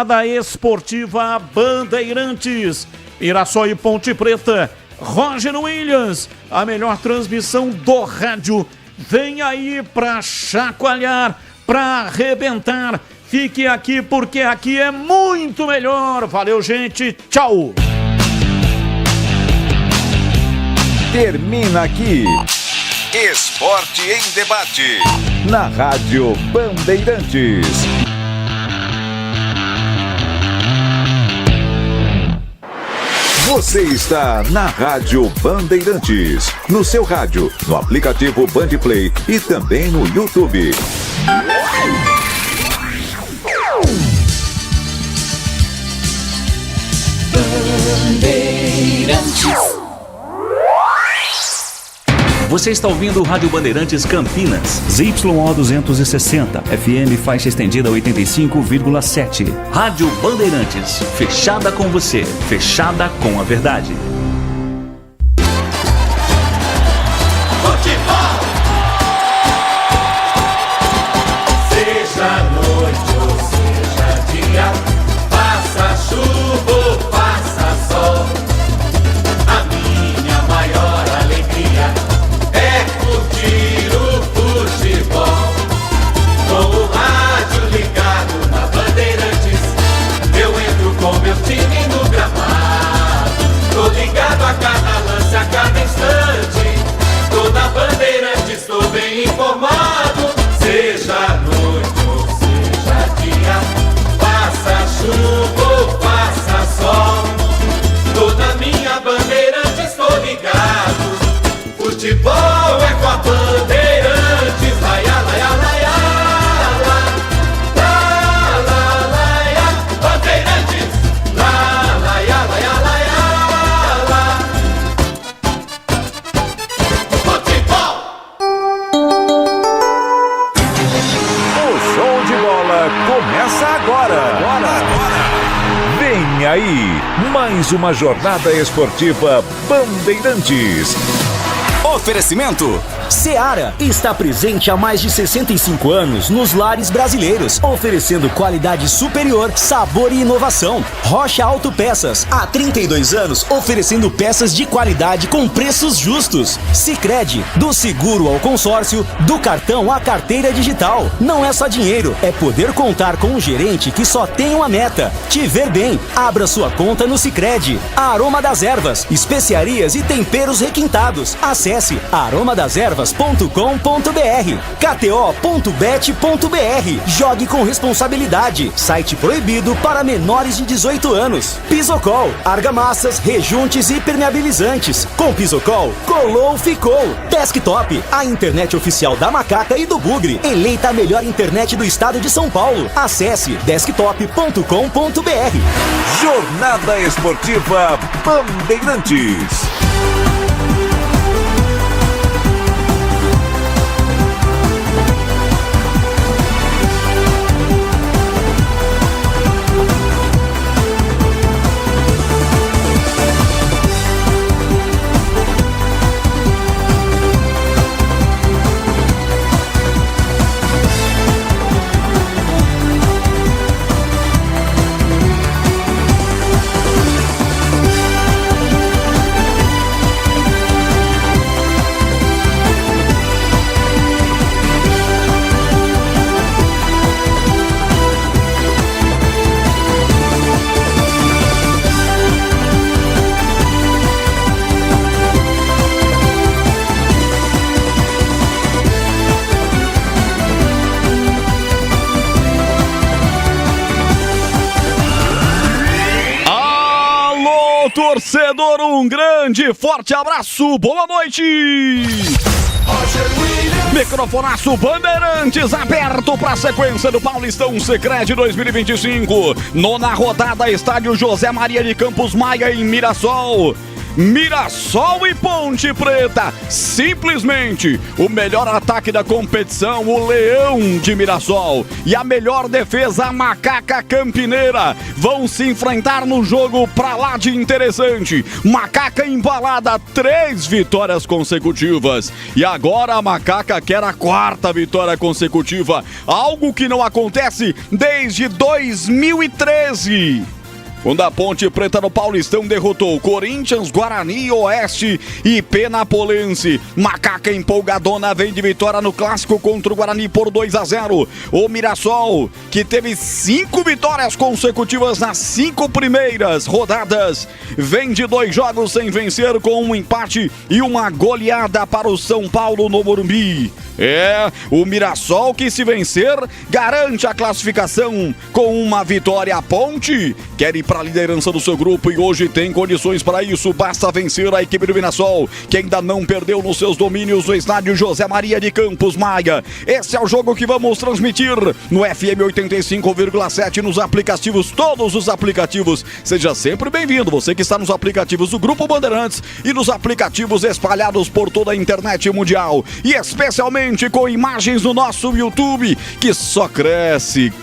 Da Esportiva Bandeirantes, Mirassol e Ponte Preta, Roger Williams, a melhor transmissão do rádio, vem aí pra chacoalhar, pra arrebentar. Fique aqui porque aqui é muito melhor. Valeu, gente, tchau. Termina aqui Esporte em Debate na Rádio Bandeirantes. Você está na Rádio Bandeirantes, no seu rádio, no aplicativo Bandplay e também no YouTube. Bandeirantes. Você está ouvindo o Rádio Bandeirantes Campinas, ZYO 260, FM faixa estendida 85,7. Rádio Bandeirantes, fechada com você, fechada com a verdade. Futebol! Seja noite ou seja dia, faça chuva ou faça sol, a minha maior alegria é curtir o futebol. Com o rádio ligado na Bandeirantes, eu entro com meu time no gramado. Tô ligado a cada lance, a cada instante. Tô na Bandeirantes, tô bem informado. Seja noite ou seja dia, faça chuva ou faça sol, tô na minha Bandeirantes, tô ligado. Futebol é com a Bandeirantes, laia, laia, laia, la, la, laia, Bandeirantes, la, laia, laia, laia, la. Futebol! O show de bola começa agora. Vem aí, mais uma jornada esportiva Bandeirantes. Oferecimento Seara está presente há mais de 65 anos nos lares brasileiros, oferecendo qualidade superior, sabor e inovação. Rocha Autopeças, há 32 anos, oferecendo peças de qualidade com preços justos. Sicredi, do seguro ao consórcio, do cartão à carteira digital. Não é só dinheiro, é poder contar com um gerente que só tem uma meta: te ver bem. Abra sua conta no Sicredi. Aroma das Ervas, especiarias e temperos requintados. Acesse aromadeservas.com.br. KTO.bet.br. Jogue com responsabilidade. Site proibido para menores de 18 anos. Pisocol, argamassas, rejuntes e impermeabilizantes. Com Pisocol, colou, ficou. Desktop, a internet oficial da Macaca e do Bugre. Eleita a melhor internet do estado de São Paulo. Acesse desktop.com.br. Jornada Esportiva Bandeirantes. Torcedor, um grande, forte abraço, boa noite! Microfonaço Bandeirantes aberto para a sequência do Paulistão Sicredi 2025. Nona rodada, estádio José Maria de Campos Maia em Mirassol. Mirassol e Ponte Preta. Simplesmente o melhor ataque da competição, o Leão de Mirassol, e a melhor defesa, a Macaca Campineira, vão se enfrentar no jogo pra lá de interessante. Macaca embalada, 3 vitórias consecutivas, e agora a Macaca quer a 4ª vitória consecutiva, algo que não acontece desde 2013. Quando a Ponte Preta no Paulistão derrotou Corinthians, Guarani, Oeste e Penapolense. Macaca empolgadona vem de vitória no clássico contra o Guarani por 2-0. O Mirassol, que teve 5 vitórias consecutivas nas 5 primeiras rodadas, vem de 2 jogos sem vencer, com um empate e uma goleada para o São Paulo no Morumbi. O Mirassol, que se vencer, garante a classificação com uma vitória. A Ponte quer ir para a liderança do seu grupo e hoje tem condições para isso. Basta vencer a equipe do Mirassol, que ainda não perdeu nos seus domínios no estádio José Maria de Campos Maia. Esse é o jogo que vamos transmitir no FM 85,7, nos aplicativos, todos os aplicativos. Seja sempre bem-vindo, você que está nos aplicativos do Grupo Bandeirantes e nos aplicativos espalhados por toda a internet mundial, e especialmente com imagens no nosso YouTube, que só cresce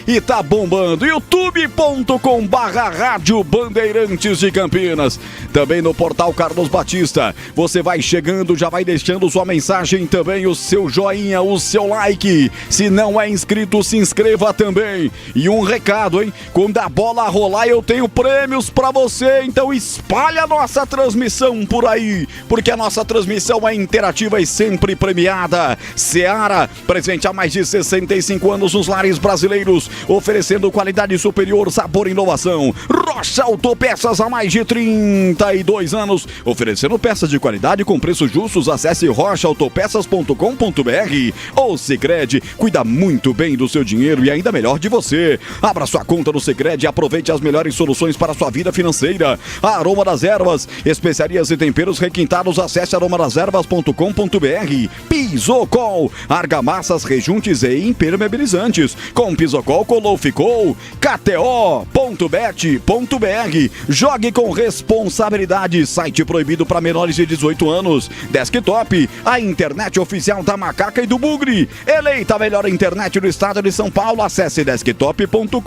e tá bombando. youtube.com/Rádio Bandeirantes de Campinas. Também no portal Carlos Batista. Você vai chegando, já vai deixando sua mensagem também, o seu joinha, o seu like. Se não é inscrito, se inscreva também. E um recado, hein? Quando a bola rolar, eu tenho prêmios pra você, então espalha a nossa transmissão por aí, porque a nossa transmissão é interativa e sempre premiada. Seara, presente há mais de 65 anos nos lares brasileiros, oferecendo qualidade superior, sabor e inovação. Rocha Autopeças, há mais de 32 anos, oferecendo peças de qualidade com preços justos. Acesse rochaautopeças.com.br. O Sicredi cuida muito bem do seu dinheiro e ainda melhor de você. Abra sua conta no Sicredi e aproveite as melhores soluções para a sua vida financeira. Aroma das Ervas, especiarias e temperos requintados. Acesse aromadeservas.com.br. Pisocol, argamassas, rejuntes e impermeabilizantes. Com Pisocol colou, ficou. KTO.bet.br. Jogue com responsabilidade. Site proibido para menores de 18 anos. Desktop, a internet oficial da Macaca e do Bugre. Eleita a melhor internet do estado de São Paulo. Acesse desktop.com.br.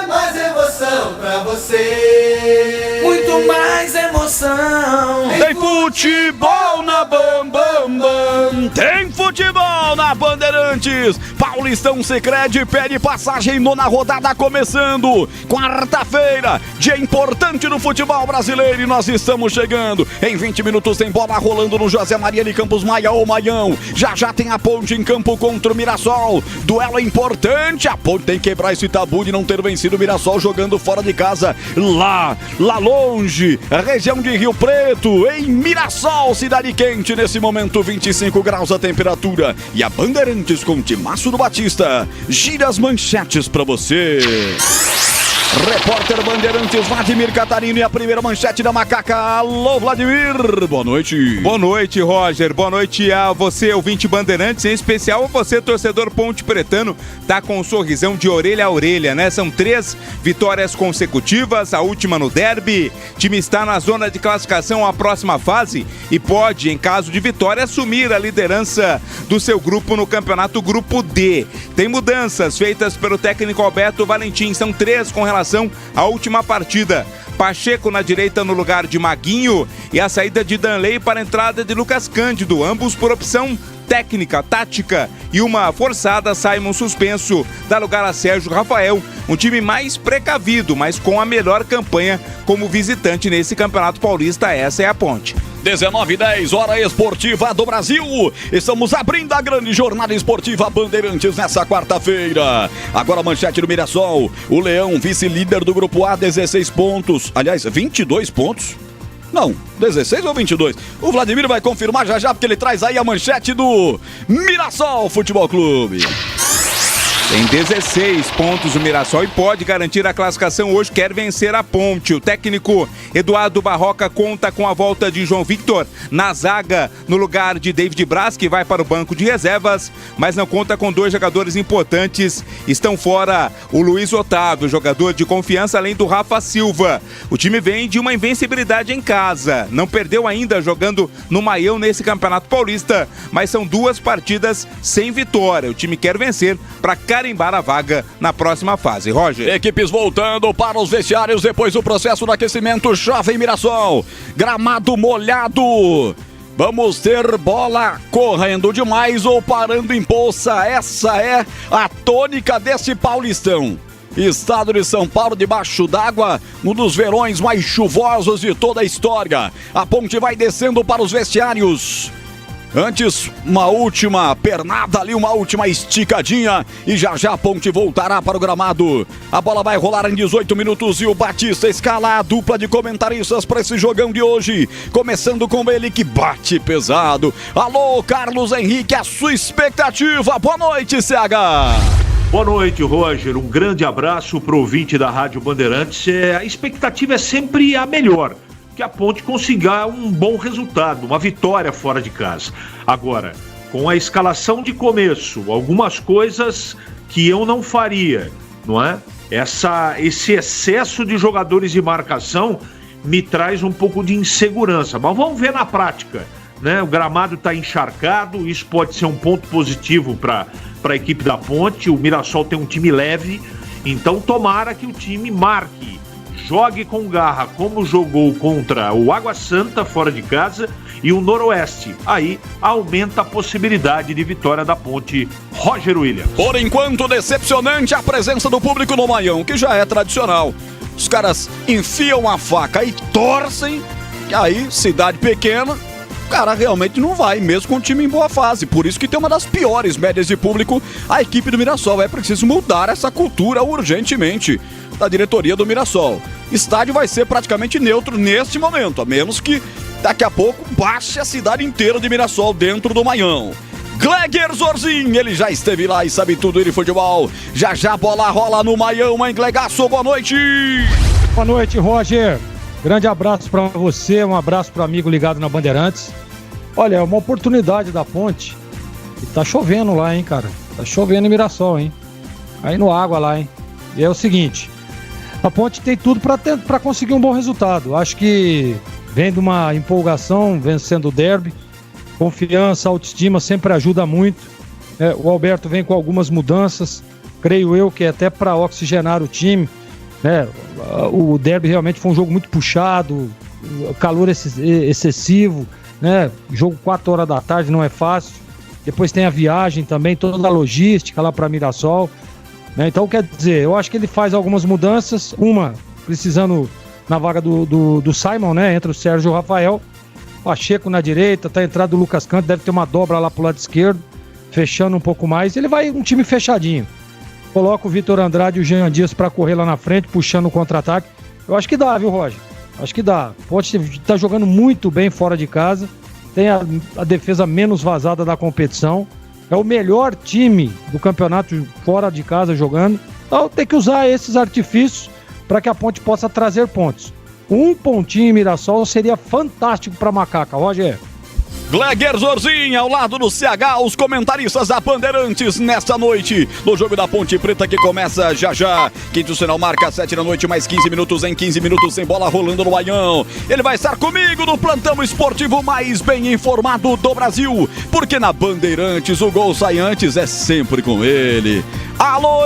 Mais emoção pra você. Muito mais emoção. Tem futebol na Bam Bam Bam. Tem futebol na Bandeirantes. Paulistão Sicredi pede passagem, 9ª rodada começando. Quarta-feira, dia importante no futebol brasileiro, e nós estamos chegando. Em 20 minutos tem bola rolando no José Maria de Campos Maia, o Maião. Já tem a Ponte em campo contra o Mirassol. Duelo importante. A Ponte tem que quebrar esse tabu de não ter vencido o Mirassol jogando fora de casa. Lá longe, a região de Rio Preto, em Mirassol, cidade quente, nesse momento 25 graus a temperatura. E a Bandeirantes com Timaço do Batista gira as manchetes pra você. Repórter Bandeirantes Vladimir Catarino, e a primeira manchete da Macaca. Alô, Vladimir, boa noite. Boa noite, Roger, boa noite a você, ouvinte Bandeirantes, em especial a você, torcedor ponte pretano, tá com um sorrisão de orelha a orelha, né? São 3 vitórias consecutivas, a última no derby. O time está na zona de classificação à próxima fase e pode, em caso de vitória, assumir a liderança do seu grupo no campeonato Grupo D. Tem mudanças feitas pelo técnico Alberto Valentim, são 3 com relação à última partida. Pacheco na direita no lugar de Maguinho e a saída de Danley para a entrada de Lucas Cândido, ambos por opção técnica, tática, e uma forçada Simon suspenso, dá lugar a Sérgio Rafael, um time mais precavido, mas com a melhor campanha como visitante nesse Campeonato Paulista. Essa é a Ponte. 19h10, hora esportiva do Brasil. Estamos abrindo a grande jornada esportiva Bandeirantes nessa quarta-feira. Agora a manchete do Mirassol. O Leão, vice-líder do Grupo A, 16 pontos. Aliás, 22 pontos. Não, 16 ou 22? O Vladimir vai confirmar já porque ele traz aí a manchete do Mirassol Futebol Clube. Tem 16 pontos o Mirassol e pode garantir a classificação hoje, quer vencer a Ponte. O técnico Eduardo Barroca conta com a volta de João Victor na zaga, no lugar de David Braz, que vai para o banco de reservas, mas não conta com 2 jogadores importantes. Estão fora o Luiz Otávio, jogador de confiança, além do Rafa Silva. O time vem de uma invencibilidade em casa, não perdeu ainda jogando no Maião nesse Campeonato Paulista, mas são 2 partidas sem vitória. O time quer vencer para carimbar a vaga na próxima fase. Roger. Equipes voltando para os vestiários depois do processo de aquecimento. Chove em Mirassol. Gramado molhado. Vamos ter bola correndo demais ou parando em poça. Essa é a tônica desse Paulistão. Estado de São Paulo debaixo d'água, um dos verões mais chuvosos de toda a história. A Ponte vai descendo para os vestiários. Antes, uma última pernada ali, uma última esticadinha e já a Ponte voltará para o gramado. A bola vai rolar em 18 minutos e o Batista escala a dupla de comentaristas para esse jogão de hoje. Começando com ele que bate pesado. Alô, Carlos Henrique, a sua expectativa. Boa noite, CH. Boa noite, Roger. Um grande abraço para o ouvinte da Rádio Bandeirantes. A expectativa é sempre a melhor, que a Ponte consiga um bom resultado, uma vitória fora de casa. Agora, com a escalação de começo, algumas coisas que eu não faria, não é? Esse excesso de jogadores de marcação me traz um pouco de insegurança, mas vamos ver na prática, né? O gramado está encharcado, isso pode ser um ponto positivo para a equipe da Ponte. O Mirassol tem um time leve, então tomara que o time marque, jogue com garra, como jogou contra o Água Santa fora de casa e o Noroeste. Aí aumenta a possibilidade de vitória da Ponte. Roger Williams. Por enquanto, decepcionante a presença do público no Maião, que já é tradicional. Os caras enfiam a faca e torcem, que aí, cidade pequena, o cara realmente não vai, mesmo com o time em boa fase. Por isso que tem uma das piores médias de público a equipe do Mirassol. É preciso mudar essa cultura urgentemente da diretoria do Mirassol. Estádio vai ser praticamente neutro neste momento, a menos que daqui a pouco baixe a cidade inteira de Mirassol dentro do Maião. Gleger Zorzin, ele já esteve lá e sabe tudo de futebol. Já a bola rola no Maião, hein, Glegaço? Boa noite! Boa noite, Roger. Grande abraço pra você, um abraço pro amigo ligado na Bandeirantes. Olha, é uma oportunidade da Ponte. E tá chovendo lá, hein, cara? Tá chovendo em Mirassol, hein? Caindo água lá, hein? E é o seguinte, a Ponte tem tudo pra conseguir um bom resultado. Acho que vem de uma empolgação, vencendo o derby. Confiança, autoestima sempre ajuda muito. O Alberto vem com algumas mudanças, creio eu que é até para oxigenar o time. O derby realmente foi um jogo muito puxado, calor excessivo, né? Jogo 4 horas da tarde não é fácil. Depois tem a viagem também, toda a logística lá para Mirassol. Então, quer dizer, eu acho que ele faz algumas mudanças, uma precisando na vaga do Simon, né? Entre o Sérgio e o Rafael. Pacheco na direita, tá entrado o Lucas Canto, deve ter uma dobra lá pro lado esquerdo, fechando um pouco mais. Ele vai um time fechadinho. Coloca o Vitor Andrade e o Jean Dias pra correr lá na frente, puxando o contra-ataque. Eu acho que dá, viu, Roger? Acho que dá. Pode estar jogando muito bem fora de casa, tem a defesa menos vazada da competição. É o melhor time do campeonato fora de casa jogando. Então tem que usar esses artifícios para que a Ponte possa trazer pontos. Um pontinho em Mirassol seria fantástico para Macaca, Roger. Gleger Zorzin, ao lado do CH, os comentaristas da Bandeirantes nesta noite, no jogo da Ponte Preta que começa já. Quinto sinal marca 7 da noite, mais 15 minutos em 15 minutos sem bola rolando no Maião. Ele vai estar comigo no plantão esportivo mais bem informado do Brasil, porque na Bandeirantes o gol sai antes, é sempre com ele. Alô,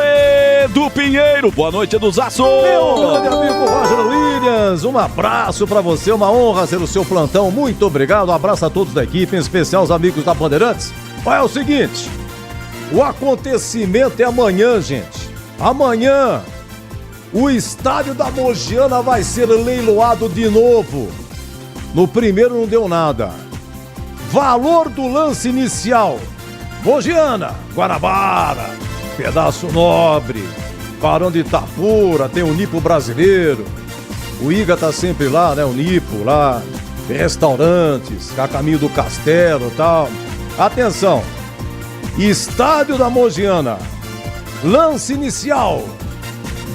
Edu Pinheiro, boa noite, Eduzaço. Meu grande amigo Roger Williams, um abraço pra você, uma honra ser o seu plantão, muito obrigado, um abraço a todos da equipe, em especial os amigos da Bandeirantes. Olha, é o seguinte, o acontecimento é amanhã, gente. Amanhã, o estádio da Mogiana vai ser leiloado de novo. No primeiro não deu nada. Valor do lance inicial: Mogiana, Guanabara, Pedaço Nobre, Barão de Itapura, tem o Nipo brasileiro. O Iga tá sempre lá, né? O Nipo lá, restaurantes, a caminho do Castelo e tal. Atenção, estádio da Mogiana, Lance inicial,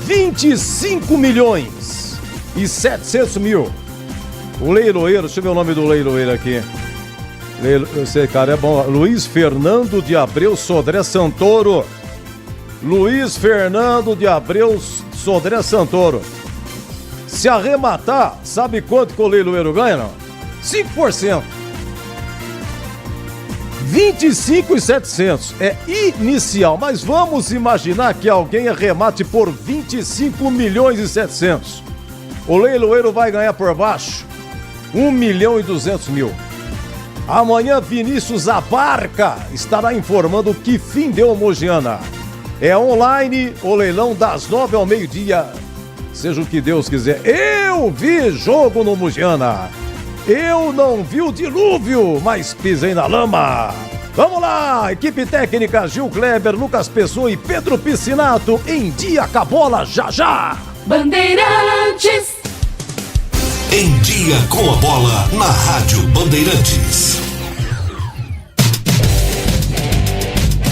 25.700.000. O leiloeiro, deixa eu ver o nome do leiloeiro aqui. Esse cara é bom. Luiz Fernando de Abreu Sodré Santoro. Luiz Fernando de Abreu Sodré Santoro. Se arrematar, sabe quanto que o leiloeiro ganha, não? 5%. 25.700 é inicial, mas vamos imaginar que alguém arremate por 25.700.000. O leiloeiro vai ganhar por baixo 1.200.000. Amanhã Vinícius Abarca estará informando que fim deu Mogiana. É online o leilão das 9 ao meio-dia. Seja o que Deus quiser. Eu vi jogo no Mogiana. Eu não vi o dilúvio, mas pisei na lama. Vamos lá, equipe técnica Gil Kleber, Lucas Pessoa e Pedro Piscinato. Em dia com a bola, já! Bandeirantes. Em dia com a bola, na Rádio Bandeirantes.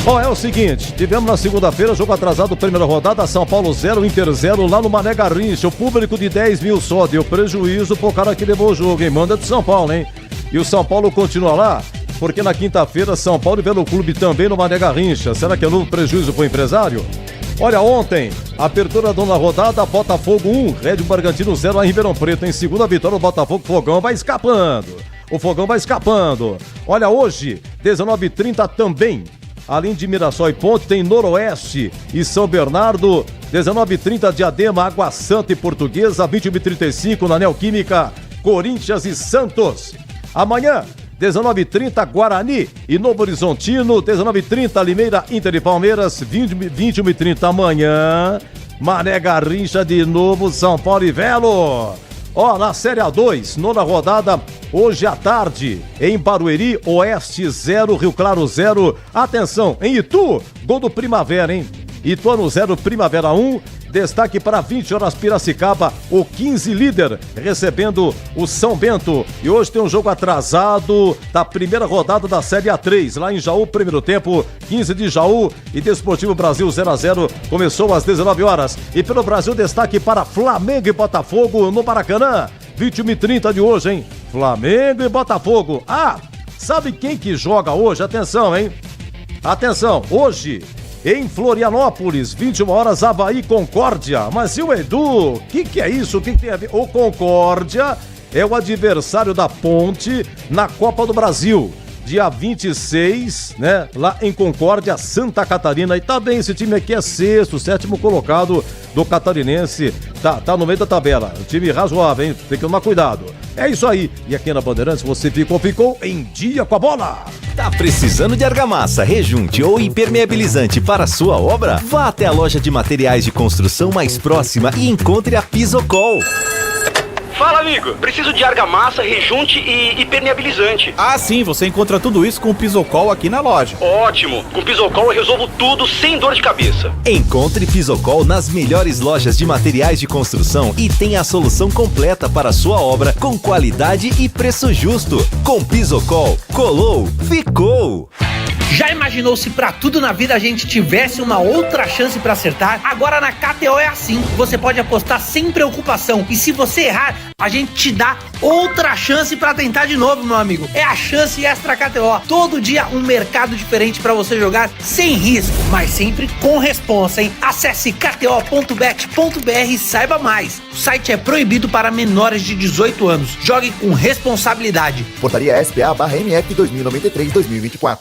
Bom, é o seguinte, tivemos na segunda-feira jogo atrasado, primeira rodada, São Paulo 0, Inter 0, lá no Mané Garrincha, o público de 10 mil só, deu prejuízo pro cara que levou o jogo, hein? Manda de São Paulo, hein? E o São Paulo continua lá, porque na quinta-feira São Paulo e Velo Clube também no Mané Garrincha. Será que é novo prejuízo pro empresário? Olha, ontem, abertura da nona rodada, Botafogo 1, Red Bragantino 0 lá em Ribeirão Preto. Em segunda vitória, o Botafogo, Fogão vai escapando. O Fogão vai escapando. Olha, hoje, 19h30 também. Além de Mirassol e Ponte, tem Noroeste e São Bernardo. 19h30, Diadema, Água Santa e Portuguesa. 21h35, na Neoquímica, Corinthians e Santos. Amanhã, 19h30, Guarani e Novo Horizontino. 19h30, Limeira, Inter e Palmeiras. 21h30 amanhã, Mané Garrincha de novo, São Paulo e Velo. Ó, na Série A2, nona rodada, hoje à tarde, em Barueri, Oeste 0, Rio Claro 0. Atenção, em Itu, gol do Primavera, hein? Ituano 0, Primavera 1. Destaque para 20 horas Piracicaba, o 15 líder, recebendo o São Bento. E hoje tem um jogo atrasado da primeira rodada da Série A3, lá em Jaú, primeiro tempo, 15 de Jaú e Desportivo Brasil 0-0, começou às 19 horas. E pelo Brasil, destaque para Flamengo e Botafogo no Maracanã, 21h30 de hoje, hein? Flamengo e Botafogo. Ah, sabe quem que joga hoje? Atenção, hein? Atenção, hoje... em Florianópolis, 21 horas, Avaí Concórdia. Mas e o Edu? O que é isso? O que tem a ver? O Concórdia é o adversário da Ponte na Copa do Brasil. Dia 26, né? Lá em Concórdia, Santa Catarina. E tá bem, esse time aqui é sexto, sétimo colocado do catarinense. Tá no meio da tabela. Um time razoável, hein? Tem que tomar cuidado. É isso aí. E aqui na Bandeirantes você ficou em dia com a bola. Tá precisando de argamassa, rejunte ou impermeabilizante para sua obra? Vá até a loja de materiais de construção mais próxima e encontre a Pisocol. Fala, amigo. Preciso de argamassa, rejunte e impermeabilizante. Ah, sim. Você encontra tudo isso com o Pisocol aqui na loja. Ótimo. Com o Pisocol eu resolvo tudo sem dor de cabeça. Encontre Pisocol nas melhores lojas de materiais de construção e tenha a solução completa para a sua obra com qualidade e preço justo. Com Pisocol, colou, ficou. Já imaginou se pra tudo na vida a gente tivesse uma outra chance pra acertar? Agora na KTO é assim, você pode apostar sem preocupação e se você errar, a gente te dá outra chance pra tentar de novo, meu amigo. É a chance extra KTO, todo dia um mercado diferente pra você jogar sem risco, mas sempre com responsa, hein? Acesse kto.bet.br e saiba mais. O site é proibido para menores de 18 anos, jogue com responsabilidade. Portaria SPA/MF 2093-2024.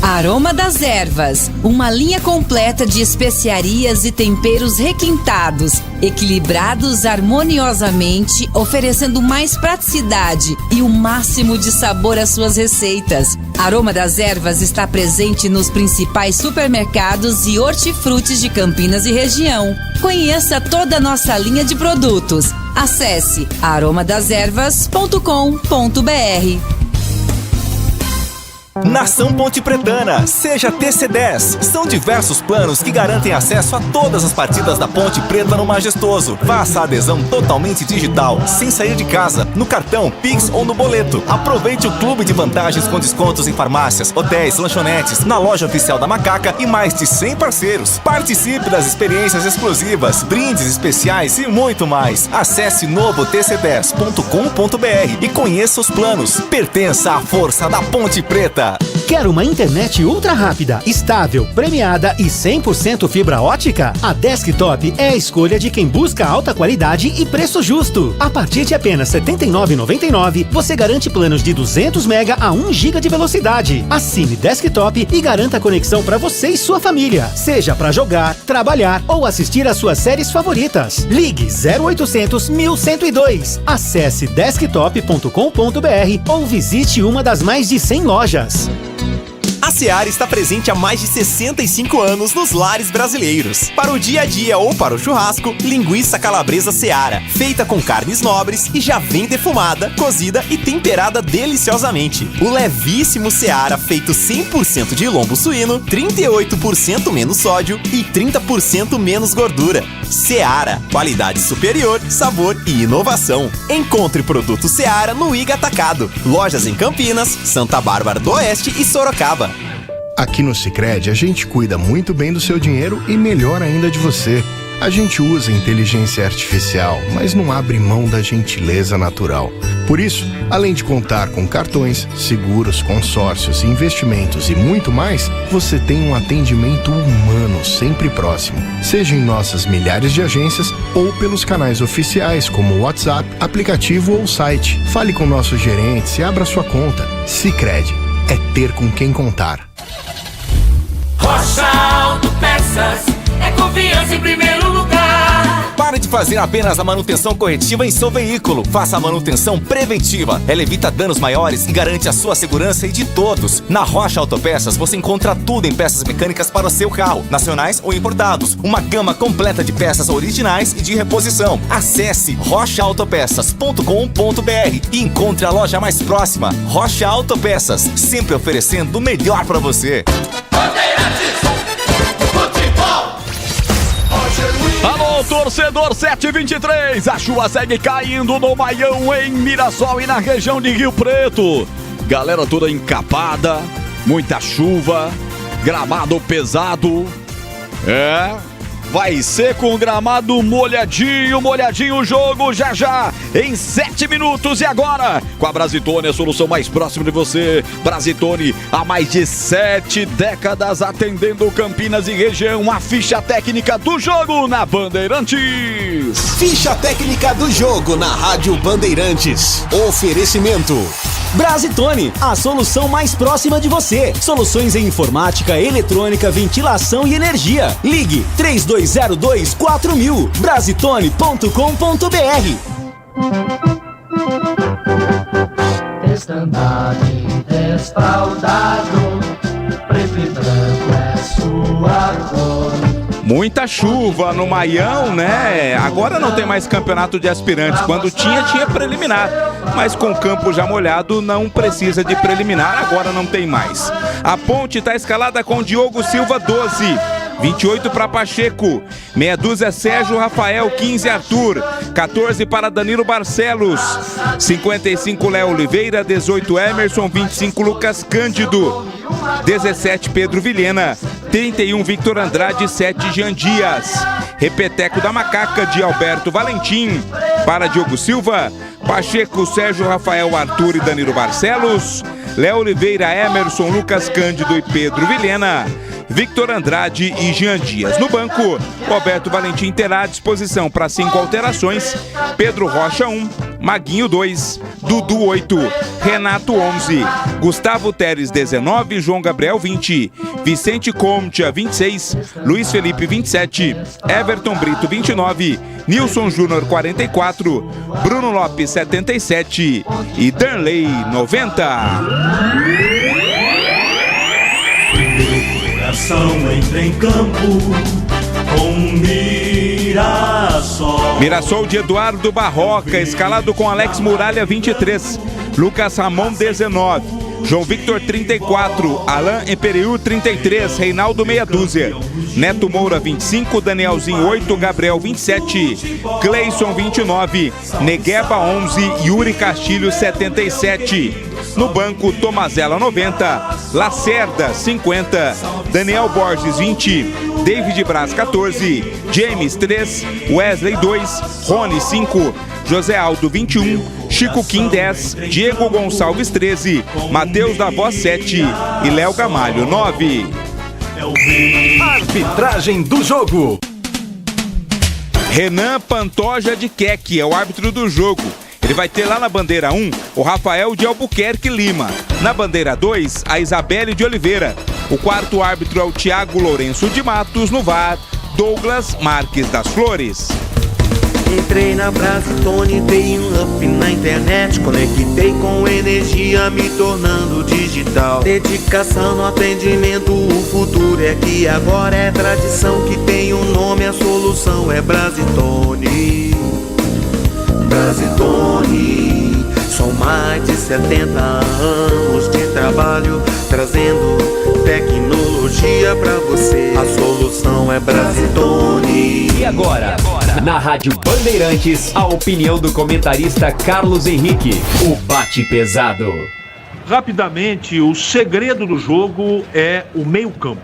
Aroma das Ervas, uma linha completa de especiarias e temperos requintados, equilibrados harmoniosamente, oferecendo mais praticidade e o máximo de sabor às suas receitas. Aroma das Ervas está presente nos principais supermercados e hortifrutis de Campinas e região. Conheça toda a nossa linha de produtos. Acesse aromadeservas.com.br. Nação Ponte Pretana, seja TC10. São diversos planos que garantem acesso a todas as partidas da Ponte Preta no Majestoso. Faça a adesão totalmente digital, sem sair de casa, no cartão, Pix ou no boleto. Aproveite o clube de vantagens com descontos em farmácias, hotéis, lanchonetes, na loja oficial da Macaca e mais de 100 parceiros. Participe das experiências exclusivas, brindes especiais e muito mais. Acesse novotc10.com.br e conheça os planos. Pertença à força da Ponte Preta. Quer uma internet ultra rápida, estável, premiada e 100% fibra ótica? A Desktop é a escolha de quem busca alta qualidade e preço justo. A partir de apenas R$ 79,99, você garante planos de 200 MB a 1 GB de velocidade. Assine Desktop e garanta a conexão para você e sua família, seja para jogar, trabalhar ou assistir às suas séries favoritas. Ligue 0800 1102. Acesse desktop.com.br ou visite uma das mais de 100 lojas. A Seara está presente há mais de 65 anos nos lares brasileiros. Para o dia a dia ou para o churrasco, linguiça calabresa Seara, feita com carnes nobres e já vem defumada, cozida e temperada deliciosamente. O levíssimo Seara, feito 100% de lombo suíno, 38% menos sódio e 30% menos gordura. Seara, qualidade superior, sabor e inovação. Encontre produto Seara no Iga Atacado. Lojas em Campinas, Santa Bárbara do Oeste e Sorocaba. Aqui no Sicredi, a gente cuida muito bem do seu dinheiro e melhor ainda de você. A gente usa inteligência artificial, mas não abre mão da gentileza natural. Por isso, além de contar com cartões, seguros, consórcios, investimentos e muito mais, você tem um atendimento humano sempre próximo. Seja em nossas milhares de agências ou pelos canais oficiais como WhatsApp, aplicativo ou site. Fale com nossos gerentes e abra sua conta. Sicredi é ter com quem contar. Rocha Autopeças é confiança em primeiro lugar. Pare de fazer apenas a manutenção corretiva em seu veículo. Faça a manutenção preventiva. Ela evita danos maiores e garante a sua segurança e de todos. Na Rocha Autopeças você encontra tudo em peças mecânicas para o seu carro, nacionais ou importados. Uma gama completa de peças originais e de reposição. Acesse rochaautopeças.com.br e encontre a loja mais próxima. Rocha Autopeças, sempre oferecendo o melhor para você. Alô, torcedor 723, a chuva segue caindo no Maião, em Mirassol e na região de Rio Preto. Galera toda encapada, muita chuva, gramado pesado. Vai ser com o gramado molhadinho o jogo já, em 7 minutos. E agora, com a Brasitone, a solução mais próxima de você. Brasitone, há mais de 7 décadas atendendo Campinas e região. A ficha técnica do jogo na Bandeirantes. Ficha técnica do jogo na Rádio Bandeirantes. Oferecimento Brasitone, a solução mais próxima de você. Soluções em informática, eletrônica, ventilação e energia. Ligue 3202-4000. Brasitone.com.br. Estandarte desfraldado, preto e branco é sua cor. Muita chuva no Maião, né? Agora não tem mais campeonato de aspirantes. Quando tinha preliminar. Mas com o campo já molhado, não precisa de preliminar. Agora não tem mais. A Ponte está escalada com Diogo Silva, 12. 28 para Pacheco. Meia dúzia Sérgio Rafael, 15 Arthur. 14 para Danilo Barcelos. 55 Léo Oliveira, 18 Emerson, 25 Lucas Cândido. 17 Pedro Vilhena. 31 Victor Andrade, 7 Jean Dias. Repeteco da Macaca de Alberto Valentim. Para Diogo Silva, Pacheco, Sérgio Rafael, Arthur e Danilo Barcelos. Léo Oliveira, Emerson, Lucas Cândido e Pedro Vilhena. Victor Andrade e Jean Dias. No banco, Roberto Valentim terá à disposição para 5 alterações. Pedro Rocha 1, Maguinho 2, Dudu 8, Renato 11, Gustavo Teres 19, João Gabriel 20, Vicente Contia 26, Luiz Felipe 27, Everton Brito 29, Nilson Júnior 44, Bruno Lopes 77 e Danley 90. Entra em campo com Mirassol. Mirassol de Eduardo Barroca, escalado com Alex Muralha 23, Lucas Ramon 19, João Victor 34, Alain Emperiu 33, Reinaldo meia dúzia, Neto Moura 25, Danielzinho 8, Gabriel 27, Cleison 29, Negueba 11, Yuri Castilho 77. No banco, Tomazella 90, Lacerda 50, Daniel Borges 20, David Braz 14, James 3, Wesley 2, Rony 5, José Aldo 21, Chico Kim 10, Diego Gonçalves 13, Matheus da Voz 7 e Léo Gamalho 9. Arbitragem do jogo. Renan Pantoja de Keck é o árbitro do jogo. Ele vai ter lá na bandeira 1 o Rafael de Albuquerque Lima. Na bandeira 2, a Isabelle de Oliveira. O quarto árbitro é o Thiago Lourenço de Matos. No VAR, Douglas Marques das Flores. Entrei na Brasitone, dei um up na internet, conectei com energia, me tornando digital. Dedicação no atendimento, o futuro é que agora é tradição, que tem um nome, a solução é Brasitone. Brasitone, são mais de 70 anos de trabalho, trazendo tecnologia pra você. A solução é Brasitone. E agora, na Rádio Bandeirantes, a opinião do comentarista Carlos Henrique, o bate pesado. Rapidamente, o segredo do jogo é o meio-campo.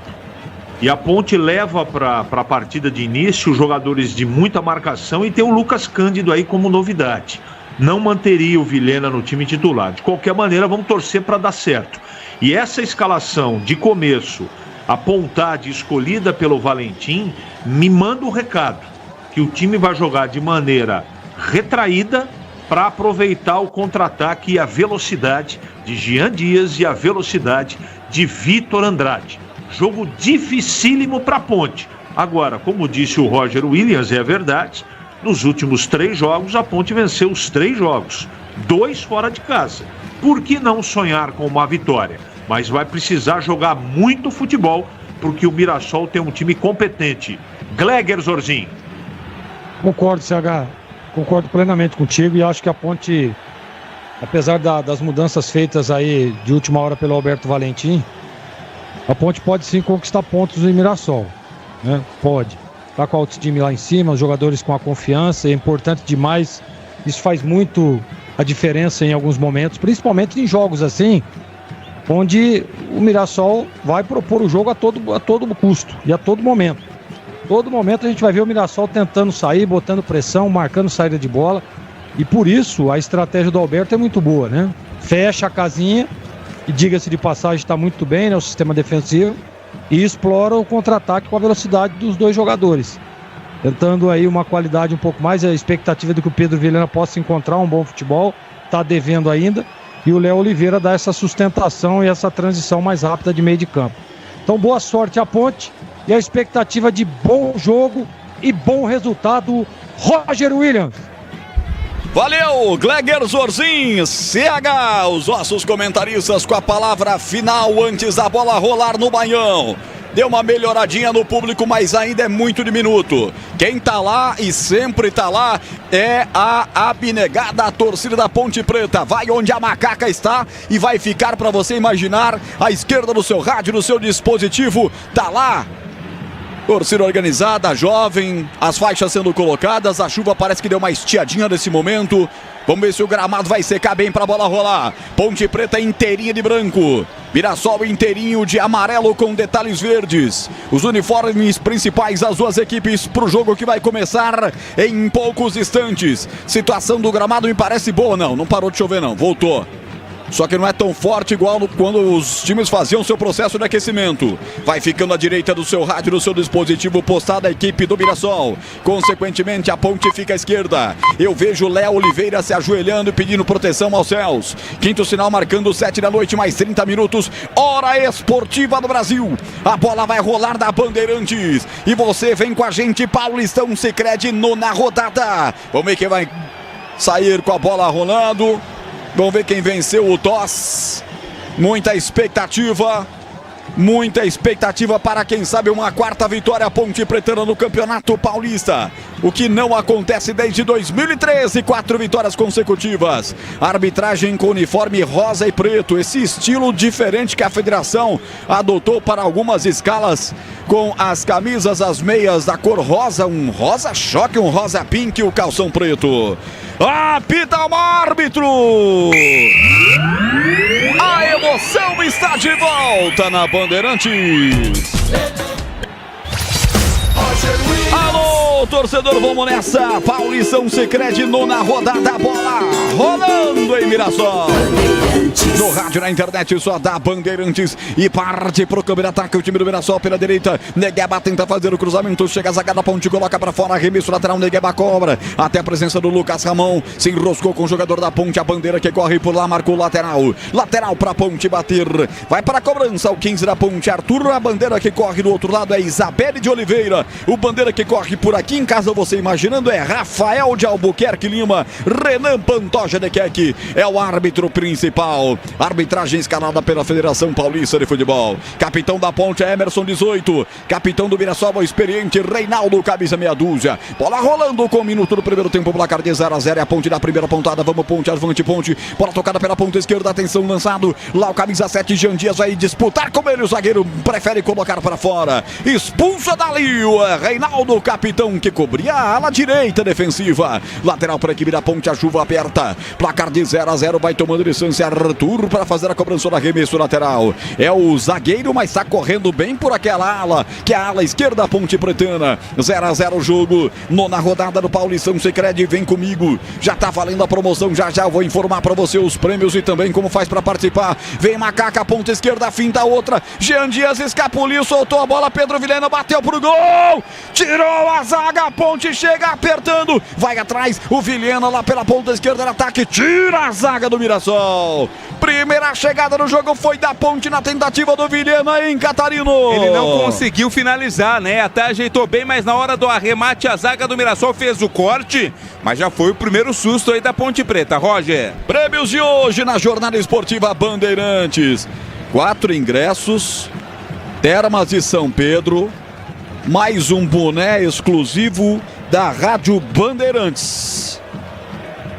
E a Ponte leva para a partida de início jogadores de muita marcação e tem o Lucas Cândido aí como novidade. Não manteria o Vilhena no time titular. De qualquer maneira, vamos torcer para dar certo. E essa escalação de começo, apontada e escolhida pelo Valentim, me manda o recado que o time vai jogar de maneira retraída para aproveitar o contra-ataque e a velocidade de Jean Dias e a velocidade de Vitor Andrade. Jogo dificílimo para a Ponte. Agora, como disse o Roger Williams, é verdade, nos últimos 3 jogos a Ponte venceu os 3 jogos, 2 fora de casa. Por que não sonhar com uma vitória? Mas vai precisar jogar muito futebol, porque o Mirassol tem um time competente. Gleger Zorzinho. Concordo, CH. Concordo plenamente contigo e acho que a Ponte, apesar das mudanças feitas aí de última hora pelo Alberto Valentim, a Ponte pode sim conquistar pontos em Mirassol, né? Pode. Tá com a autoestima lá em cima, os jogadores com a confiança, é importante demais. Isso faz muito a diferença em alguns momentos, principalmente em jogos assim, onde o Mirassol vai propor o jogo a todo custo e a todo momento. Todo momento a gente vai ver o Mirassol tentando sair, botando pressão, marcando saída de bola. E por isso a estratégia do Alberto é muito boa, né? Fecha a casinha, e diga-se de passagem, está muito bem, né? O sistema defensivo. E explora o contra-ataque com a velocidade dos 2 jogadores. Tentando aí uma qualidade um pouco mais. A expectativa de que o Pedro Vilhena possa encontrar um bom futebol. Está devendo ainda. E o Léo Oliveira dá essa sustentação e essa transição mais rápida de meio de campo. Então boa sorte à Ponte. E a expectativa de bom jogo e bom resultado, Roger Williams. Valeu, Gleger Zorzin, CH, os nossos comentaristas com a palavra final antes da bola rolar no Banhão. Deu uma melhoradinha no público, mas ainda é muito diminuto. Quem tá lá e sempre tá lá é a abnegada torcida da Ponte Preta. Vai onde a macaca está e vai ficar para você imaginar. À esquerda do seu rádio, no seu dispositivo, tá lá. Torcida organizada, jovem, as faixas sendo colocadas, a chuva parece que deu uma estiadinha nesse momento. Vamos ver se o gramado vai secar bem para a bola rolar. Ponte Preta inteirinha de branco, Mirassol inteirinho de amarelo com detalhes verdes. Os uniformes principais das 2 equipes para o jogo que vai começar em poucos instantes. Situação do gramado me parece boa, não parou de chover não, voltou. Só que não é tão forte igual quando os times faziam seu processo de aquecimento. Vai ficando à direita do seu rádio, do seu dispositivo, postada a equipe do Mirassol. Consequentemente, a Ponte fica à esquerda. Eu vejo Léo Oliveira se ajoelhando e pedindo proteção aos céus. Quinto sinal marcando 7 da noite, mais 30 minutos. Hora esportiva do Brasil. A bola vai rolar da Bandeirantes. E você vem com a gente, Paulistão Sicredi, 9ª rodada. Vamos ver quem vai sair com a bola rolando. Vamos ver quem venceu o TOS. Muita expectativa. Muita expectativa para, quem sabe, uma quarta vitória Ponte Pretana no Campeonato Paulista. O que não acontece desde 2013, 4 vitórias consecutivas. Arbitragem com uniforme rosa e preto, esse estilo diferente que a federação adotou para algumas escalas, com as camisas, as meias da cor rosa, um rosa choque, um rosa pink e o calção preto. Apita o árbitro! A emoção está de volta na Bandeirantes. Alô, torcedor, vamos nessa. Paulistão Sicredi, 9ª rodada, bola rolando em Mirassol. No rádio, na internet, só da Bandeirantes. E parte pro câmbio de ataque, o time do Mirassol pela direita. Negueba tenta fazer o cruzamento, chega a zaga da Ponte, coloca pra fora, arremesso lateral, Negueba cobra. Até a presença do Lucas Ramon, se enroscou com o jogador da Ponte, a bandeira que corre por lá, marcou lateral. Lateral pra Ponte bater. Vai para a cobrança, o 15 da Ponte, Arthur. A bandeira que corre do outro lado é Isabelle de Oliveira. O bandeira que corre por aqui, em casa você imaginando, é Rafael de Albuquerque Lima. Renan Pantoja de Queque é o árbitro principal. Arbitragem escalada pela Federação Paulista de Futebol. Capitão da Ponte é Emerson 18. Capitão do Mirassol, o experiente Reinaldo, camisa meia dúzia. Bola rolando com 1 minuto do primeiro tempo, placar de 0-0. É a Ponte da primeira pontada. Vamos, Ponte, avante, Ponte. Bola tocada pela ponta esquerda, atenção, lançado. Lá o camisa 7, Jean Dias, vai disputar com ele. O zagueiro prefere colocar para fora. Expulsa dali o Reinaldo, capitão, que cobria a ala direita defensiva. Lateral para a equipe da Ponte, a chuva aperta. Placar de 0-0, vai tomando distância Arthur para fazer a cobrança do arremesso lateral. É o zagueiro, mas está correndo bem por aquela ala, que é a ala esquerda da Ponte Pretana. 0-0 o jogo. 9ª rodada do Paulistão Sicredi, vem comigo. Já tá valendo a promoção, já eu vou informar para você os prêmios e também como faz para participar. Vem Macaca, ponta esquerda, finta outra. Jean Dias escapuliu, soltou a bola, Pedro Vilhena bateu pro gol. Tirou a zaga, a Ponte chega apertando. Vai atrás, o Vilhena lá pela ponta esquerda no ataque, tira a zaga do Mirassol. Primeira chegada no jogo foi da Ponte na tentativa do Vilhena em Catarino. Ele não conseguiu finalizar, né? Até ajeitou bem, mas na hora do arremate a zaga do Mirassol fez o corte. Mas já foi o primeiro susto aí da Ponte Preta, Roger. Prêmios de hoje na Jornada Esportiva Bandeirantes. 4 ingressos, Termas de São Pedro, mais um boné exclusivo da Rádio Bandeirantes.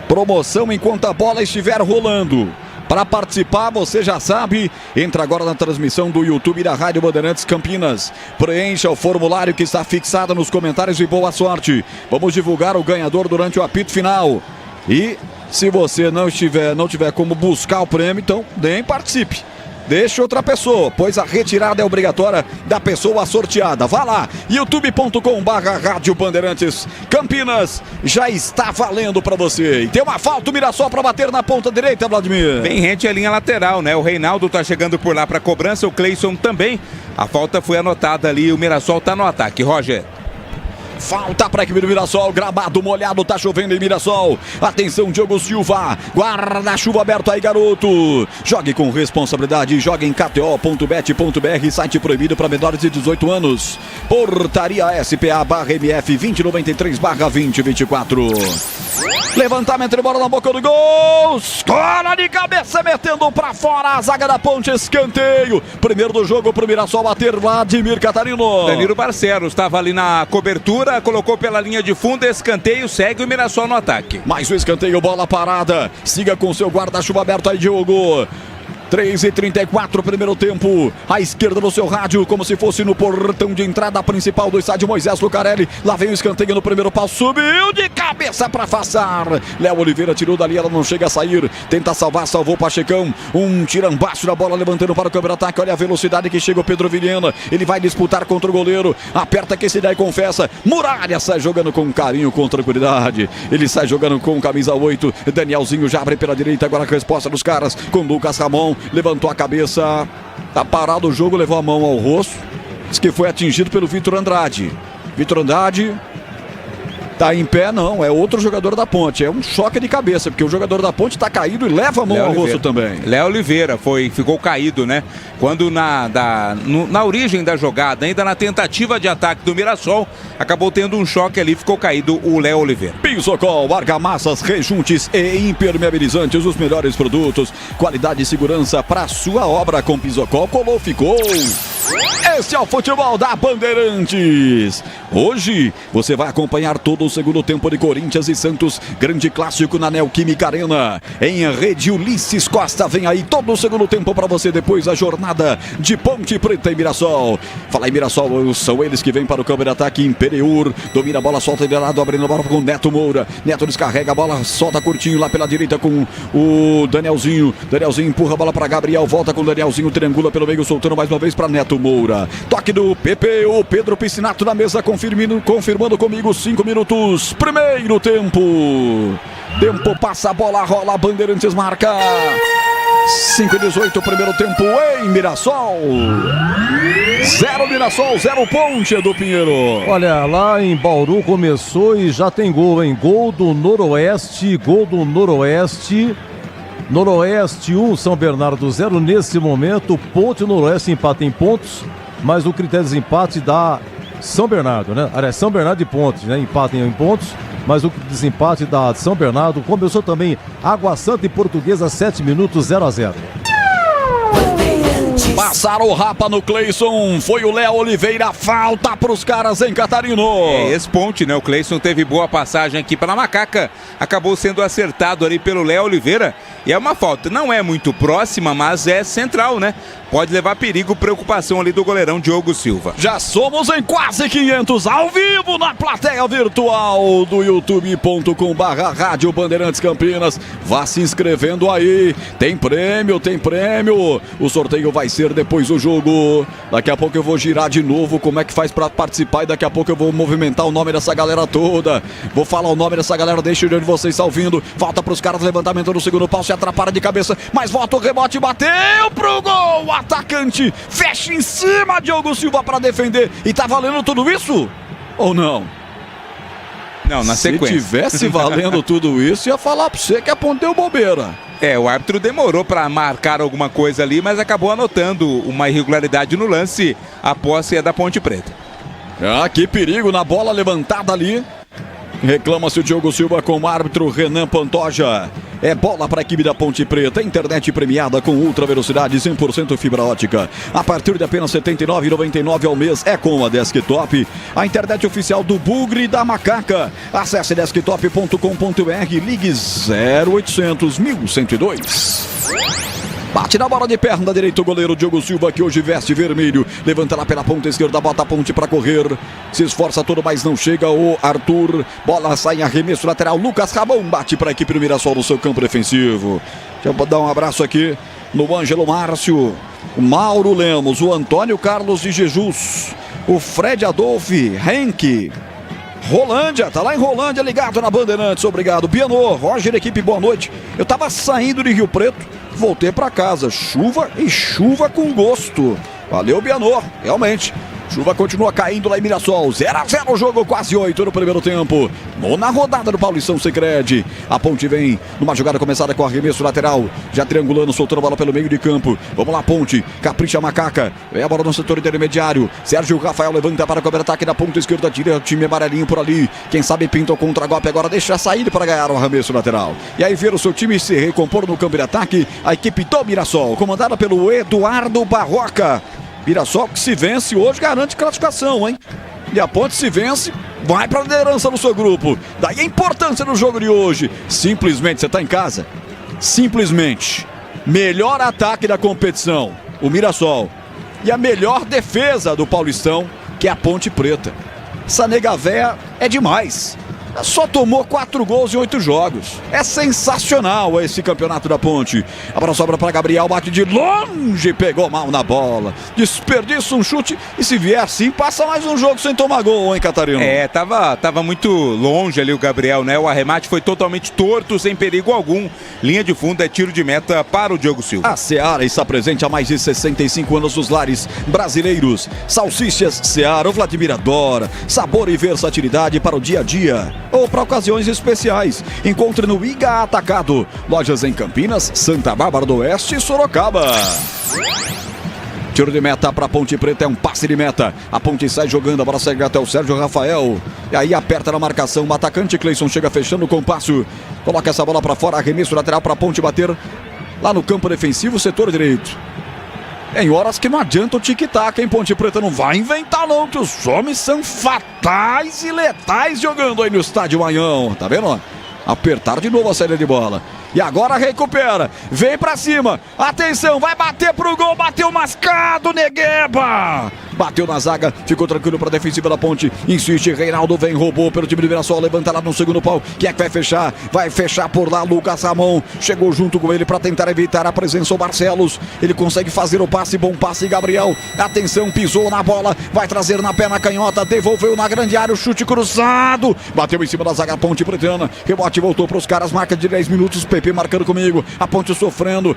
Promoção enquanto a bola estiver rolando. Para participar, você já sabe, entra agora na transmissão do YouTube da Rádio Bandeirantes Campinas. Preencha o formulário que está fixado nos comentários e boa sorte. Vamos divulgar o ganhador durante o apito final. E se você não tiver como buscar o prêmio, então nem participe. Deixe outra pessoa, pois a retirada é obrigatória da pessoa sorteada. Vá lá, youtube.com/Rádio Bandeirantes Campinas, já está valendo para você. E tem uma falta, o Mirassol para bater na ponta direita, Vladimir. Bem rente a linha lateral, né? O Reinaldo tá chegando por lá para cobrança, o Cleison também. A falta foi anotada ali, o Mirassol tá no ataque, Roger. Falta para a equipe do Mirassol, gramado molhado, tá chovendo em Mirassol. Atenção, Diogo Silva, guarda-chuva aberto aí, garoto. Jogue com responsabilidade, jogue em kto.bet.br, site proibido para menores de 18 anos. Portaria SPA/MF 2093/2024. Levantamento de bola na boca do gol. Escola de cabeça, metendo para fora a zaga da Ponte, escanteio. Primeiro do jogo pro Mirassol bater, Vladimir Catarino. Danilo Barcelos estava ali na cobertura, colocou pela linha de fundo, escanteio, segue o Mirassol no ataque. Mais um escanteio, bola parada. Siga com seu guarda-chuva aberto aí, Diogo. 3h34, primeiro tempo. À esquerda do seu rádio, como se fosse no portão de entrada principal do estádio Moisés Lucarelli. Lá vem o escanteio no primeiro pau. Subiu de cabeça para afastar. Léo Oliveira tirou dali, ela não chega a sair. Tenta salvar, salvou o Pachecão. Um tirambaço da bola, levantando para o câmbio de ataque. Olha a velocidade que chega o Pedro Vilhena. Ele vai disputar contra o goleiro. Aperta que se dá e confessa. Muralha sai jogando com carinho, com tranquilidade. Ele sai jogando com camisa 8. Danielzinho já abre pela direita. Agora a resposta dos caras com Lucas Ramon. Levantou a cabeça, tá parado o jogo, levou a mão ao rosto, diz que foi atingido pelo Vitor Andrade. Vitor Andrade Tá em pé, não. É outro jogador da Ponte. É um choque de cabeça, porque o jogador da Ponte tá caído e leva a mão ao rosto também. Léo Oliveira ficou caído, né? Quando na origem da jogada, ainda na tentativa de ataque do Mirassol, acabou tendo um choque ali, ficou caído o Léo Oliveira. Pisocol, argamassas, rejuntes e impermeabilizantes, os melhores produtos, qualidade e segurança para sua obra. Com Pisocol, colou, ficou. Este é o futebol da Bandeirantes. Hoje você vai acompanhar todo o segundo tempo de Corinthians e Santos, grande clássico na Neoquímica Arena, em Rede Ulisses Costa. Vem aí todo o segundo tempo para você, depois a jornada de Ponte Preta e Mirassol. Fala aí, Mirassol, são eles que vêm para o campo de ataque. Imperiur domina a bola, solta de lado, abrindo a bola com o Neto Moura. Neto descarrega a bola, solta curtinho lá pela direita com o Danielzinho. Danielzinho empurra a bola para Gabriel, volta com o Danielzinho, triangula pelo meio, soltando mais uma vez para Neto Moura. Toque do PP, o Pedro Piscinato na mesa, confirmando comigo 5 minutos. Primeiro tempo. Tempo passa, a bola rola, Bandeirantes marca. 5:18, primeiro tempo em Mirassol. 0 Mirassol, 0 Ponte, Edu Pinheiro. Olha, lá em Bauru começou e já tem gol, hein? Gol do Noroeste. Noroeste 1, São Bernardo 0. Nesse momento, Ponte e Noroeste empatam em pontos, mas o critério de desempate dá São Bernardo, né? Aliás, São Bernardo e Ponte, né? Empatem em pontos, mas o desempate da São Bernardo. Começou também Água Santa e Portuguesa, 7 minutos, 0-0. Passaram o rapa no Cleison, foi o Léo Oliveira, falta pros caras em Catarino. Ex-Ponte, né? O Cleison teve boa passagem aqui pela Macaca, acabou sendo acertado ali pelo Léo Oliveira, e é uma falta, não é muito próxima, mas é central, né? Pode levar perigo, preocupação ali do goleirão Diogo Silva. Já somos em quase 500 ao vivo na plateia virtual do youtube.com/Rádio Bandeirantes Campinas. Vá se inscrevendo aí, tem prêmio. O sorteio vai ser depois do jogo. Daqui a pouco eu vou girar de novo como é que faz pra participar, e daqui a pouco eu vou movimentar o nome dessa galera toda. Vou falar o nome dessa galera, deixa eu ver onde vocês estão ouvindo. Falta pros caras, levantamento no segundo pau, se atrapalha de cabeça, mas volta o rebote, bateu pro gol. Atacante fecha em cima, Diogo Silva para defender. E tá valendo tudo isso? Ou não? Não, na sequência. Se tivesse valendo tudo isso, ia falar pra você que a Ponte deu bobeira. O árbitro demorou para marcar alguma coisa ali, mas acabou anotando uma irregularidade no lance. A posse é da Ponte Preta. Que perigo na bola levantada ali. Reclama-se o Diogo Silva com o árbitro Renan Pantoja. É bola para a equipe da Ponte Preta. Internet premiada com ultra velocidade, 100% fibra ótica. A partir de apenas R$ 79,99 ao mês é com a Desktop. A internet oficial do Bugre da Macaca. Acesse desktop.com.br, ligue 0800 1102. Bate na bola de perna da direita o goleiro Diogo Silva, que hoje veste vermelho. Levanta lá pela ponta esquerda, bota a Ponte para correr. Se esforça todo, mas não chega o Arthur. Bola sai em arremesso lateral. Lucas Ramon bate para a equipe do Mirassol no seu campo defensivo. Deixa eu dar um abraço aqui no Ângelo Márcio, o Mauro Lemos, o Antônio Carlos de Jesus, o Fred Adolfi, Henke. Rolândia, tá lá em Rolândia, ligado na Bandeirantes, obrigado. Bianô, Roger, equipe, boa noite. Eu tava saindo de Rio Preto, voltei pra casa, chuva e chuva com gosto. Valeu, Bianô, realmente. Chuva continua caindo lá em Mirassol. 0-0 o jogo, quase 8 no primeiro tempo. Nona rodada do Paulistão Sicredi. A Ponte vem numa jogada começada com arremesso lateral. Já triangulando, soltando a bola pelo meio de campo. Vamos lá, Ponte. Capricha a Macaca. Vem a bola no setor intermediário. Sérgio Rafael levanta para o contra-ataque na ponta esquerda. Tira o time amarelinho por ali. Quem sabe pinta o contra-golpe agora. Deixa sair para ganhar o arremesso lateral. E aí ver o seu time se recompor no campo de ataque. A equipe do Mirassol, comandada pelo Eduardo Barroca. Mirassol que se vence hoje garante classificação, hein? E a Ponte se vence, vai para a liderança no seu grupo. Daí a importância do jogo de hoje. Simplesmente, você está em casa. Simplesmente, melhor ataque da competição, o Mirassol. E a melhor defesa do Paulistão, que é a Ponte Preta. Essa nega véia é demais. Só tomou 4 gols em 8 jogos. É sensacional esse campeonato da Ponte. A bola sobra para Gabriel, bate de longe, pegou mal na bola. Desperdiça um chute e se vier assim, passa mais um jogo sem tomar gol, hein, Catarino? Tava muito longe ali o Gabriel, né? O arremate foi totalmente torto, sem perigo algum. Linha de fundo é tiro de meta para o Diogo Silva. A Seara está presente há mais de 65 anos nos lares brasileiros. Salsichas Seara, o Vladimir adora. Sabor e versatilidade para o dia a dia. ou para ocasiões especiais. Encontre no Iga Atacado. Lojas em Campinas, Santa Bárbara do Oeste e Sorocaba. Tiro de meta para Ponte Preta, é um passe de meta. A Ponte sai jogando, a bola segue até o Sérgio Rafael. E aí aperta na marcação, o atacante Cleison chega fechando com o passo. Coloca essa bola para fora, arremesso lateral para a Ponte bater lá no campo defensivo, setor direito. Em horas que não adianta o tic-tac, hein? Ponte Preta não vai inventar não, que os homens são fatais e letais jogando aí no estádio Maranhão. Tá vendo? Apertar de novo a saída de bola. E agora recupera, vem pra cima, atenção, vai bater pro gol, bateu mascado, Negueba! Bateu na zaga, ficou tranquilo pra defensiva da Ponte, insiste, Reinaldo vem, roubou pelo time do Mirassol, levanta lá no segundo pau, quem é que vai fechar? Vai fechar por lá, Lucas Ramon, chegou junto com ele pra tentar evitar a presença, o Barcelos, ele consegue fazer o passe, bom passe, Gabriel, atenção, pisou na bola, vai trazer na perna canhota, devolveu na grande área, o chute cruzado, bateu em cima da zaga Ponte Pretana, rebote voltou pros caras, marca de 10 minutos, PP marcando comigo, a Ponte sofrendo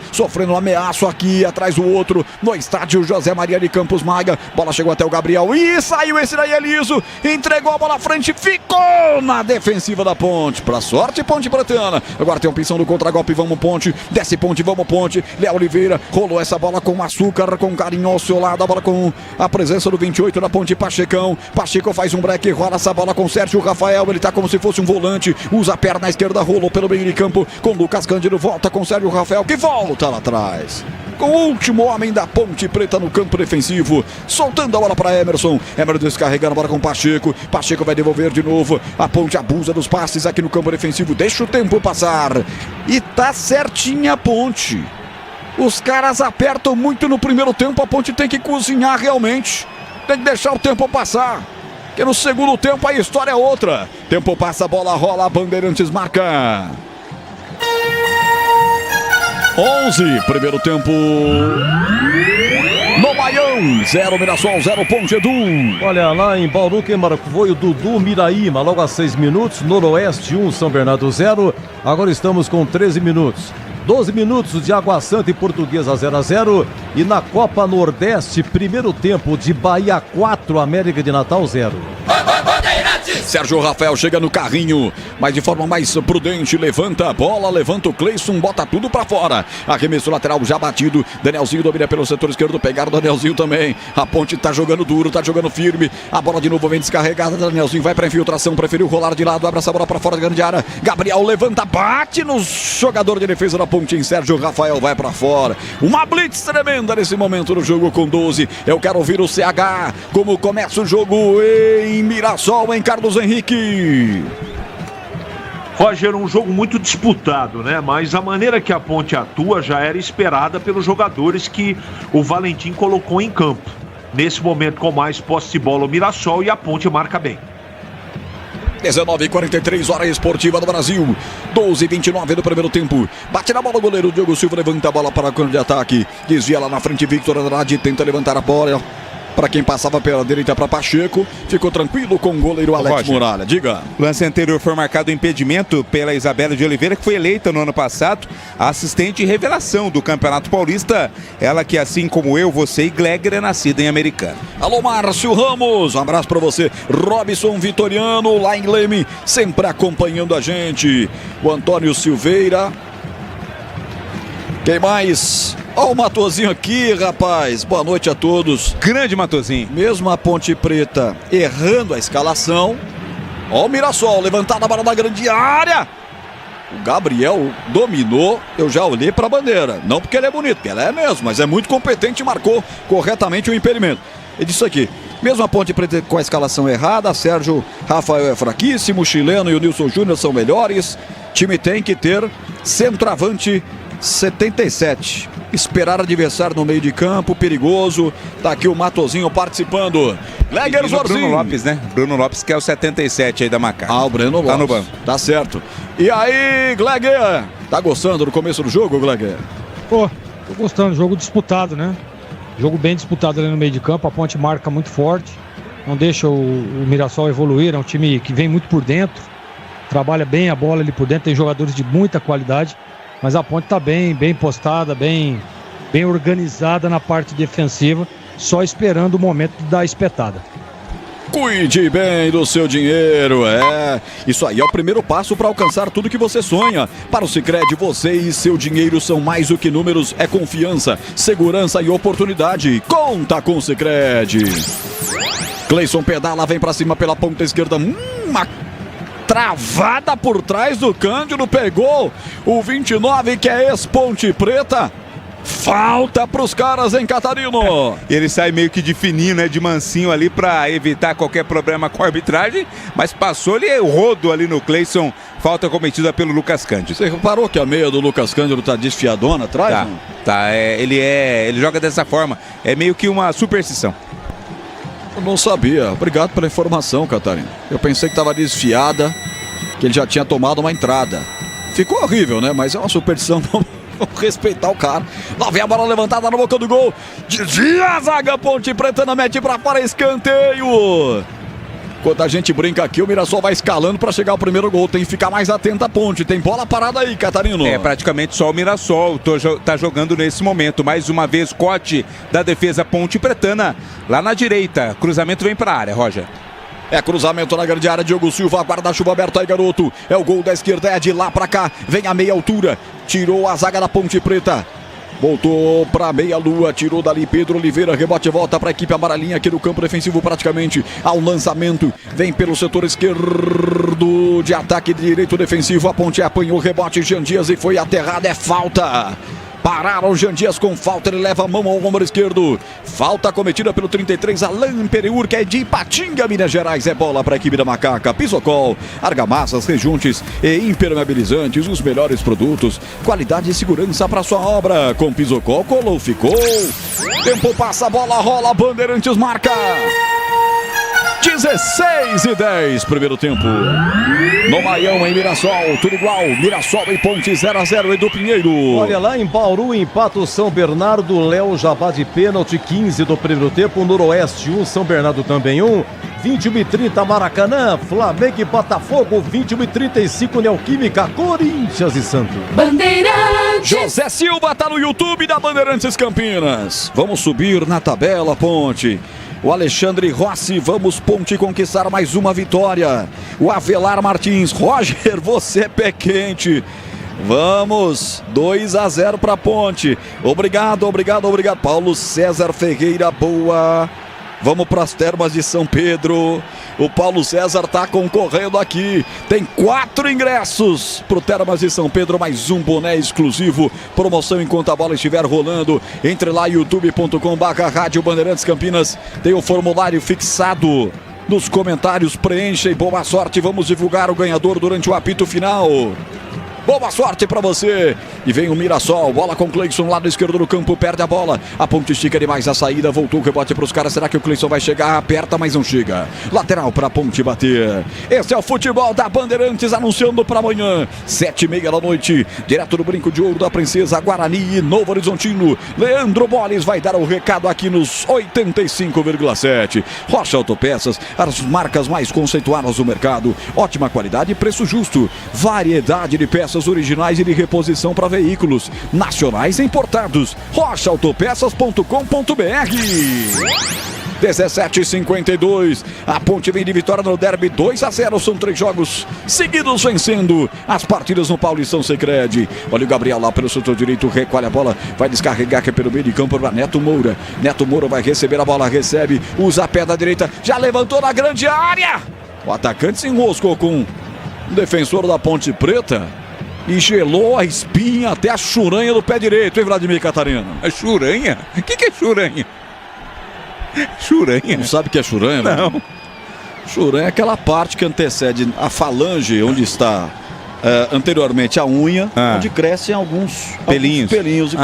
um ameaço aqui, atrás do outro, no estádio José Maria de Campos Maga, bola chegou até o Gabriel, e saiu esse daí é liso, entregou a bola à frente, ficou na defensiva da Ponte, pra sorte Ponte Pretana, agora tem a opção do contra-golpe, vamos Ponte, desce Ponte, vamos Ponte, Léo Oliveira, rolou essa bola com açúcar, com carinho ao seu lado, a bola com a presença do 28 da Ponte, Pachecão, Pacheco faz um break, rola essa bola com Sérgio Rafael, ele tá como se fosse um volante, usa a perna esquerda, rolou pelo meio de campo, com Lucas Cândido, volta com Sérgio Rafael, que volta lá atrás. Com o último homem da Ponte Preta no campo defensivo, soltando a bola para Emerson, descarregando a bola com Pacheco, Pacheco vai devolver de novo, a Ponte abusa dos passes aqui no campo defensivo, deixa o tempo passar, e tá certinha a Ponte. Os caras apertam muito no primeiro tempo, a Ponte tem que cozinhar realmente, tem que deixar o tempo passar, porque no segundo tempo a história é outra. Tempo passa, a bola rola, a Bandeirantes marca. 11, primeiro tempo no Baião, 0 Mirassol, 0 Ponte, Edu. Olha, lá em Bauru quem marcou foi o Dudu Miraíma, logo a 6 minutos, Noroeste 1, São Bernardo 0, agora estamos com 13 minutos. 12 minutos de Água Santa e Portuguesa 0-0, e na Copa Nordeste, primeiro tempo de Bahia 4, América de Natal 0. Sérgio Rafael chega no carrinho, mas de forma mais prudente, levanta a bola, levanta o Cleison, bota tudo pra fora. Arremesso lateral já batido, Danielzinho domina pelo setor esquerdo, pegaram o Danielzinho também. A Ponte tá jogando duro, tá jogando firme, a bola de novo vem descarregada, Danielzinho vai pra infiltração, preferiu rolar de lado, abre essa bola pra fora da grande área. Gabriel levanta, bate no jogador de defesa da Ponte, em Sérgio Rafael vai pra fora. Uma blitz tremenda nesse momento no jogo com 12. Eu quero ouvir o CH, como começa o jogo em Mirassol, em Carlos Henrique. Roger, um jogo muito disputado, né? Mas a maneira que a Ponte atua já era esperada pelos jogadores que o Valentim colocou em campo. Nesse momento, com mais posse de bola, o Mirassol, e a Ponte marca bem. 19h43, hora esportiva do Brasil. 12h29 do primeiro tempo. Bate na bola o goleiro Diogo Silva, levanta a bola para o canto de ataque. Desvia lá na frente, Victor Andrade tenta levantar a bola. Para quem passava pela direita, para Pacheco, ficou tranquilo com o goleiro Alex Roger, Muralha. Diga. O lance anterior foi marcado impedimento pela Isabela de Oliveira, que foi eleita no ano passado a assistente revelação do Campeonato Paulista. Ela que, assim como eu, você e Glegger, é nascida em Americana. Alô, Márcio Ramos, um abraço para você. Robson Vitoriano, lá em Leme, sempre acompanhando a gente. O Antônio Silveira. Quem mais? Ó o Matozinho aqui, rapaz. Boa noite a todos. Grande Matozinho. Mesmo a Ponte Preta errando a escalação. Ó o Mirassol, levantada a bola da grande área. O Gabriel dominou. Eu já olhei para a bandeira. Não porque ele é bonito, porque ela é mesmo, mas é muito competente e marcou corretamente o impedimento. E disso aqui. Mesmo a Ponte Preta com a escalação errada, Sérgio Rafael é fraquíssimo, o chileno e o Nilson Júnior são melhores. Time tem que ter centroavante 77. Esperar adversário no meio de campo, perigoso. Tá aqui o Matozinho participando. Glegger Zorzinho. Bruno Lopes, né? Bruno Lopes, que é o 77 aí da Macaca. Ah, o Breno Lopes. Tá no banco. Tá certo. E aí, Glegger? Tá gostando do começo do jogo, Glegger? Pô, tô gostando. Jogo disputado, né? Jogo bem disputado ali no meio de campo. A Ponte marca muito forte. Não deixa o Mirassol evoluir. É um time que vem muito por dentro. Trabalha bem a bola ali por dentro. Tem jogadores de muita qualidade. Mas a Ponte está bem postada, bem organizada na parte defensiva, só esperando o momento da espetada. Cuide bem do seu dinheiro, Isso aí é o primeiro passo para alcançar tudo que você sonha. Para o Sicredi, você e seu dinheiro são mais do que números, é confiança, segurança e oportunidade. Conta com o Sicredi. Cleison pedala, vem para cima pela ponta esquerda. Uma travada por trás do Cândido, pegou o 29, que é ex-Ponte Preta. Falta pros caras, hein, Catarino? Ele sai meio que de fininho, né, de mansinho ali pra evitar qualquer problema com a arbitragem, mas passou-lhe o rodo ali no Cleison, falta cometida pelo Lucas Cândido. Você reparou que a meia do Lucas Cândido tá desfiadona atrás? Ele joga dessa forma, é meio que uma superstição. Eu não sabia, obrigado pela informação, Catarino. Eu pensei que tava desfiada, que ele já tinha tomado uma entrada. Ficou horrível, né, mas é uma superstição. Vamos respeitar o cara. Lá vem a bola levantada na boca do gol. Desvia a zaga, Ponte Preta mete pra fora, escanteio. Enquanto a gente brinca aqui, o Mirassol vai escalando para chegar ao primeiro gol. Tem que ficar mais atento a Ponte. Tem bola parada aí, Catarino. É praticamente só o Mirassol tá jogando nesse momento. Mais uma vez, corte da defesa Ponte Pretana. Lá na direita, cruzamento vem para a área, Roger. É cruzamento na grande área, Diogo Silva, guarda-chuva aberto aí, garoto. É o gol da esquerda, é de lá pra cá. Vem a meia altura, tirou a zaga da Ponte Preta. Voltou pra meia lua, tirou dali Pedro Oliveira, rebote volta pra equipe amarelinha aqui no campo defensivo praticamente. Ao lançamento, vem pelo setor esquerdo de ataque direito defensivo. A Ponte apanhou rebote, Jean Dias e foi aterrado, é falta. Pararam o Jean Dias com falta, ele leva a mão ao ombro esquerdo. Falta cometida pelo 33, Alain Pereur, que é de Ipatinga, Minas Gerais. É bola para a equipe da Macaca. Pisocol, argamassas, rejuntes e impermeabilizantes, os melhores produtos. Qualidade e segurança para sua obra. Com Pisocol, colou, ficou. Tempo passa, a bola rola, Bandeirantes marca. 16:10, primeiro tempo. No Maião, em Mirassol, tudo igual. Mirassol e Ponte 0-0, Edu Pinheiro. Olha lá em Bauru, empata o São Bernardo, Léo Jabá de pênalti, 15 do primeiro tempo. Noroeste 1, São Bernardo também 1. 21h30, Maracanã, Flamengo e Botafogo. 21h35, Neoquímica, Corinthians e Santos. Bandeirantes. José Silva tá no YouTube da Bandeirantes Campinas. Vamos subir na tabela, Ponte. O Alexandre Rossi, vamos Ponte conquistar mais uma vitória. O Avelar Martins, Roger, você é pé quente. Vamos, 2-0 para Ponte. Obrigado. Paulo César Ferreira, boa. Vamos para as Termas de São Pedro. O Paulo César está concorrendo aqui. Tem 4 ingressos para o Termas de São Pedro, mais um boné exclusivo. Promoção enquanto a bola estiver rolando. Entre lá, youtube.com/Rádio Bandeirantes Campinas. Tem o formulário fixado nos comentários. Preencha e boa sorte. Vamos divulgar o ganhador durante o apito final. Boa sorte pra você. E vem o Mirassol, bola com o Cleison, lado esquerdo do campo, perde a bola. A Ponte estica demais a saída, voltou o rebote pros caras. Será que o Cleison vai chegar? Aperta, mas não chega. Lateral pra Ponte bater. Esse é o futebol da Bandeirantes, anunciando pra amanhã, 7:30 da noite. Direto do Brinco de Ouro da Princesa, Guarani e Novo Horizontino. Leandro Boles vai dar o recado aqui nos 85,7. Rocha Autopeças, as marcas mais conceituadas do mercado. Ótima qualidade e preço justo. Variedade de peças originais e de reposição para veículos nacionais e importados. rochaautopeças.com.br. 17:52. A Ponte vem de vitória no derby, 2-0. São 3 jogos seguidos vencendo as partidas no Paulistão Sicredi. Olha o Gabriel lá pelo setor direito, recolhe a bola, vai descarregar aqui pelo meio de campo para Neto Moura. Neto Moura vai receber a bola, recebe, usa a pé da direita, já levantou na grande área. O atacante se enroscou com o defensor da Ponte Preta e gelou a espinha até a churanha do pé direito, hein, Vladimir Catarino? A churanha? O que é churanha? Churanha? Não sabe o que é churanha? Não. Né? Churanha é aquela parte que antecede a falange, onde está anteriormente a unha, onde crescem alguns pelinhos.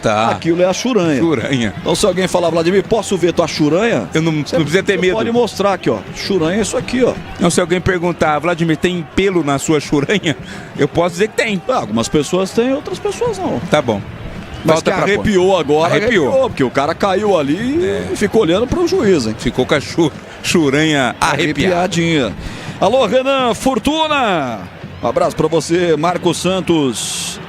Tá. Aquilo é a churanha. Então se alguém falar, Vladimir, posso ver tua churanha? Eu não precisa ter medo. Pode mostrar aqui, ó. Churanha é isso aqui, ó. Não, se alguém perguntar, Vladimir, tem pelo na sua churanha? Eu posso dizer que tem. Algumas pessoas têm, outras pessoas não. Tá bom. Mas que arrepiou agora, arrepiou, porque o cara caiu ali e ficou olhando para o juiz, hein? Ficou com a churanha arrepiadinha. Alô, Renan Fortuna! Um abraço para você, Marcos Santos.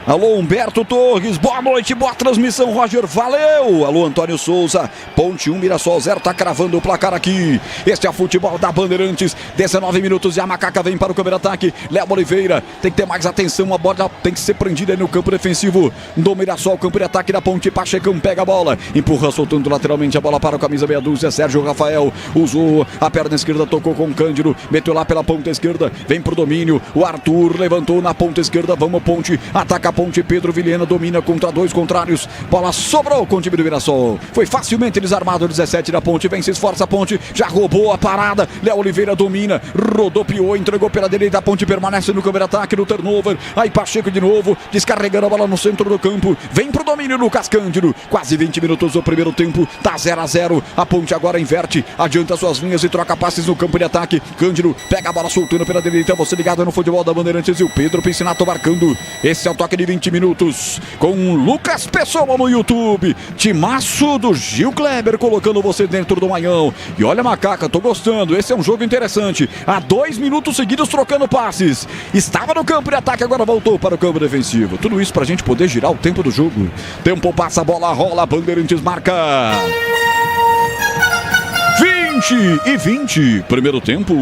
Alô, Humberto Torres, boa noite, boa transmissão, Roger, valeu! Alô, Antônio Souza, Ponte 1, Mirassol 0, tá cravando o placar aqui. Este é o futebol da Bandeirantes, 19 minutos e a Macaca vem para o câmera ataque. Léo Oliveira, tem que ter mais atenção, a bola tem que ser prendida no campo defensivo do Mirassol, campo de ataque da Ponte. Pachecão pega a bola, empurra soltando lateralmente a bola para o camisa meia dúzia, Sérgio Rafael, usou a perna esquerda, tocou com o Cândido, meteu lá pela ponta esquerda, vem pro domínio, o Arthur levantou na ponta esquerda, vamos Ponte, ataca a Ponte, Pedro Vilhena domina contra dois contrários, bola sobrou com o time do Mirassol, foi facilmente desarmado, 17 da Ponte, vem, se esforça a Ponte, já roubou a parada, Léo Oliveira domina, rodopiou, entregou pela direita, a Ponte permanece no câmera ataque, no turnover, aí Pacheco de novo, descarregando a bola no centro do campo, vem pro domínio Lucas Cândido, quase 20 minutos do primeiro tempo, tá 0-0, a Ponte agora inverte, adianta suas linhas e troca passes no campo de ataque, Cândido pega a bola soltando pela direita, você ligado no futebol da Bandeirantes e o Pedro Piscinato marcando, esse é o toque de 20 minutos, com Lucas Pessoa no YouTube, timaço do Gil Kleber colocando você dentro do manhão, e olha Macaca, tô gostando, esse é um jogo interessante, há 2 minutos seguidos trocando passes, estava no campo de ataque, agora voltou para o campo defensivo, tudo isso pra gente poder girar o tempo do jogo, tempo passa, a bola rola, Bandeirantes marca 20 primeiro tempo.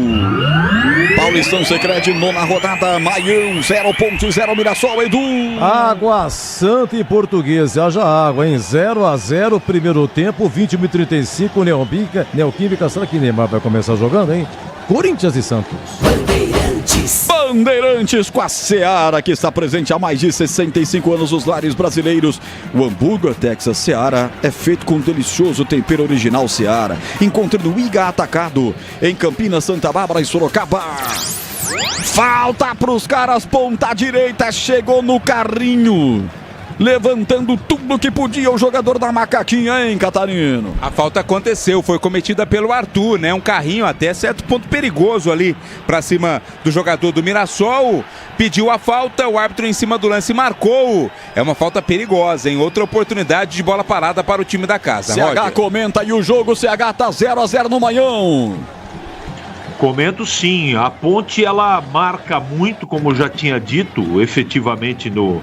Paulistão Sicredi, 9ª rodada, Maião 0.0 Mirassol, Edu. Água Santa e Portuguesa, haja água, hein? 0-0 primeiro tempo, 20h35, Neoquímica, será que Neymar vai começar jogando, hein? Corinthians e Santos. Bandeirantes com a Seara, que está presente há mais de 65 anos nos lares brasileiros. O hambúrguer Texas Seara é feito com um delicioso tempero original Seara. Encontre no Iga Atacado, em Campinas, Santa Bárbara e Sorocaba. Falta pros caras, ponta direita, chegou no carrinho, levantando tudo que podia o jogador da Macaquinha, hein, Catarino? A falta aconteceu, foi cometida pelo Arthur, né? Um carrinho até certo ponto perigoso ali pra cima do jogador do Mirassol. Pediu a falta, o árbitro em cima do lance marcou. É uma falta perigosa, hein? Outra oportunidade de bola parada para o time da casa. CH Roger comenta, e o jogo CH tá 0-0 no Manhão. Comento sim, a Ponte ela marca muito, como eu já tinha dito, efetivamente no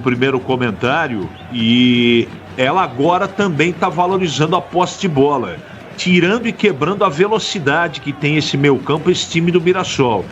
primeiro comentário, e ela agora também está valorizando a posse de bola, tirando e quebrando a velocidade que tem esse meio campo, esse time do Mirassol.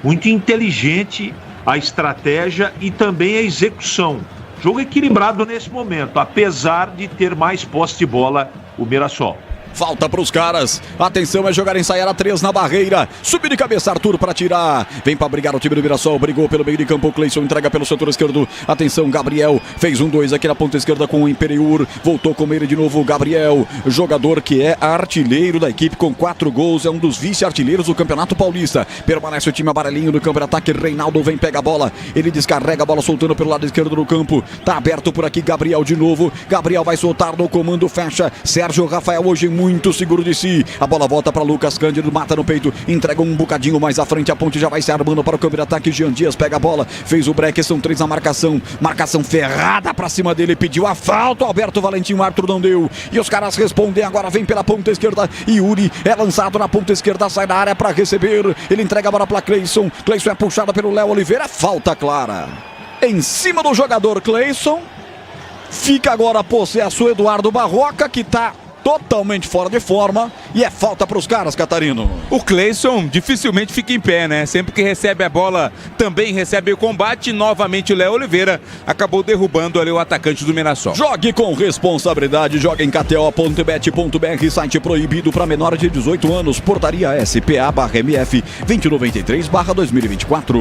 Muito inteligente a estratégia e também a execução. Jogo equilibrado nesse momento, apesar de ter mais posse de bola o Mirassol. Falta para os caras, atenção, é jogar ensaiar a 3 na barreira, subir de cabeça Arthur para tirar, vem para brigar o time do Mirassol, brigou pelo meio de campo, o Cleison entrega pelo setor esquerdo, atenção, Gabriel, fez 1-2 aqui na ponta esquerda com o Imperiur, voltou com ele de novo, Gabriel, jogador que é artilheiro da equipe com 4 gols, é um dos vice-artilheiros do Campeonato Paulista, permanece o time amarelinho no campo de ataque, Reinaldo vem, pega a bola, ele descarrega a bola soltando pelo lado esquerdo do campo, tá aberto por aqui, Gabriel de novo, Gabriel vai soltar no comando, fecha, Sérgio Rafael hoje muito seguro de si, a bola volta para Lucas Cândido, mata no peito, entrega um bocadinho mais à frente, a Ponte já vai se armando para o campo de ataque, Jean Dias pega a bola, fez o break, são 3 na marcação ferrada para cima dele, pediu a falta, Alberto Valentim, o Arthur não deu, e os caras respondem, agora vem pela ponta esquerda, Yuri é lançado na ponta esquerda, sai da área para receber, ele entrega a bola para Cleison é puxado pelo Léo Oliveira, falta clara em cima do jogador Cleison, fica agora possesso Eduardo Barroca, que tá totalmente fora de forma, e é falta para os caras, Catarino. O Cleison dificilmente fica em pé, né? Sempre que recebe a bola, também recebe o combate. Novamente o Léo Oliveira acabou derrubando ali o atacante do Mirassol. Jogue com responsabilidade, joga em KTO.bet.br, site proibido para menor de 18 anos, portaria SPA/MF 2093/2024.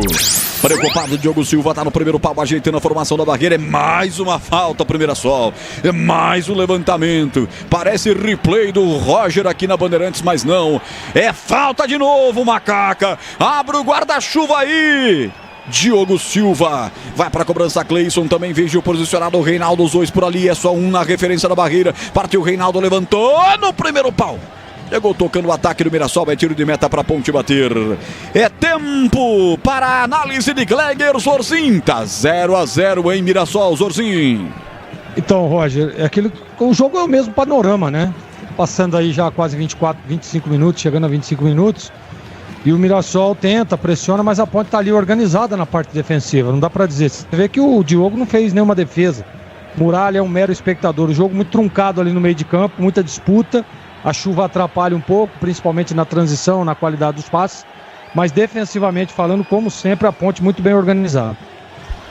Preocupado, Diogo Silva tá no primeiro pau, ajeitando a formação da barreira, é mais uma falta pro Mirassol, é mais um levantamento, parece replay do Roger aqui na Bandeirantes, mas não, é falta de novo, Macaca, abre o guarda-chuva aí, Diogo Silva, vai para a cobrança, Cleison também vejo posicionado o Reinaldo, os dois por ali, é só um na referência da barreira, partiu o Reinaldo, levantou no primeiro pau, chegou tocando o ataque do Mirassol, é tiro de meta para a Ponte bater, é tempo para a análise de Gleger Zorzin, tá 0-0 em Mirassol, Zorzin. Então, Roger, o jogo é o mesmo panorama, né? Passando aí já quase 25 minutos, chegando a 25 minutos. E o Mirassol tenta, pressiona, mas a Ponte tá ali organizada na parte defensiva. Não dá pra dizer. Você vê que o Diogo não fez nenhuma defesa. Muralha é um mero espectador. O jogo muito truncado ali no meio de campo, muita disputa. A chuva atrapalha um pouco, principalmente na transição, na qualidade dos passes. Mas defensivamente falando, como sempre, a Ponte muito bem organizada.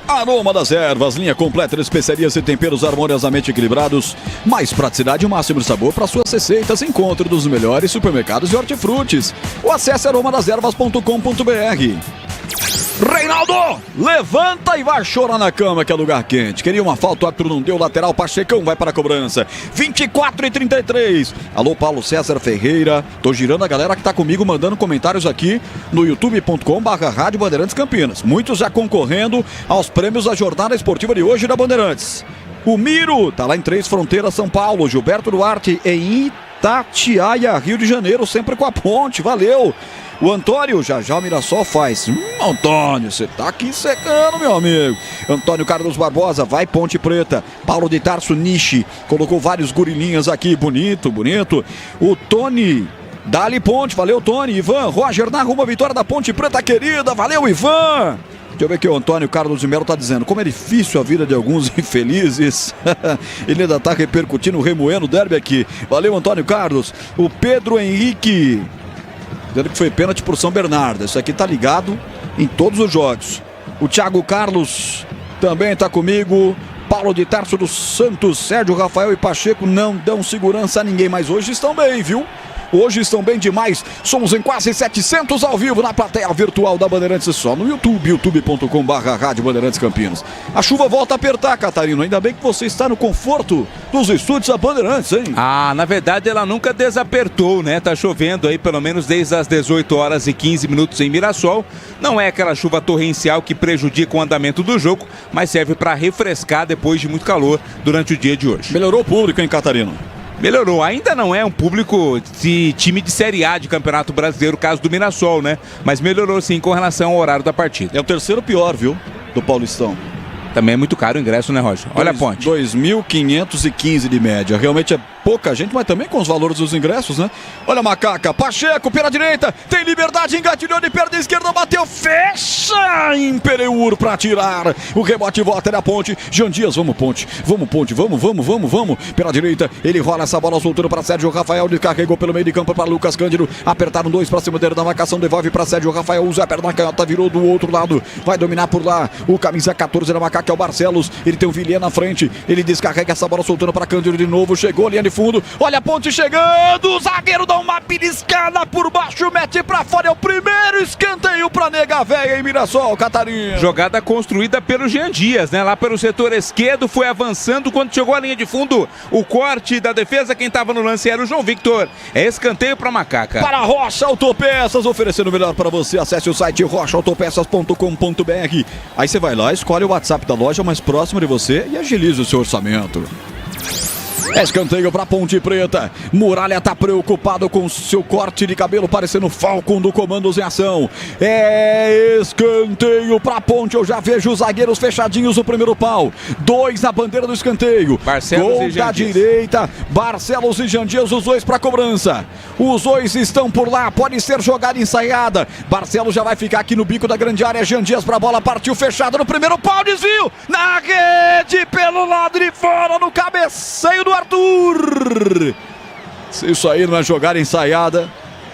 Aroma das Ervas, linha completa de especiarias e temperos harmoniosamente equilibrados. Mais praticidade e o máximo de sabor para suas receitas. Encontre dos melhores supermercados de hortifrutis. Ou acesse aromadeservas.com.br. Reinaldo, levanta e vai chorar na cama, que é lugar quente. Queria uma falta, o árbitro não deu, lateral, Pachecão vai para a cobrança. 24:33. Alô, Paulo César Ferreira. Tô girando a galera que tá comigo, mandando comentários aqui no youtube.com/Rádio Bandeirantes Campinas. Muitos já concorrendo aos prêmios da jornada esportiva de hoje da Bandeirantes. O Miro tá lá em Três Fronteiras, São Paulo. Gilberto Duarte em Itatiaia, Rio de Janeiro, sempre com a Ponte, valeu. O Antônio, já o Mirassol faz. Antônio, você tá aqui secando, meu amigo. Antônio Carlos Barbosa, vai Ponte Preta. Paulo de Tarso Nishi, colocou vários gorilinhas aqui, bonito, bonito. O Tony, Dali Ponte, valeu Tony. Ivan, Roger, na rumo a vitória da Ponte Preta querida, valeu Ivan. Deixa eu ver o que o Antônio Carlos de Melo tá dizendo. Como é difícil a vida de alguns infelizes. Ele ainda tá repercutindo, remoendo o derby aqui. Valeu Antônio Carlos. O Pedro Henrique, dizendo que foi pênalti por São Bernardo. Isso aqui tá ligado em todos os jogos. O Thiago Carlos também tá comigo. Paulo de Tarso dos Santos, Sérgio, Rafael e Pacheco não dão segurança a ninguém, mas hoje estão bem, viu? Hoje estão bem demais. Somos em quase 700 ao vivo na plateia virtual da Bandeirantes, só no YouTube, youtube.com/Rádio Bandeirantes Campinas. A chuva volta a apertar, Catarino. Ainda bem que você está no conforto dos estúdios da Bandeirantes, hein? Ah, na verdade ela nunca desapertou, né? Tá chovendo aí pelo menos desde as 18h15 em Mirassol. Não é aquela chuva torrencial que prejudica o andamento do jogo, mas serve para refrescar depois de muito calor durante o dia de hoje. Melhorou o público, hein, Catarino? Melhorou, ainda não é um público de time de Série A de Campeonato Brasileiro, caso do Mirassol, né? Mas melhorou sim com relação ao horário da partida. É o terceiro pior, viu? Do Paulistão. Também é muito caro o ingresso, né, Roger? Olha a Ponte. 2.515 de média. Realmente é pouca gente, mas também com os valores dos ingressos, né? Olha a Macaca. Pacheco pela direita. Tem liberdade, engatilhou de perna esquerda, bateu, fecha! Impereur pra tirar. O rebote volta na Ponte. Jean Dias, vamos Ponte. Vamos Ponte, vamos. Pela direita, ele rola essa bola soltando pra Sérgio Rafael. Descarregou pelo meio de campo para Lucas Cândido. Apertaram dois pra cima dele da marcação. Devolve pra Sérgio Rafael. Usa a perna canhota, virou do outro lado. Vai dominar por lá. O camisa 14 da Macaca, que é o Barcelos, ele tem o Villiers na frente, ele descarrega essa bola soltando para Cândido de novo, chegou, linha de fundo, olha a Ponte chegando, o zagueiro dá uma beliscada por baixo, mete pra fora, é o primeiro escanteio pra Nega Véia em Mirassol, Catarina. Jogada construída pelo Jean Dias, né, lá pelo setor esquerdo, foi avançando, quando chegou à linha de fundo, o corte da defesa, quem tava no lance era o João Victor, é escanteio pra Macaca. Para Rocha Autopeças, oferecendo o melhor para você, acesse o site rochaautopeças.com.br, aí você vai lá, escolhe o WhatsApp da loja mais próximo de você e agilize o seu orçamento. Escanteio para Ponte Preta. Muralha tá preocupado com seu corte de cabelo, parecendo Falcon do Comandos em Ação. É escanteio para Ponte. Eu já vejo os zagueiros fechadinhos no primeiro pau. 2 na bandeira do escanteio. Barcelos gol da direita. Barcelos e Jean Dias, os dois para cobrança. Os dois estão por lá. Pode ser jogada ensaiada. Barcelos já vai ficar aqui no bico da grande área. Jean Dias para a bola, partiu fechado no primeiro pau, desvio na rede pelo lado de fora, no cabeceio do Arthur. Se isso aí não é jogada ensaiada,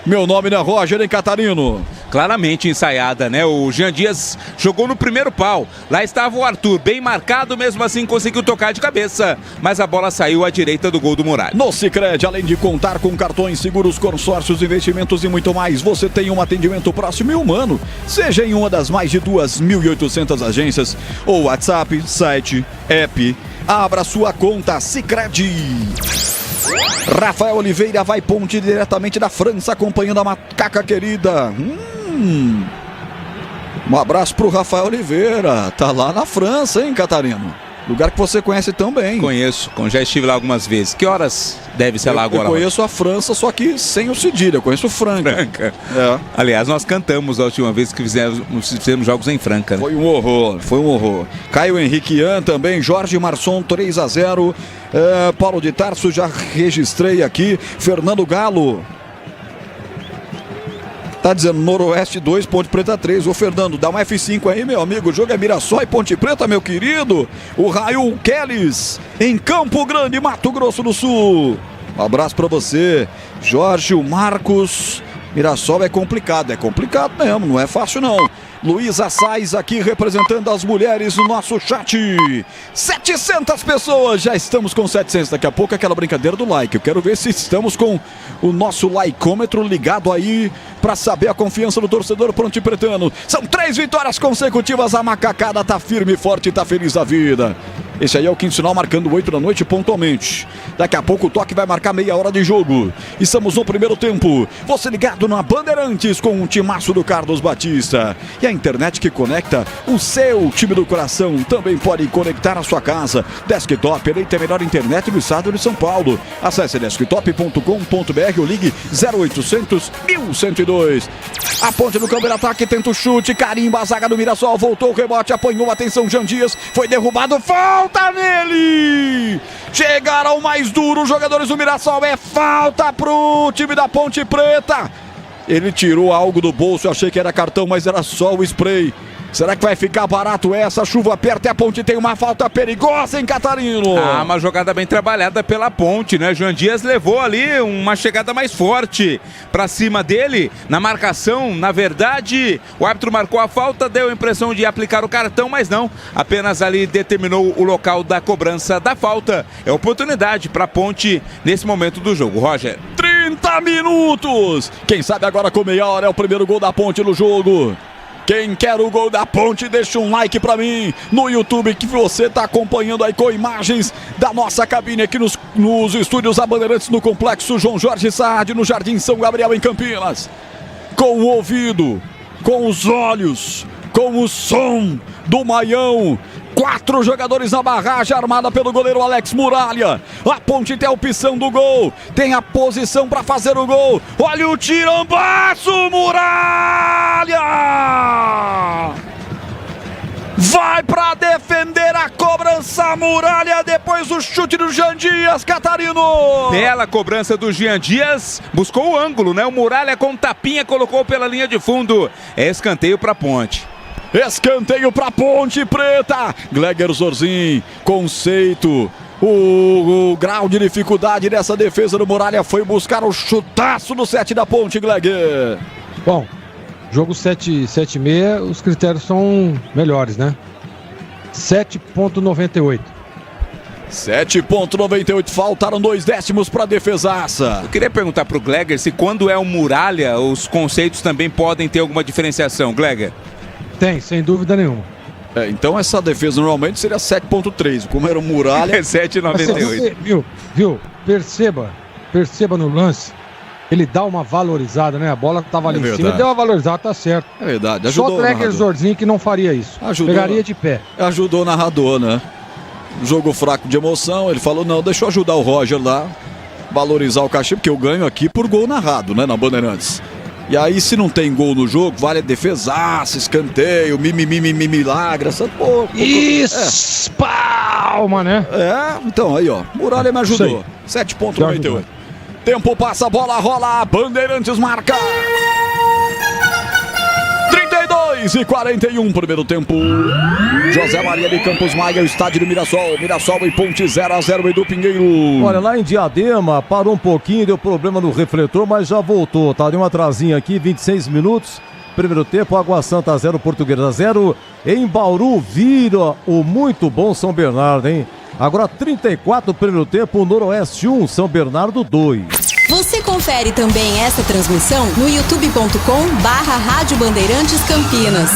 meu nome não é Roger, hein, Catarino? Claramente ensaiada, né? O Jean Dias jogou no primeiro pau. Lá estava o Arthur, bem marcado, mesmo assim conseguiu tocar de cabeça. Mas a bola saiu à direita do gol do Muralha. No Sicredi, além de contar com cartões, seguros, consórcios, investimentos e muito mais, você tem um atendimento próximo e humano. Seja em uma das mais de 2.800 agências, ou WhatsApp, site, app. Abra sua conta Sicredi. Rafael Oliveira vai Ponte diretamente da França, acompanhando a Macaca querida. Um abraço pro Rafael Oliveira. Tá lá na França, hein, Catarino? Lugar que você conhece tão bem. Conheço, já estive lá algumas vezes. Que horas deve ser lá agora? Eu conheço a França, só que sem o cedilha. Eu conheço Franca. É. Aliás, nós cantamos a última vez que fizemos jogos em Franca, né? Foi um horror. Caio Henrique Ian também, Jorge Marçom, 3-0. Paulo de Tarso, já registrei aqui. Fernando Galo. Tá dizendo Noroeste 2, Ponte Preta 3. Ô Fernando, dá um F5 aí, meu amigo. O jogo é Mirassol e Ponte Preta, meu querido. O Raul Keles, em Campo Grande, Mato Grosso do Sul. Um abraço pra você, Jorge, o Marcos. Mirassol é complicado mesmo, não é fácil não. Luísa Sais aqui representando as mulheres no nosso chat. 700 pessoas, já estamos com 700. Daqui a pouco aquela brincadeira do like. Eu quero ver se estamos com o nosso likeômetro ligado aí para saber a confiança do torcedor pontepretano. São 3 vitórias consecutivas, a macacada tá firme e forte, tá feliz da vida. Esse aí é o quinto sinal, marcando 8 da noite pontualmente. Daqui a pouco o toque vai marcar meia hora de jogo. Estamos no primeiro tempo. Você ligado na Bandeirantes com o timaço do Carlos Batista. E a internet que conecta o seu time do coração também pode conectar a sua casa. Desktop, eleita a melhor internet do estado de São Paulo. Acesse desktop.com.br ou ligue 0800 1102. A ponte do campo de ataque tenta o chute, carimba a zaga do Mirassol, voltou o rebote, apanhou, atenção Jean Dias, foi derrubado, falta nele! Chegaram mais duro os jogadores do Mirassol, é falta pro time da Ponte Preta. Ele tirou algo do bolso, eu achei que era cartão, mas era só o spray. Será que vai ficar barato essa? Chuva perto e a Ponte tem uma falta perigosa em Catarino. Uma jogada bem trabalhada pela Ponte, né? João Dias levou ali uma chegada mais forte pra cima dele na marcação. Na verdade, o árbitro marcou a falta, deu a impressão de aplicar o cartão, mas não. Apenas ali determinou o local da cobrança da falta. É oportunidade pra Ponte nesse momento do jogo. Roger. 30 minutos! Quem sabe agora com meia hora é o primeiro gol da Ponte no jogo. Quem quer o gol da Ponte, deixa um like pra mim no YouTube, que você tá acompanhando aí com imagens da nossa cabine aqui nos estúdios da Bandeirantes, no Complexo João Jorge Saad, no Jardim São Gabriel, em Campinas. Com o ouvido, com os olhos, com o som do Maião. 4 jogadores na barragem, armada pelo goleiro Alex Muralha. A Ponte tem a opção do gol, tem a posição para fazer o gol. Olha o tirambaço, Muralha! Vai para defender a cobrança, Muralha, depois do chute do Jean Dias, Catarino. Bela cobrança do Jean Dias, buscou o ângulo, né? O Muralha com tapinha colocou pela linha de fundo. É escanteio para Ponte. Escanteio para Ponte Preta. Gleger Zorzin, conceito. O grau de dificuldade dessa defesa do Muralha foi buscar o chutaço do 7 da Ponte, Gleger. Bom, jogo 7,6, os critérios são melhores, né? 7,98. 7,98, faltaram 2 décimos para a defesaça. Eu queria perguntar para o Gleger se quando é o Muralha, os conceitos também podem ter alguma diferenciação, Gleger? Tem, sem dúvida nenhuma. Então essa defesa normalmente seria 7,3. Como era o Muralha, é 7,98. Viu? Perceba no lance. Ele dá uma valorizada, né? A bola estava ali em cima, deu uma valorizada, tá certo. É verdade, ajudou. Só o Gleger Zorzin que não faria isso. Pegaria de pé. Ajudou o narrador, né? Jogo fraco de emoção, ele falou, não, deixa eu ajudar o Roger lá, valorizar o cachê, porque eu ganho aqui por gol narrado, né, na Bandeirantes. E aí, se não tem gol no jogo, vale a defesaça, escanteio, milagre, essa porra. Palma, né? Então aí, ó, Muralha me ajudou. 7,98. Tempo passa, bola rola, Bandeirantes marca. 32:41, primeiro tempo. José Maria de Campos Maia, o estádio do Mirassol e Ponte 0-0 Edu Pinheiro. Olha, lá em Diadema, parou um pouquinho, deu problema no refletor, mas já voltou, tá? Deu um atrasinho aqui, 26 minutos. Primeiro tempo, Água Santa 0, Portuguesa 0. Em Bauru, vira o muito bom São Bernardo, hein? Agora 34, primeiro tempo, Noroeste 1, São Bernardo 2. Você confere também essa transmissão no youtube.com/Rádio Bandeirantes Campinas.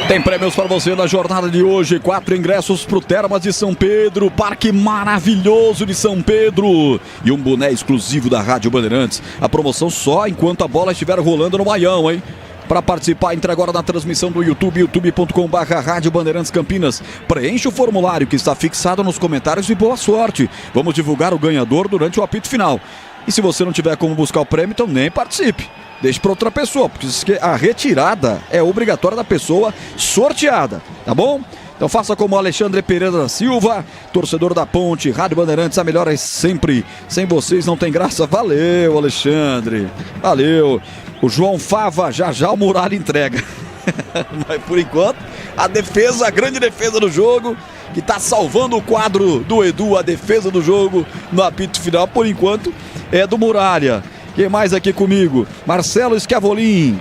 Tem prêmios para você na jornada de hoje. 4 ingressos para o Termas de São Pedro, parque maravilhoso de São Pedro. E um boné exclusivo da Rádio Bandeirantes. A promoção só enquanto a bola estiver rolando no Maião, hein? Para participar, entre agora na transmissão do YouTube, youtube.com/Rádio Bandeirantes Campinas. Preencha o formulário que está fixado nos comentários e boa sorte. Vamos divulgar o ganhador durante o apito final. E se você não tiver como buscar o prêmio, então nem participe. Deixe para outra pessoa, porque a retirada é obrigatória da pessoa sorteada, tá bom? Então faça como o Alexandre Pereira da Silva, torcedor da Ponte, Rádio Bandeirantes, a melhor é sempre. Sem vocês não tem graça. Valeu, Alexandre. Valeu. O João Fava, já o Muralha entrega. Mas por enquanto, a defesa, a grande defesa do jogo, que está salvando o quadro do Edu, a defesa do jogo no apito final, por enquanto, é do Muralha. Quem mais aqui comigo? Marcelo Schiavolin,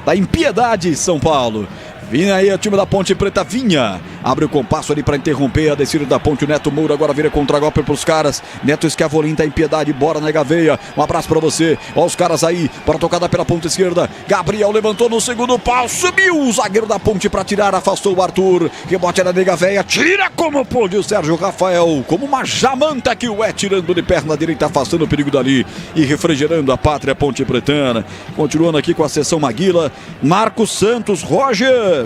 da Impiedade, São Paulo. Vinha aí o time da Ponte Preta, Vinha. Abre o compasso ali para interromper a descida da Ponte. O Neto Moura agora vira contra-golpe pros caras. Neto Schiavolin tá em Piedade, bora Nega Veia. Um abraço para você. Olha os caras aí, para tocada pela ponta esquerda. Gabriel levantou no segundo pau, subiu o zagueiro da Ponte para tirar, afastou o Arthur. Rebote na Nega Veia, tira como pôde o Sérgio Rafael. Como uma jamanta que o é, tirando de perna direita, afastando o perigo dali e refrigerando a pátria Ponte Pretana. Continuando aqui com a sessão Maguila. Marcos Santos, Roger.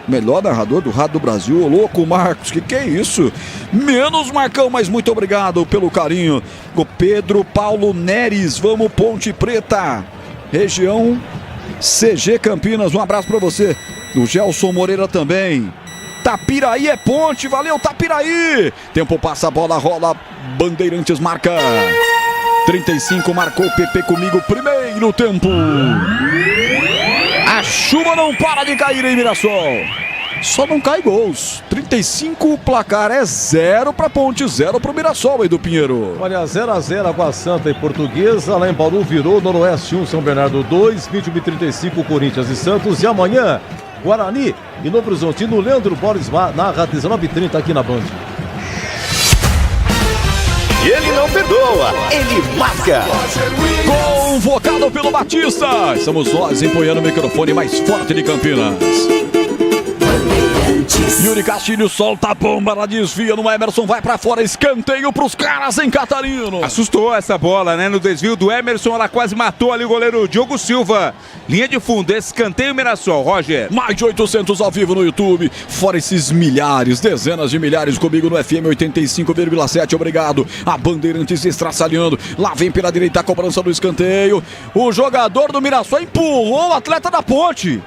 Melhor narrador do Rádio do Brasil, ô louco Marcos, que é isso? Menos Marcão, mas muito obrigado pelo carinho. O Pedro Paulo Neres, vamos Ponte Preta, região CG Campinas, um abraço pra você. O Gelson Moreira também. Tapiraí é Ponte, valeu Tapiraí. Tempo passa, a bola rola, Bandeirantes marca. 35 marcou PP comigo, primeiro tempo. A chuva não para de cair em Mirassol. Só não cai gols. 35, o placar é 0 para Ponte, 0 para o Mirassol, Edu Pinheiro. Olha, 0-0 Água Santa e Portuguesa. Lá em Bauru virou, Noroeste 1, São Bernardo 2, 21h35, Corinthians e Santos. E amanhã, Guarani e Novo Horizontino. Leandro Borges narra 19h30 aqui na Band. Ele não perdoa, ele marca. Convocado pelo Batista. Estamos nós empunhando o microfone mais forte de Campinas. Yuri Castilho solta a bomba, ela desvia no Emerson, vai pra fora, escanteio pros caras em Catarino. Assustou essa bola, né? No desvio do Emerson, ela quase matou ali o goleiro Diogo Silva. Linha de fundo, escanteio Mirassol, Roger. Mais de 800 ao vivo no YouTube, fora esses milhares, dezenas de milhares comigo no FM 85,7, obrigado. A Bandeirantes estraçalhando, lá vem pela direita a cobrança do escanteio. O jogador do Mirassol empurrou o atleta da Ponte.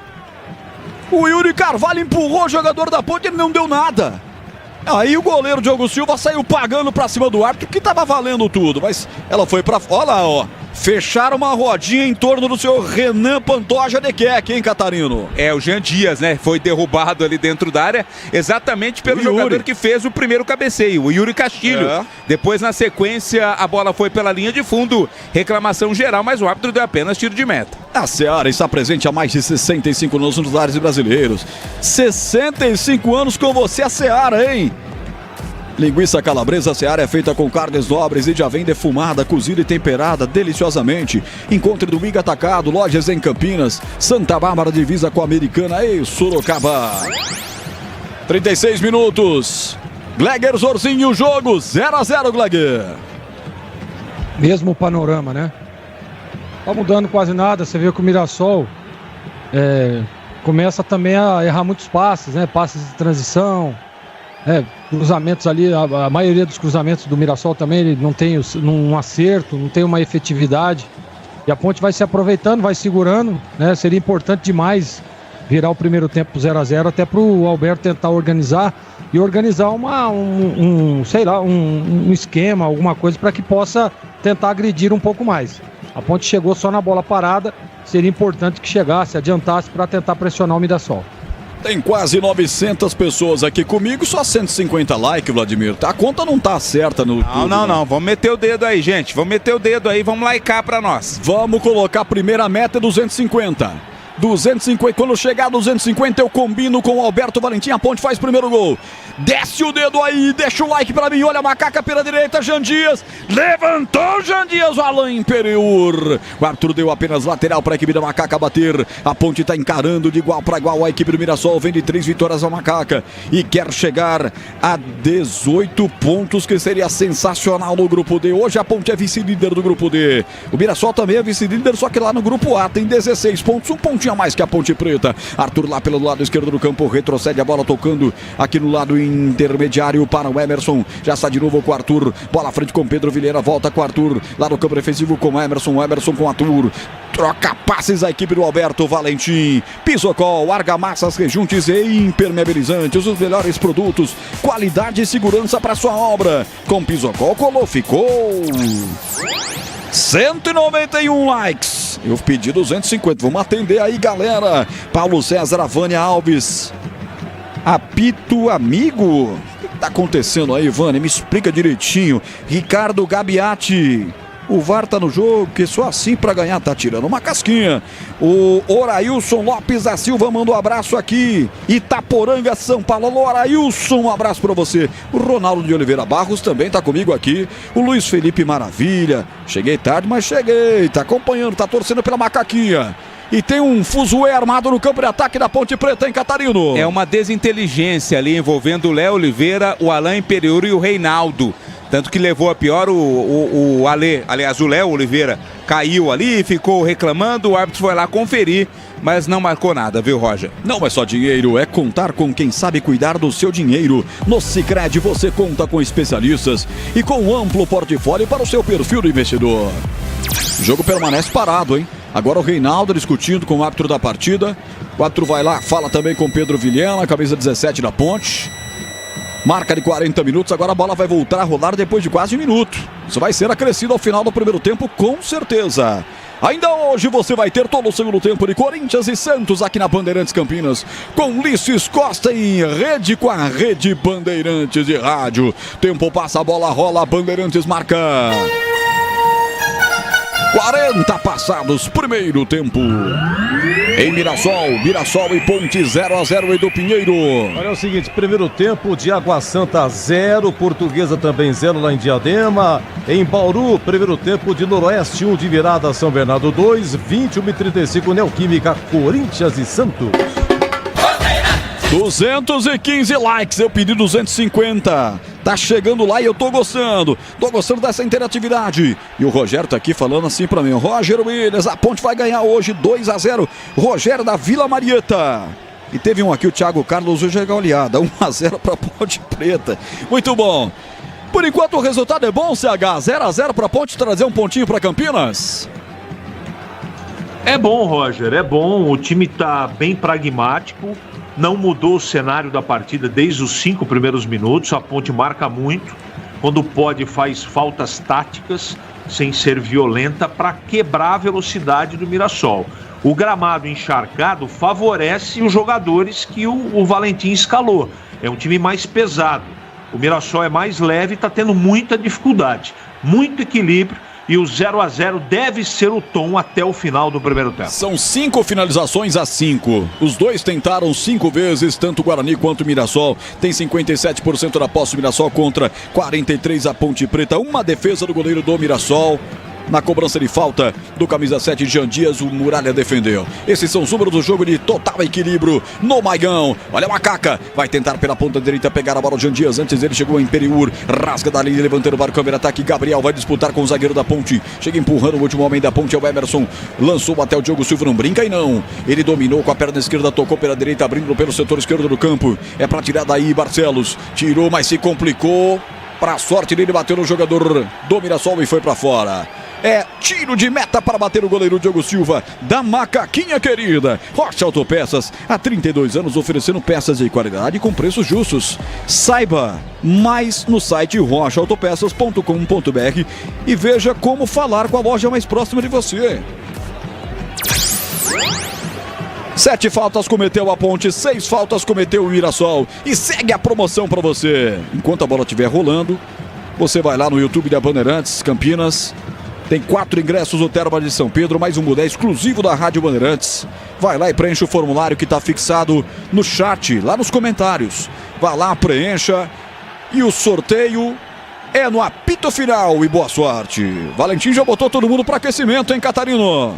O Yuri Carvalho empurrou o jogador da Ponte, ele não deu nada. Aí o goleiro Diogo Silva saiu pagando pra cima do árbitro, que tava valendo tudo. Mas ela foi pra... Olha lá, ó. Fecharam uma rodinha em torno do seu Renan Pantoja de Queque, hein, Catarino? É, o Jean Dias, né? Foi derrubado ali dentro da área, exatamente pelo jogador que fez o primeiro cabeceio, o Yuri Castilho. É. Depois, na sequência, a bola foi pela linha de fundo. Reclamação geral, mas o árbitro deu apenas tiro de meta. A Seara está presente há mais de 65 anos nos lares brasileiros. 65 anos com você, a Seara, hein? Linguiça calabresa Seara é feita com carnes nobres e já vem defumada, cozida e temperada deliciosamente. Encontre domingo atacado, lojas em Campinas, Santa Bárbara divisa com a Americana e Sorocaba. 36 minutos. Gleger Zorzinho, o jogo 0-0, Gleger. Mesmo panorama, né? Tá mudando quase nada, você vê que o Mirassol começa também a errar muitos passes, né? Passes de transição. Cruzamentos ali, a maioria dos cruzamentos do Mirassol também ele não tem um acerto, não tem uma efetividade. E a Ponte vai se aproveitando, vai segurando, né? Seria importante demais virar o primeiro tempo 0-0 até para o Alberto tentar organizar um esquema, alguma coisa para que possa tentar agredir um pouco mais. A Ponte chegou só na bola parada, seria importante que chegasse, adiantasse para tentar pressionar o Mirassol. Tem quase 900 pessoas aqui comigo, só 150 likes, Vladimir. A conta não tá certa no YouTube. Não. Vamos meter o dedo aí, gente. Vamos meter o dedo aí, vamos likear pra nós. Vamos colocar a primeira meta 250. 250, quando chegar a 250 eu combino com o Alberto Valentim, a Ponte faz primeiro gol. Desce o dedo aí, deixa o like pra mim, olha a macaca pela direita, Jean Dias, levantou Jean Dias, o Alain Imperiur. O árbitro deu apenas lateral para a equipe da Macaca bater, a Ponte tá encarando de igual para igual, a equipe do Mirassol vem de 3 vitórias ao Macaca e quer chegar a 18 pontos, que seria sensacional no grupo D. Hoje a Ponte é vice-líder do grupo D, o Mirassol também é vice-líder, só que lá no grupo A tem 16 pontos, um pontinho a mais que a Ponte Preta. Arthur lá pelo lado esquerdo do campo, retrocede a bola tocando aqui no lado intermediário para o Emerson, já está de novo com o Arthur, bola à frente com Pedro Vilheira, volta com o Arthur, lá no campo defensivo com o Emerson com o Arthur, troca passes a equipe do Alberto Valentim. Pisocol, argamassas, rejuntes e impermeabilizantes, os melhores produtos, qualidade e segurança para sua obra. Com Pisocol, colou, ficou 191 likes. Eu pedi 250. Vamos atender aí, galera. Paulo César, Vânia Alves. Apito amigo. O que tá acontecendo aí, Vânia? Me explica direitinho. Ricardo Gabiati. O VAR tá no jogo, que só assim pra ganhar tá tirando uma casquinha. O Orailson Lopes da Silva manda um abraço aqui. Itaporanga, São Paulo. Alô, Orailson, um abraço pra você. O Ronaldo de Oliveira Barros também tá comigo aqui. O Luiz Felipe Maravilha. Cheguei tarde, mas cheguei. Tá acompanhando, tá torcendo pela macaquinha. E tem um fuzuê armado no campo de ataque da Ponte Preta, hein, Catarino? É uma desinteligência ali envolvendo o Léo Oliveira, o Alain Imperiur e o Reinaldo. Tanto que levou a pior o Léo Oliveira caiu ali, ficou reclamando, o árbitro foi lá conferir, mas não marcou nada, viu, Roger? Não é só dinheiro, é contar com quem sabe cuidar do seu dinheiro. No Sicredi você conta com especialistas e com um amplo portfólio para o seu perfil do investidor. O jogo permanece parado, hein? Agora o Reinaldo discutindo com o árbitro da partida. O árbitro vai lá, fala também com Pedro Vilhena, camisa 17 da Ponte. Marca de 40 minutos, agora a bola vai voltar a rolar depois de quase um minuto. Isso vai ser acrescido ao final do primeiro tempo, com certeza. Ainda hoje você vai ter todo o segundo tempo de Corinthians e Santos aqui na Bandeirantes Campinas, com Ulisses Costa em rede com a Rede Bandeirantes de Rádio. Tempo passa, a bola rola, Bandeirantes marca. 40 passados, primeiro tempo. Em Mirassol e Ponte 0-0 Edu Pinheiro. Olha o seguinte, primeiro tempo de Água Santa 0, Portuguesa também 0 lá em Diadema. Em Bauru, primeiro tempo de Noroeste 1 de virada, São Bernardo 2, 21h35 Neoquímica, Corinthians e Santos. 215 likes, eu pedi 250. Tá chegando lá e eu tô gostando dessa interatividade. E o Rogério tá aqui falando assim pra mim: Roger Williams, a Ponte vai ganhar hoje 2-0. Rogério da Vila Marieta. E teve um aqui, o Thiago Carlos, hoje é goleada, 1-0 pra Ponte Preta. Muito bom. Por enquanto o resultado é bom, CH, 0-0 pra Ponte trazer um pontinho pra Campinas. É bom, Roger, é bom. O time tá bem pragmático. Não mudou o cenário da partida desde os 5 primeiros minutos. A Ponte marca muito. Quando pode, faz faltas táticas, sem ser violenta, para quebrar a velocidade do Mirassol. O gramado encharcado favorece os jogadores que o Valentim escalou. É um time mais pesado. O Mirassol é mais leve e está tendo muita dificuldade. Muito equilíbrio. E o 0-0 deve ser o tom até o final do primeiro tempo. São 5 finalizações a 5. Os dois tentaram 5 vezes, tanto o Guarani quanto o Mirassol. Tem 57% da posse do Mirassol contra 43% a Ponte Preta. Uma defesa do goleiro do Mirassol. Na cobrança de falta do camisa 7, Jean Dias, o Muralha defendeu. Esses são os números do jogo de total equilíbrio no Maigão. Olha a Macaca, vai tentar pela ponta direita pegar a bola do Jean Dias. Antes ele chegou em Imperiur, rasga da linha, levantando para o câmera ataque. Gabriel vai disputar com o zagueiro da Ponte. Chega empurrando o último homem da Ponte, é o Emerson. Lançou até o Diogo Silva, não brinca e não. Ele dominou com a perna esquerda, tocou pela direita, abrindo pelo setor esquerdo do campo. É para tirar daí Barcelos. Tirou, mas se complicou. Para sorte dele, bateu no jogador do Mirassol e foi para fora. É tiro de meta para bater o goleiro Diogo Silva, da Macaquinha querida. Rocha Autopeças, há 32 anos oferecendo peças de qualidade com preços justos. Saiba mais no site rochaautopeças.com.br e veja como falar com a loja mais próxima de você. 7 faltas cometeu a Ponte, 6 faltas cometeu o Mirassol. E segue a promoção para você. Enquanto a bola estiver rolando, você vai lá no YouTube da Bandeirantes Campinas. Tem 4 ingressos no Terma de São Pedro, mais um boné exclusivo da Rádio Bandeirantes. Vai lá e preenche o formulário que está fixado no chat, lá nos comentários. Vai lá, preencha. E o sorteio é no apito final. E boa sorte. Valentim já botou todo mundo para aquecimento, hein, Catarino?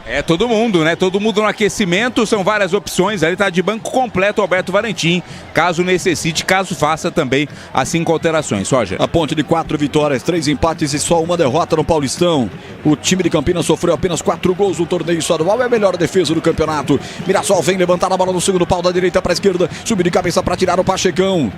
É todo mundo, né? Todo mundo no aquecimento, são várias opções. Ali tá de banco completo o Alberto Valentim. Caso necessite, caso faça também as 5 alterações. Roger. A Ponte de 4 vitórias, 3 empates e só uma derrota no Paulistão. O time de Campinas sofreu apenas 4 gols no torneio estadual. É a melhor defesa do campeonato. Mirassol vem levantar a bola no segundo pau da direita para a esquerda. Subir de cabeça para tirar o Pachecão.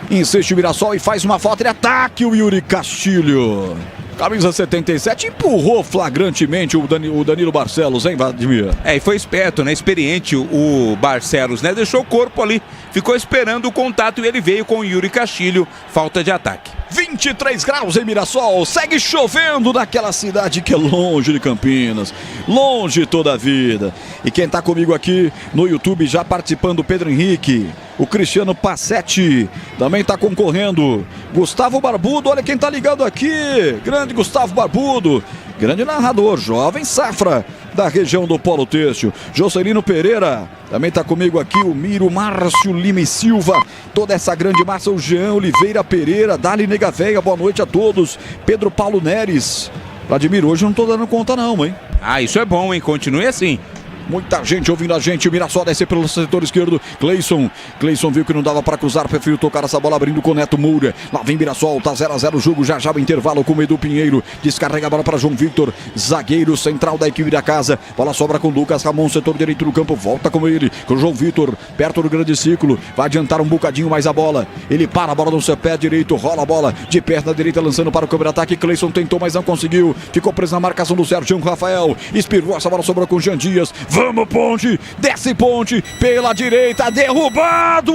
Insiste o Mirassol e faz uma falta de ataque o Yuri Castilho. Camisa 77 empurrou flagrantemente o Danilo Barcelos, hein, Vladimir? E foi esperto, né? Experiente o Barcelos, né? Deixou o corpo ali, ficou esperando o contato e ele veio com o Yuri Castilho, falta de ataque. 23 graus em Mirassol, segue chovendo naquela cidade que é longe de Campinas, longe toda a vida. E quem tá comigo aqui no YouTube já participando, o Pedro Henrique, o Cristiano Passetti também tá concorrendo. Gustavo Barbudo, olha quem tá ligado aqui, grande Gustavo Barbudo, grande narrador, jovem safra da região do Polo Têxtil. Jocelino Pereira também está comigo aqui, o Miro, Márcio Lima e Silva, toda essa grande massa, o Jean Oliveira Pereira, Dali Nega Véia, boa noite a todos. Pedro Paulo Neres. Vladimir, hoje eu não tô dando conta não, hein? Isso é bom, hein? Continue assim. Muita gente ouvindo a gente, o Mirassol desce pelo setor esquerdo, Cleison viu que não dava para cruzar, preferiu tocar essa bola abrindo com o Neto Moura, lá vem Mirassol, tá 0-0 o jogo, já o intervalo com o Edu Pinheiro, descarrega a bola para João Victor, zagueiro central da equipe da casa, bola sobra com Lucas Ramon, setor direito do campo, volta com ele, com o João Victor, perto do grande círculo, vai adiantar um bocadinho mais a bola, ele para a bola no seu pé direito, rola a bola de perna direita, lançando para o câmera ataque, Cleison tentou, mas não conseguiu, ficou preso na marcação do Sérgio Rafael, espirrou essa bola, sobrou com o Jean Dias, vamos Ponte, desce Ponte, pela direita, derrubado!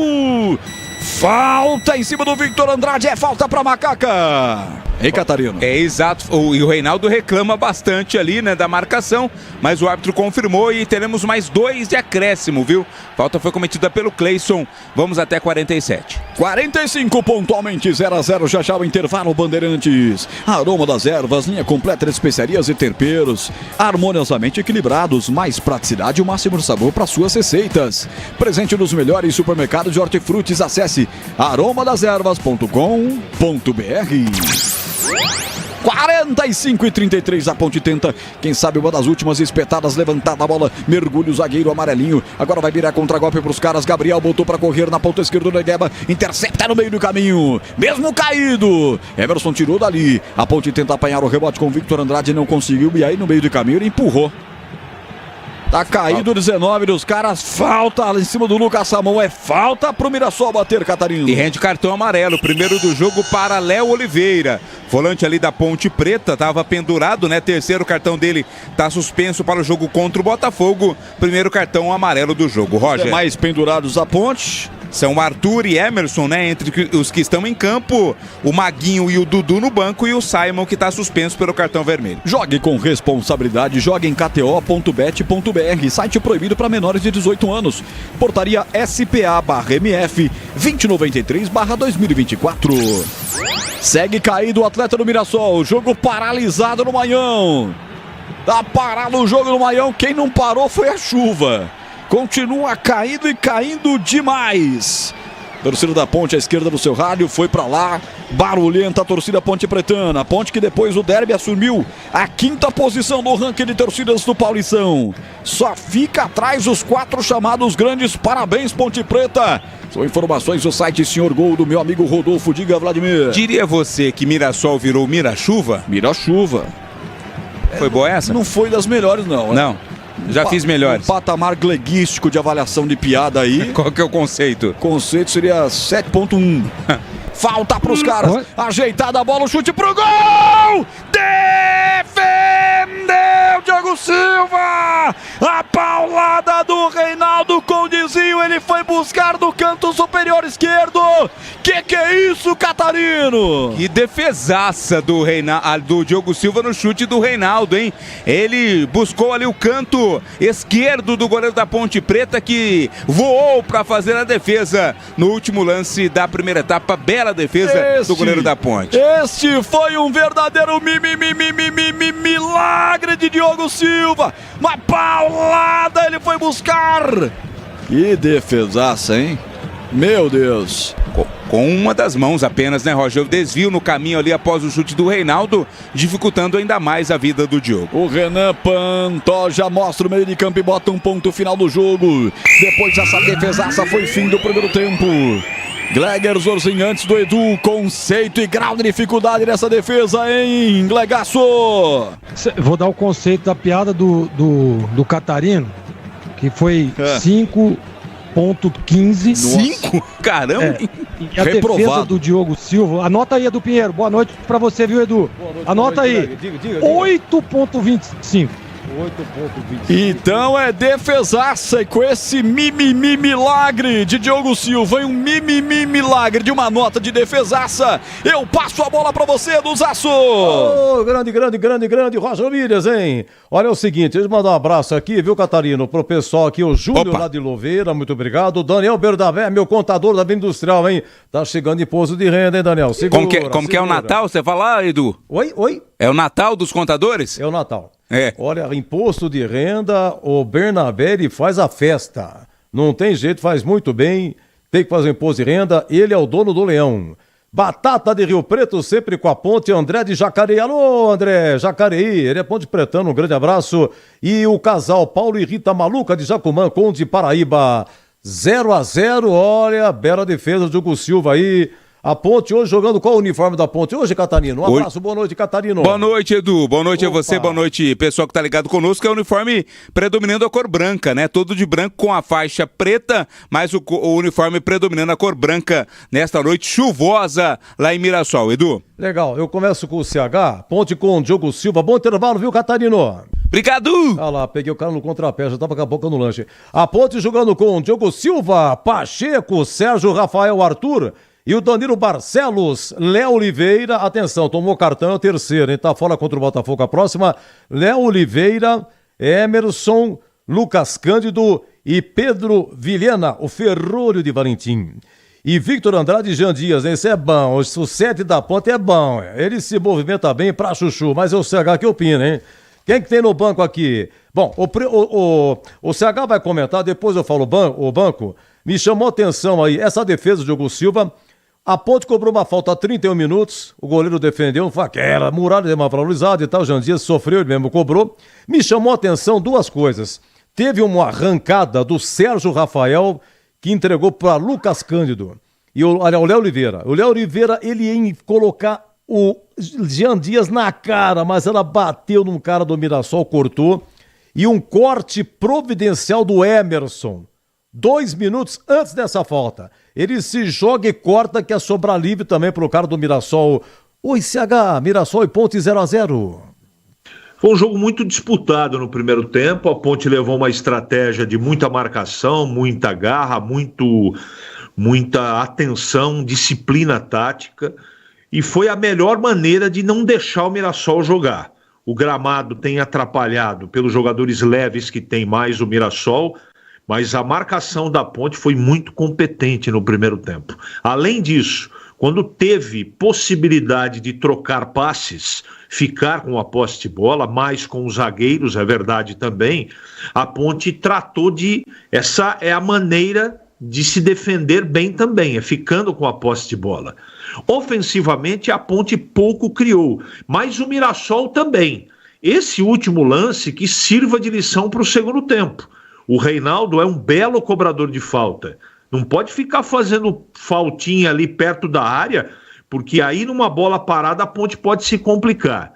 Falta em cima do Victor Andrade, é falta para Macaca! Ei, Catarino. Exato, e o Reinaldo reclama bastante ali, né, da marcação, mas o árbitro confirmou e teremos mais 2 de acréscimo, viu? Falta foi cometida pelo Cleison, vamos até 47. 45 pontualmente, 0-0, já o intervalo, Bandeirantes. Aroma das Ervas, linha completa de especiarias e temperos, harmoniosamente equilibrados, mais praticidade e o máximo sabor para suas receitas. Presente nos melhores supermercados de hortifrutis, acesse aromadazervas.com.br. 45-33, a Ponte tenta, quem sabe uma das últimas espetadas, levantada a bola, mergulho o zagueiro amarelinho, agora vai virar contra-golpe pros caras, Gabriel botou pra correr na ponta esquerda do Negueba, intercepta no meio do caminho, mesmo caído, Emerson tirou dali, a Ponte tenta apanhar o rebote com o Victor Andrade, não conseguiu, e aí no meio do caminho ele empurrou. Tá caído 19 dos caras, falta em cima do Lucas Samão, é falta pro Mirassol bater, Catarino. E rende cartão amarelo, primeiro do jogo para Léo Oliveira, volante ali da Ponte Preta, tava pendurado, né, terceiro cartão dele tá suspenso para o jogo contra o Botafogo, primeiro cartão amarelo do jogo, Roger. Mais pendurados da Ponte. São Arthur e Emerson, né? Entre os que estão em campo, o Maguinho e o Dudu no banco e o Simon que está suspenso pelo cartão vermelho. Jogue com responsabilidade, jogue em kto.bet.br, site proibido para menores de 18 anos. Portaria SPA/MF 2093/2024. Segue caído o atleta do Mirassol, jogo paralisado no Maião. Tá parado o jogo no Maião, quem não parou foi a chuva. Continua caído e caindo demais. Torcida da Ponte à esquerda do seu rádio, foi pra lá, barulhenta a torcida Ponte Pretana. Ponte que depois do derby assumiu a 5ª posição no ranking de torcidas do Paulição. Só fica atrás os 4 chamados grandes. Parabéns, Ponte Preta. São informações do site Senhor Gol do meu amigo Rodolfo. Diga, Vladimir. Diria você que Mirassol virou Mirachuva? Mirachuva. Foi boa essa? Não foi das melhores, não. Não. Já fiz melhores. Um patamar gleguístico de avaliação de piada aí. Qual que é o conceito? O conceito seria 7.1. Falta pros caras. Ajeitada a bola, o chute pro gol! Defendeu Diogo Silva! A paulada do Reinaldo com o desvio, ele foi buscar do canto superior esquerdo. Que é isso, Catarino? Que defesaça do Diogo Silva no chute do Reinaldo, hein? Ele buscou ali o canto esquerdo do goleiro da Ponte Preta, que voou para fazer a defesa no último lance da primeira etapa. Bela defesa do goleiro da Ponte. Este foi um verdadeiro milagre de Diogo Silva. Uma paulada ele foi buscar. Que defesaça, hein? Meu Deus. Com uma das mãos apenas, né, Roger? O desvio no caminho ali após o chute do Reinaldo, dificultando ainda mais a vida do Diogo. O Renan Pantoja mostra o meio de campo e bota um ponto final do jogo. Depois dessa defesaça foi fim do primeiro tempo. Gleger Zorzin antes do Edu, conceito e grau de dificuldade nessa defesa, hein, Glegaço? Vou dar o conceito da piada do Catarino, que foi 5 5.15. 5? Caramba! E a defesa do Diogo Silva, anota aí, Edu Pinheiro, boa noite pra você, viu, Edu? Anota aí, diga. 8.25. 8.25. Então é defesaça, e com esse milagre de Diogo Silva e um milagre de uma nota de defesaça, eu passo a bola pra você, Duzaço! Oh, grande Roger Williams, hein? Olha, é o seguinte, deixa eu mandar um abraço aqui, viu, Catarino, pro pessoal aqui, o Júlio lá de Louveira, muito obrigado. Daniel Berdavé, meu contador da Venda Industrial, hein? Tá chegando imposto de renda, hein, Daniel? Segura, como que é o Natal? Você fala, Edu? Oi? É o Natal dos contadores? É o Natal. É. Olha, imposto de renda, o Bernabé, ele faz a festa. Não tem jeito, faz muito bem. Tem que fazer imposto de renda, ele é o dono do leão. Batata de Rio Preto, sempre com a ponte, André de Jacareí. Alô, André, Jacareí, ele é Ponte Pretano, um grande abraço. E o casal Paulo e Rita Maluca de Jacumã, Conde Paraíba, 0-0, olha, bela defesa de Hugo Silva aí. A Ponte hoje jogando qual o uniforme da Ponte? Hoje, Catarino. Um abraço, boa noite, Catarino. Boa noite, Edu. Boa noite a você, boa noite, pessoal que tá ligado conosco. É o uniforme predominando a cor branca, né? Todo de branco com a faixa preta, mas o uniforme predominando a cor branca nesta noite chuvosa lá em Mirassol. Edu. Legal, eu começo com o CH, Ponte com o Diogo Silva. Bom intervalo, viu, Catarino? Obrigado! Ah lá, peguei o cara no contrapé, já tava com a boca no lanche. A Ponte jogando com o Diogo Silva, Pacheco, Sérgio, Rafael, Arthur... E o Danilo Barcelos, Léo Oliveira, atenção, tomou cartão, é o terceiro, hein? Tá fora contra o Botafogo a próxima. Léo Oliveira, Emerson, Lucas Cândido e Pedro Vilhena, o Ferrolho de Valentim. E Victor Andrade e Jean Dias, hein? Esse é bom, o 7 da Ponte é bom, ele se movimenta bem pra chuchu, mas é o CH que opina, hein? Quem que tem no banco aqui? Bom, o CH vai comentar, depois eu falo o banco. Me chamou a atenção aí, essa defesa do Diogo Silva. A Ponte cobrou uma falta a 31 minutos, o goleiro defendeu, foi aquela muralha desvalorizada e tal, o Jean Dias sofreu, ele mesmo cobrou. Me chamou a atenção duas coisas. Teve uma arrancada do Sérgio Rafael, que entregou para Lucas Cândido. E o Léo Oliveira. O Léo Oliveira, ele ia colocar o Jean Dias na cara, mas ela bateu num cara do Mirassol, cortou. E um corte providencial do Emerson. 2 minutos antes dessa falta. Ele se joga e corta, que é sobrar livre também pro cara do Mirassol. Oi, CH, Mirassol e Ponte 0-0. Foi um jogo muito disputado no primeiro tempo. A Ponte levou uma estratégia de muita marcação, muita garra, muita atenção, disciplina tática. E foi a melhor maneira de não deixar o Mirassol jogar. O gramado tem atrapalhado pelos jogadores leves que tem mais o Mirassol, mas a marcação da Ponte foi muito competente no primeiro tempo. Além disso, quando teve possibilidade de trocar passes, ficar com a posse de bola, mais com os zagueiros, é verdade também, a Ponte tratou de... Essa é a maneira de se defender bem também, é ficando com a posse de bola. Ofensivamente, a Ponte pouco criou, mas o Mirassol também. Esse último lance que sirva de lição para o segundo tempo. O Reinaldo é um belo cobrador de falta. Não pode ficar fazendo faltinha ali perto da área, porque aí numa bola parada a Ponte pode se complicar.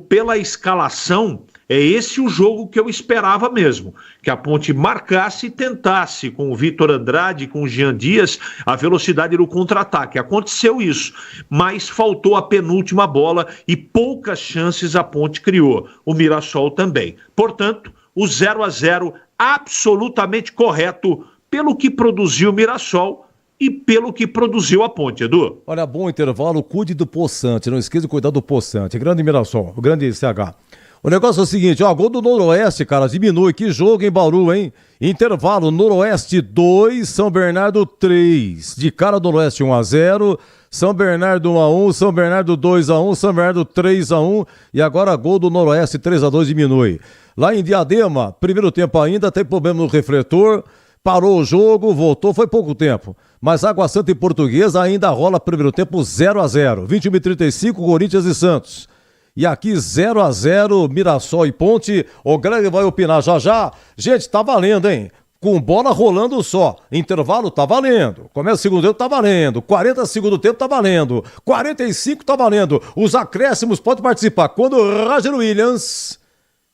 Pela escalação, é esse o jogo que eu esperava mesmo. Que a Ponte marcasse e tentasse com o Victor Andrade, com o Jean Dias, a velocidade do contra-ataque. Aconteceu isso, mas faltou a penúltima bola e poucas chances a Ponte criou. O Mirassol também. Portanto, o 0-0 absolutamente correto pelo que produziu o Mirassol e pelo que produziu a Ponte, Edu. Olha, bom intervalo, cuide do Poçante, não esqueça de cuidar do Poçante, grande Mirassol, o grande CH. O negócio é o seguinte, gol do Noroeste, cara, diminui, que jogo em Bauru, hein? Intervalo, Noroeste 2, São Bernardo 3, de cara do Noroeste 1-0, São Bernardo 1-1, São Bernardo 2-1, São Bernardo 3-1 e agora gol do Noroeste 3-2 diminui. Lá em Diadema, primeiro tempo ainda, tem problema no refletor, parou o jogo, voltou, foi pouco tempo. Mas Água Santa e Portuguesa ainda rola primeiro tempo 0-0. 21h35, Corinthians e Santos. E aqui 0-0, Mirassol e Ponte. O Greg vai opinar já. Gente, tá valendo, hein? Com bola rolando só. Intervalo tá valendo. Começa o segundo tempo tá valendo. 40 segundo tempo tá valendo. 45 tá valendo. Os acréscimos pode participar. Quando o Roger Williams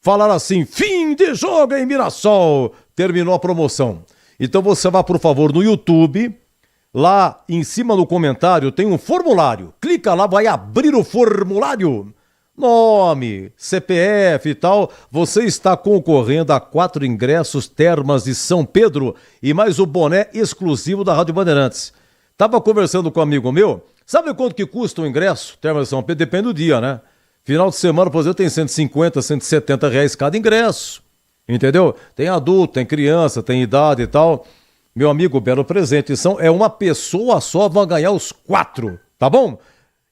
falar assim, fim de jogo em Mirassol, terminou a promoção. Então você vai, por favor, no YouTube, lá em cima no comentário tem um formulário. Clica lá, vai abrir o formulário. Nome, CPF e tal. Você está concorrendo a 4 ingressos Termas de São Pedro e mais o boné exclusivo da Rádio Bandeirantes. Tava conversando com um amigo meu. Sabe quanto que custa o ingresso? Termas de São Pedro, depende do dia, né? Final de semana, por exemplo, tem 150, 170 reais cada ingresso. Entendeu? Tem adulto, tem criança, tem idade e tal. Meu amigo, belo presente. É uma pessoa só, vai ganhar os 4, tá bom?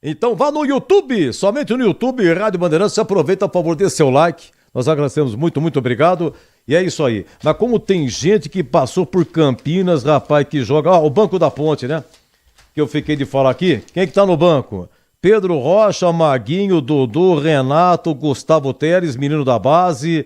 Então vá no YouTube, somente no YouTube, Rádio Bandeirantes, aproveita, por favor, dê seu like. Nós agradecemos muito, muito obrigado. E é isso aí. Mas como tem gente que passou por Campinas, rapaz, que joga... o Banco da Ponte, né? Que eu fiquei de falar aqui. Quem que tá no banco? Pedro Rocha, Maguinho, Dudu, Renato, Gustavo Teres, menino da base,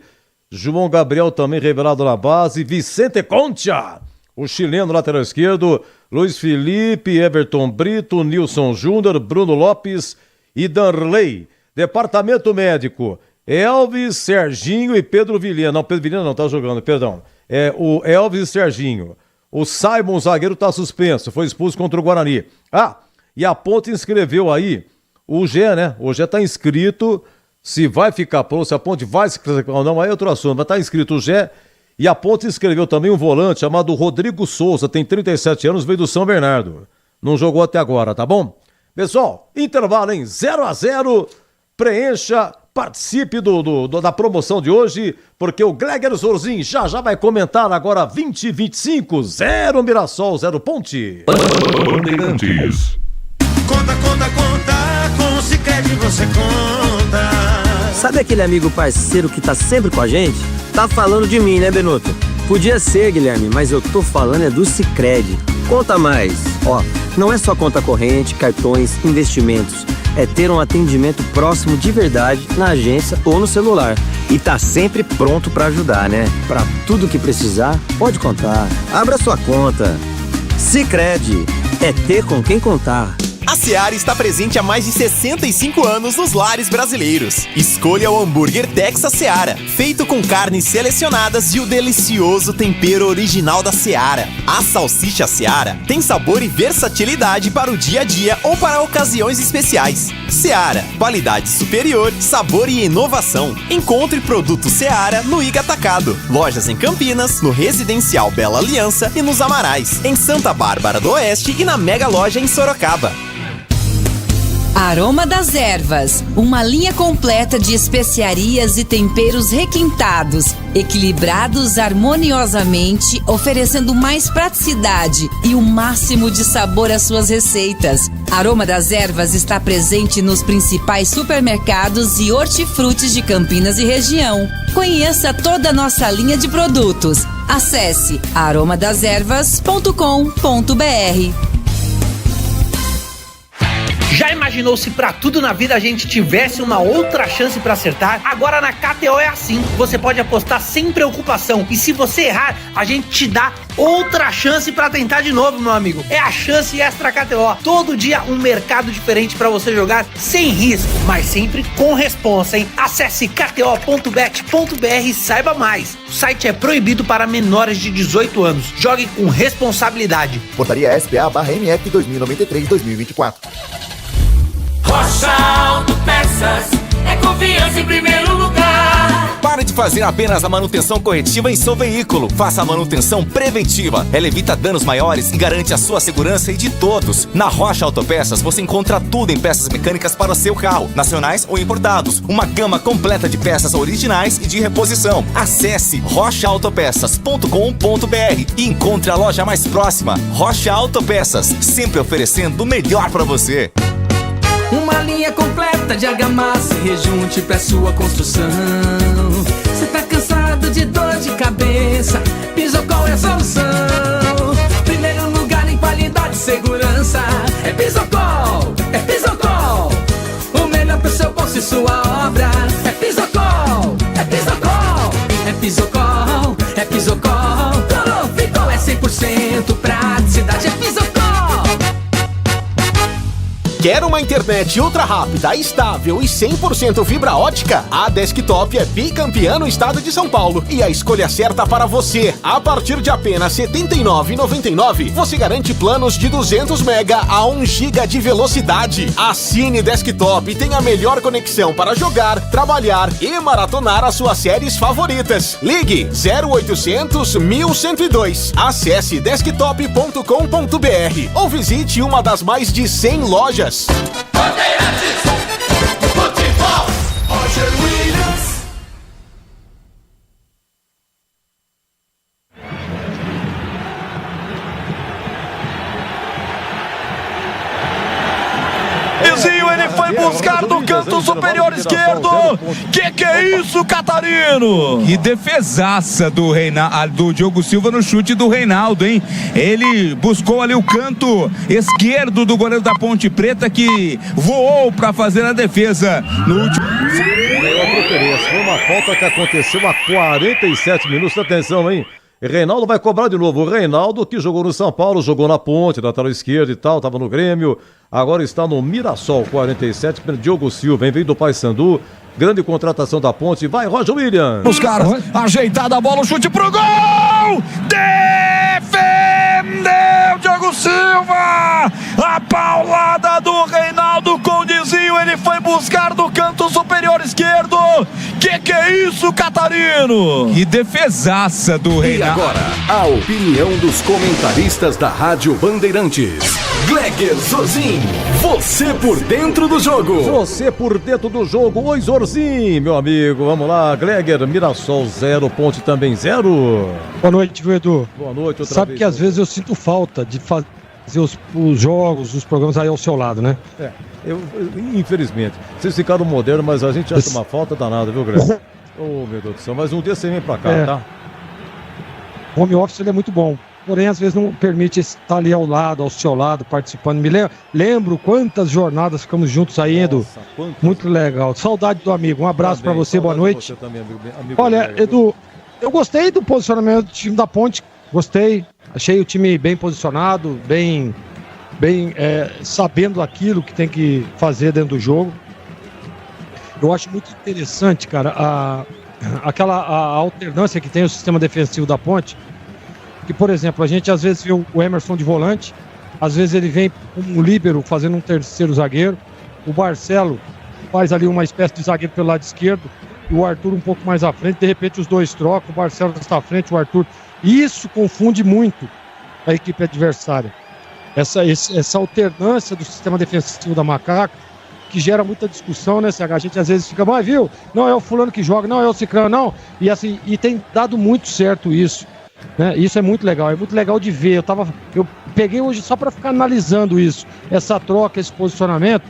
João Gabriel também revelado na base, Vicente Concha, o chileno lateral esquerdo, Luiz Felipe, Everton Brito, Nilson Júnior, Bruno Lopes e Danley. Departamento médico, Elvis, Serginho e Pedro Vilhena. Não, Pedro Vilhena não tá jogando, perdão. É o Elvis e Serginho. O Simon, zagueiro, tá suspenso, foi expulso contra o Guarani. E a Ponte inscreveu aí o Gé, né? O Gé tá inscrito, se vai ficar pronto, se a Ponte vai se classificar ou não, aí é outro assunto, mas tá inscrito o Gé. E a Ponte inscreveu também um volante chamado Rodrigo Souza, tem 37 anos, veio do São Bernardo. Não jogou até agora, tá bom? Pessoal, intervalo, hein? 0-0, preencha, participe da promoção de hoje, porque o Gleger Zorzin já vai comentar agora 20-25, 0 Mirassol, 0 Ponte. Bandeirantes. Conta, com o Sicredi você conta. Sabe aquele amigo parceiro que tá sempre com a gente? Tá falando de mim, né, Benuto? Podia ser, Guilherme, mas eu tô falando é do Sicredi. Conta mais. Ó, não é só conta corrente, cartões, investimentos. É ter um atendimento próximo de verdade na agência ou no celular. E tá sempre pronto pra ajudar, né? Pra tudo que precisar, pode contar. Abra sua conta. Sicredi. É ter com quem contar. A Seara está presente há mais de 65 anos nos lares brasileiros. Escolha o hambúrguer Texas Seara, feito com carnes selecionadas e o delicioso tempero original da Seara. A salsicha Seara tem sabor e versatilidade para o dia a dia ou para ocasiões especiais. Seara, qualidade superior, sabor e inovação. Encontre produto Seara no Iga Atacado. Lojas em Campinas, no Residencial Bela Aliança e nos Amarais. Em Santa Bárbara do Oeste e na Mega Loja em Sorocaba. Aroma das Ervas, uma linha completa de especiarias e temperos requintados, equilibrados harmoniosamente, oferecendo mais praticidade e o máximo de sabor às suas receitas. Aroma das Ervas está presente nos principais supermercados e hortifrutis de Campinas e região. Conheça toda a nossa linha de produtos. Acesse aromadeservas.com.br. Já imaginou se pra tudo na vida a gente tivesse uma outra chance pra acertar? Agora na KTO é assim, você pode apostar sem preocupação e se você errar, a gente te dá outra chance pra tentar de novo, meu amigo. É a chance extra KTO, todo dia um mercado diferente pra você jogar sem risco, mas sempre com responsa, hein? Acesse kto.bet.br e saiba mais. O site é proibido para menores de 18 anos, jogue com responsabilidade. Portaria SPA/MF 2093-2024. Rocha Autopeças é confiança em primeiro lugar. Pare de fazer apenas a manutenção corretiva em seu veículo. Faça a manutenção preventiva. Ela evita danos maiores e garante a sua segurança e de todos. Na Rocha Autopeças você encontra tudo em peças mecânicas para o seu carro, nacionais ou importados. Uma gama completa de peças originais e de reposição. Acesse rochaautopeças.com.br e encontre a loja mais próxima. Rocha Autopeças, sempre oferecendo o melhor para você. Uma linha completa de argamassa e rejunte pra sua construção. Cê tá cansado de dor de cabeça? Pisocol é a solução. Primeiro lugar em qualidade e segurança. É Pisocol, é Pisocol. O melhor pro seu bolso e sua obra. É Pisocol, é Pisocol. É Pisocol, é Pisocol. Ficou é 100% praticidade. É Pisocol. Quer uma internet ultra rápida, estável e 100% fibra ótica? A Desktop é bicampeã no estado de São Paulo e a escolha certa para você. A partir de apenas R$ 79,99, você garante planos de 200 mega a 1 giga de velocidade. Assine Desktop e tenha a melhor conexão para jogar, trabalhar e maratonar as suas séries favoritas. Ligue 0800 1102. Acesse desktop.com.br ou visite uma das mais de 100 lojas. Bandeirantes, futebol, Roger Williams. Ele foi buscar no canto superior esquerdo. Que é isso, Catarino? Que defesaça do Diogo Silva no chute do Reinaldo, hein? Ele buscou ali o canto esquerdo do goleiro da Ponte Preta, que voou para fazer a defesa no último. Foi uma falta que aconteceu há 47 minutos. Atenção, hein? Reinaldo vai cobrar de novo. O Reinaldo, que jogou no São Paulo, jogou na Ponte, lateral esquerdo e tal, tava no Grêmio, agora está no Mirassol, 47, Diogo Silva, veio do Paysandu, grande contratação da Ponte. Vai, Roger Williams! Os caras, ajeitada a bola, o chute pro gol! Defendeu Diogo Silva! A paulada do Reinaldo com o desvio, ele foi buscar no canto superior esquerdo. Que é isso, Catarino? Que defesaça do Reinaldo. E agora, a opinião dos comentaristas da Rádio Bandeirantes. Gleger Zorzin, você por dentro do jogo. Você por dentro do jogo. Oi, Zorzin, meu amigo. Vamos lá, Gleger, Mirassol 0, Ponte também 0. Boa noite, viu, Edu? Boa noite, outra Sabe vez. que às vezes eu sinto falta de fazer os jogos, os programas aí ao seu lado, né? Infelizmente. Vocês ficaram modernos, mas a gente acha uma falta danada, viu, Gleger? Oh, meu Deus do céu. Mas um dia você vem pra cá, tá? O home office ele é muito bom. Porém, às vezes não permite estar ali ao lado, ao seu lado, participando. Me lembro quantas jornadas ficamos juntos aí, Edu. Muito legal. Saudade do amigo. Um abraço pra você, boa noite. Você também, amigo Olha, Edu, eu gostei do posicionamento do time da Ponte. Gostei. Achei o time bem posicionado, bem sabendo aquilo que tem que fazer dentro do jogo. Eu acho muito interessante, cara, a alternância que tem o sistema defensivo da Ponte. Que, por exemplo, a gente às vezes vê o Emerson de volante, às vezes ele vem como um líbero fazendo um terceiro zagueiro, o Barcelo faz ali uma espécie de zagueiro pelo lado esquerdo, e o Arthur um pouco mais à frente, de repente os dois trocam, o Barcelo está à frente, o Arthur. Isso confunde muito a equipe adversária. Essa alternância do sistema defensivo da Macaca, que gera muita discussão, né, CH? A gente às vezes fica, mas viu, não é o fulano que joga, não é o ciclano, não. E assim, e tem dado muito certo isso. Né? Isso é muito legal de ver. Eu peguei hoje só para ficar analisando isso, essa troca, esse posicionamento,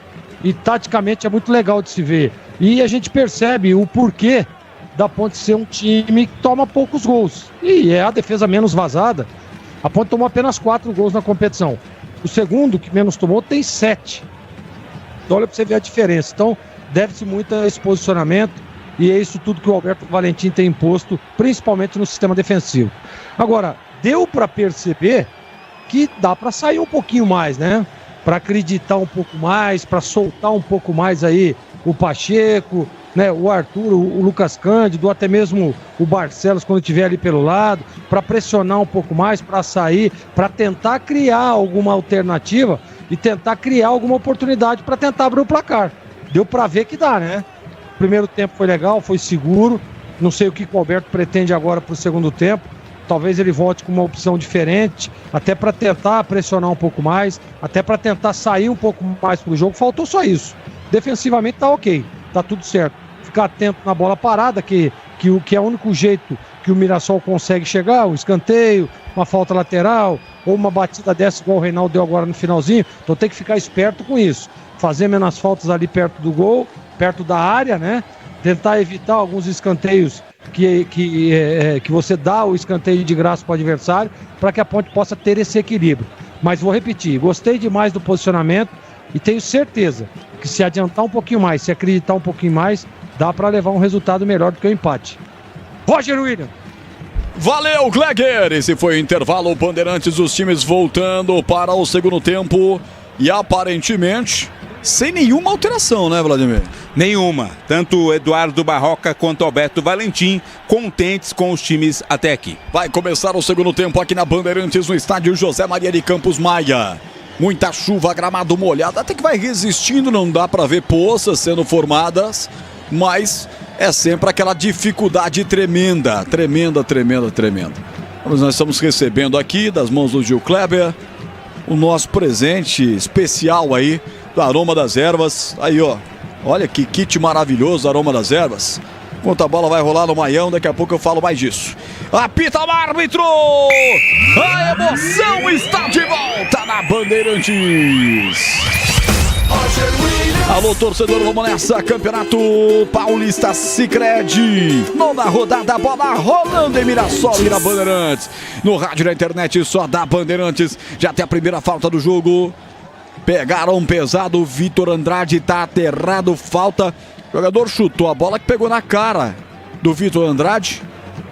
e taticamente é muito legal de se ver. E a gente percebe o porquê da Ponte ser um time que toma poucos gols. E é a defesa menos vazada. A Ponte tomou apenas 4 gols na competição. O segundo, que menos tomou, tem 7. Então olha para você ver a diferença. Então deve-se muito a esse posicionamento. E é isso tudo que o Alberto Valentim tem imposto, principalmente no sistema defensivo. Agora, deu para perceber que dá para sair um pouquinho mais, né? Para acreditar um pouco mais, para soltar um pouco mais aí o Pacheco, né? O Arthur, o Lucas Cândido, até mesmo o Barcelos quando estiver ali pelo lado, para pressionar um pouco mais, para sair, para tentar criar alguma alternativa e tentar criar alguma oportunidade para tentar abrir o placar. Deu para ver que dá, né? O primeiro tempo foi legal, foi seguro. Não sei o que o Alberto pretende agora para o segundo tempo. Talvez ele volte com uma opção diferente, até para tentar pressionar um pouco mais, até para tentar sair um pouco mais pro jogo. Faltou só isso. Defensivamente tá ok, tá tudo certo. Ficar atento na bola parada, que é o único jeito que o Mirassol consegue chegar, um escanteio, uma falta lateral, ou uma batida dessa igual o Reinaldo deu agora no finalzinho. Então tem que ficar esperto com isso. Fazer menos faltas ali perto do gol, perto da área, né? Tentar evitar alguns escanteios que você dá o escanteio de graça para o adversário, para que a Ponte possa ter esse equilíbrio. Mas vou repetir, gostei demais do posicionamento e tenho certeza que se adiantar um pouquinho mais, se acreditar um pouquinho mais, dá para levar um resultado melhor do que o empate. Roger Williams. Valeu, Gleger! Esse foi o intervalo, Bandeirantes, os times voltando para o segundo tempo. E aparentemente, sem nenhuma alteração, né, Vladimir? Nenhuma. Tanto Eduardo Barroca quanto Alberto Valentim contentes com os times até aqui. Vai começar o segundo tempo aqui na Bandeirantes, no estádio José Maria de Campos Maia. Muita chuva, gramado molhado, até que vai resistindo, não dá para ver poças sendo formadas, mas é sempre aquela dificuldade tremenda. Nós estamos recebendo aqui, das mãos do Gil Kleber, o nosso presente especial aí do Aroma das Ervas. Aí, ó, olha que kit maravilhoso, Aroma das Ervas. Enquanto a bola vai rolar no Maião, daqui a pouco eu falo mais disso. Apita o árbitro! A emoção está de volta na Bandeirantes. Alô, torcedor, vamos nessa. Campeonato Paulista Sicredi. Nona rodada, bola rolando em Mirassol e na Bandeirantes. No rádio e na internet, só da Bandeirantes. Já tem a primeira falta do jogo. Pegaram pesado, o Vitor Andrade tá aterrado, falta. O jogador chutou a bola que pegou na cara do Vitor Andrade.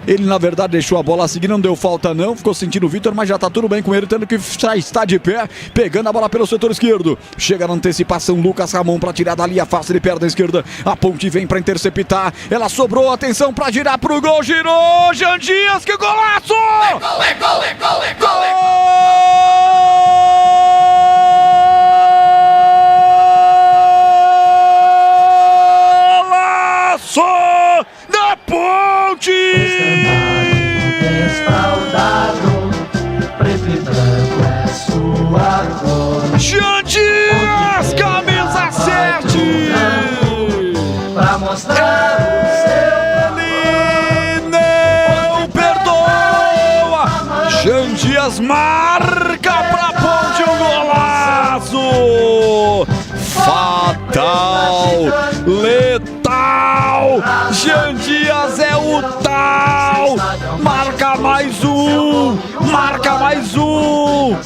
Ele, na verdade, deixou a bola seguir, não deu falta não, ficou sentindo o Vitor, mas já tá tudo bem com ele, tendo que estar de pé, pegando a bola pelo setor esquerdo. Chega na antecipação, Lucas Ramon pra tirar dali, afasta de perna esquerda. A Ponte vem pra interceptar, ela sobrou, atenção pra girar pro gol, girou, Jean Dias, que golaço! Gol! Da Ponte! Jean Dias, camisa 7! Pra mostrar ele não perdoa! Jean Dias marca pra Ponte um golaço! Fatal! Letal! Jean Dias é o tal! Marca mais um! Marca mais um!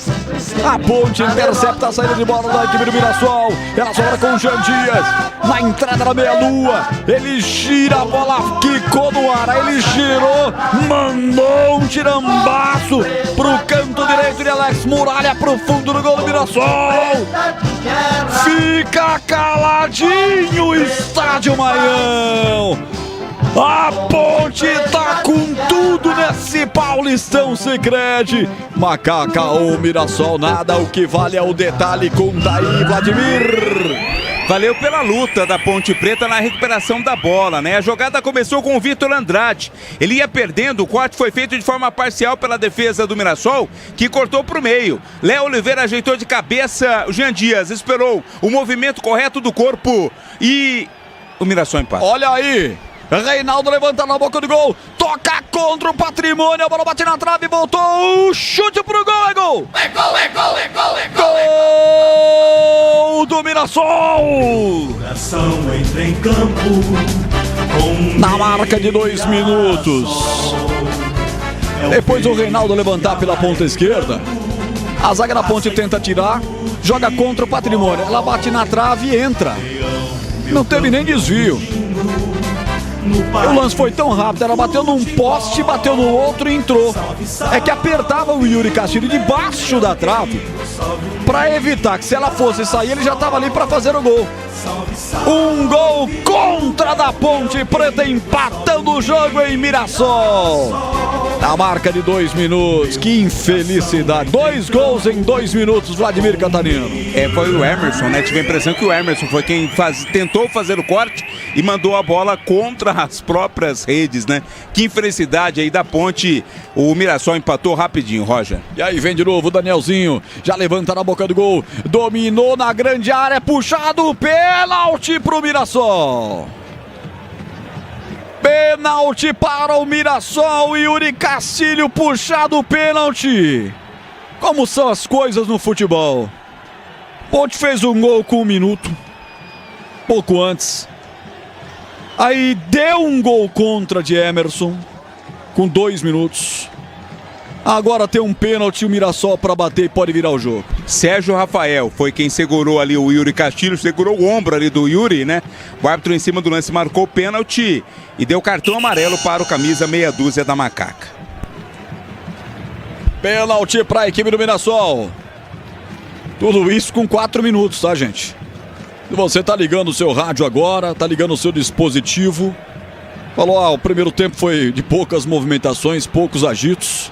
A Ponte intercepta a saída de bola da equipe do Mirassol. Ela sobra com o Jean Dias. Na entrada da meia-lua. Ele gira a bola, quicou no ar. Aí ele girou, mandou um tirambaço pro canto direito de Alex Muralha, pro fundo do gol do Mirassol. Fica caladinho o estádio Maião. A Ponte tá com tudo nesse Paulistão Sicredi. Macaca ou Mirassol, nada, o que vale é o detalhe. Conta aí, Vladimir. Valeu pela luta da Ponte Preta na recuperação da bola, né? A jogada começou com o Vitor Andrade. Ele ia perdendo, o corte foi feito de forma parcial pela defesa do Mirassol, que cortou pro meio. Léo Oliveira ajeitou de cabeça, o Jean Dias esperou o movimento correto do corpo e o Mirassol empata. Olha aí! Reinaldo levanta na boca do gol, toca contra o Patrimônio, a bola bate na trave, voltou, chute pro gol, é gol! É gol, é gol, é gol, é gol! Gol do Mirassol! Coração entra em campo na marca de 2 minutos. Depois o Reinaldo levantar pela ponta esquerda, a zaga da Ponte tenta tirar, joga contra o Patrimônio, ela bate na trave e entra. Não teve nem desvio. O lance foi tão rápido, ela bateu num poste, bateu no outro e entrou. É que apertava o Yuri Castilho debaixo da trave para evitar que, se ela fosse sair, ele já estava ali para fazer o gol. Um gol contra da Ponte Preta, empatando o jogo em Mirassol. Na marca de 2 minutos, que infelicidade. 2 gols em 2 minutos, Vladimir Cantarino. Foi o Emerson, né? Tive a impressão que o Emerson foi quem tentou fazer o corte e mandou a bola contra as próprias redes, né? Que infelicidade aí da Ponte. O Mirassol empatou rapidinho, Roger. E aí vem de novo o Danielzinho, já levanta na boca do gol, dominou na grande área, puxado, pênalti pro Mirassol. Pênalti para o Mirassol, Yuri Castilho puxado o pênalti. Como são as coisas no futebol. Ponte fez um gol com 1 minuto, pouco antes. Aí deu um gol contra de Emerson, com 2 minutos. Agora tem um pênalti, o Mirassol para bater e pode virar o jogo. Sérgio Rafael foi quem segurou ali o Yuri Castilho, segurou o ombro ali do Yuri, né? O árbitro em cima do lance marcou o pênalti e deu cartão amarelo para o camisa meia dúzia da Macaca. Pênalti para a equipe do Mirassol. Tudo isso com 4 minutos, tá, gente? Se você tá ligando o seu rádio agora, tá ligando o seu dispositivo, falou, o primeiro tempo foi de poucas movimentações, poucos agitos.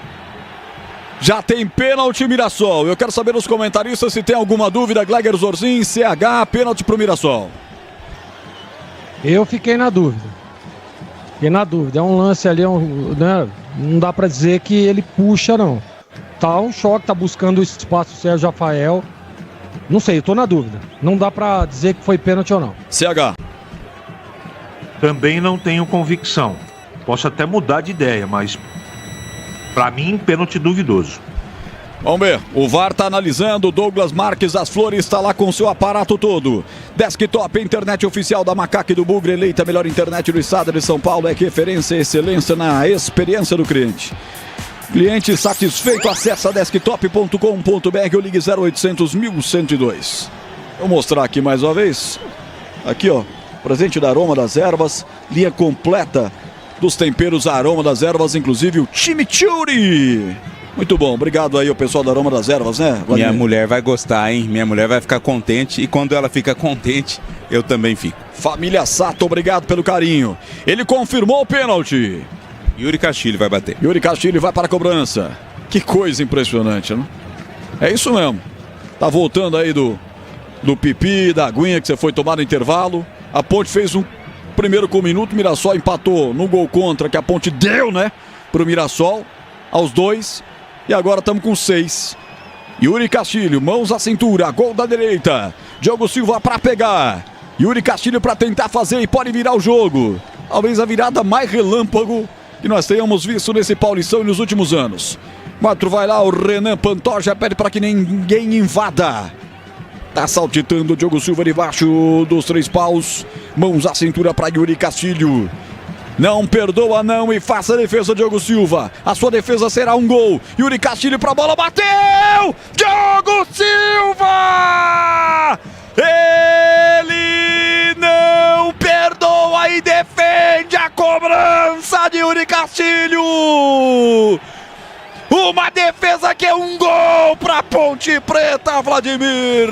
Já tem pênalti Mirassol. Eu quero saber dos comentaristas se tem alguma dúvida. Gleger Zorzin, CH, pênalti pro Mirassol. Eu fiquei na dúvida. É um lance ali, né? Não dá pra dizer que ele puxa, não. Tá um choque, tá buscando o espaço do Sérgio Rafael. Não sei, eu tô na dúvida. Não dá pra dizer que foi pênalti ou não. CH. Também não tenho convicção. Posso até mudar de ideia, mas pra mim, pênalti duvidoso. Vamos ver, o VAR tá analisando, Douglas Marques das Flores está lá com seu aparato todo. Desktop, internet oficial da Macaca e do Bugre, eleita a melhor internet do estado de São Paulo, é referência e excelência na experiência do cliente. Cliente satisfeito, acessa desktop.com.br ou ligue 0800 1102. Vou mostrar aqui mais uma vez. Aqui, ó, presente da Aroma das Ervas, linha completa dos temperos Aroma das Ervas, inclusive o chimichurri. Muito bom, obrigado aí ao pessoal da Aroma das Ervas, né, Vladimir? Minha mulher vai gostar, hein? Minha mulher vai ficar contente e quando ela fica contente, eu também fico. Família Sato, obrigado pelo carinho. Ele confirmou o pênalti. Yuri Castilho vai bater. Yuri Castilho vai para a cobrança. Que coisa impressionante, né? É isso mesmo. Tá voltando aí do pipi, da aguinha que você foi tomar no intervalo. A Ponte fez um primeiro com um minuto, o Mirassol empatou no gol contra que a Ponte deu, né? Pro Mirassol, aos 2. E agora estamos com 6. Yuri Castilho, mãos à cintura, gol da direita. Diogo Silva para pegar. Yuri Castilho para tentar fazer e pode virar o jogo. Talvez a virada mais relâmpago que nós tenhamos visto nesse Paulistão nos últimos anos. 4 vai lá, o Renan Pantoja pede para que ninguém invada. Tá saltitando o Diogo Silva debaixo dos 3 paus. Mãos à cintura para Yuri Castilho. Não perdoa não e faça a defesa, Diogo Silva. A sua defesa será um gol. Yuri Castilho para a bola, bateu! Diogo Silva! Ele não perdoa e defende a cobrança de Yuri Castilho! Uma defesa que é um gol para Ponte Preta, Vladimir!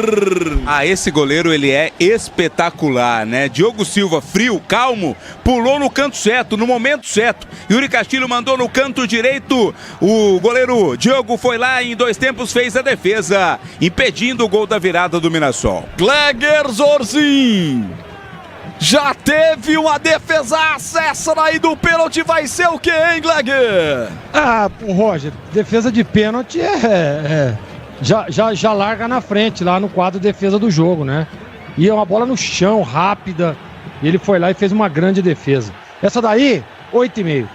Esse goleiro, ele é espetacular, né? Diogo Silva, frio, calmo, pulou no canto certo, no momento certo. Yuri Castilho mandou no canto direito. O goleiro Diogo foi lá e em 2 tempos fez a defesa, impedindo o gol da virada do Mirassol. Gleger Zorzin! Já teve uma defesaça, essa daí do pênalti vai ser o quê, hein, Gleger? Roger, defesa de pênalti já larga na frente, lá no quadro de defesa do jogo, né? E é uma bola no chão, rápida, e ele foi lá e fez uma grande defesa. Essa daí, 8,5.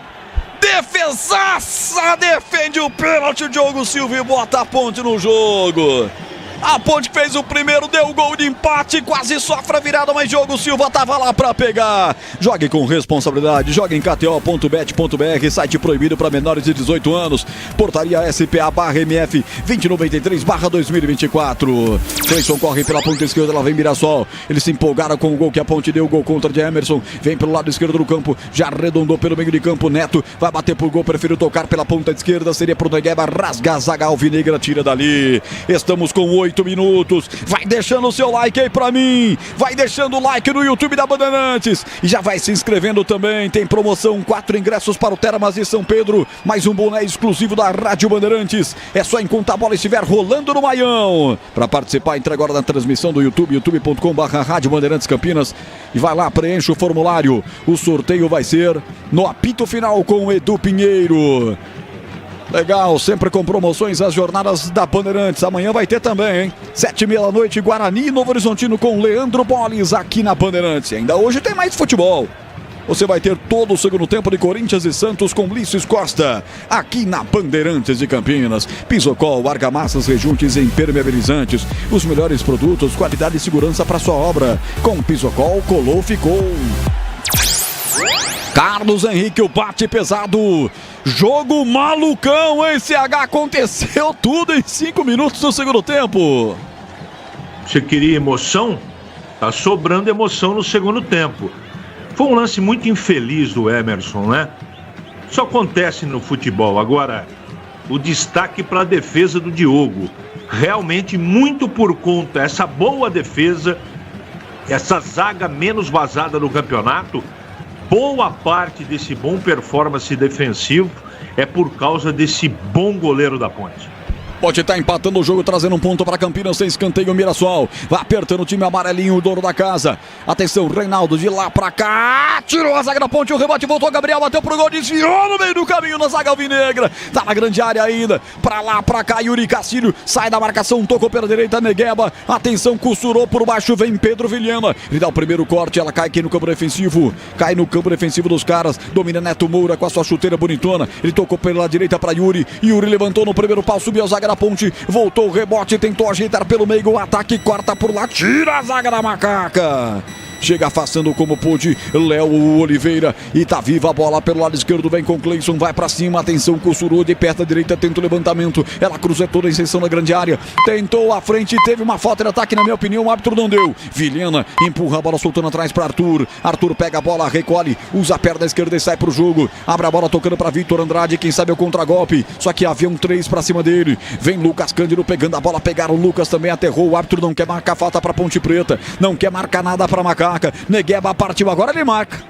Defesaça, defende o pênalti, o Diogo Silva e bota a Ponte no jogo. A Ponte fez o primeiro, deu o gol de empate, quase sofre a virada, mas Diogo Silva tava lá pra pegar. Jogue com responsabilidade, jogue em kto.bet.br, site proibido para menores de 18 anos. Portaria SPA/MF 2093/2024. Cleison corre pela ponta esquerda, lá vem Mirassol. Eles se empolgaram com o gol que a Ponte deu, o gol contra de Emerson. Vem pelo lado esquerdo do campo, já arredondou pelo meio de campo. Neto vai bater pro gol, prefiro tocar pela ponta esquerda, seria pro Negueba, rasga a zaga alvinegra, tira dali. Estamos com 8 minutos, vai deixando o seu like aí pra mim, vai deixando o like no YouTube da Bandeirantes e já vai se inscrevendo também, tem promoção, 4 ingressos para o Termas de São Pedro, mais um boné exclusivo da Rádio Bandeirantes, é só enquanto a bola estiver rolando no Maião. Para participar, entre agora na transmissão do YouTube, youtube.com/Rádio Bandeirantes Campinas e vai lá, preenche o formulário, o sorteio vai ser no apito final com o Edu Pinheiro. Legal, sempre com promoções as jornadas da Bandeirantes. Amanhã vai ter também, hein? 7h30 da noite, Guarani e Novo Horizontino com Leandro Bolis aqui na Bandeirantes. E ainda hoje tem mais futebol. Você vai ter todo o segundo tempo de Corinthians e Santos com Ulisses Costa, aqui na Bandeirantes de Campinas. Pisocol, argamassas, rejuntes e impermeabilizantes. Os melhores produtos, qualidade e segurança para sua obra. Com Pisocol, colou, ficou. Carlos Henrique, o bate pesado. Jogo malucão, hein, CH? Aconteceu tudo em 5 minutos do segundo tempo. Você queria emoção? Tá sobrando emoção no segundo tempo. Foi um lance muito infeliz do Emerson, né? Isso acontece no futebol. Agora, o destaque para a defesa do Diogo. Realmente muito por conta, essa boa defesa, essa zaga menos vazada no campeonato, boa parte desse bom performance defensivo é por causa desse bom goleiro da Ponte. Pode estar empatando o jogo, trazendo um ponto para Campinas, sem escanteio o Mirassol. Vai apertando o time amarelinho, o dono da casa. Atenção, Reinaldo de lá para cá. Tirou a zaga da Ponte, o rebote voltou, Gabriel bateu pro gol, desviou no meio do caminho na zaga alvinegra. Tá na grande área ainda. Para lá, para cá, Yuri Castilho sai da marcação, tocou pela direita, Negueba. Atenção, costurou por baixo, vem Pedro Vilhena. Ele dá o primeiro corte, ela cai aqui no campo defensivo. Cai no campo defensivo dos caras. Domina Neto Moura com a sua chuteira bonitona. Ele tocou pela direita para Yuri. Yuri levantou no primeiro pau, subiu a zaga da Ponte, voltou o rebote, tentou ajeitar pelo meio, o ataque corta por lá, tira a zaga da Macaca. Chega afastando como pôde Léo Oliveira e tá viva a bola pelo lado esquerdo, vem com Cleison, vai pra cima, atenção, costurou de perto à direita, tenta o levantamento, ela cruza toda a extensão na grande área, tentou a frente, teve uma falta de ataque, na minha opinião, o árbitro não deu. Vilhena empurra a bola soltando atrás pra Arthur, Arthur pega a bola, recolhe, usa a perna esquerda e sai pro jogo, abre a bola tocando pra Vitor Andrade, quem sabe é o contragolpe, só que havia um 3 pra cima dele, vem Lucas Cândido pegando a bola, pegaram o Lucas também, aterrou, o árbitro não quer marcar falta pra Ponte Preta, não quer marcar nada pra Macaca. Negueba partiu, agora ele marca.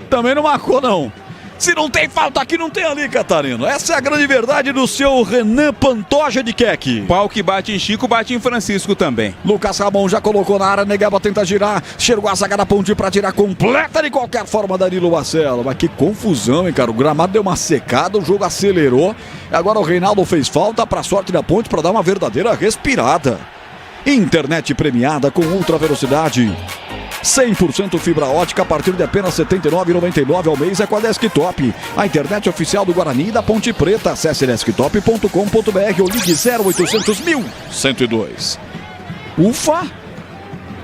Também não marcou, não. Se não tem falta aqui, não tem ali, Catarino. Essa é a grande verdade do seu Renan Pantoja de Keck. Pau que bate em Chico, bate em Francisco também. Lucas Ramon já colocou na área, Negueba tenta girar. Chegou a zaga da Ponte pra tirar completa de qualquer forma, Danilo Marcelo. Mas que confusão, hein, cara. O gramado deu uma secada, o jogo acelerou. Agora o Reinaldo fez falta pra sorte da Ponte pra dar uma verdadeira respirada. Internet premiada com ultra velocidade. 100% fibra ótica a partir de apenas R$ 79,99 ao mês é com a Desktop. A internet oficial do Guarani e da Ponte Preta. Acesse desktop.com.br ou ligue 0800 1102. Ufa!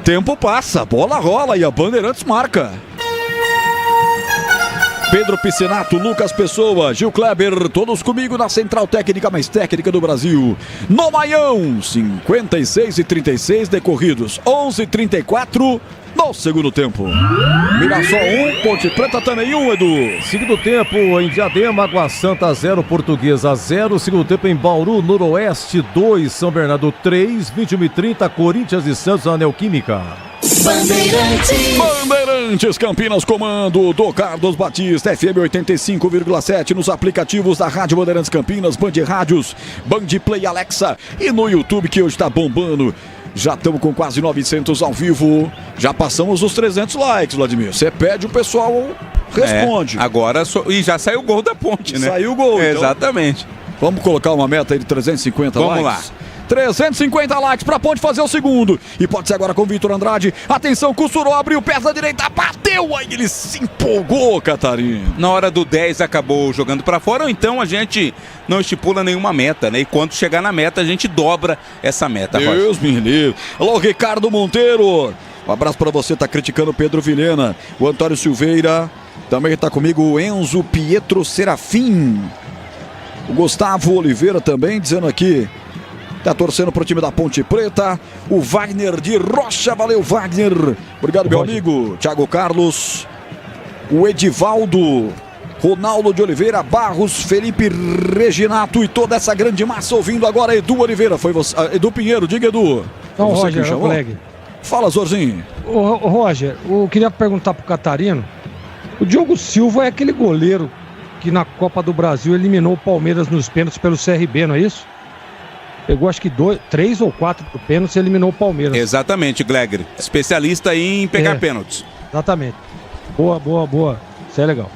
Tempo passa, bola rola e a Bandeirantes marca. Pedro Piscinato, Lucas Pessoa, Gil Kleber, todos comigo na central técnica mais técnica do Brasil. No Maião, 56:36 decorridos, 11:34 no segundo tempo. Mirassol 1, Ponte Preta também 1, Edu. Segundo tempo em Diadema, Água Santa 0, Portuguesa 0. Segundo tempo em Bauru, Noroeste 2, São Bernardo 3, 21h30, Corinthians e Santos na Neoquímica. Bandeirantes Campinas, comando do Carlos Batista, FM 85,7 nos aplicativos da Rádio Bandeirantes Campinas, Band Rádios, Band Play Alexa e no YouTube que hoje está bombando. Já estamos com quase 900 ao vivo, já passamos os 300 likes, Vladimir. Você pede, o pessoal responde. Agora, e já saiu o gol da Ponte, né? Saiu o gol, então. Exatamente. Vamos colocar uma meta aí de 350 likes? Vamos lá. 350 likes pra Ponte fazer o segundo. E pode ser agora com o Vitor Andrade. Atenção, costurou, abriu o pé da direita, bateu, aí ele se empolgou, Catarina. Na hora do 10 acabou jogando pra fora, ou então a gente não estipula nenhuma meta, né? E quando chegar na meta, a gente dobra essa meta. Deus me livre. Alô, Ricardo Monteiro. Um abraço pra você, tá criticando o Pedro Vilhena. O Antônio Silveira. Também tá comigo o Enzo Pietro Serafim. O Gustavo Oliveira também dizendo aqui. Tá torcendo pro time da Ponte Preta. O Wagner de Rocha. Valeu, Wagner. Obrigado, meu amigo. Thiago Carlos. O Edivaldo. Ronaldo de Oliveira. Barros. Felipe Reginato. E toda essa grande massa ouvindo agora. Edu Oliveira. Foi você. Edu Pinheiro. Diga, Edu. Não, Roger, meu colega. Fala, Zorzinho. Ô, Roger, eu queria perguntar pro Catarino. O Diogo Silva é aquele goleiro que na Copa do Brasil eliminou o Palmeiras nos pênaltis pelo CRB, não é isso? Pegou acho que 3 ou 4 pênaltis e eliminou o Palmeiras. Exatamente, Glegger. Especialista em pegar pênaltis. Exatamente. Boa. Isso é legal.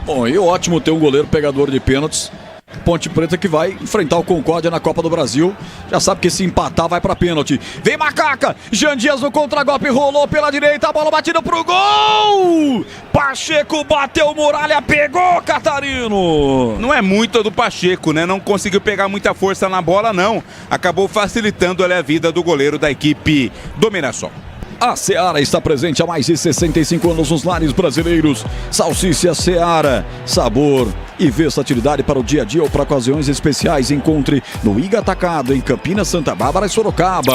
Bom, e ótimo ter um goleiro pegador de pênaltis. Ponte Preta que vai enfrentar o Concórdia na Copa do Brasil. Já sabe que se empatar vai pra pênalti. Vem Macaca! Jean Dias no contragolpe, rolou pela direita, a bola batida pro gol! Pacheco bateu, Muralha pegou, Catarino! Não é muito do Pacheco, né? Não conseguiu pegar muita força na bola, não. Acabou facilitando a vida do goleiro da equipe do Mirassol. A Seara está presente há mais de 65 anos nos lares brasileiros. Salsicha Seara, sabor e versatilidade para o dia a dia ou para ocasiões especiais. Encontre no Iga Atacado, em Campinas, Santa Bárbara e Sorocaba.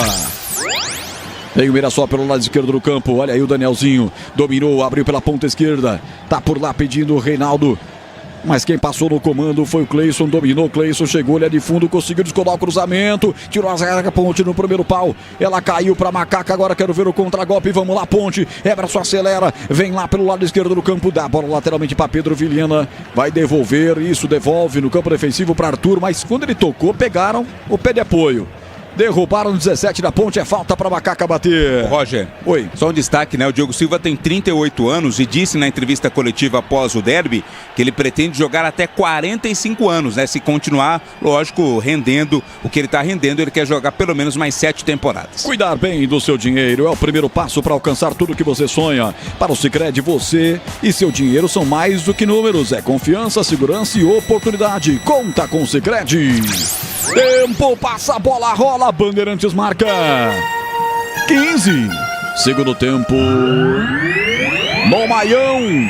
Tem o Mirassol pelo lado esquerdo do campo. Olha aí o Danielzinho. Dominou, abriu pela ponta esquerda. Tá por lá pedindo o Reinaldo. Mas quem passou no comando foi o Cleison, dominou o Cleison, chegou, ele é de fundo, conseguiu descolar o cruzamento, tirou a zaga, Ponte no primeiro pau, ela caiu pra Macaca, agora quero ver o contragolpe, vamos lá Ponte, Emerson acelera, vem lá pelo lado esquerdo do campo, dá a bola lateralmente pra Pedro Vilhena, vai devolver, isso devolve no campo defensivo pra Arthur, mas quando ele tocou, pegaram o pé de apoio. Derrubaram no 17 da Ponte, é falta para Macaca bater. Roger, oi. Só um destaque, né? O Diogo Silva tem 38 anos e disse na entrevista coletiva após o derby que ele pretende jogar até 45 anos, né? Se continuar, lógico, rendendo o que ele está rendendo, ele quer jogar pelo menos mais 7 temporadas. Cuidar bem do seu dinheiro é o primeiro passo para alcançar tudo que você sonha. Para o Sicredi, você e seu dinheiro são mais do que números, é confiança, segurança e oportunidade. Conta com o Sicredi. Tempo, passa a bola, rola, Bandeirantes marca 15. Segundo tempo no Maião.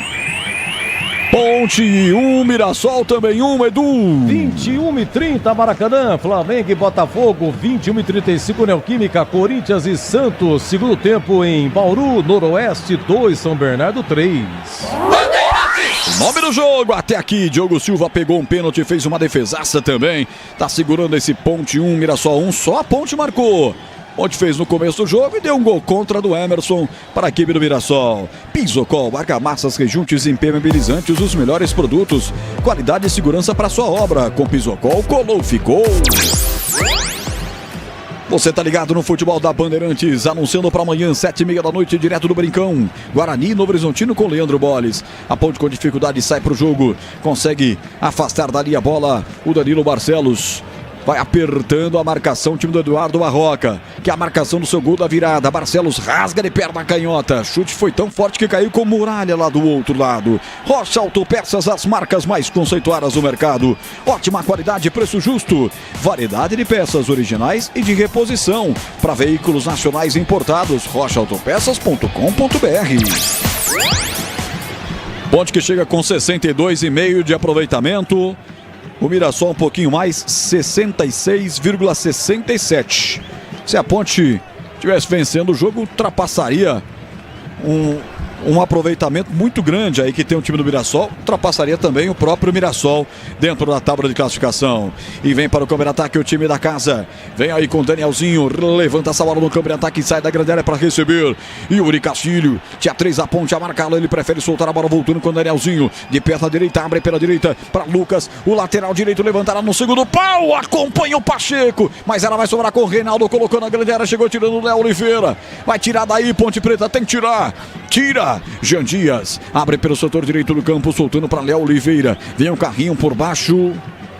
Ponte 1, Mirassol também 1, Edu. 21h30 Maracanã, Flamengo e Botafogo, 21h35 Neoquímica, Corinthians e Santos. Segundo tempo em Bauru, Noroeste 2, São Bernardo 3. Nome do jogo, até aqui, Diogo Silva pegou um pênalti, fez uma defesaça também. Tá segurando esse Ponte 1, Mirassol 1, só a Ponte marcou. Ponte fez no começo do jogo e deu um gol contra do Emerson para a equipe do Mirassol. Pisocol, argamassas, rejuntes e impermeabilizantes, os melhores produtos. Qualidade e segurança para sua obra. Com Pisocol, colou, ficou. Você tá ligado no futebol da Bandeirantes, anunciando para amanhã, 7h30 da noite, direto do Brincão. Guarani, Novo Horizontino com Leandro Bolles. A Ponte com dificuldade sai pro jogo, consegue afastar dali a bola o Danilo Barcelos. Vai apertando a marcação, o time do Eduardo Barroca, que é a marcação do seu gol da virada. Barcelos rasga de perna canhota. Chute foi tão forte que caiu com muralha lá do outro lado. Rocha Autopeças, as marcas mais conceituadas do mercado. Ótima qualidade, preço justo. Variedade de peças originais e de reposição para veículos nacionais importados. rochaautopeças.com.br. Ponte que chega com 62,5 de aproveitamento. O Mirassol um pouquinho mais, 66,67. Se a Ponte estivesse vencendo o jogo, ultrapassaria um aproveitamento muito grande aí que tem o time do Mirassol, ultrapassaria também o próprio Mirassol dentro da tábua de classificação. E vem para o campo de ataque o time da casa. Vem aí com o Danielzinho, levanta essa bola no campo de ataque e sai da grande área para receber. Yuri Castilho, tinha 3 a Ponte a marcá-lo, ele prefere soltar a bola voltando com o Danielzinho. De perna direita, abre pela direita para Lucas, o lateral direito levantará no segundo pau, acompanha o Pacheco, mas ela vai sobrar com o Reinaldo, colocou na grande área, chegou tirando o Léo Oliveira. Vai tirar daí, Ponte Preta, tem que tirar. Tira, Jean Dias, abre pelo setor direito do campo, soltando para Léo Oliveira. Vem um carrinho por baixo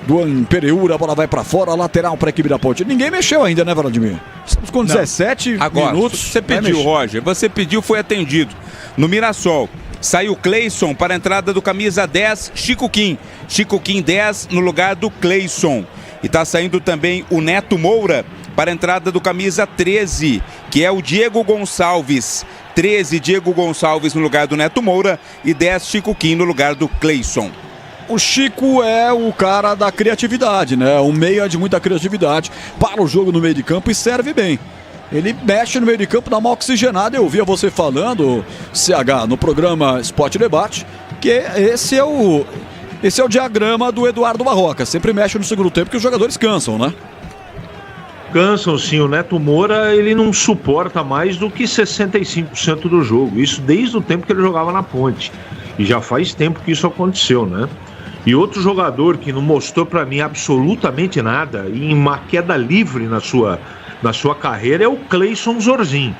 do Ampereura, a bola vai para fora, lateral para a equipe da Ponte. Ninguém mexeu ainda, né, Vladimir? Estamos com 17 Agora, minutos. Você pediu, Roger, você pediu, foi atendido. No Mirassol, saiu Cleison para a entrada do camisa 10, Chico Kim. Chico Kim 10 no lugar do Cleison. E está saindo também o Neto Moura para a entrada do camisa 13, que é o Diego Gonçalves. 13, Diego Gonçalves no lugar do Neto Moura e 10, Chico Kim no lugar do Cleison. O Chico é o cara da criatividade, né? Um meia de muita criatividade para o jogo no meio de campo e serve bem. Ele mexe no meio de campo, dá uma oxigenada. Eu ouvia você falando, CH, no programa Sport Debate, que esse é o diagrama do Eduardo Barroca. Sempre mexe no segundo tempo que os jogadores cansam, né? Cansam sim, o Neto Moura ele não suporta mais do que 65% do jogo, isso desde o tempo que ele jogava na Ponte, e já faz tempo que isso aconteceu, né? E outro jogador que não mostrou pra mim absolutamente nada, e em uma queda livre na sua carreira, é o Cleison Zorzin.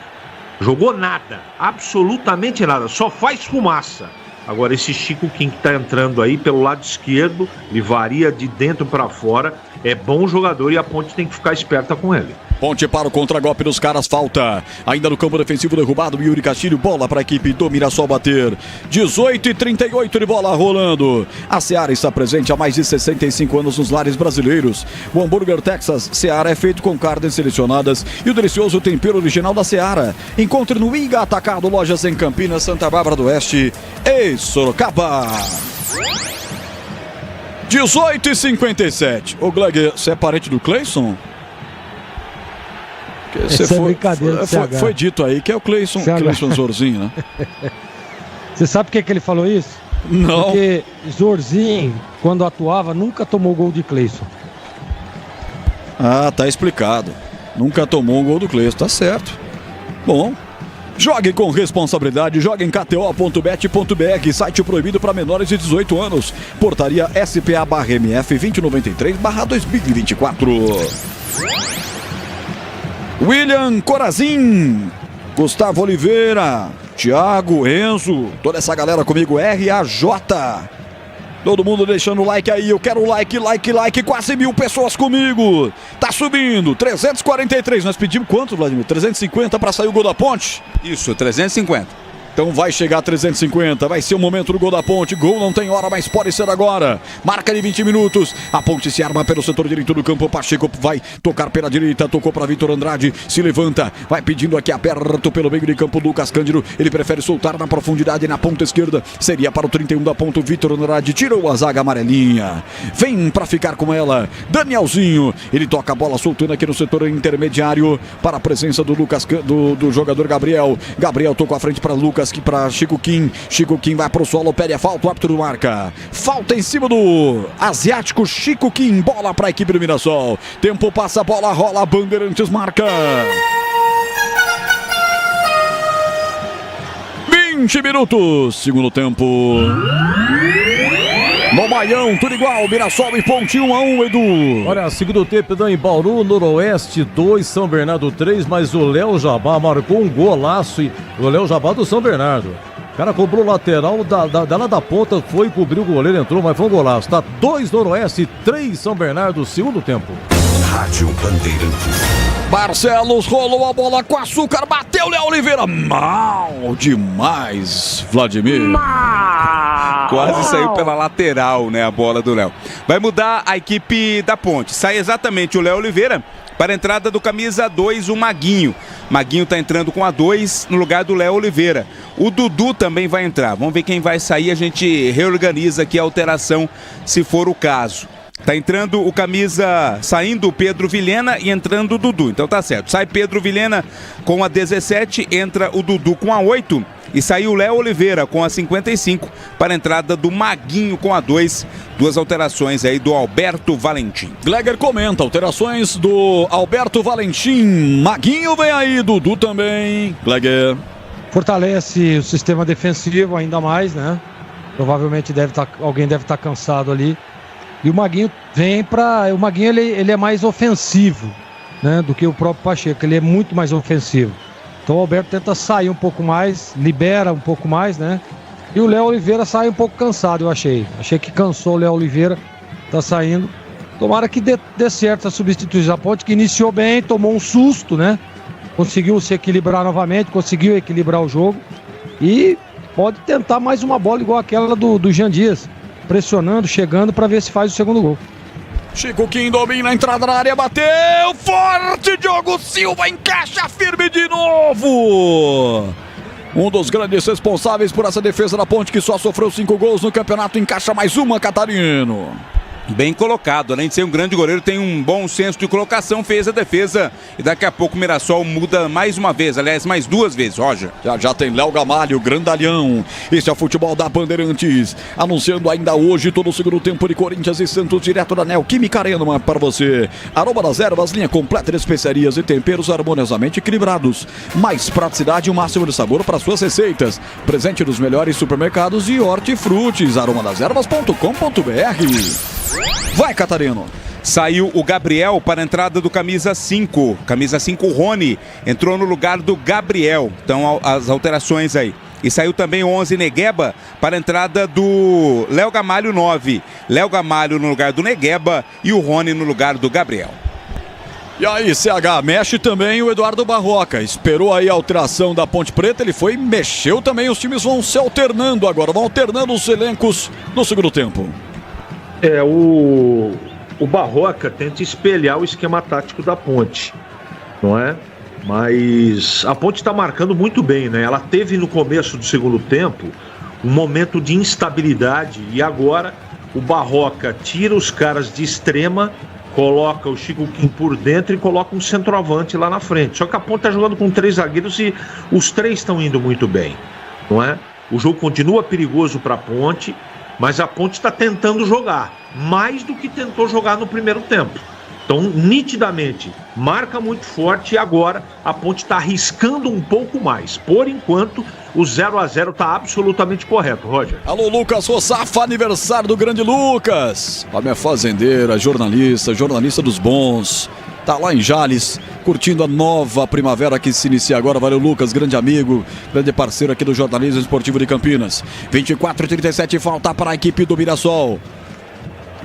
Jogou nada, absolutamente nada, só faz fumaça. Agora esse Chico Kim que tá entrando aí pelo lado esquerdo, ele varia de dentro para fora, é bom jogador e a Ponte tem que ficar esperta com ele. Ponte para o contragolpe dos caras, falta. Ainda no campo defensivo derrubado, Yuri Castilho, bola para a equipe do Mirassol bater. 18h38 de bola rolando. A Seara está presente há mais de 65 anos nos lares brasileiros. O hambúrguer Texas Seara é feito com carnes selecionadas e o delicioso tempero original da Seara. Encontre no Iga Atacado, lojas em Campinas, Santa Bárbara do Oeste e Sorocaba. 18h57. Ô Gleg, você é parente do Cleison? Foi dito aí que é o Cleison Zorzinho, né? Você sabe por que ele falou isso? Não. Porque Zorzinho, quando atuava, nunca tomou gol de Cleison. Ah, tá explicado. Nunca tomou um gol do Cleison, tá certo. Bom, jogue com responsabilidade, jogue em kto.bet.br, site proibido para menores de 18 anos. Portaria SPA/MF 2093/2024. William Corazin, Gustavo Oliveira, Thiago, Enzo, toda essa galera comigo, RAJ. Todo mundo deixando o like aí, eu quero like, quase 1.000 pessoas comigo. Tá subindo, 343, nós pedimos quanto, Vladimir? 350 para sair o gol da Ponte? Isso, 350. Então vai chegar a 350, vai ser o momento do gol da Ponte. Gol não tem hora, mas pode ser agora. Marca de 20 minutos. A Ponte se arma pelo setor direito do campo. Pacheco vai tocar pela direita, tocou para Vitor Andrade, se levanta, vai pedindo aqui aperto pelo meio de campo. Lucas Cândido, ele prefere soltar na profundidade na ponta esquerda. Seria para o 31 da ponta. Vitor Andrade tirou a zaga amarelinha. Vem para ficar com ela Danielzinho, ele toca a bola soltando aqui no setor intermediário para a presença do Lucas, do jogador Gabriel. Gabriel tocou à frente para Lucas, que para Chico Kim. Chico Kim vai pro solo, pede a falta, o árbitro marca. Falta em cima do asiático Chico Kim. Bola para a equipe do Mirassol. Tempo passa, bola rola, Bandeirantes marca. 20 minutos, segundo tempo. No Baião, tudo igual, Mirassol e Ponte 1-1, Edu. Olha, segundo tempo em Bauru, Noroeste 2, São Bernardo 3, mas o Léo Jabá marcou um golaço, e o Léo Jabá do São Bernardo. O cara cobrou o lateral, dela da ponta, foi cobrir o goleiro, entrou, mas foi um golaço. Tá 2 Noroeste, 3 São Bernardo, segundo tempo. Rádio Bandeirantes. Barcelos rolou a bola com açúcar, bateu Léo Oliveira. Mal demais, Vladimir. Quase saiu pela lateral, né, a bola do Léo. Vai mudar a equipe da Ponte. Sai exatamente o Léo Oliveira para a entrada do camisa 2, o Maguinho. Maguinho tá entrando com a 2 no lugar do Léo Oliveira. O Dudu também vai entrar. Vamos ver quem vai sair, a gente reorganiza aqui a alteração, se for o caso. Tá entrando o camisa, saindo o Pedro Vilhena e entrando o Dudu. Então tá certo. Sai Pedro Vilhena com a 17, entra o Dudu com a 8 e saiu o Léo Oliveira com a 55 para a entrada do Maguinho com a 2. Duas alterações aí do Alberto Valentim. Gleger comenta, alterações do Alberto Valentim. Maguinho vem aí, Dudu também. Gleger. Fortalece o sistema defensivo ainda mais, né? Provavelmente alguém deve estar cansado ali. E o Maguinho vem para... O Maguinho ele é mais ofensivo, né, do que o próprio Pacheco. Ele é muito mais ofensivo. Então o Alberto tenta sair um pouco mais, libera um pouco mais, né? E o Léo Oliveira sai um pouco cansado, eu achei. Achei que cansou o Léo Oliveira, tá saindo. Tomara que dê certo a substituição. A Ponte que iniciou bem, tomou um susto, né? Conseguiu se equilibrar novamente, conseguiu equilibrar o jogo. E pode tentar mais uma bola igual aquela do Jean Dias. Pressionando, chegando para ver se faz o segundo gol. Chico Kim domina a entrada na área, bateu forte, Diogo Silva encaixa firme de novo. Um dos grandes responsáveis por essa defesa da Ponte, que só sofreu 5 gols no campeonato, encaixa mais uma, Catarino. Bem colocado, além de ser um grande goleiro, tem um bom senso de colocação, fez a defesa e daqui a pouco o Mirassol muda mais uma vez, aliás, mais 2 vezes, Roger. Já tem Léo Gamalho, grandalhão. Esse é o futebol da Bandeirantes, anunciando ainda hoje todo o segundo tempo de Corinthians e Santos, direto da Neoquímica Arena para você. Aroma das Ervas, linha completa de especiarias e temperos harmoniosamente equilibrados. Mais praticidade e o máximo de sabor para suas receitas. Presente nos melhores supermercados e hortifrutis. aromadeservas.com.br. Vai, Catarino. Saiu o Gabriel para a entrada do camisa 5. Camisa 5, o Rony. Entrou no lugar do Gabriel. Então, as alterações aí. E saiu também o 11, Negueba, para a entrada do Léo Gamalho, 9. Léo Gamalho no lugar do Negueba e o Rony no lugar do Gabriel. E aí, CH, mexe também o Eduardo Barroca. Esperou aí a alteração da Ponte Preta, ele foi e mexeu também. Os times vão se alternando agora, vão alternando os elencos no segundo tempo. O Barroca tenta espelhar o esquema tático da Ponte, não é? Mas a Ponte está marcando muito bem, né? Ela teve no começo do segundo tempo um momento de instabilidade e agora o Barroca tira os caras de extrema, coloca o Chico Kim por dentro e coloca um centroavante lá na frente. Só que a Ponte está jogando com 3 zagueiros e os 3 estão indo muito bem, não é? O jogo continua perigoso para a Ponte, mas a Ponte está tentando jogar, mais do que tentou jogar no primeiro tempo. Então, nitidamente, marca muito forte e agora a Ponte está arriscando um pouco mais. Por enquanto, o 0-0 está absolutamente correto, Roger. Alô, Lucas Rossafa, aniversário do grande Lucas. A minha fazendeira, jornalista dos bons. Tá lá em Jales, curtindo a nova primavera que se inicia agora. Valeu, Lucas, grande amigo, grande parceiro aqui do Jornalismo Esportivo de Campinas. 24:37, falta para a equipe do Mirassol.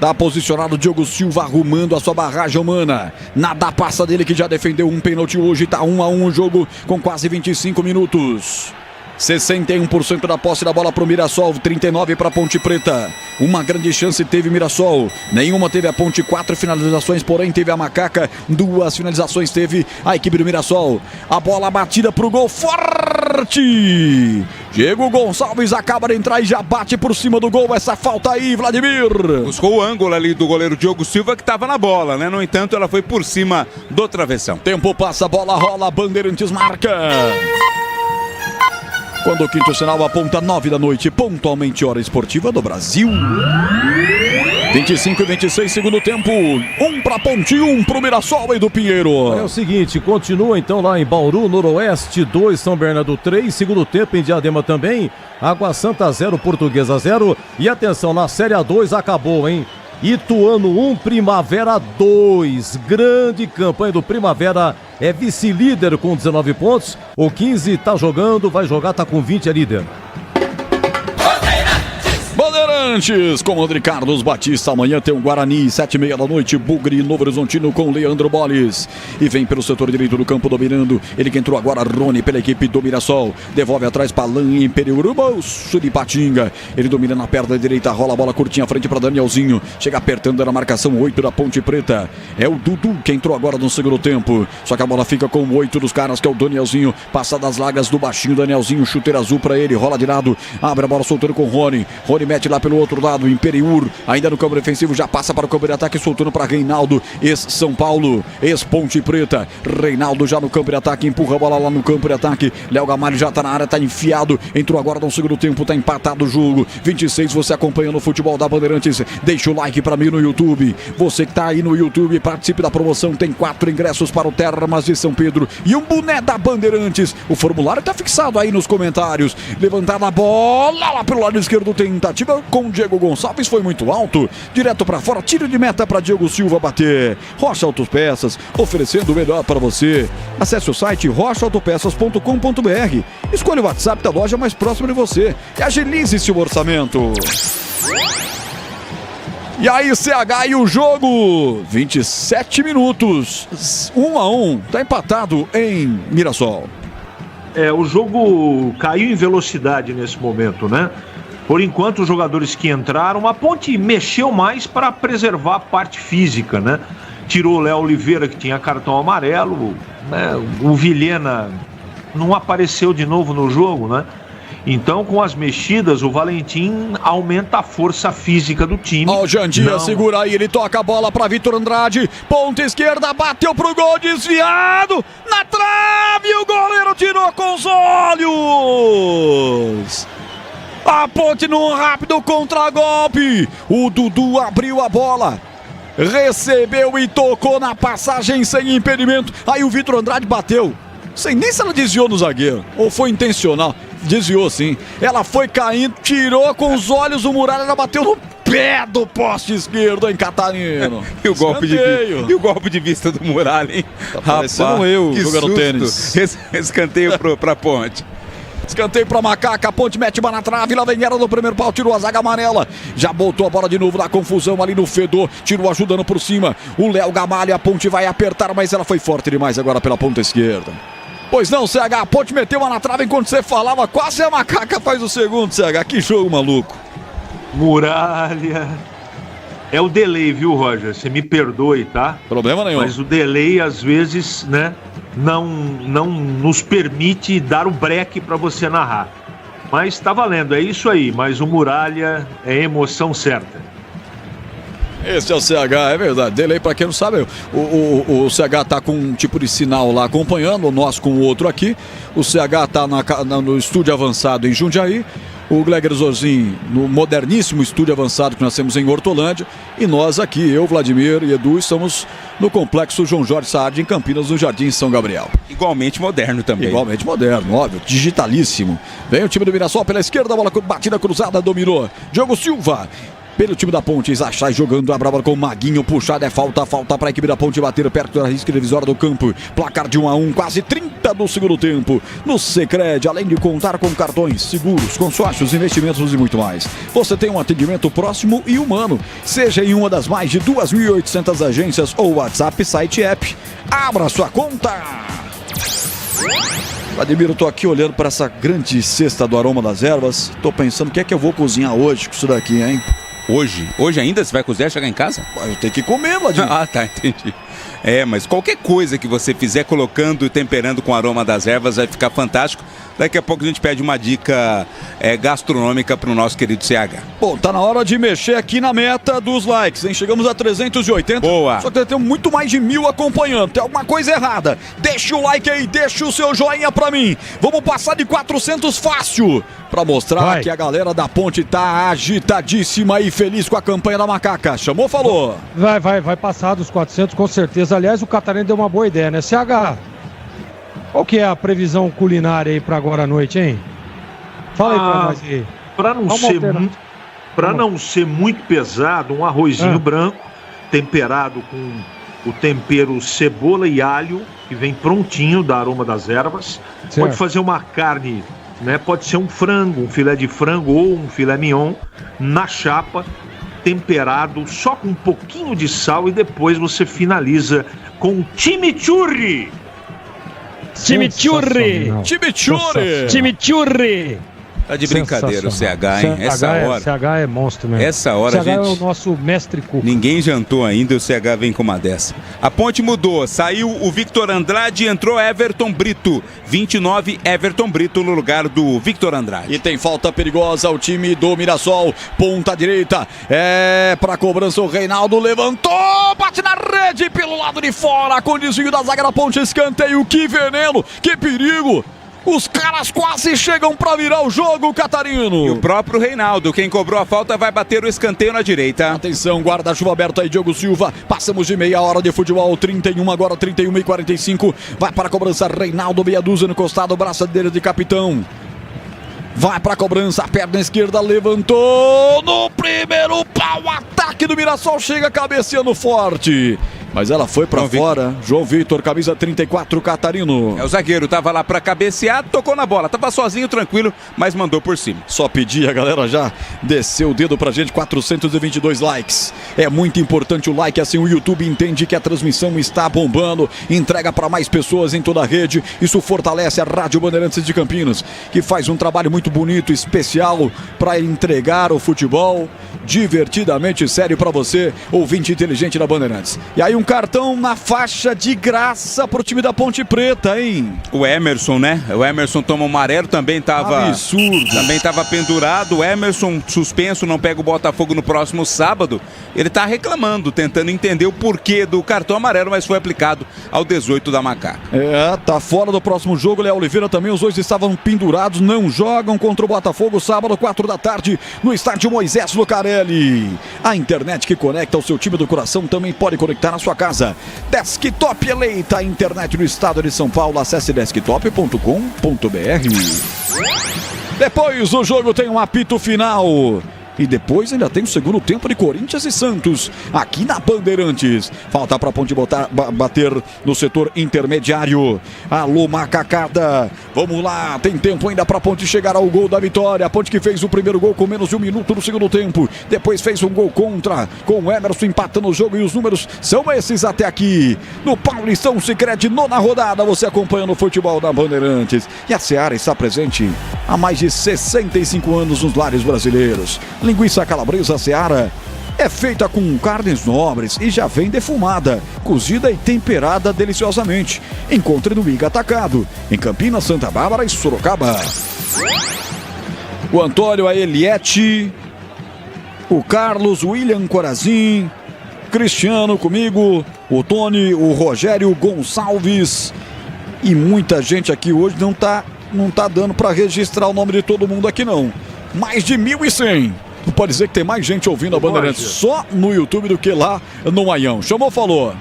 Tá posicionado o Diogo Silva arrumando a sua barragem humana. Nada passa dele, que já defendeu um pênalti hoje. Tá 1-1 o jogo com quase 25 minutos. 61% da posse da bola para o Mirassol, 39% para a Ponte Preta. Uma grande chance teve o Mirassol, nenhuma teve a Ponte. 4 finalizações, porém teve a Macaca. 2 finalizações teve a equipe do Mirassol. A bola batida para o gol, forte! Diego Gonçalves acaba de entrar e já bate por cima do gol. Essa falta aí, Vladimir. Buscou o ângulo ali do goleiro Diogo Silva, que estava na bola, né? No entanto, ela foi por cima do travessão. Tempo passa, bola rola, Bandeirantes marca. Quando o quinto sinal aponta 9 da noite, pontualmente hora esportiva do Brasil. 25:26, segundo tempo. 1 para Ponte, 1 para o Mirassol e do Pinheiro. É o seguinte, continua então lá em Bauru, Noroeste 2, São Bernardo 3. Segundo tempo em Diadema também. Água Santa 0, Portuguesa 0. E atenção, na Série A2 acabou, hein? Ituano 1, Primavera 2. Grande campanha do Primavera. É vice-líder com 19 pontos. O 15 tá jogando, vai jogar, tá com 20, é líder. Bandeirantes, comando Carlos Batista. Amanhã tem um Guarani, 7:30 da noite, Bugre, Novo Horizontino com Leandro Boles. E vem pelo setor direito do campo dominando. Ele que entrou agora, Rony, pela equipe do Mirassol. Devolve atrás para Lan em Periuruba, Suripatinga. Ele domina na perna direita, rola a bola curtinha à frente para Danielzinho. Chega apertando na marcação, 8 da Ponte Preta. É o Dudu que entrou agora no segundo tempo. Só que a bola fica com 8 dos caras, que é o Danielzinho. Passa das lagas do baixinho, Danielzinho, chuteiro azul para ele, rola de lado. Abre a bola soltando com o Rony. Rony mete lá pelo outro lado, Imperiur, ainda no campo defensivo, já passa para o campo de ataque, soltando para Reinaldo, ex-São Paulo, ex-Ponte Preta. Reinaldo já no campo de ataque, empurra a bola lá no campo de ataque. Léo Gamalho já tá na área, tá enfiado, entrou agora no segundo tempo, tá empatado o jogo. 26, você acompanhando o futebol da Bandeirantes, deixa o like para mim no YouTube. Você que tá aí no YouTube, participe da promoção, tem 4 ingressos para o Termas de São Pedro e um boné da Bandeirantes. O formulário tá fixado aí nos comentários. Levantada a bola lá pelo lado esquerdo, tentativa com Diego Gonçalves, foi muito alto, direto para fora, tiro de meta para Diego Silva bater. Rocha Autopeças, oferecendo o melhor para você. Acesse o site rochaautopeças.com.br, escolha o WhatsApp da loja mais próxima de você e agilize seu orçamento. E aí, CH, e o jogo? 27 minutos, 1-1, tá empatado em Mirassol. O jogo caiu em velocidade nesse momento, né? Por enquanto, os jogadores que entraram, a Ponte mexeu mais para preservar a parte física, né? Tirou o Léo Oliveira, que tinha cartão amarelo, né? O Vilhena não apareceu de novo no jogo, né? Então, com as mexidas, o Valentim aumenta a força física do time. Ó, o Jandia segura aí, ele toca a bola para Vitor Andrade, ponta esquerda, bateu pro gol, desviado, na trave, o goleiro tirou com os olhos. A Ponte num rápido contragolpe. O Dudu abriu a bola, recebeu e tocou na passagem sem impedimento. Aí o Vitor Andrade bateu. Sei nem se ela desviou no zagueiro ou foi intencional. Desviou sim. Ela foi caindo, tirou com os olhos o Muralha, ela bateu no pé do poste esquerdo, hein, Catarino. E o golpe de vista do Muralha, hein? Tá parecendo eu jogando tênis. Escanteio pra Ponte. Escanteio pra Macaca, a Ponte mete uma na trave, lá vem ela no primeiro pau, tirou a zaga amarela, já botou a bola de novo na confusão ali no Fedor, tirou ajudando por cima, o Léo Gamalho, a Ponte vai apertar, mas ela foi forte demais agora pela ponta esquerda. Pois não, CH, a Ponte meteu uma na trave enquanto você falava, quase a Macaca faz o segundo, CH, que jogo maluco. Muralha... É o delay, viu, Roger? Você me perdoe, tá? Problema nenhum. Mas o delay, às vezes, né, não nos permite dar o break para você narrar. Mas tá valendo, é isso aí. Mas o Muralha é emoção certa. Esse é o CH, é verdade. Delay, para quem não sabe, o CH tá com um tipo de sinal lá acompanhando, nós com o outro aqui. O CH tá no estúdio avançado em Jundiaí. o Gleger Zorzin no moderníssimo estúdio avançado que nós temos em Hortolândia, e nós aqui, eu, Vladimir e Edu, estamos no Complexo João Jorge Saad em Campinas, no Jardim São Gabriel. Igualmente moderno também. Igualmente moderno, óbvio, digitalíssimo. Vem o time do Mirassol pela esquerda, bola batida cruzada, dominou Diogo Silva. Pelo time da Ponte, Isachai jogando a brava com o Maguinho, puxada, é falta para a equipe da Ponte bater perto da risca divisória do campo. Placar de 1-1, quase 30 do segundo tempo. No Sicredi, além de contar com cartões, seguros, consórcios, investimentos e muito mais, você tem um atendimento próximo e humano, seja em uma das mais de 2.800 agências ou WhatsApp, site e app. Abra sua conta! Vladimir, eu tô aqui olhando para essa grande cesta do Aroma das Ervas. Tô pensando o que é que eu vou cozinhar hoje com isso daqui, hein? Hoje ainda você vai cozinhar, chegar em casa? Eu tenho que comer, Vladimir. Ah, tá, entendi. Mas qualquer coisa que você fizer colocando e temperando com Aroma das Ervas vai ficar fantástico. Daqui a pouco a gente pede uma dica gastronômica para o nosso querido CH. Bom, tá na hora de mexer aqui na meta dos likes, hein? Chegamos a 380. Boa. Só que temos muito mais de 1.000 acompanhando. Tem alguma coisa errada. Deixa o like aí, deixa o seu joinha pra mim. Vamos passar de 400 fácil. Pra mostrar que a galera da Ponte tá agitadíssima e feliz com a campanha da Macaca. Chamou, falou. Vai passar dos 400 com certeza. Aliás, o Catarina deu uma boa ideia, né? CH, qual que é a previsão culinária aí pra agora à noite, hein? Fala aí pra nós aí. Pra não ser muito pesado, um arrozinho branco, temperado com o tempero cebola e alho, que vem prontinho da Aroma das Ervas. Certo. Pode fazer uma carne, né? Pode ser um frango, um filé de frango ou um filé mignon na chapa, temperado só com um pouquinho de sal, e depois você finaliza com chimichurri. Chimichurri. Tá de brincadeira o CH, hein? CH é monstro mesmo. Essa hora, CH gente, é o nosso mestre cuco. Ninguém jantou ainda e o CH vem com uma dessa. A Ponte mudou, saiu o Victor Andrade e entrou Everton Brito. 29, Everton Brito no lugar do Victor Andrade. E tem falta perigosa ao time do Mirassol. Ponta direita, pra cobrança o Reinaldo levantou, bate na rede pelo lado de fora, com o desvio da zaga da Ponte, escanteio, que veneno, que perigo. Os caras quase chegam pra virar o jogo, Catarino. E o próprio Reinaldo, quem cobrou a falta, vai bater o escanteio na direita. Atenção, guarda-chuva aberto aí, Diogo Silva. Passamos de meia hora de futebol, 31, agora 31:45. Vai para a cobrança, Reinaldo, meia dúzia no costado, braçadeira de capitão. Vai para a cobrança, a perna esquerda levantou no primeiro pau, ataque do Mirassol, chega cabeceando forte. Mas ela foi pra fora. João Vitor, camisa 34, Catarino. O zagueiro tava lá pra cabecear, tocou na bola. Tava sozinho, tranquilo, mas mandou por cima. Só pedir, a galera já desceu o dedo pra gente, 422 likes. É muito importante o like, assim o YouTube entende que a transmissão está bombando. Entrega pra mais pessoas em toda a rede. Isso fortalece a Rádio Bandeirantes de Campinas, que faz um trabalho muito bonito, especial, pra entregar o futebol divertidamente sério pra você, ouvinte inteligente da Bandeirantes. E aí um cartão na faixa de graça pro time da Ponte Preta, hein? O Emerson, né? O Emerson toma um amarelo, também tava... Absurdo. Também tava pendurado. O Emerson suspenso, não pega o Botafogo no próximo sábado. Ele tá reclamando, tentando entender o porquê do cartão amarelo, mas foi aplicado ao 18 da Macaca. Tá fora do próximo jogo. Léo Oliveira também, os dois estavam pendurados, não jogam contra o Botafogo, sábado, 4 da tarde, no estádio Moisés Lucarelli. A internet que conecta o seu time do coração também pode conectar na sua casa. Desktop eleita a internet no estado de São Paulo. Acesse desktop.com.br. Depois o jogo tem um apito final. E depois ainda tem o segundo tempo de Corinthians e Santos, aqui na Bandeirantes. Falta para a Ponte bater no setor intermediário. Alô, macacada. Vamos lá, tem tempo ainda para a Ponte chegar ao gol da vitória. A Ponte que fez o primeiro gol com menos de 1 minuto no segundo tempo. Depois fez um gol contra, com o Emerson empatando o jogo. E os números são esses até aqui. No Paulistão Sicredi, 9ª rodada, você acompanhando o futebol da Bandeirantes. E a Seara está presente há mais de 65 anos nos lares brasileiros. Linguiça calabresa Seara é feita com carnes nobres e já vem defumada, cozida e temperada deliciosamente. Encontre no Iga Atacado, em Campinas, Santa Bárbara e Sorocaba. O Antônio, a Eliette, o Carlos, o William Corazin, Cristiano comigo, o Tony, o Rogério Gonçalves e muita gente aqui hoje não tá dando para registrar o nome de todo mundo aqui não. mais de 1.100. Pode dizer que tem mais gente ouvindo a Bandeirantes só no YouTube do que lá no Maião. Chamou, falou.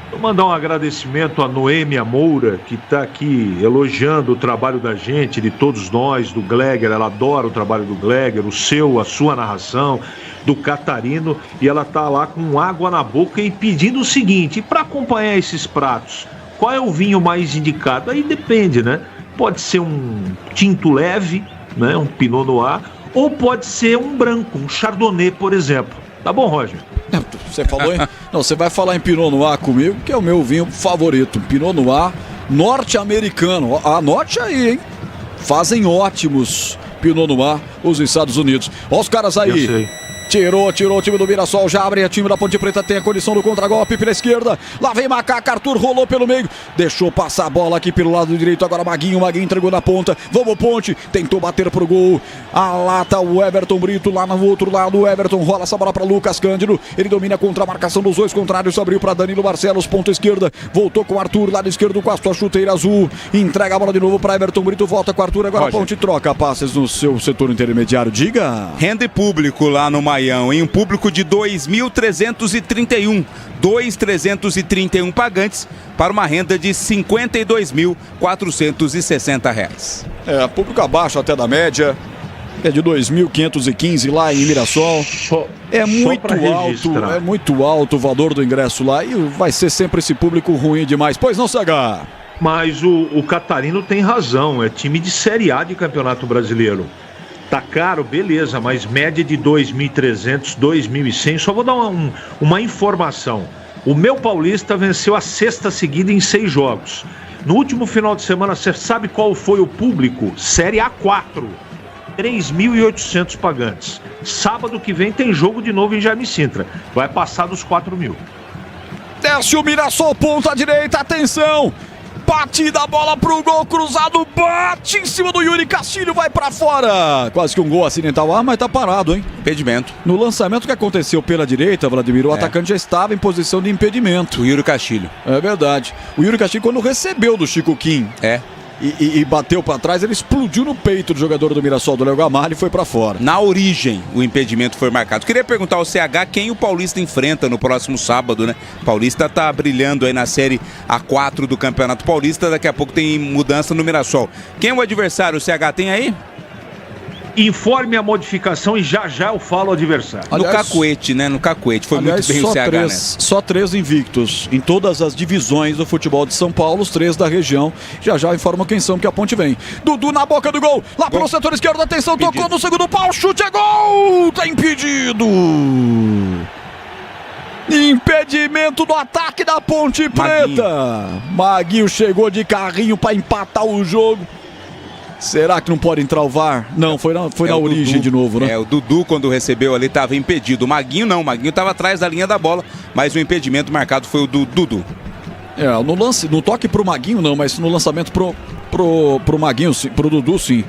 Vou mandar um agradecimento a Noêmia Moura, que está aqui elogiando o trabalho da gente, de todos nós, do Gleger. Ela adora o trabalho do Gleger, a sua narração, do Catarino. E ela está lá com água na boca e pedindo o seguinte: para acompanhar esses pratos, qual é o vinho mais indicado? Aí depende, né? Pode ser um tinto leve, né? Um Pinot Noir, ou pode ser um branco, um Chardonnay, por exemplo. Tá bom, Roger? Você falou em... Não, você vai falar em Pinot Noir comigo, que é o meu vinho favorito. Pinot Noir norte-americano. Anote aí, hein? Fazem ótimos Pinot Noir os Estados Unidos. Olha os caras aí. Eu sei. Tirou o time do Mirassol, já abre a time da Ponte Preta, tem a condição do contragolpe pela esquerda, lá vem Macaca, Arthur rolou pelo meio, deixou passar a bola aqui pelo lado direito, agora Maguinho entregou na ponta, vamos Ponte, tentou bater pro gol, a lata o Everton Brito, lá no outro lado o Everton rola essa bola para Lucas Cândido, ele domina contra a marcação dos dois contrários, abriu para Danilo Barcelos, ponta esquerda, voltou com o Arthur, lado esquerdo com a sua chuteira azul, entrega a bola de novo para Everton Brito, volta com o Arthur, agora Roger. Ponte troca passes no seu setor intermediário, diga. Renda público lá no Maião, em um público de 2.331, 2.331 pagantes para uma renda de R$ 52.460. Público abaixo até da média, é de 2.515 lá em Mirassol. É muito alto o valor do ingresso lá e vai ser sempre esse público ruim demais. Pois não, CH? Mas o Catarino tem razão, é time de Série A de Campeonato Brasileiro. Tá caro, beleza, mas média de 2.300, 2.100. Só vou dar uma informação. O meu Paulista venceu a sexta seguida em 6 jogos. No último final de semana, você sabe qual foi o público? Série A4. 3.800 pagantes. Sábado que vem tem jogo de novo em Jaime Sintra. Vai passar dos 4.000. Desce o Mirassol, ponta direita, atenção! Batida a bola pro gol cruzado, bate em cima do Yuri Castilho, vai pra fora. Quase que um gol acidental, mas tá parado, hein? Impedimento. No lançamento que aconteceu pela direita, Vladimir, o atacante já estava em posição de impedimento. O Yuri Castilho. É verdade. O Yuri Castilho, quando recebeu do Chico Kim e bateu pra trás, ele explodiu no peito do jogador do Mirassol, do Léo Gamalho, e foi pra fora. Na origem, o impedimento foi marcado. Queria perguntar ao CH quem o Paulista enfrenta no próximo sábado, né? O Paulista tá brilhando aí na Série A4 do Campeonato Paulista, daqui a pouco tem mudança no Mirassol. Quem é o adversário? O CH tem aí? Informe a modificação e já eu falo o adversário. No cacuete, né? No cacuete. Foi muito bem o CH, né? Só 3 invictos em todas as divisões do futebol de São Paulo, os 3 da região. Já informa quem são, que a Ponte vem. Dudu na boca do gol, lá pelo setor esquerdo, atenção, impedido. Tocou no segundo pau, chute, é gol! Tá impedido! Impedimento do ataque da Ponte Preta. Maguinho chegou de carrinho para empatar o jogo. Será que não pode entrar o VAR? Não, foi na origem Dudu, de novo, né? O Dudu, quando recebeu ali, estava impedido. O Maguinho não, o Maguinho estava atrás da linha da bola, mas o impedimento marcado foi o do Dudu. No lance, no toque pro Maguinho não, mas no lançamento pro Maguinho, sim, pro Dudu sim.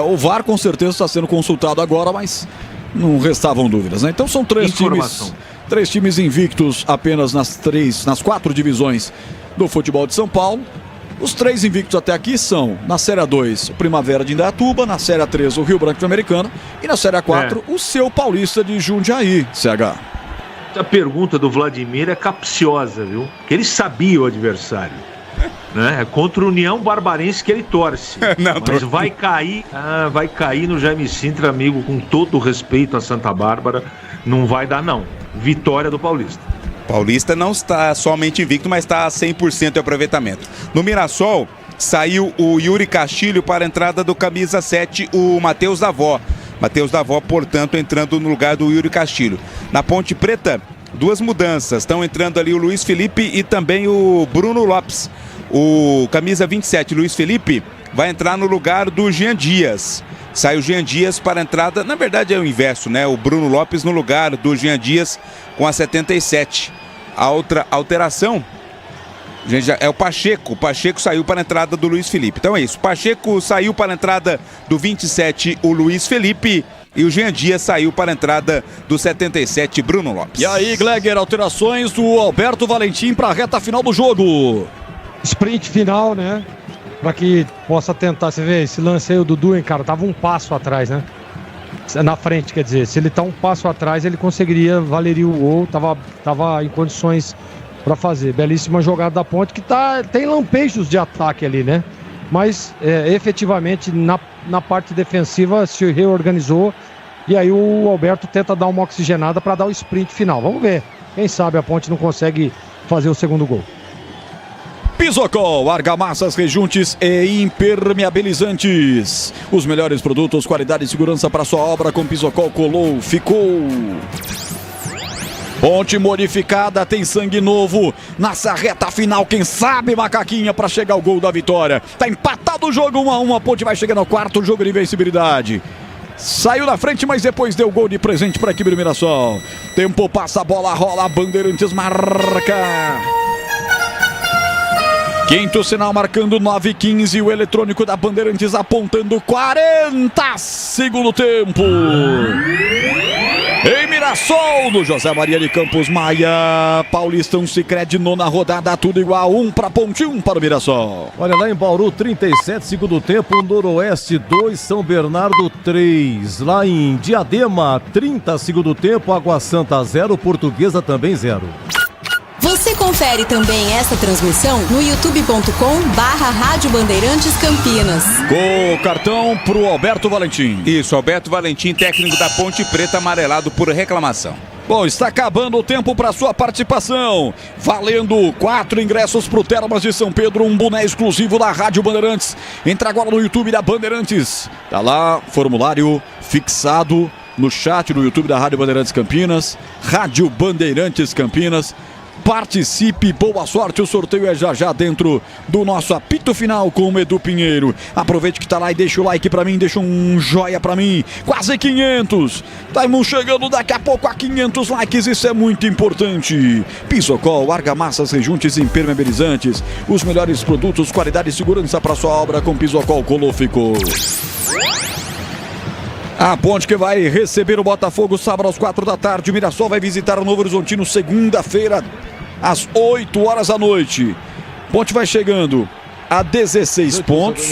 O VAR com certeza está sendo consultado agora, mas não restavam dúvidas, né? Então são 3 times invictos apenas nas 4 divisões do futebol de São Paulo. Os 3 invictos até aqui são, na Série A2, o Primavera de Indaiatuba, na Série A3, o Rio Branco de Americana, e na Série A4, o seu Paulista de Jundiaí, CH. A pergunta do Vladimir é capciosa, viu? Porque ele sabia o adversário. Né? É contra o União Barbarense que ele torce. Mas vai cair no Jaime Sintra, amigo, com todo o respeito a Santa Bárbara, não vai dar não. Vitória do Paulista. Paulista não está somente invicto, mas está a 100% de aproveitamento. No Mirassol, saiu o Yuri Castilho para a entrada do camisa 7, o Matheus Davó. Matheus Davó, portanto, entrando no lugar do Yuri Castilho. Na Ponte Preta, 2 mudanças. Estão entrando ali o Luiz Felipe e também o Bruno Lopes. O camisa 27, Luiz Felipe, vai entrar no lugar do Jean Dias. Sai o Jean Dias para a entrada, na verdade é o inverso, né? O Bruno Lopes no lugar do Jean Dias com a 77. A outra alteração é o Pacheco. O Pacheco saiu para a entrada do Luiz Felipe. Então é isso. Pacheco saiu para a entrada do 27, o Luiz Felipe. E o Jean Dias saiu para a entrada do 77, Bruno Lopes. E aí, Gleger, alterações do Alberto Valentim para a reta final do jogo. Sprint final, né? para que possa tentar. Você vê, esse lance aí, o Dudu, hein, cara, tava um passo atrás, né? Na frente, quer dizer, se ele tá um passo atrás, ele valeria o gol, tava em condições para fazer. Belíssima jogada da Ponte, que tem lampejos de ataque ali, né? Mas efetivamente na parte defensiva se reorganizou e aí o Alberto tenta dar uma oxigenada para dar o sprint final. Vamos ver, quem sabe a Ponte não consegue fazer o segundo gol. Pisocol, argamassas, rejuntes e impermeabilizantes. Os melhores produtos, qualidade e segurança para sua obra com Pisocol. Colou, ficou. Ponte modificada, tem sangue novo. Nessa reta final, quem sabe, Macaquinha, para chegar ao gol da vitória. Tá empatado o jogo 1-1. A Ponte vai chegar no quarto jogo de invencibilidade. Saiu na frente, mas depois deu gol de presente para a equipe do Mirassol. Tempo passa, a bola rola, Bandeirantes marca. Quinto sinal marcando 9:15, o eletrônico da Bandeirantes apontando 40, segundo tempo. Em Mirassol, do José Maria de Campos Maia, Paulistão Sicredi, nona rodada, tudo igual, 1 para Ponte, 1 para o Mirassol. Olha lá em Bauru, 37, segundo tempo, Noroeste 2, São Bernardo 3. Lá em Diadema, 30, segundo tempo, Água Santa 0, Portuguesa também 0. Você confere também essa transmissão no youtube.com/Rádio Bandeirantes Campinas. Gol, cartão pro Alberto Valentim. Isso, Alberto Valentim, técnico da Ponte Preta, amarelado por reclamação. Bom, está acabando o tempo para sua participação. Valendo 4 ingressos pro Termas de São Pedro, um boné exclusivo da Rádio Bandeirantes. Entra agora no YouTube da Bandeirantes. Tá lá, formulário fixado no chat do YouTube da Rádio Bandeirantes Campinas. Rádio Bandeirantes Campinas. Participe, boa sorte, o sorteio é já dentro do nosso apito final com o Edu Pinheiro. Aproveite que tá lá e deixa o like pra mim, deixa um joia pra mim. Quase 500, estamos chegando daqui a pouco a 500 likes, isso é muito importante. Pisocol, argamassas, rejuntes e impermeabilizantes. Os melhores produtos, qualidade e segurança para sua obra com Pisocol. Colou, ficou. A Ponte que vai receber o Botafogo sábado às 4 da tarde. O Mirassol vai visitar o Novo Horizontino segunda-feira às 8 horas da noite. Ponte vai chegando a 16 pontos.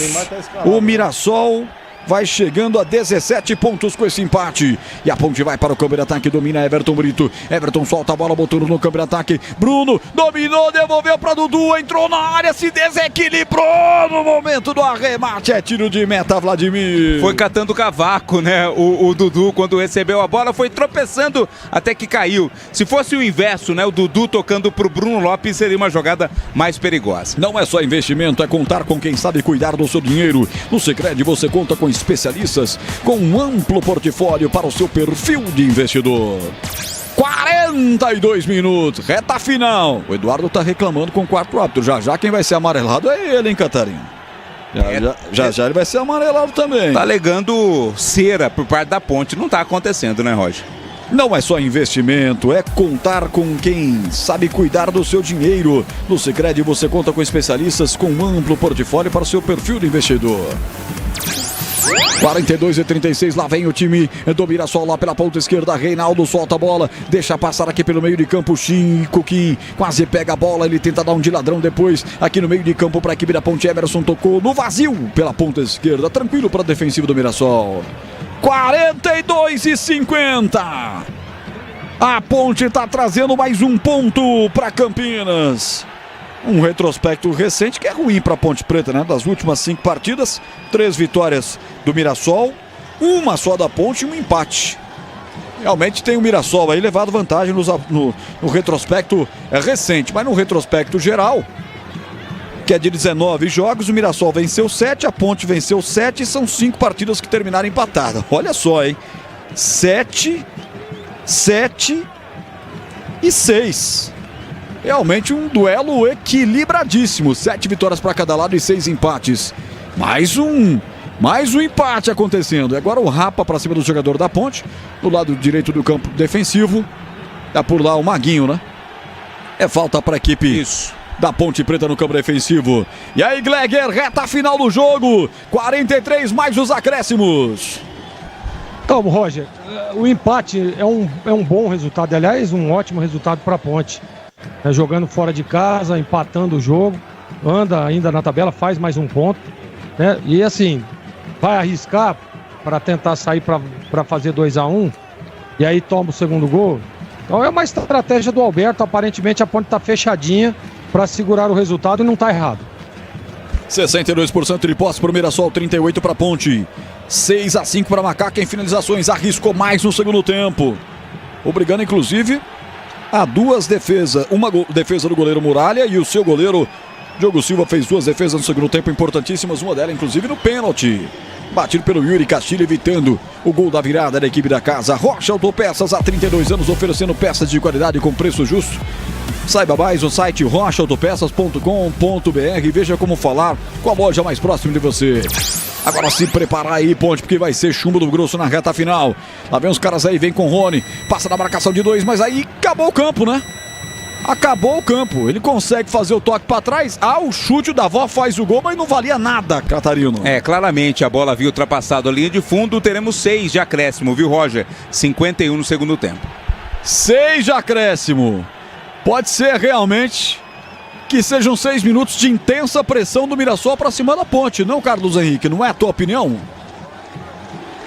O Mirassol vai chegando a 17 pontos com esse empate. E a Ponte vai para o campo de ataque, domina Everton Brito. Everton solta a bola, botou no campo de ataque. Bruno dominou, devolveu para Dudu, entrou na área, se desequilibrou no momento do arremate. É tiro de meta, Vladimir. Foi catando cavaco, né? O Dudu, quando recebeu a bola, foi tropeçando até que caiu. Se fosse o inverso, né? O Dudu tocando pro Bruno Lopes, seria uma jogada mais perigosa. Não é só investimento, é contar com quem sabe cuidar do seu dinheiro. No Sicredi você conta com especialistas com um amplo portfólio para o seu perfil de investidor. 42 minutos, reta final. O Eduardo tá reclamando com o quarto árbitro. Já quem vai ser amarelado é ele, hein, Catarina? Já ele vai ser amarelado também. Tá alegando cera por parte da Ponte. Não tá acontecendo, né, Roger? Não é só investimento, é contar com quem sabe cuidar do seu dinheiro. No Sicredi você conta com especialistas com um amplo portfólio para o seu perfil de investidor. 42-36, lá vem o time do Mirassol lá pela ponta esquerda. Reinaldo solta a bola, deixa passar aqui pelo meio de campo. Chico que quase pega a bola, ele tenta dar um de ladrão depois. Aqui no meio de campo para a equipe da Ponte, Emerson tocou no vazio pela ponta esquerda, tranquilo para a defensiva do Mirassol. 42-50. A Ponte está trazendo mais um ponto para Campinas. Um retrospecto recente que é ruim para a Ponte Preta, né? Das últimas 5 partidas, 3 vitórias do Mirassol, uma só da Ponte e um empate. Realmente tem o Mirassol aí levado vantagem no retrospecto recente, mas no retrospecto geral, que é de 19 jogos, o Mirassol venceu 7, a Ponte venceu 7 e são 5 partidas que terminaram empatadas. Olha só, hein? 7 e 6. Realmente um duelo equilibradíssimo. 7 vitórias para cada lado e 6 empates. Mais um empate acontecendo. E agora o Rapa para cima do jogador da Ponte. Do lado direito do campo defensivo. Tá por lá o Maguinho, né? É falta para a equipe da Ponte Preta no campo defensivo. E aí, Gleger, reta final do jogo. 43 mais os acréscimos. Então, Roger, o empate é um bom resultado. Aliás, um ótimo resultado para a Ponte. Jogando fora de casa, empatando o jogo. anda ainda na tabela, faz mais um ponto, né? E assim, vai arriscar para tentar sair para fazer 2-1 e aí toma o segundo gol. Então é uma estratégia do Alberto, aparentemente a Ponte tá fechadinha para segurar o resultado e não tá errado. 62% de posse para o Mirassol, 38% para a Ponte. 6-5 para a Macaca em finalizações, arriscou mais no segundo tempo. Obrigando, inclusive, a duas defesas. Uma defesa do goleiro Muralha e o seu goleiro Diogo Silva fez duas defesas no segundo tempo importantíssimas. Uma delas, inclusive, no pênalti. Batido pelo Yuri Castilho, evitando o gol da virada da equipe da casa. Rocha Autopeças, há 32 anos, oferecendo peças de qualidade com preço justo. Saiba mais no site rochaautopeças.com.br. Veja como falar com a loja mais próxima de você. Agora se preparar aí, Ponte, porque vai ser chumbo do grosso na reta final. Lá vem os caras aí, vem com o Rony. Passa na marcação de 2, mas aí acabou o campo, né? Acabou o campo. Ele consegue fazer o toque para trás. O chute da avó faz o gol, mas não valia nada, Catarino. Claramente a bola havia ultrapassado a linha de fundo. Teremos 6 de acréscimo, viu, Roger? 51 no segundo tempo. 6 de acréscimo. Pode ser realmente que sejam 6 minutos de intensa pressão do Mirassol para cima da Ponte, não, Carlos Henrique? Não é a tua opinião?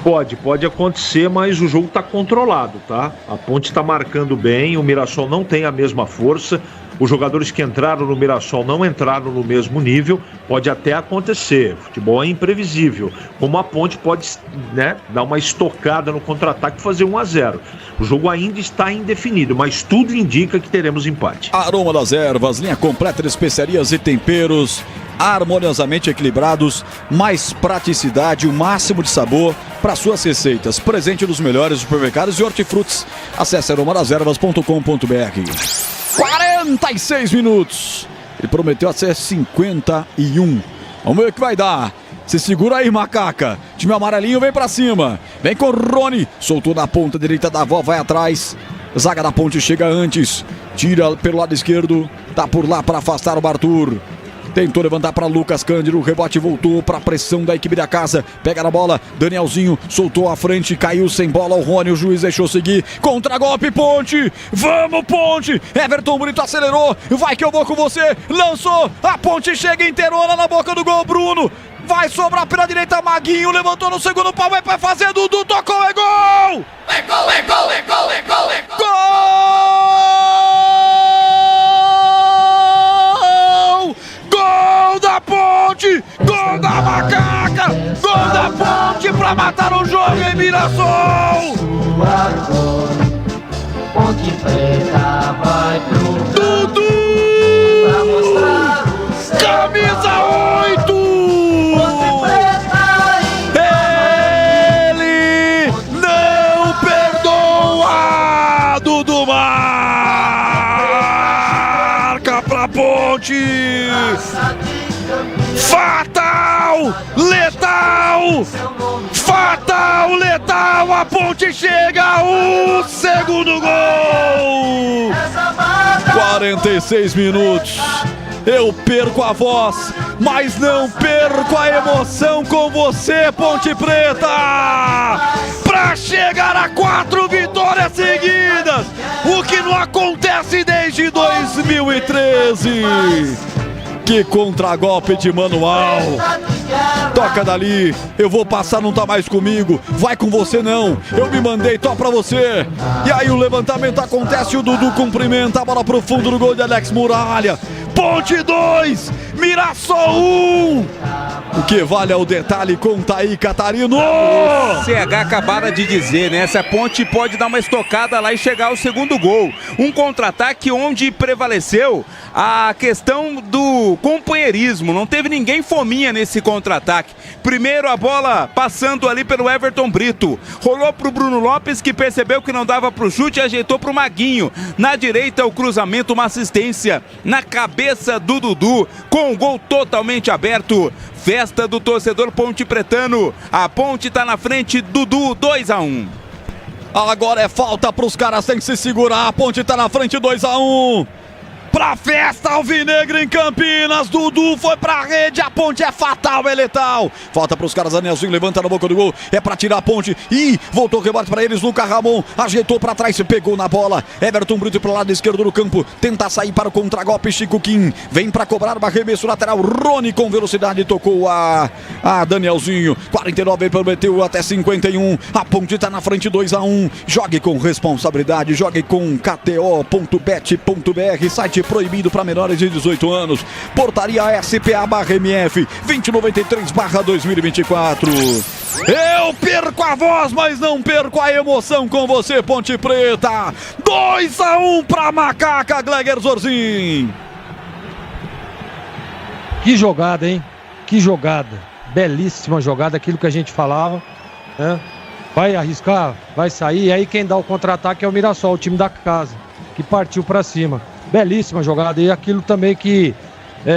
Pode acontecer, mas o jogo está controlado, tá? A Ponte está marcando bem, o Mirassol não tem a mesma força, os jogadores que entraram no Mirassol não entraram no mesmo nível, pode até acontecer, futebol é imprevisível, como a Ponte pode, né, dar uma estocada no contra-ataque e fazer 1-0. O jogo ainda está indefinido, mas tudo indica que teremos empate. Aroma das Ervas, linha completa de especiarias e temperos, harmoniosamente equilibrados, mais praticidade, o máximo de sabor para suas receitas. Presente nos melhores supermercados e hortifrutis. Acesse aromadeservas.com.br. 46 minutos. Ele prometeu até 51. Vamos ver o que vai dar. Se segura aí, Macaca. Time amarelinho vem pra cima. Vem com o Rony. Soltou na ponta direita da avó, vai atrás. Zaga da Ponte chega antes. Tira pelo lado esquerdo. Tá por lá para afastar o Arthur. Tentou levantar para Lucas Cândido, o rebote voltou para a pressão da equipe da casa. Pega na bola, Danielzinho soltou à frente, caiu sem bola o Rony, o juiz deixou seguir. Contra-golpe, Ponte! Vamos, Ponte! Everton Brito acelerou, vai que eu vou com você! Lançou, a Ponte chega inteirona na boca do gol, Bruno! Vai sobrar pela direita, Maguinho, levantou no segundo pau, vai para fazer, Dudu tocou, é gol! É gol, é gol, é gol, é gol, é gol! Gol da Ponte! Gol da Macaca! Gol da Ponte pra matar o jogo em Mirassol! Ponte Preta vai pro Dudu! pra mostrar o seu camisa 8! Ponte Preta ele não perdoa! Dudu marca pra Ponte! Fatal! Letal! Fatal! Letal! A Ponte chega ao segundo gol! 46 minutos. Eu perco a voz, mas não perco a emoção com você, Ponte Preta! Pra chegar a 4 vitórias seguidas, o que não acontece desde 2013. Que contragolpe de manual. Toca dali, eu vou passar, não tá mais comigo. Vai com você não, eu me mandei, toca pra você. E aí o levantamento acontece, o Dudu cumprimenta a bola pro fundo do gol de Alex Muralha. Ponte 2, Mirassol 1. O que vale é o detalhe, conta aí, Catarino. O CH acabara de dizer, né? Essa Ponte pode dar uma estocada lá e chegar ao segundo gol. Um contra-ataque onde prevaleceu a questão do companheirismo. Não teve ninguém fominha nesse contra-ataque. Primeiro a bola passando ali pelo Everton Brito. Rolou pro Bruno Lopes, que percebeu que não dava pro chute e ajeitou pro Maguinho. Na direita o cruzamento, uma assistência na cabeça do Dudu, com o gol totalmente aberto. Festa do torcedor ponte pretano. A Ponte tá na frente, Dudu, 2-1. Agora é falta pros caras, tem que se segurar. A Ponte tá na frente, 2-1. pra festa alvinegra em Campinas. Dudu foi pra rede, a Ponte é fatal, é letal. Falta pros caras, Anelzinho levanta na boca do gol, é pra tirar a Ponte. E voltou o rebote pra eles, Lucas Ramon ajeitou pra trás, pegou na bola. Everton Brito pro lado esquerdo do campo, tenta sair para o contragolpe, Chico Kim vem pra cobrar o arremesso lateral. Rony com velocidade tocou a Danielzinho. 49 prometeu até 51. A Ponte tá na frente 2-1. Jogue com responsabilidade, jogue com KTO.bet.br, site proibido para menores de 18 anos. Portaria SPA/MF 2093/2024. Eu perco a voz, mas não perco a emoção com você, Ponte Preta. 2-1 pra Macaca, Gleger Zorzin. Que jogada, hein? Que jogada. Belíssima jogada, aquilo que a gente falava, né? Vai arriscar, vai sair, e aí quem dá o contra-ataque é o Mirassol, o time da casa, que partiu pra cima. Belíssima jogada, e aquilo também que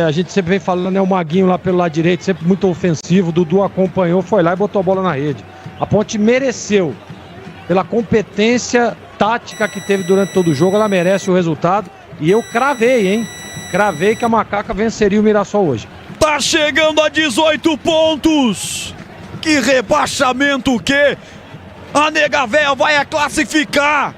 a gente sempre vem falando, né? O Maguinho lá pelo lado direito, sempre muito ofensivo, o Dudu acompanhou, foi lá e botou a bola na rede. A Ponte mereceu, pela competência tática que teve durante todo o jogo, ela merece o resultado, e eu cravei, hein? Cravei que a Macaca venceria o Mirassol hoje. Tá chegando a 18 pontos! Que rebaixamento o quê? A Nega Véia vai classificar!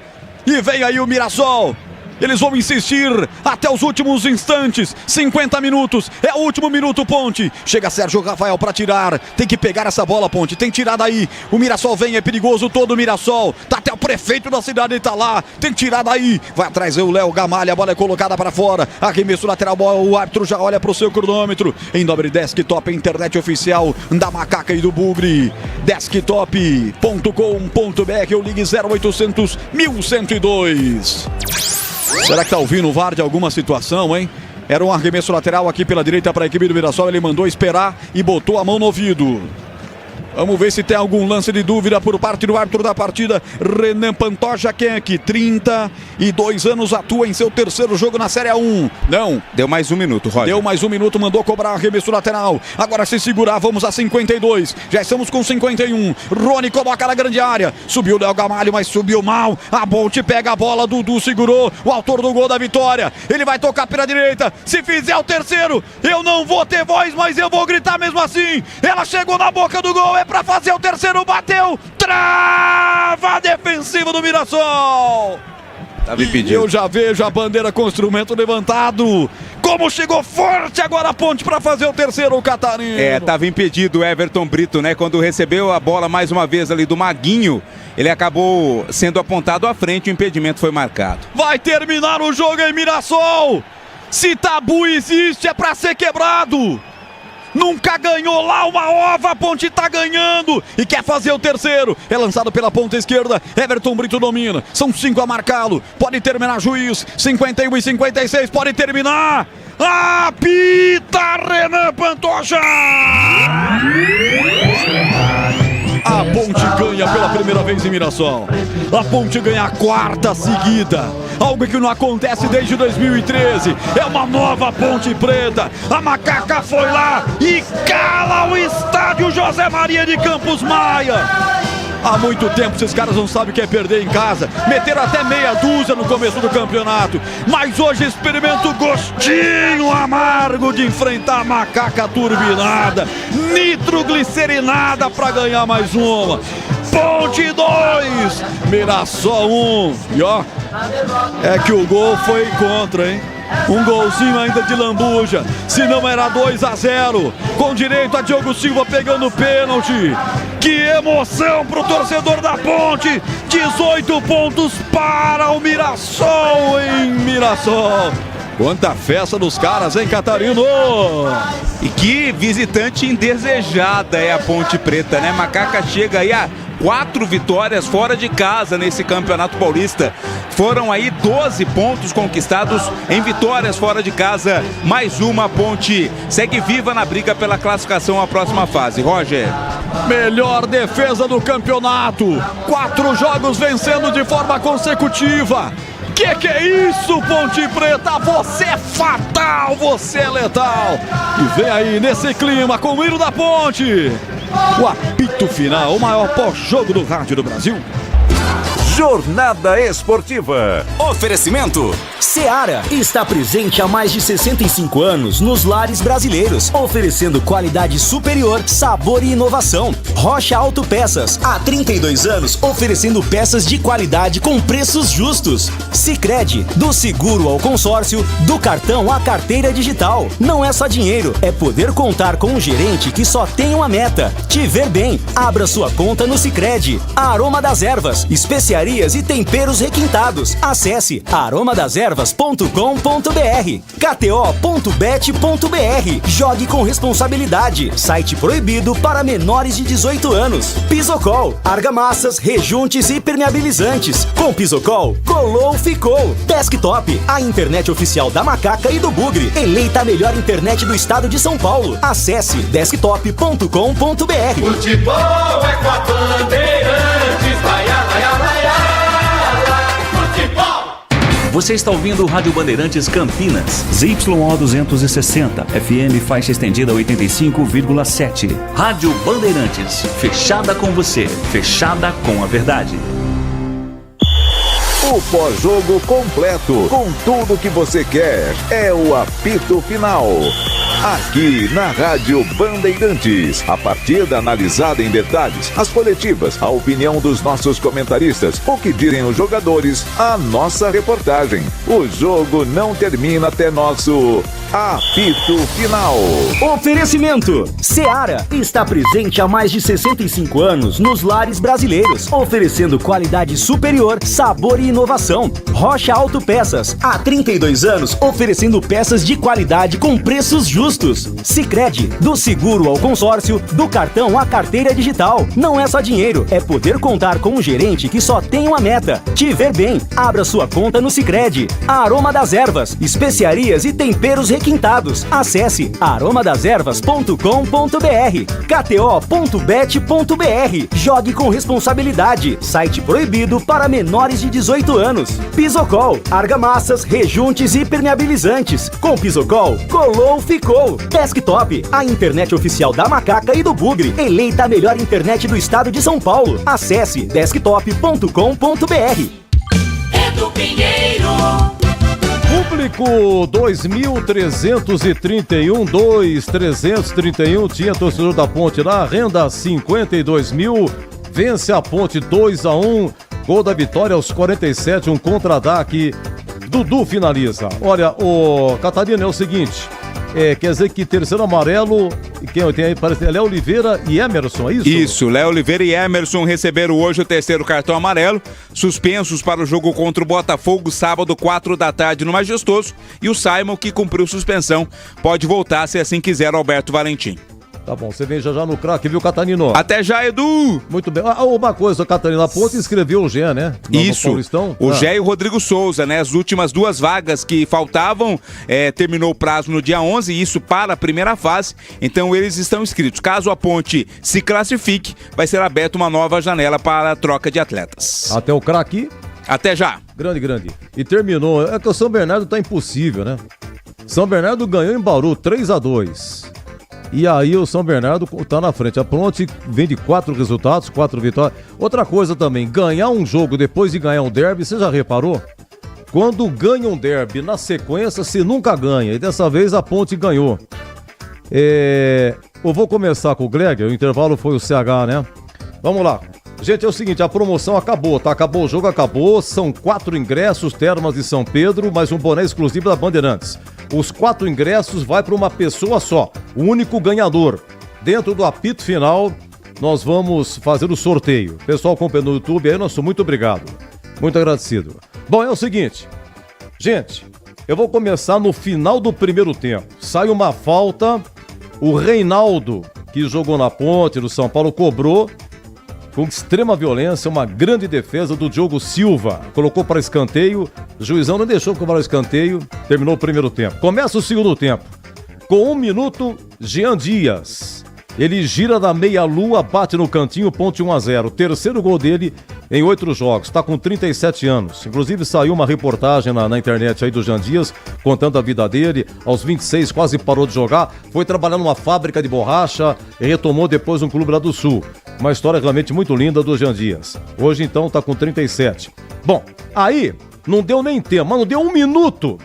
E vem aí o Mirassol! Eles vão insistir até os últimos instantes. 50 minutos, é o último minuto, Ponte. Chega Sérgio Rafael pra tirar. Tem que pegar essa bola, Ponte, tem que tirar daí. O Mirassol vem, é perigoso todo o Mirassol. Tá até o prefeito da cidade, tá lá. Tem que tirar daí. Vai atrás o Léo Gamalha, a bola é colocada pra fora. Arremesso lateral, o árbitro já olha pro seu cronômetro. Em nome Desktop, internet oficial da Macaca e do Bugre. Desktop.com.br ou ligue 0800 1102. Será que tá ouvindo o VAR de alguma situação, hein? Era um arremesso lateral aqui pela direita para a equipe do Mirassol. Ele mandou esperar e botou a mão no ouvido. Vamos ver se tem algum lance de dúvida por parte do árbitro da partida, Renan Pantoja, que é aqui, 32 anos, atua em seu terceiro jogo na Série A1. Não. Deu mais um minuto, Roger. Deu mais um minuto, mandou cobrar arremesso lateral. Agora se segurar, vamos a 52. Já estamos com 51. Rony coloca na grande área. Subiu o Léo Gamalho, mas subiu mal. A Ponte pega a bola, Dudu segurou. O autor do gol da vitória. Ele vai tocar pela direita. Se fizer o terceiro, eu não vou ter voz, mas eu vou gritar mesmo assim. Ela chegou na boca do gol, é pra fazer o terceiro, bateu, trava a defensiva do Mirassol. E eu já vejo a bandeira com o instrumento levantado. Como chegou forte agora a Ponte para fazer o terceiro, o Catarino. Tava impedido o Everton Brito, né? Quando recebeu a bola mais uma vez ali do Maguinho, ele acabou sendo apontado à frente, o impedimento foi marcado. Vai terminar o jogo em Mirassol. Se tabu existe, é para ser quebrado. Nunca ganhou lá uma ova, a Ponte tá ganhando e quer fazer o terceiro. É lançado pela ponta esquerda, Everton Brito domina. São 5 a marcá-lo, pode terminar juiz. 51 e 56, pode terminar. Apita Renan Pantoja! A Ponte ganha pela primeira vez em Mirassol. A Ponte ganha a quarta seguida. Algo que não acontece desde 2013. É uma nova Ponte Preta. A Macaca foi lá e cala o estádio José Maria de Campos Maia. Há muito tempo esses caras não sabem o que é perder em casa. Meteram até meia dúzia no começo do campeonato. Mas hoje experimenta o gostinho amargo de enfrentar a Macaca turbinada, nitroglicerinada para ganhar mais uma. Ponte 2, Mirassol 1. E ó, é que o gol foi contra, hein? Um golzinho ainda de lambuja, se não era 2-0, com direito a Diogo Silva pegando pênalti. Que emoção pro torcedor da Ponte. 18 pontos para o Mirassol em Mirassol. Quanta festa dos caras, hein, Catarino? E que visitante indesejada é a Ponte Preta, né? Macaca chega aí a 4 vitórias fora de casa nesse Campeonato Paulista. Foram aí 12 pontos conquistados em vitórias fora de casa. Mais uma, Ponte segue viva na briga pela classificação à próxima fase. Roger. Melhor defesa do campeonato. 4 jogos vencendo de forma consecutiva. Que é isso, Ponte Preta? Você é fatal, você é letal. E vem aí nesse clima com o hino da Ponte. O apito final, o maior pós-jogo do rádio do Brasil. Jornada Esportiva. Oferecimento. Seara está presente há mais de 65 anos nos lares brasileiros, oferecendo qualidade superior, sabor e inovação. Rocha Autopeças, há 32 anos, oferecendo peças de qualidade com preços justos. Sicredi, do seguro ao consórcio, do cartão à carteira digital. Não é só dinheiro, é poder contar com um gerente que só tem uma meta: te ver bem. Abra sua conta no Sicredi. Aroma das Ervas, especiarias e temperos requintados. Acesse aromadeservas.com.br. KTO.bet.br. Jogue com responsabilidade. Site proibido para menores de 18 anos. Pisocol, argamassas, rejuntes e permeabilizantes. Com Pisocol, colou, ficou. Desktop, a internet oficial da Macaca e do Bugre. Eleita a melhor internet do estado de São Paulo. Acesse desktop.com.br. Futebol é com a Bandeirantes, vai, vai, vai, futebol! Você está ouvindo o Rádio Bandeirantes Campinas, ZYO 260, FM faixa estendida 85,7. Rádio Bandeirantes, fechada com você, fechada com a verdade. O pós-jogo completo, com tudo que você quer, é o apito final. Aqui na Rádio Bandeirantes, a partida analisada em detalhes, as coletivas, a opinião dos nossos comentaristas, o que dizem os jogadores, a nossa reportagem. O jogo não termina até nosso apito final. Oferecimento. Seara está presente há mais de 65 anos nos lares brasileiros, oferecendo qualidade superior, sabor e inovação. Rocha Autopeças, há 32 anos, oferecendo peças de qualidade com preços justos. Sicredi, do seguro ao consórcio, do cartão à carteira digital. Não é só dinheiro, é poder contar com um gerente que só tem uma meta: te ver bem. Abra sua conta no Sicredi. Aroma das Ervas, especiarias e temperos requintados. Acesse aromadeservas.com.br. KTO.bet.br. Jogue com responsabilidade. Site proibido para menores de 18 anos. Pisocol, argamassas, rejuntes e permeabilizantes. Com Pisocol, colou, ficou. Desktop, a internet oficial da Macaca e do Bugre. Eleita a melhor internet do estado de São Paulo. Acesse desktop.com.br. Edu Pinheiro. Público 2.331, tinha torcedor da Ponte lá, renda 52 mil, vence a Ponte 2-1, gol da vitória aos 47, um contra-ataque, Dudu finaliza. Olha, o Catarina, é o seguinte, quer dizer que terceiro amarelo, quem tem aí parece Léo Oliveira e Emerson, é isso? Isso, Léo Oliveira e Emerson receberam hoje o terceiro cartão amarelo, suspensos para o jogo contra o Botafogo, sábado, 4 da tarde no Majestoso, e o Simon, que cumpriu suspensão, pode voltar se assim quiser, Alberto Valentim. Tá bom, você vem já no craque, viu, Catarino? Até já, Edu! Muito bem. Uma coisa, Catarina, a Ponte inscreveu o Gé, né? Isso, o Gé e o Rodrigo Souza, né? As últimas duas vagas que faltavam, terminou o prazo no dia 11, isso para a primeira fase, então eles estão inscritos. Caso a Ponte se classifique, vai ser aberta uma nova janela para a troca de atletas. Até o craque? Até já! Grande. E terminou. É que o São Bernardo tá impossível, né? São Bernardo ganhou em Bauru 3-2. E aí o São Bernardo tá na frente. A Ponte vem de 4 resultados, 4 vitórias. Outra coisa também, ganhar um jogo depois de ganhar um derby, você já reparou? Quando ganha um derby na sequência, você nunca ganha. E dessa vez a Ponte ganhou. Eu vou começar com o Gleger, o intervalo foi o CH, né? Vamos lá. Gente, é o seguinte, a promoção acabou, tá? Acabou o jogo, acabou. São 4 ingressos, Termas de São Pedro, mais um boné exclusivo da Bandeirantes. Os 4 ingressos vai para uma pessoa só, o único ganhador. Dentro do apito final, nós vamos fazer o sorteio. Pessoal acompanhando no YouTube aí, nosso muito obrigado. Muito agradecido. Bom, é o seguinte, gente, eu vou começar no final do primeiro tempo. Sai uma falta, o Reinaldo, que jogou na Ponte, no São Paulo, cobrou com extrema violência, uma grande defesa do Diogo Silva. Colocou para escanteio, o juizão não deixou cobrar o escanteio, terminou o primeiro tempo. Começa o segundo tempo. Com 1 minuto, Jean Dias. Ele gira da meia-lua, bate no cantinho, ponte 1-0. Terceiro gol dele em 8 jogos. Está com 37 anos. Inclusive saiu uma reportagem na internet aí do Jean Dias, contando a vida dele. Aos 26 quase parou de jogar. Foi trabalhar numa fábrica de borracha e retomou depois um clube lá do Sul. Uma história realmente muito linda do Jean Dias. Hoje então está com 37. Bom, aí não deu nem tempo, mas não deu um minuto.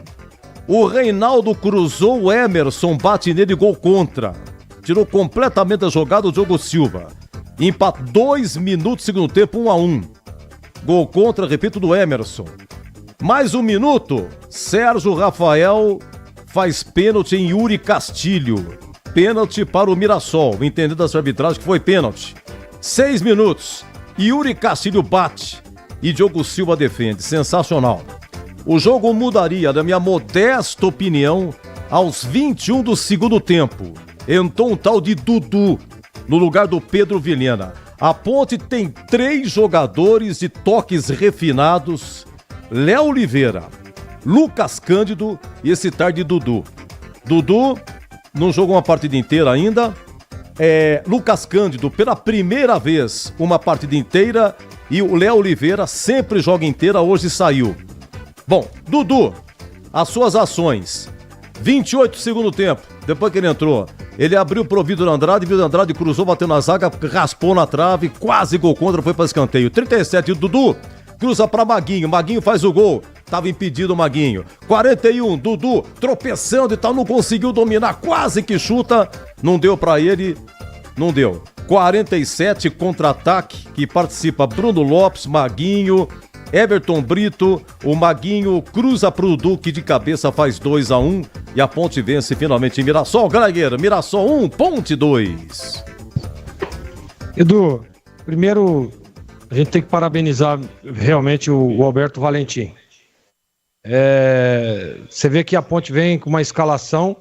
O Reinaldo cruzou o Emerson, bate nele, gol contra. Tirou completamente a jogada o Diogo Silva. Empatou 2 minutos, segundo tempo, 1-1. Gol contra, repito, do Emerson. Mais um minuto, Sérgio Rafael faz pênalti em Yuri Castilho. Pênalti para o Mirassol, entendendo essa arbitragem que foi pênalti. 6 minutos, Yuri Castilho bate e Diogo Silva defende. Sensacional. O jogo mudaria, na minha modesta opinião, aos 21 do segundo tempo. Entrou um tal de Dudu no lugar do Pedro Vilhena. A Ponte tem 3 jogadores de toques refinados: Léo Oliveira, Lucas Cândido e esse tal de Dudu. Dudu não jogou uma partida inteira ainda. Lucas Cândido, pela primeira vez, uma partida inteira. E o Léo Oliveira sempre joga inteira, hoje saiu. Bom, Dudu, as suas ações. 28 segundo tempo, depois que ele entrou, ele abriu pro Vitor Andrade, Vitor Andrade cruzou, bateu na zaga, raspou na trave, quase gol contra, foi para escanteio. 37, Dudu cruza para Maguinho, Maguinho faz o gol, tava impedido o Maguinho. 41, Dudu tropeçando e tal, não conseguiu dominar, quase que chuta, não deu para ele, não deu. 47, contra-ataque, que participa Bruno Lopes, Maguinho, Everton Brito, o Maguinho cruza pro Duque de cabeça, faz 2-1 e a Ponte vence finalmente em Mirassol. Galagueira, Mirassol 1, Ponte 2. Edu, primeiro a gente tem que parabenizar realmente o Alberto Valentim. Você vê que a Ponte vem com uma escalação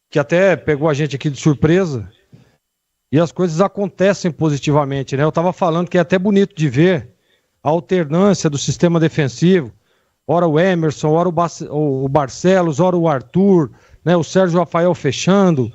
que até pegou a gente aqui de surpresa e as coisas acontecem positivamente, né? Eu tava falando que é até bonito de ver a alternância do sistema defensivo, ora o Emerson, ora o Barcelos, ora o Arthur, né, o Sérgio Rafael fechando,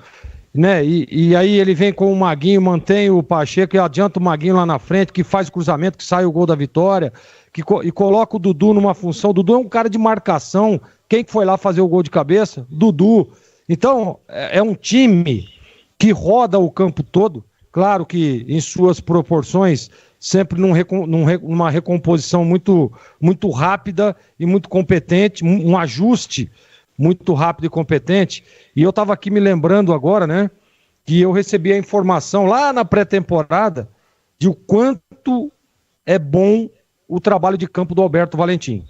né, e aí ele vem com o Maguinho, mantém o Pacheco e adianta o Maguinho lá na frente, que faz o cruzamento, que sai o gol da vitória, e coloca o Dudu numa função. O Dudu é um cara de marcação. Quem que foi lá fazer o gol de cabeça? Dudu. Então, é um time que roda o campo todo, claro que em suas proporções, sempre numa recomposição muito, muito rápida e muito competente, um ajuste muito rápido e competente. E eu estava aqui me lembrando agora, né, que eu recebi a informação lá na pré-temporada de o quanto é bom o trabalho de campo do Alberto Valentim.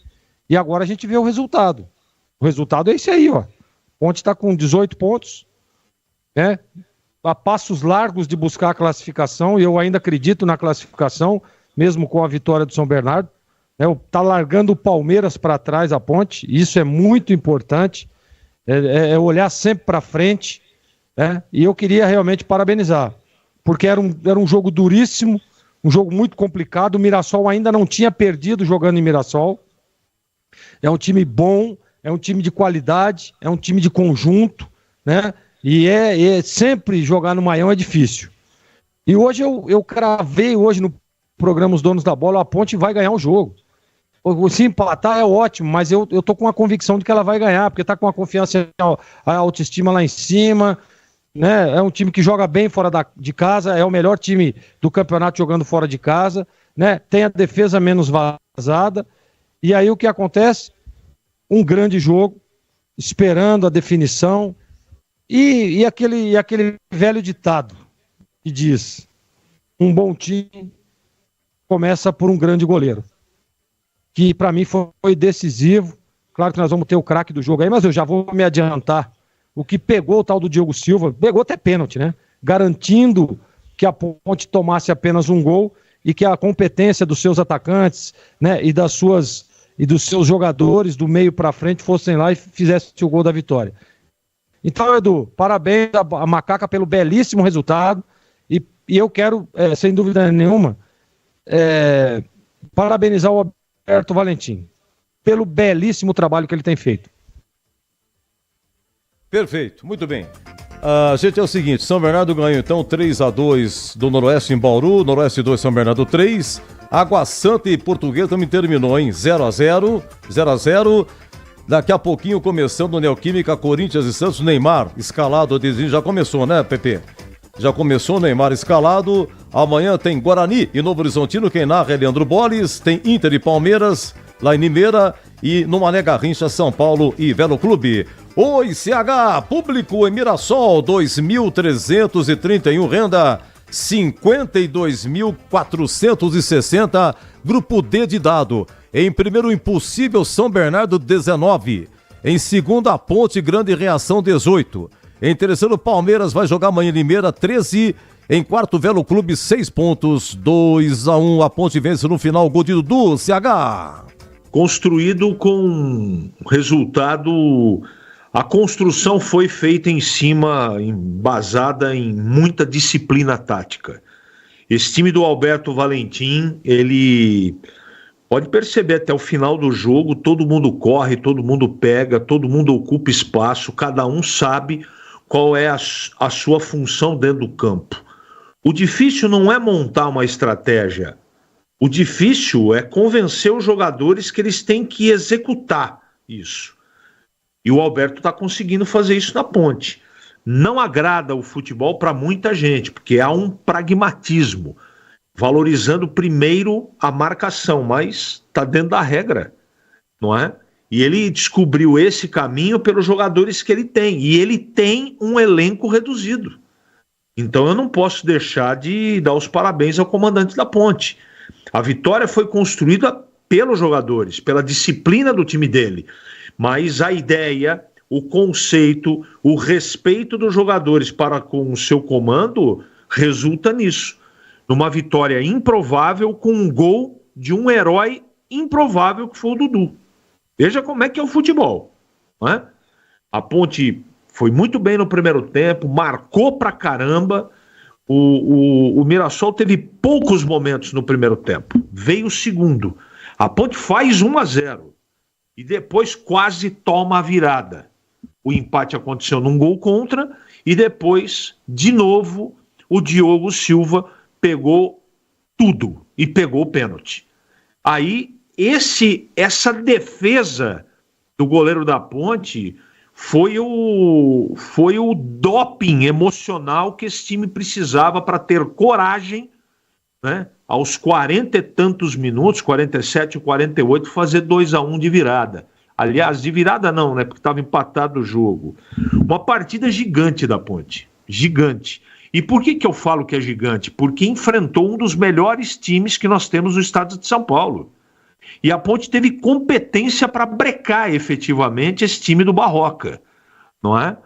E agora a gente vê o resultado. O resultado é esse aí, ó. Ponte está com 18 pontos, né? A passos largos de buscar a classificação, e eu ainda acredito na classificação, mesmo com a vitória do São Bernardo. Tá largando o Palmeiras para trás, a Ponte, isso é muito importante, é olhar sempre para frente, né? E eu queria realmente parabenizar, porque era um jogo duríssimo, um jogo muito complicado. O Mirassol ainda não tinha perdido jogando em Mirassol. É um time bom, é um time de qualidade, é um time de conjunto, né? E sempre jogar no Maião é difícil. E hoje eu cravei hoje no programa Os Donos da Bola, a Ponte vai ganhar o jogo. Se empatar é ótimo, mas eu tô com a convicção de que ela vai ganhar, porque tá com a confiança, a autoestima lá em cima, né? É um time que joga bem fora de casa, é o melhor time do campeonato jogando fora de casa, né? Tem a defesa menos vazada. E aí o que acontece? Um grande jogo, esperando a definição. E aquele velho ditado que diz: um bom time começa por um grande goleiro, que para mim foi decisivo. Claro que nós vamos ter o craque do jogo aí, mas eu já vou me adiantar. O que pegou o tal do Diogo Silva, pegou até pênalti, né? Garantindo que a Ponte tomasse apenas um gol e que a competência dos seus atacantes, né, e dos seus jogadores do meio para frente fossem lá e fizessem o gol da vitória. Então, Edu, parabéns a Macaca pelo belíssimo resultado e eu quero, sem dúvida nenhuma, parabenizar o Alberto Valentim pelo belíssimo trabalho que ele tem feito. Perfeito, muito bem. Gente, é o seguinte, São Bernardo ganhou então 3-2 do Noroeste em Bauru, Noroeste 2, São Bernardo 3, Água Santa e Portuguesa também terminou em 0-0, daqui a pouquinho começando Neoquímica, Corinthians e Santos, Neymar escalado, já começou, né, Pepe? Já começou, Neymar escalado, amanhã tem Guarani e Novo Horizontino, quem narra é Leandro Boles, tem Inter e Palmeiras, lá em Limeira, e no Mané Garrincha, São Paulo e Velo Clube. Oi, CH, público em Mirassol, 2.331, renda 52.460, grupo D de dado. Em primeiro, Impossível São Bernardo, 19. Em segundo, a Ponte Grande Reação, 18. Em terceiro, Palmeiras vai jogar amanhã em Limeira, 13. Em quarto, Velo Clube, 6 pontos, 2-1. A Ponte vence no final, gol de Dudu, CH. Construído com resultado... A construção foi feita embasada em muita disciplina tática. Esse time do Alberto Valentim, ele pode perceber até o final do jogo, todo mundo corre, todo mundo pega, todo mundo ocupa espaço, cada um sabe qual é a sua função dentro do campo. O difícil não é montar uma estratégia, o difícil é convencer os jogadores que eles têm que executar isso. E o Alberto está conseguindo fazer isso na Ponte. Não agrada o futebol para muita gente, porque há um pragmatismo, valorizando primeiro a marcação, mas está dentro da regra, não é? E ele descobriu esse caminho pelos jogadores que ele tem, e ele tem um elenco reduzido. Então eu não posso deixar de dar os parabéns ao comandante da Ponte. A vitória foi construída pelos jogadores, pela disciplina do time dele. Mas a ideia, o conceito, o respeito dos jogadores para com o seu comando resulta nisso. Numa vitória improvável com um gol de um herói improvável que foi o Dudu. Veja como é que é o futebol, não é? A Ponte foi muito bem no primeiro tempo, marcou pra caramba. O Mirassol teve poucos momentos no primeiro tempo. Veio o segundo. A Ponte faz 1-0. E depois quase toma a virada. O empate aconteceu num gol contra e depois, de novo, o Diogo Silva pegou tudo e pegou o pênalti. Aí, essa defesa do goleiro da Ponte foi o doping emocional que esse time precisava para ter coragem, né? Aos 40 e tantos minutos, 47 e 48, fazer 2-1 de virada. Aliás, de virada não, né? Porque estava empatado o jogo. Uma partida gigante da Ponte. Gigante. E por que eu falo que é gigante? Porque enfrentou um dos melhores times que nós temos no estado de São Paulo. E a Ponte teve competência para brecar efetivamente esse time do Barroca. Não é?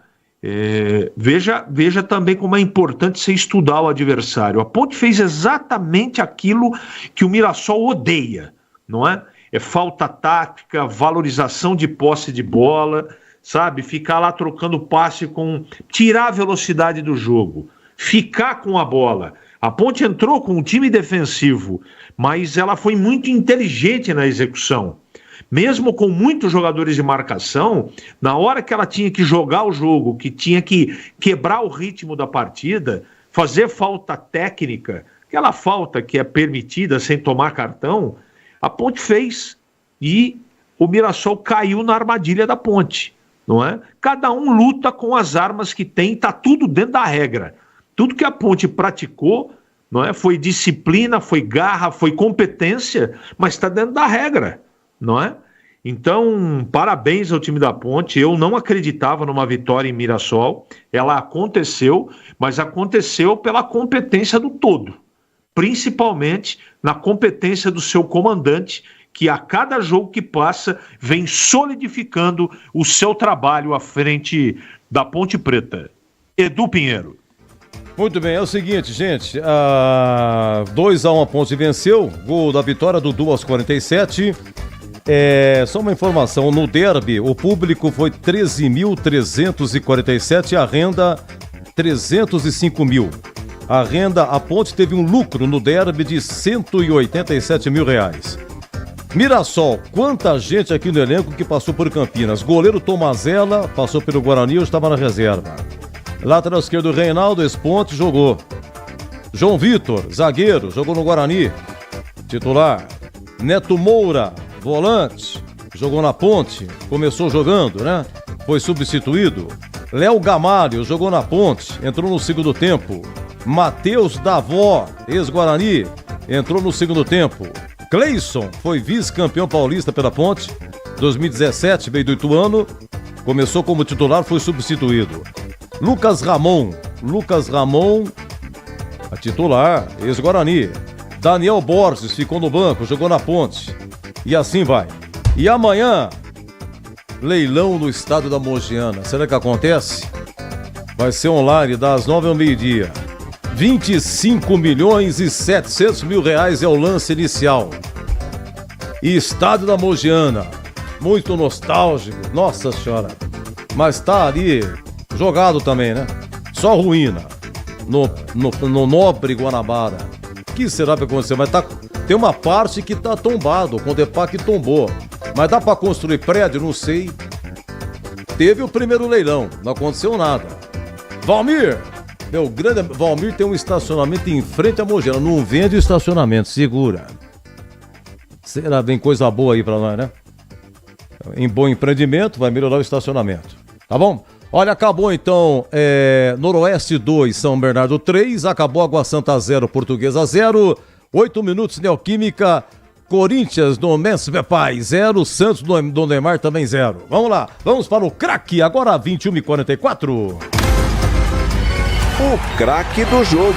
Veja também como é importante você estudar o adversário. A Ponte fez exatamente aquilo que o Mirassol odeia, não é? É falta tática, valorização de posse de bola, sabe? Ficar lá trocando passe tirar a velocidade do jogo, ficar com a bola. A Ponte entrou com um time defensivo, mas ela foi muito inteligente na execução. Mesmo com muitos jogadores de marcação, na hora que ela tinha que jogar o jogo, que tinha que quebrar o ritmo da partida, fazer falta técnica, aquela falta que é permitida sem tomar cartão, a Ponte fez. E o Mirassol caiu na armadilha da Ponte, não é? Cada um luta com as armas que tem, está tudo dentro da regra. Tudo que a Ponte praticou, não é? Foi disciplina, foi garra, foi competência, mas está dentro da regra. Não é? Então, parabéns ao time da Ponte. Eu não acreditava numa vitória em Mirassol. Ela aconteceu, mas aconteceu pela competência do todo. Principalmente na competência do seu comandante, que a cada jogo que passa vem solidificando o seu trabalho à frente da Ponte Preta. Edu Pinheiro. Muito bem, é o seguinte, gente. 2-1 a Ponte venceu. Gol da vitória, Dudu aos 47. Só uma informação, no derby o público foi 13.347, a renda 305 mil. A Ponte teve um lucro no derby de 187 mil reais. Mirassol, quanta gente aqui no elenco que passou por Campinas. Goleiro Tomazella passou pelo Guarani, eu estava na reserva. Lateral esquerdo, Reinaldo Esponte, jogou. João Vitor, zagueiro, jogou no Guarani, titular. Neto Moura, volante, jogou na Ponte, começou jogando, né? Foi substituído. Léo Gamalho, jogou na Ponte, entrou no segundo tempo. Matheus Davó, ex-Guarani, entrou no segundo tempo. Cleison foi vice-campeão paulista pela Ponte, 2017, veio do Ituano, começou como titular, foi substituído. Lucas Ramon, a titular, ex-Guarani. Daniel Borges ficou no banco, jogou na Ponte. E assim vai. E amanhã, leilão no estádio da Mogiana. Será que acontece? Vai ser online das 9 ao meio-dia. 25.700.000 reais é o lance inicial. E estádio da Mogiana. Muito nostálgico. Nossa senhora. Mas tá ali jogado também, né? Só ruína. No Nobre Guanabara. O que será que vai acontecer? Mas tem uma parte que tá tombado. O Condepac tombou. Mas dá pra construir prédio? Não sei. Teve o primeiro leilão. Não aconteceu nada. Valmir! Meu grande Valmir tem um estacionamento em frente à Mogiana. Não vende estacionamento, segura. Será vem coisa boa aí pra nós, né? Em bom empreendimento, vai melhorar o estacionamento. Tá bom? Olha, acabou então Noroeste 2, São Bernardo 3. Acabou Água Santa 0, Portuguesa 0. 8 minutos, Neoquímica. Corinthians do Mestre Pai 0. Santos do Neymar também 0. Vamos lá, vamos para o craque. Agora 21h44. O craque do jogo.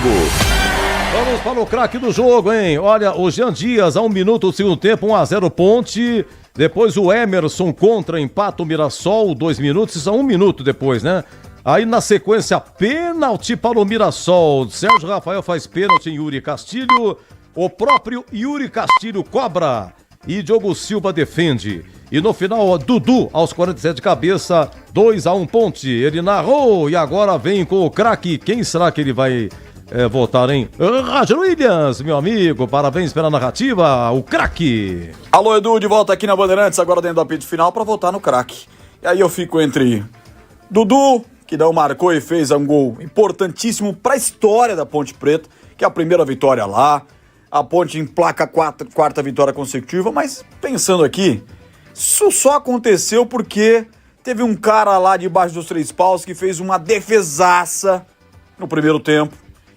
Vamos para o craque do jogo, hein? Olha, o Jean Dias, a 1 minuto do segundo tempo, 1-0 Ponte. Depois o Emerson contra, empata o Mirassol, 2 minutos, isso é 1 minuto depois, né? Aí na sequência, pênalti para o Mirassol. Sérgio Rafael faz pênalti em Yuri Castilho. O próprio Yuri Castilho cobra. E Diogo Silva defende. E no final, Dudu, aos 47 de cabeça, 2-1 Ponte. Ele narrou e agora vem com o craque. Quem será que ele vai votar, hein? Roger Williams, meu amigo, parabéns pela narrativa, o craque. Alô, Edu, de volta aqui na Bandeirantes, agora dentro do apito final para votar no craque. E aí eu fico entre Dudu, que não marcou e fez um gol importantíssimo para a história da Ponte Preta, que é a primeira vitória lá. A Ponte emplaca a quarta vitória consecutiva, mas pensando aqui, isso só aconteceu porque teve um cara lá debaixo dos 3 paus que fez uma defesaça no primeiro tempo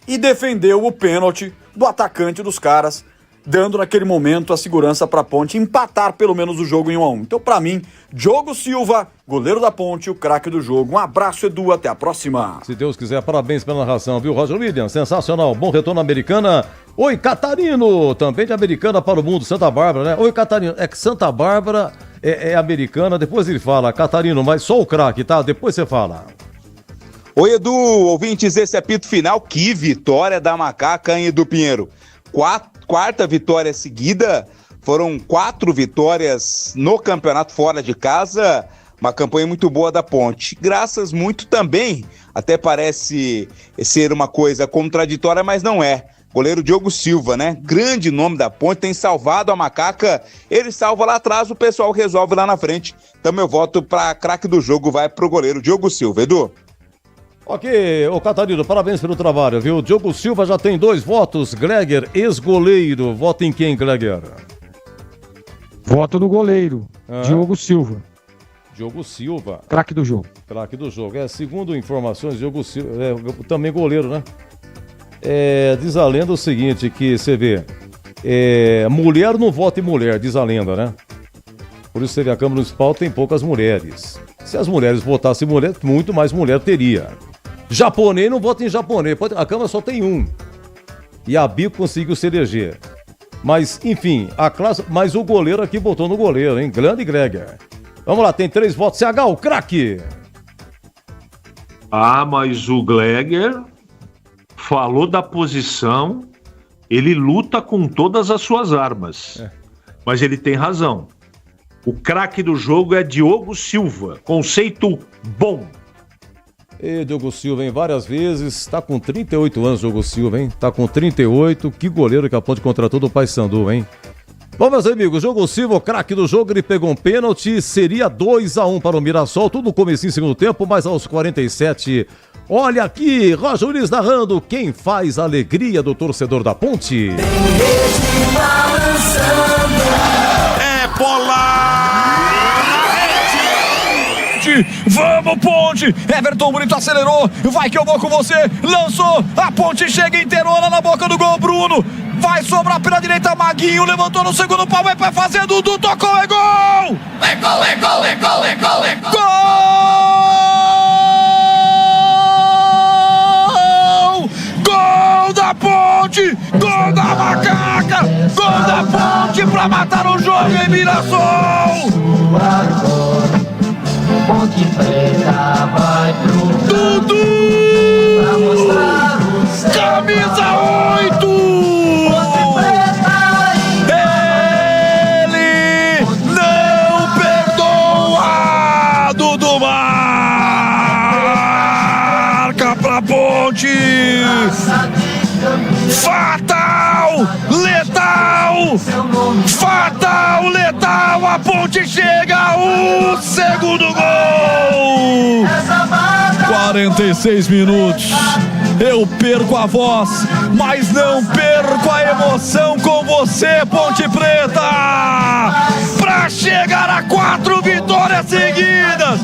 e defendeu o pênalti do atacante dos caras, dando naquele momento a segurança para a Ponte empatar pelo menos o jogo em 1-1. Então, para mim, Diogo Silva, goleiro da Ponte, o craque do jogo. Um abraço, Edu, até a próxima. Se Deus quiser, parabéns pela narração, viu, Roger Williams? Sensacional, bom retorno Americana. Oi, Catarino, também de Americana para o mundo, Santa Bárbara, né? Oi, Catarino, é que Santa Bárbara é americana, depois ele fala, Catarino, mas só o craque, tá? Depois você fala. Oi, Edu, ouvintes, esse apito final, que vitória da Macaca, hein, Edu Pinheiro? Quarta vitória seguida, foram 4 vitórias no campeonato fora de casa, uma campanha muito boa da Ponte. Graças muito também, até parece ser uma coisa contraditória, mas não é. Goleiro Diogo Silva, né? Grande nome da Ponte, tem salvado a Macaca. Ele salva lá atrás, o pessoal resolve lá na frente. Então meu voto para craque do jogo vai pro goleiro Diogo Silva, Edu. Ok, ô Catarino, parabéns pelo trabalho, viu? Diogo Silva já tem 2 votos. Gleger, ex-goleiro. Vota em quem, Gleger? Voto no goleiro, Diogo Silva. Diogo Silva. Craque do jogo. Craque do jogo. Segundo informações, Diogo Silva, também goleiro, né? Diz a lenda o seguinte, que você vê, mulher não vota em mulher, diz a lenda, né? Por isso você vê, a Câmara Municipal tem poucas mulheres. Se as mulheres votassem mulher, muito mais mulher teria. Japonês não vota em japonês, a Câmara só tem um. E a Bico conseguiu se eleger. Mas, enfim, mas o goleiro aqui votou no goleiro, hein? Grande Gleger. Vamos lá, tem 3 votos. CH, o craque. Mas o Gleger falou da posição, ele luta com todas as suas armas. Mas ele tem razão. O craque do jogo é Diogo Silva. Conceito bom. E Diogo Silva, hein? Várias vezes. Tá com 38 anos, Diogo Silva, hein? Tá com 38. Que goleiro que a Ponte contratou do Paysandu, hein? Bom, meus amigos, Diogo Silva, o craque do jogo, ele pegou um pênalti. Seria 2-1 para o Mirassol. Tudo comecinho em segundo tempo, mas aos 47, Olha aqui, Roger Luiz narrando quem faz a alegria do torcedor da Ponte. É bola! Vamos, Ponte! Everton Brito acelerou, vai que eu vou com você, lançou, a Ponte chega inteirona na boca do gol, Bruno, vai sobrar pela direita, Maguinho, levantou no segundo pau, vai fazer, Dudu tocou, é gol! É gol, é gol, é gol, é gol, é gol! Gol da Ponte, gol da Macaca, gol da Ponte pra matar o jogo em Mirassol! Ponte Preta vai pro Dudu pra mostrar o céu. Camisa 8! Ponte Preta ele não perdoa! Dudu marca pra Ponte! Fatal! Letal! Fatal! Letal! A Ponte chega ao segundo gol! 46 minutos. Eu perco a voz, mas não perco a emoção com você, Ponte Preta! Pra chegar a 4 vitórias seguidas,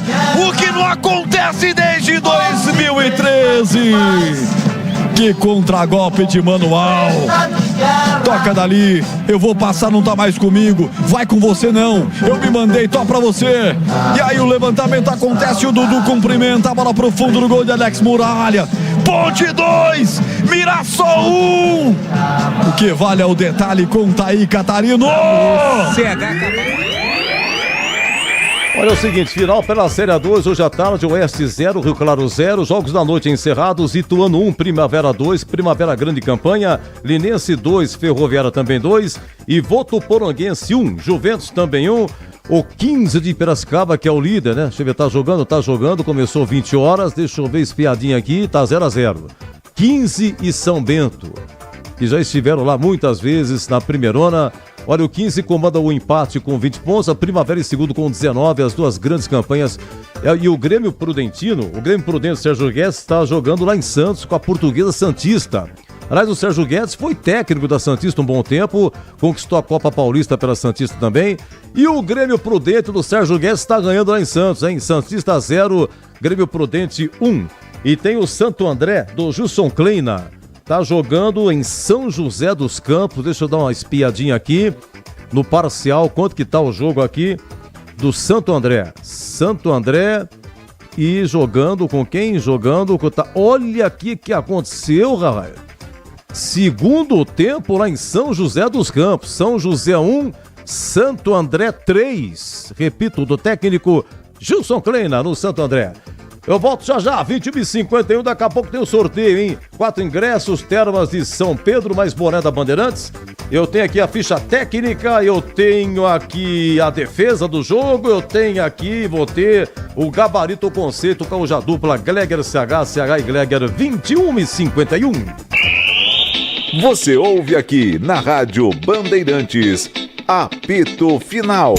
o que não acontece desde 2013. Que contragolpe de manual. Toca dali, eu vou passar, não tá mais comigo. Vai com você não, eu me mandei, toca pra você. E aí o levantamento acontece, o Dudu cumprimenta a bola pro fundo do gol de Alex Muralha. Ponte 2, Mirassol 1. O que vale é o detalhe com Thaí Catarino. Olha o seguinte, final pela Série A2, hoje à tarde, Oeste 0, Rio Claro 0, jogos da noite encerrados, Ituano 1, Primavera 2, Primavera Grande Campanha, Linense 2, Ferroviária também 2 e Votuporanguense 1, Juventus também 1, o 15 de Piracicaba, que é o líder, né? Deixa eu ver, tá jogando, começou 20 horas, deixa eu ver espiadinha aqui, tá 0-0. 15 e São Bento, que já estiveram lá muitas vezes na primeirona. Olha, o 15 comanda o empate com 20 pontos, a Primavera em segundo com 19, as duas grandes campanhas. E o Grêmio Prudente Sérgio Guedes está jogando lá em Santos com a Portuguesa Santista. Aliás, o Sérgio Guedes foi técnico da Santista um bom tempo, conquistou a Copa Paulista pela Santista também. E o Grêmio Prudente do Sérgio Guedes está ganhando lá em Santos, hein? Santista 0, Grêmio Prudente 1. E tem o Santo André do Gilson Kleina. Tá jogando em São José dos Campos, deixa eu dar uma espiadinha aqui no parcial, quanto que tá o jogo aqui do Santo André. Santo André e jogando com quem? Jogando com... Olha aqui que aconteceu, rapaz. Segundo tempo lá em São José dos Campos, São José 1, Santo André 3. Repito, do técnico Gilson Kleina no Santo André. Eu volto já, 21h51, daqui a pouco tem o sorteio, hein? 4 ingressos, Termas de São Pedro, mais boné da Bandeirantes. Eu tenho aqui a ficha técnica, eu tenho aqui a defesa do jogo, eu tenho aqui, vou ter o gabarito, o conceito com a dupla Gleger CH e Gleger 21h51. Você ouve aqui na Rádio Bandeirantes, apito final.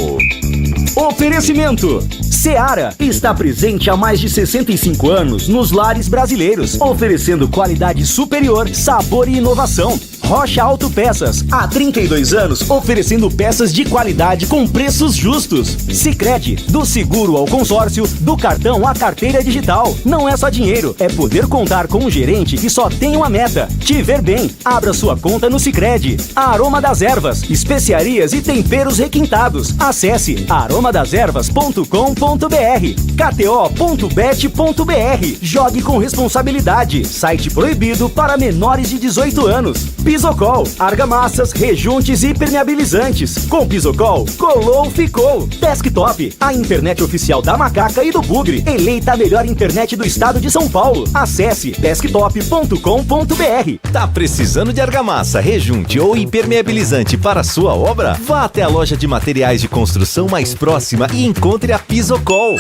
Oferecimento: Seara está presente há mais de 65 anos nos lares brasileiros, oferecendo qualidade superior, sabor e inovação. Rocha Autopeças, há 32 anos, oferecendo peças de qualidade com preços justos. Sicredi, do seguro ao consórcio, do cartão à carteira digital. Não é só dinheiro, é poder contar com um gerente que só tem uma meta: te ver bem. Abra sua conta no Sicredi. Aroma das Ervas, especiarias e temperos requintados. Acesse aromadeservas.com.br. KTO.bet.br. Jogue com responsabilidade. Site proibido para menores de 18 anos. Pisocol, argamassas, rejuntes e impermeabilizantes. Com Pisocol, colou, ficou. Desktop, a internet oficial da Macaca e do Bugre. Eleita a melhor internet do estado de São Paulo. Acesse desktop.com.br. Tá precisando de argamassa, rejunte ou impermeabilizante para sua obra? Vá até a loja de materiais de construção mais próxima e encontre a Pisocol.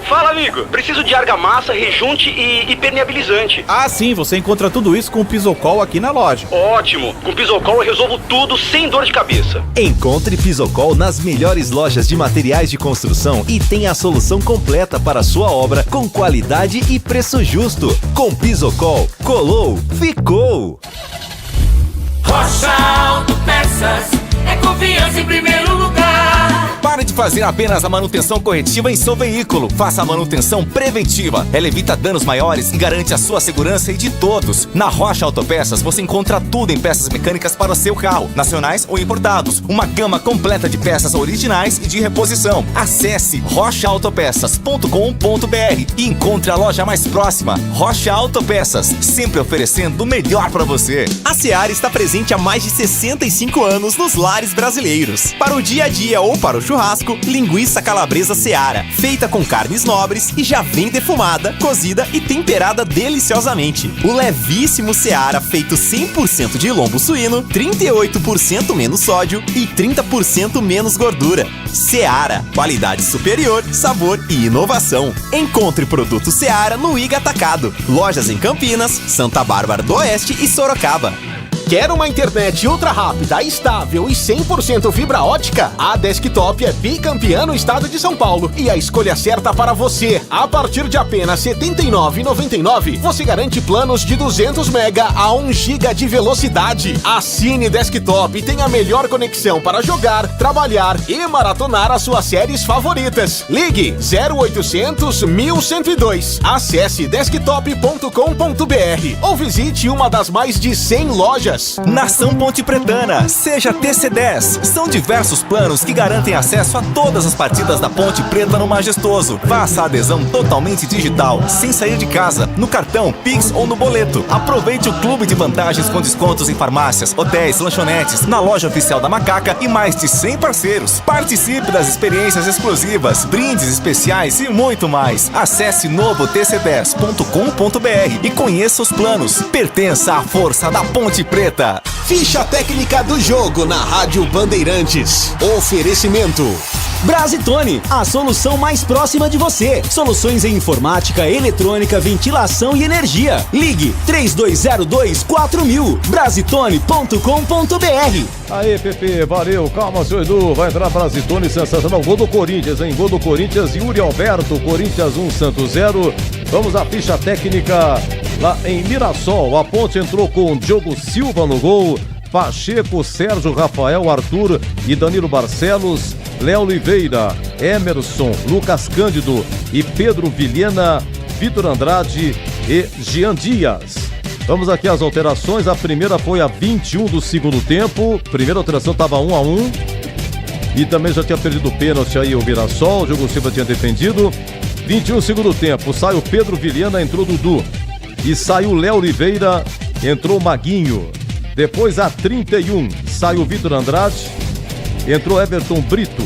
Fala, amigo. Preciso de argamassa, rejunte e impermeabilizante. Ah, sim, você encontra tudo isso com o Pisocol aqui na loja. Ótimo. Com Pisocol eu resolvo tudo sem dor de cabeça. Encontre Pisocol nas melhores lojas de materiais de construção e tenha a solução completa para a sua obra com qualidade e preço justo. Com Pisocol, colou, ficou. Rocha Autopeças é confiança em primeiro lugar. Pare de fazer apenas a manutenção corretiva em seu veículo. Faça a manutenção preventiva. Ela evita danos maiores e garante a sua segurança e de todos. Na Rocha Autopeças você encontra tudo em peças mecânicas para o seu carro, nacionais ou importados. Uma gama completa de peças originais e de reposição. Acesse rochaautopeças.com.br e encontre a loja mais próxima. Rocha Autopeças, sempre oferecendo o melhor para você. A Seara está presente há mais de 65 anos nos lares brasileiros. Para o dia a dia ou para o churrasco, linguiça calabresa Seara, feita com carnes nobres e já vem defumada, cozida e temperada deliciosamente. O levíssimo Seara, feito 100% de lombo suíno, 38% menos sódio e 30% menos gordura. Seara, qualidade superior, sabor e inovação. Encontre produto Seara no Iga Atacado. Lojas em Campinas, Santa Bárbara do Oeste e Sorocaba. Quer uma internet ultra rápida, estável e 100% fibra ótica? A Desktop é bicampeã no estado de São Paulo e a escolha certa para você. A partir de apenas R$ 79,99, você garante planos de 200 MB a 1 GB de velocidade. Assine Desktop e tenha a melhor conexão para jogar, trabalhar e maratonar as suas séries favoritas. Ligue 0800 1102. Acesse desktop.com.br ou visite uma das mais de 100 lojas. Nação Ponte Pretana, seja TC10. São diversos planos que garantem acesso a todas as partidas da Ponte Preta no Majestoso. Faça a adesão totalmente digital, sem sair de casa, no cartão, Pix ou no boleto. Aproveite o clube de vantagens com descontos em farmácias, hotéis, lanchonetes, na loja oficial da Macaca e mais de 100 parceiros. Participe das experiências exclusivas, brindes especiais e muito mais. Acesse novotc10.com.br e conheça os planos. Pertença à força da Ponte Preta. Ficha técnica do jogo na Rádio Bandeirantes. Oferecimento Brasitone, a solução mais próxima de você. Soluções em informática, eletrônica, ventilação e energia. Ligue 3202-4000. Brasitone.com.br. Aí, Pepe, valeu. Calma, seu Edu. Vai entrar Brasitone, sensacional. Gol do Corinthians, hein? Gol do Corinthians, Yuri Alberto. Corinthians 1, Santos 0. Vamos à ficha técnica lá em Mirassol. A Ponte entrou com Diogo Silva no gol. Pacheco, Sérgio, Rafael, Arthur e Danilo Barcelos, Léo Oliveira, Emerson, Lucas Cândido e Pedro Vilhena, Vitor Andrade e Jean Dias. Vamos aqui às alterações. A primeira foi a 21 do segundo tempo. Primeira alteração estava 1-1 e também já tinha perdido o pênalti aí o Mirassol. O Diogo Silva tinha defendido. 21 segundo tempo, sai o Pedro Vilhena, entrou Dudu e saiu Léo Oliveira, entrou Maguinho. Depois a 31, sai o Vitor Andrade, entrou Everton Brito.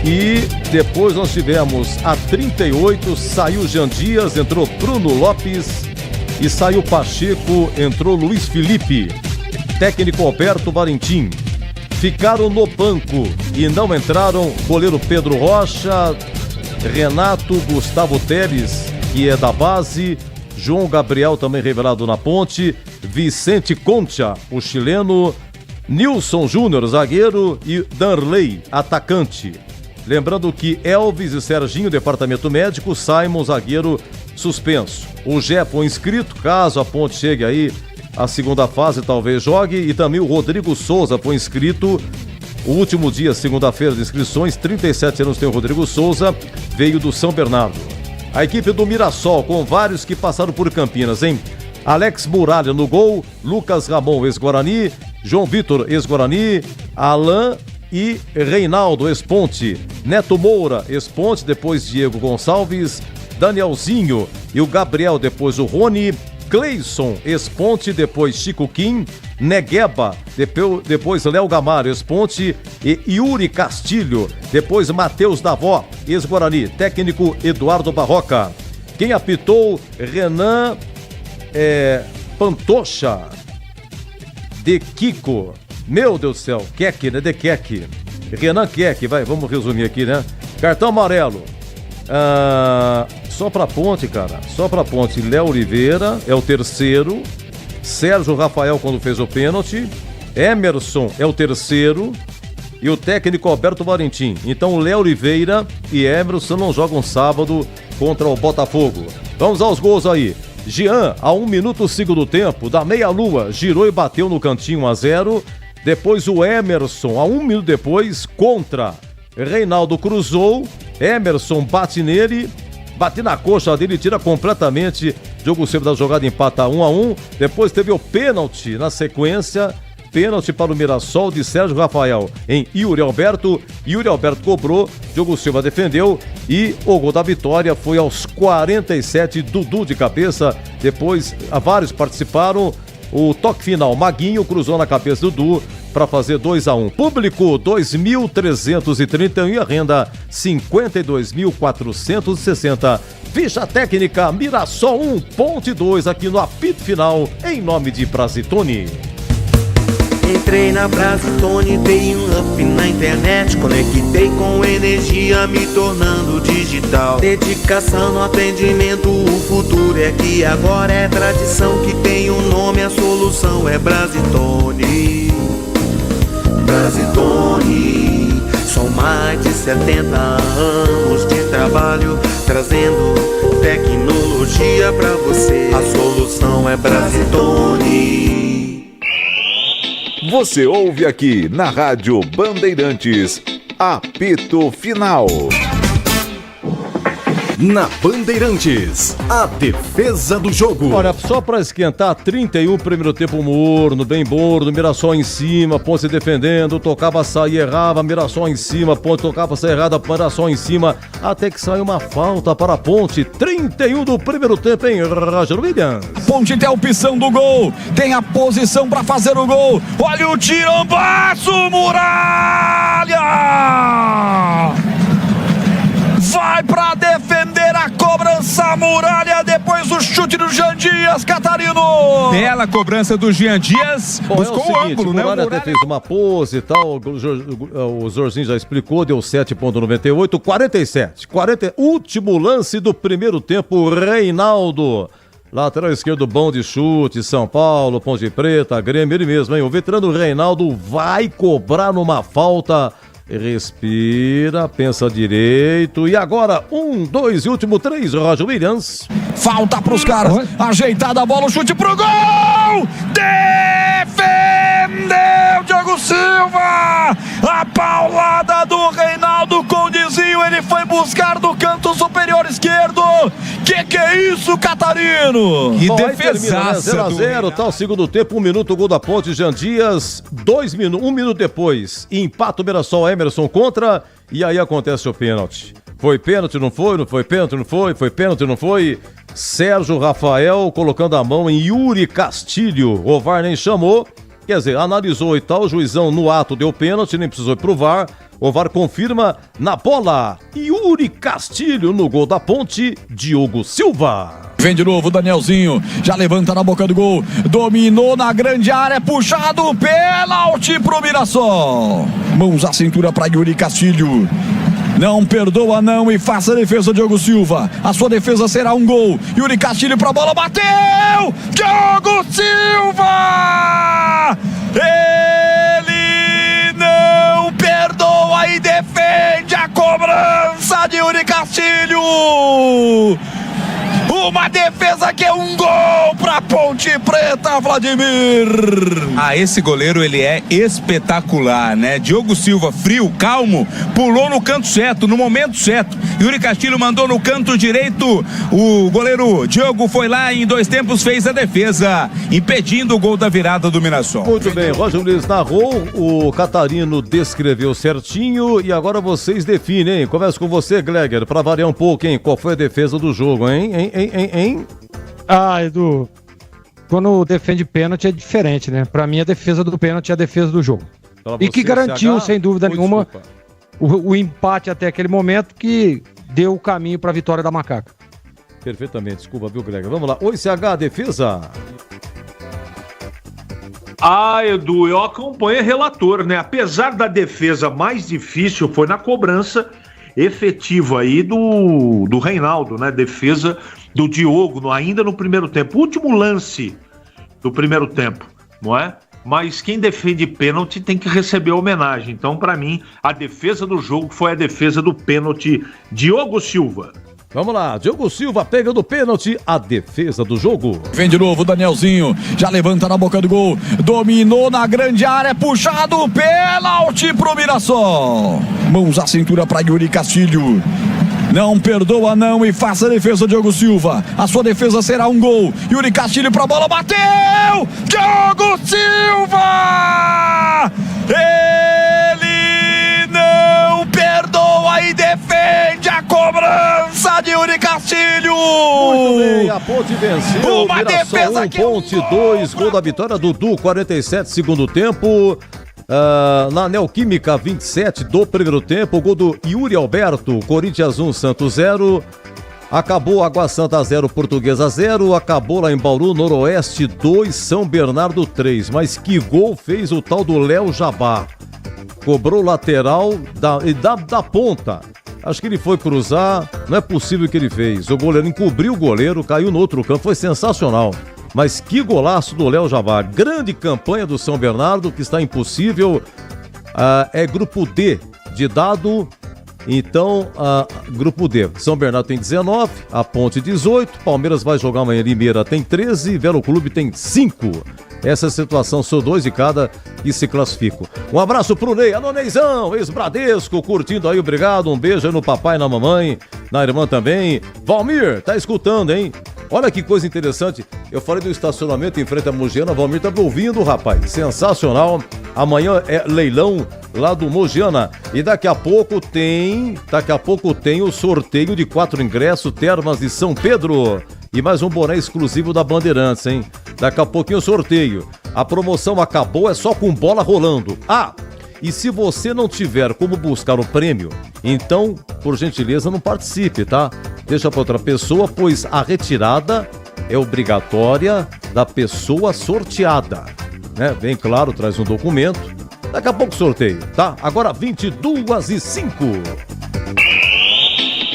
E depois nós tivemos a 38, saiu Jean Dias, entrou Bruno Lopes e saiu Pacheco, entrou Luiz Felipe. Técnico Alberto Valentim. Ficaram no banco e não entraram goleiro Pedro Rocha, Renato, Gustavo Teles, que é da base, João Gabriel também revelado na Ponte, Vicente Concha, o chileno, Nilson Júnior, zagueiro, e Darley, atacante. Lembrando que Elvis e Serginho, departamento médico, Simon, zagueiro, suspenso. O Gé foi inscrito, caso a Ponte chegue aí à segunda fase, talvez jogue, e também o Rodrigo Souza foi inscrito. O último dia, segunda-feira de inscrições, 37 anos tem o Rodrigo Souza, veio do São Bernardo. A equipe do Mirassol, com vários que passaram por Campinas, hein? Alex Muralha no gol, Lucas Ramon, ex-Guarani, João Vitor, ex-Guarani, Alain e Reinaldo, ex-Ponte, Neto Moura, ex-Ponte, depois Diego Gonçalves, Danielzinho e o Gabriel, depois o Rony, Cleison, ex-Ponte, depois Chico Kim, Negueba, depois Léo Gamalho, ex-Ponte, e Yuri Castilho, depois Matheus Davó, ex-Guarani, técnico Eduardo Barroca. Quem apitou? Renan Pantocha, de Kiko, meu Deus do céu, Kek, né? De Kek, Renan Kek, vamos resumir aqui, né? Cartão amarelo, Só pra Ponte, cara. Só pra Ponte. Léo Oliveira é o terceiro. Sérgio Rafael quando fez o pênalti. Emerson é o terceiro. E o técnico Alberto Valentim. Então Léo Oliveira e Emerson não jogam sábado contra o Botafogo. Vamos aos gols aí. Jean, a 1 minuto segundo tempo, da meia-lua, girou e bateu no cantinho 1-0. Depois o Emerson, a 1 minuto depois, contra. Reinaldo cruzou, Emerson bate nele, bate na coxa dele, tira completamente. Diogo Silva da jogada, empata 1-1. Depois teve o pênalti na sequência. Pênalti para o Mirassol de Sérgio Rafael em Yuri Alberto. Yuri Alberto cobrou, Diogo Silva defendeu e o gol da vitória foi aos 47, Dudu de cabeça. Depois, vários participaram. O toque final, Maguinho cruzou na cabeça do Dudu para fazer 2-1. Público 2.331 e a renda 52.460. Ficha técnica Mirassol 1, Ponte 2 aqui no apito final em nome de Brasitone. Entrei na Brasitone, dei um up na internet, conectei com energia, me tornando digital. Dedicação no atendimento, o futuro é aqui, agora é tradição que tem um nome, a solução é Brasitone. Brasitone, são mais de 70 anos de trabalho, trazendo tecnologia pra você, a solução é Brasitone. Você ouve aqui na Rádio Bandeirantes, apito final. Na Bandeirantes, a defesa do jogo. Olha, só pra esquentar, 31, primeiro tempo morno, bem morno, Mirassol em cima, Ponte defendendo, tocava, saía, errava, Mirassol em cima, Ponte tocava, saía errada, Mirassol em cima, até que saiu uma falta para a Ponte. 31 do primeiro tempo, hein, Roger Williams? Ponte tem a opção do gol, tem a posição pra fazer o gol, olha o tirambaço, Muralha! Vai pra defender a cobrança, Muralha, depois o chute do Jean Dias, Catarino. Bela cobrança do Jean Dias, buscou o ângulo, né? O Muralha até fez uma pose e tal, o Jorginho já explicou, deu 7,98, 47, último lance do primeiro tempo, Reinaldo. Lateral esquerdo, bom de chute, São Paulo, Ponte Preta, Grêmio, ele mesmo, hein? O veterano Reinaldo vai cobrar numa falta. Respira, pensa direito. E agora, 1, 2 e último 3, Roger Williams. Falta pros caras. Ajeitada a bola, o chute pro gol! Defendeu Diogo Silva! A paulada do Reinaldo com o desvio, ele foi buscar do canto superior esquerdo. Que é isso, Catarino? Que defesaça, 0-0, tá o segundo tempo, 1 minuto, gol da Ponte, Jean Dias, 2 minutos, 1 minuto depois, empata o Mirassol, Emerson contra, e aí acontece o pênalti. Foi pênalti, não foi? Não foi pênalti, não foi? Foi pênalti, não foi? Sérgio Rafael colocando a mão em Yuri Castilho, o VAR nem chamou, quer dizer, analisou e tal, o juizão no ato deu pênalti, nem precisou ir pro VAR. O VAR confirma na bola. Yuri Castilho no gol da Ponte, Diogo Silva. Vem de novo o Danielzinho, já levanta na boca do gol, dominou na grande área, puxado, pênalti pro Mirassol. Mãos à cintura para Yuri Castilho. Não perdoa não e faça a defesa, Diogo Silva. A sua defesa será um gol. Yuri Castilho pra bola, bateu! Diogo Silva! Ele não perdoa e defende a cobrança de Yuri Castilho! Uma defesa que é um gol pra Ponte Preta, Vladimir! Ah, esse goleiro, ele é espetacular, né? Diogo Silva, frio, calmo, pulou no canto certo, no momento certo. Yuri Castilho mandou no canto direito, o goleiro Diogo foi lá e em 2 tempos fez a defesa, impedindo o gol da virada do Mirassol. Muito bem, Roger Luiz narrou, o Catarino descreveu certinho e agora vocês definem, hein? Começo com você, Gleger, pra variar um pouco, hein? Qual foi a defesa do jogo, hein? Edu, quando defende pênalti é diferente, né? Pra mim a defesa do pênalti é a defesa do jogo. E que garantiu, sem dúvida nenhuma, o empate até aquele momento que deu o caminho pra vitória da Macaca. Perfeitamente, desculpa, viu, Greg? Vamos lá, oi CH, defesa. Edu, eu acompanho o relator, né? Apesar da defesa mais difícil foi na cobrança, efetivo aí do Reinaldo, né? Defesa do Diogo, ainda no primeiro tempo. Último lance do primeiro tempo, não é? Mas quem defende pênalti tem que receber homenagem. Então, para mim, a defesa do jogo foi a defesa do pênalti Diogo Silva. Vamos lá, Diogo Silva pega do pênalti, a defesa do jogo. Vem de novo, Danielzinho, já levanta na boca do gol, dominou na grande área, puxado, pênalti pro Mirassol. Mãos à cintura para Yuri Castilho. Não perdoa não e faça a defesa, Diogo Silva. A sua defesa será um gol. Yuri Castilho pra bola, bateu! Diogo Silva! Ele não perdoa e defende a cobrança de Yuri Castilho! Muito bem, a Ponte venceu. Uma defesa 1, Ponte 2, gol da vitória, Dudu, 47, segundo tempo. Na Neoquímica, 27 do primeiro tempo, gol do Yuri Alberto, Corinthians 1, Santos 0. Acabou Água Santa 0, Portuguesa 0. Acabou lá em Bauru, Noroeste 2, São Bernardo 3. Mas que gol fez o tal do Léo Jabá? Cobrou lateral da ponta. Acho que ele foi cruzar, não é possível que ele fez. O goleiro encobriu o goleiro, caiu no outro campo, foi sensacional. Mas que golaço do Léo Jabá. Grande campanha do São Bernardo, que está impossível. É grupo D de dado. Então, grupo D. São Bernardo tem 19, a Ponte 18. Palmeiras vai jogar amanhã, Limeira tem 13. Velo Clube tem 5. Essa é a situação, sou 2 de cada e se classifico. Um abraço pro Ney, alô Neizão, ex-Bradesco, curtindo aí, obrigado. Um beijo aí no papai e na mamãe, na irmã também. Valmir, tá escutando, hein? Olha que coisa interessante, eu falei do estacionamento em frente à Mogiana, Valmir tá me ouvindo, rapaz, sensacional. Amanhã é leilão lá do Mogiana e daqui a pouco tem o sorteio de 4 ingressos, Termas de São Pedro e mais um boné exclusivo da Bandeirantes, hein? Daqui a pouquinho o sorteio. A promoção acabou, é só com bola rolando. E se você não tiver como buscar o prêmio, então, por gentileza, não participe, tá? Deixa para outra pessoa, pois a retirada é obrigatória da pessoa sorteada, né? Bem claro, traz um documento. Daqui a pouco sorteio, tá? Agora 22h05.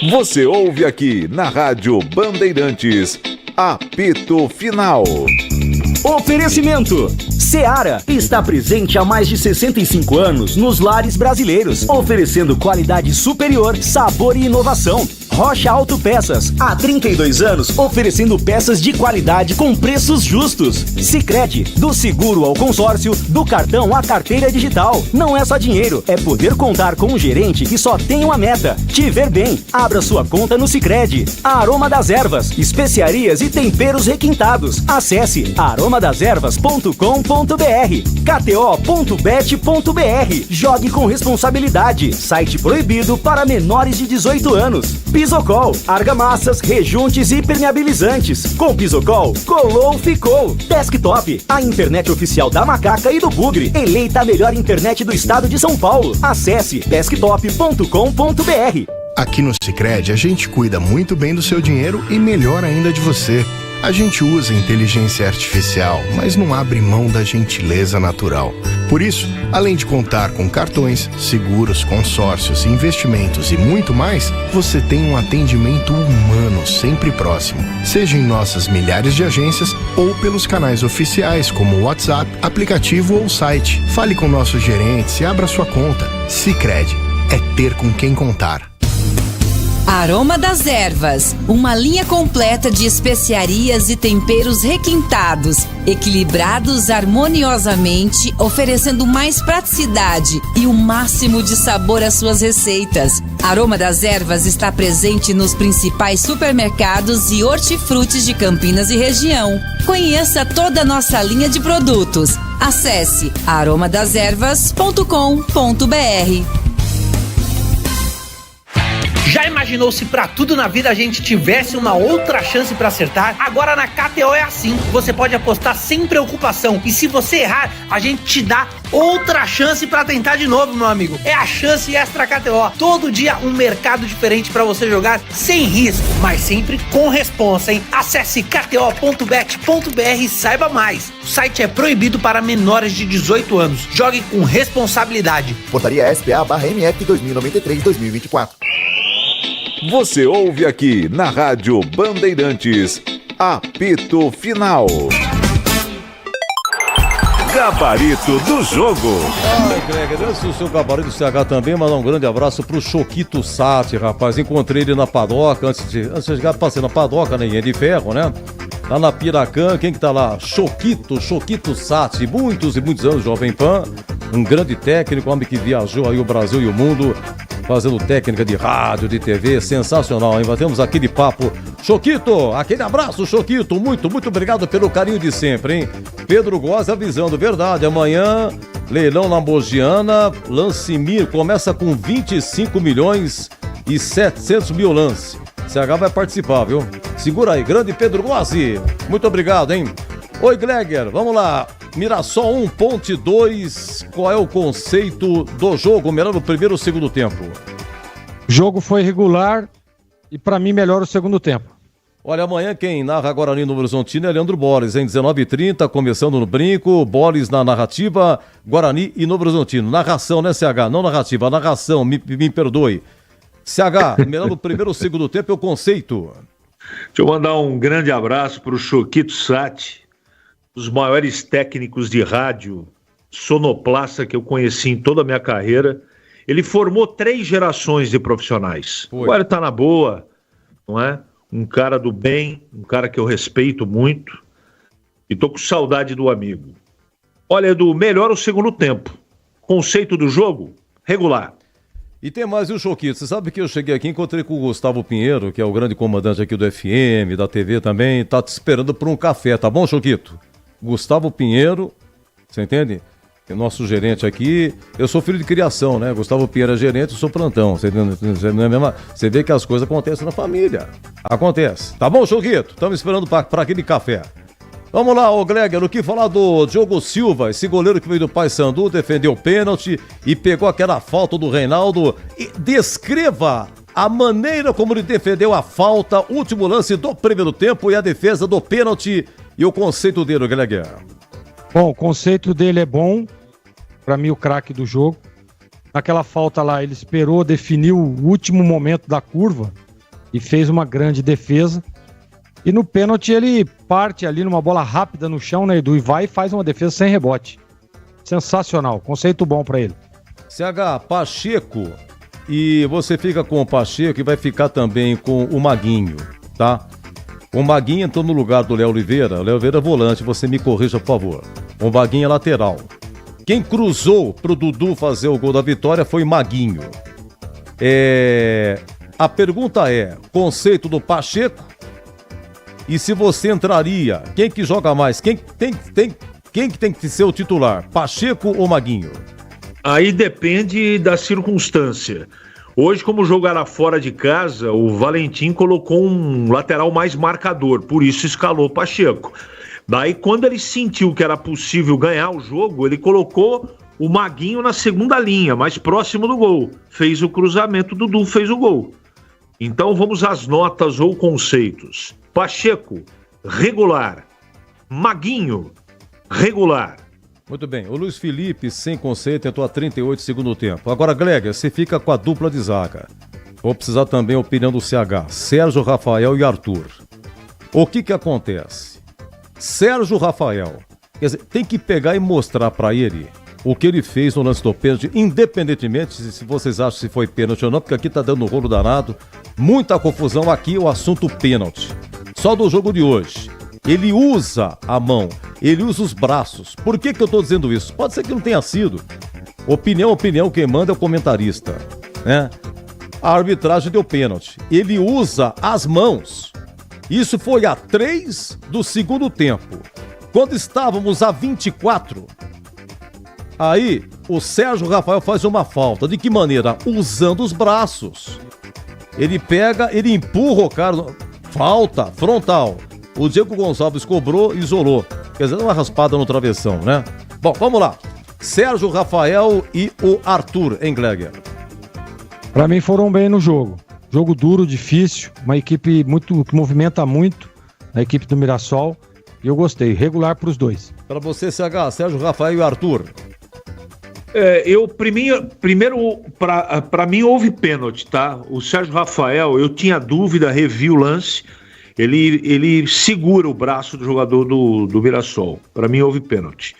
Você ouve aqui na Rádio Bandeirantes, apito final. Oferecimento: Seara está presente há mais de 65 anos nos lares brasileiros, oferecendo qualidade superior, sabor e inovação. Rocha Autopeças, há 32 anos, oferecendo peças de qualidade com preços justos. Sicredi, do seguro ao consórcio, do cartão à carteira digital. Não é só dinheiro, é poder contar com um gerente que só tem uma meta: te ver bem. Abra sua conta no Sicredi. Aroma das Ervas, especiarias e temperos requintados. Acesse aromadeservas.com.br. kto.bet.br. Jogue com responsabilidade. Site proibido para menores de 18 anos. Pisocol, argamassas, rejuntes e permeabilizantes. Com Pisocol, colou, ficou. Desktop, a internet oficial da Macaca e do Bugre. Eleita a melhor internet do estado de São Paulo. Acesse desktop.com.br. Aqui no Sicredi, a gente cuida muito bem do seu dinheiro e melhor ainda de você. A gente usa inteligência artificial, mas não abre mão da gentileza natural. Por isso, além de contar com cartões, seguros, consórcios, investimentos e muito mais, você tem um atendimento humano sempre próximo, seja em nossas milhares de agências ou pelos canais oficiais como o WhatsApp, aplicativo ou site. Fale com nossos gerentes e abra sua conta. Sicredi, é ter com quem contar. Aroma das Ervas, uma linha completa de especiarias e temperos requintados, equilibrados harmoniosamente, oferecendo mais praticidade e o máximo de sabor às suas receitas. Aroma das Ervas está presente nos principais supermercados e hortifrutis de Campinas e região. Conheça toda a nossa linha de produtos. Acesse aromadeservas.com.br. Já imaginou se pra tudo na vida a gente tivesse uma outra chance pra acertar? Agora na KTO é assim, você pode apostar sem preocupação e se você errar, a gente te dá outra chance pra tentar de novo, meu amigo. É a chance extra KTO, todo dia um mercado diferente pra você jogar sem risco, mas sempre com responsa, hein? Acesse kto.bet.br e saiba mais. O site é proibido para menores de 18 anos, jogue com responsabilidade. Portaria SPA/MF 2093-2024. Você ouve aqui na Rádio Bandeirantes, apito final. Gabarito do jogo. Ai, Greg, antes do seu gabarito do CH também, mandar um grande abraço pro Choquito Sati, rapaz. Encontrei ele na padoca, antes de chegar, passei na padoca, né? De ferro, né? Lá na Piracã, quem que tá lá? Choquito Sati, muitos e muitos anos, Jovem Pan. Um grande técnico, homem que viajou aí o Brasil e o mundo, fazendo técnica de rádio, de TV, sensacional, hein? Batemos aquele papo. Choquito, aquele abraço, Choquito, muito obrigado pelo carinho de sempre, hein? Pedro Góes avisando, verdade, amanhã, leilão na Mogiana, Lancimir começa com 25 milhões e 700 mil lance. CH vai participar, viu? Segura aí, grande Pedro Góes, muito obrigado, hein? Oi, Gleger, vamos lá. Mirassol 1, Ponte 2, qual é o conceito do jogo? Melhor no primeiro ou segundo tempo? O jogo foi regular e pra mim melhor o segundo tempo. Olha, amanhã quem narra Guarani no Horizontino é Leandro Borges, em 19h30, começando no brinco, Borges na narrativa, Guarani e Novo Horizontino. Narração, né, CH? Não narrativa, narração, me perdoe. CH, melhor no primeiro ou segundo tempo é o conceito. Deixa eu mandar um grande abraço pro Choquito Sati, os maiores técnicos de rádio, sonoplasta que eu conheci em toda a minha carreira. Ele formou 3 gerações de profissionais. Agora ele tá na boa, não é? Um cara do bem, um cara que eu respeito muito. E tô com saudade do amigo. Olha, Edu, melhor o segundo tempo. Conceito do jogo, regular. E tem mais, viu, Choquito? Você sabe que eu cheguei aqui, encontrei com o Gustavo Pinheiro, que é o grande comandante aqui do FM, da TV também, tá te esperando por um café, tá bom, Choquito? Gustavo Pinheiro, você entende? É nosso gerente aqui. Eu sou filho de criação, né? Gustavo Pinheiro é gerente, eu sou plantão. Você vê que as coisas acontecem na família. Acontece. Tá bom, Choquito? Estamos esperando para aquele café. Vamos lá, ô Gleger, o que falar do Diogo Silva, esse goleiro que veio do Paysandu, defendeu o pênalti e pegou aquela falta do Reinaldo. E descreva a maneira como ele defendeu a falta, último lance do primeiro tempo e a defesa do pênalti e o conceito dele, Gleger. Bom, o conceito dele é bom. Pra mim, o craque do jogo. Naquela falta lá, ele esperou, definiu o último momento da curva e fez uma grande defesa. E no pênalti, ele parte ali numa bola rápida no chão, né, Edu? E vai e faz uma defesa sem rebote. Sensacional. Conceito bom pra ele. CH, Pacheco. E você fica com o Pacheco e vai ficar também com o Maguinho, tá? O Maguinho entrou no lugar do Léo Oliveira. O Léo Oliveira é volante, você me corrija, por favor. O Maguinho é lateral. Quem cruzou pro Dudu fazer o gol da vitória foi Maguinho. A pergunta é, conceito do Pacheco, e se você entraria, quem que joga mais? Quem que tem que ser o titular, Pacheco ou Maguinho? Aí depende da circunstância. Hoje, como o jogo era fora de casa, o Valentim colocou um lateral mais marcador, por isso escalou o Pacheco. Daí, quando ele sentiu que era possível ganhar o jogo, ele colocou o Maguinho na segunda linha, mais próximo do gol. Fez o cruzamento, Dudu fez o gol. Então, vamos às notas ou conceitos. Pacheco, regular. Maguinho, regular. Muito bem, o Luiz Felipe, sem conceito, entrou a 38 segundo tempo. Agora, Gleger, você fica com a dupla de zaga. Vou precisar também a opinião do CH. Sérgio, Rafael e Arthur. O que acontece? Sérgio Rafael, quer dizer, tem que pegar e mostrar pra ele o que ele fez no lance do pênalti, independentemente se vocês acham se foi pênalti ou não, porque aqui tá dando um rolo danado, muita confusão aqui, o assunto pênalti. Só do jogo de hoje, ele usa a mão, ele usa os braços. Por que eu tô dizendo isso? Pode ser que não tenha sido. Opinião, quem manda é o comentarista, né? A arbitragem deu pênalti. Ele usa as mãos. Isso foi a 3 do segundo tempo. Quando estávamos a 24, aí o Sérgio Rafael faz uma falta. De que maneira? Usando os braços. Ele pega, ele empurra o cara. Falta, frontal. O Diego Gonçalves cobrou e isolou. Quer dizer, uma raspada no travessão, né? Bom, vamos lá. Sérgio Rafael e o Arthur, hein, Gleger? Pra mim foram bem no jogo. Jogo duro, difícil, uma equipe que movimenta muito, a equipe do Mirassol, e eu gostei, regular pros dois. Para você, CH, Sérgio Rafael e Arthur. Primeiro, para mim houve pênalti, tá? O Sérgio Rafael, eu tinha dúvida, revi o lance, ele segura o braço do jogador do Mirassol. Para mim houve pênalti.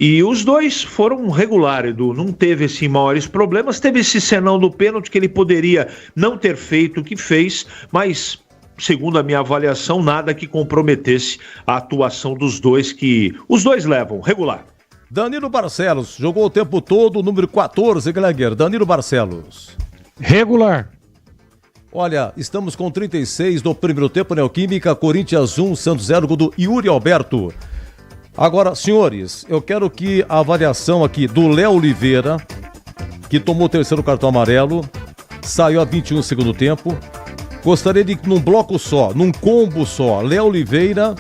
E os dois foram regulares, Edu, não teve assim maiores problemas, teve esse senão do pênalti que ele poderia não ter feito o que fez, mas segundo a minha avaliação, nada que comprometesse a atuação dos dois, que os dois levam, regular. Danilo Barcelos, jogou o tempo todo, número 14, Gleger. Danilo Barcelos. Regular. Olha, estamos com 36 do primeiro tempo, Neoquímica, Corinthians 1, Santos 0, gol do Yuri Alberto. Agora, senhores, eu quero que a avaliação aqui do Léo Oliveira, que tomou o terceiro cartão amarelo, saiu a 21 segundo tempo. Gostaria de, num bloco só, num combo só, Léo Oliveira,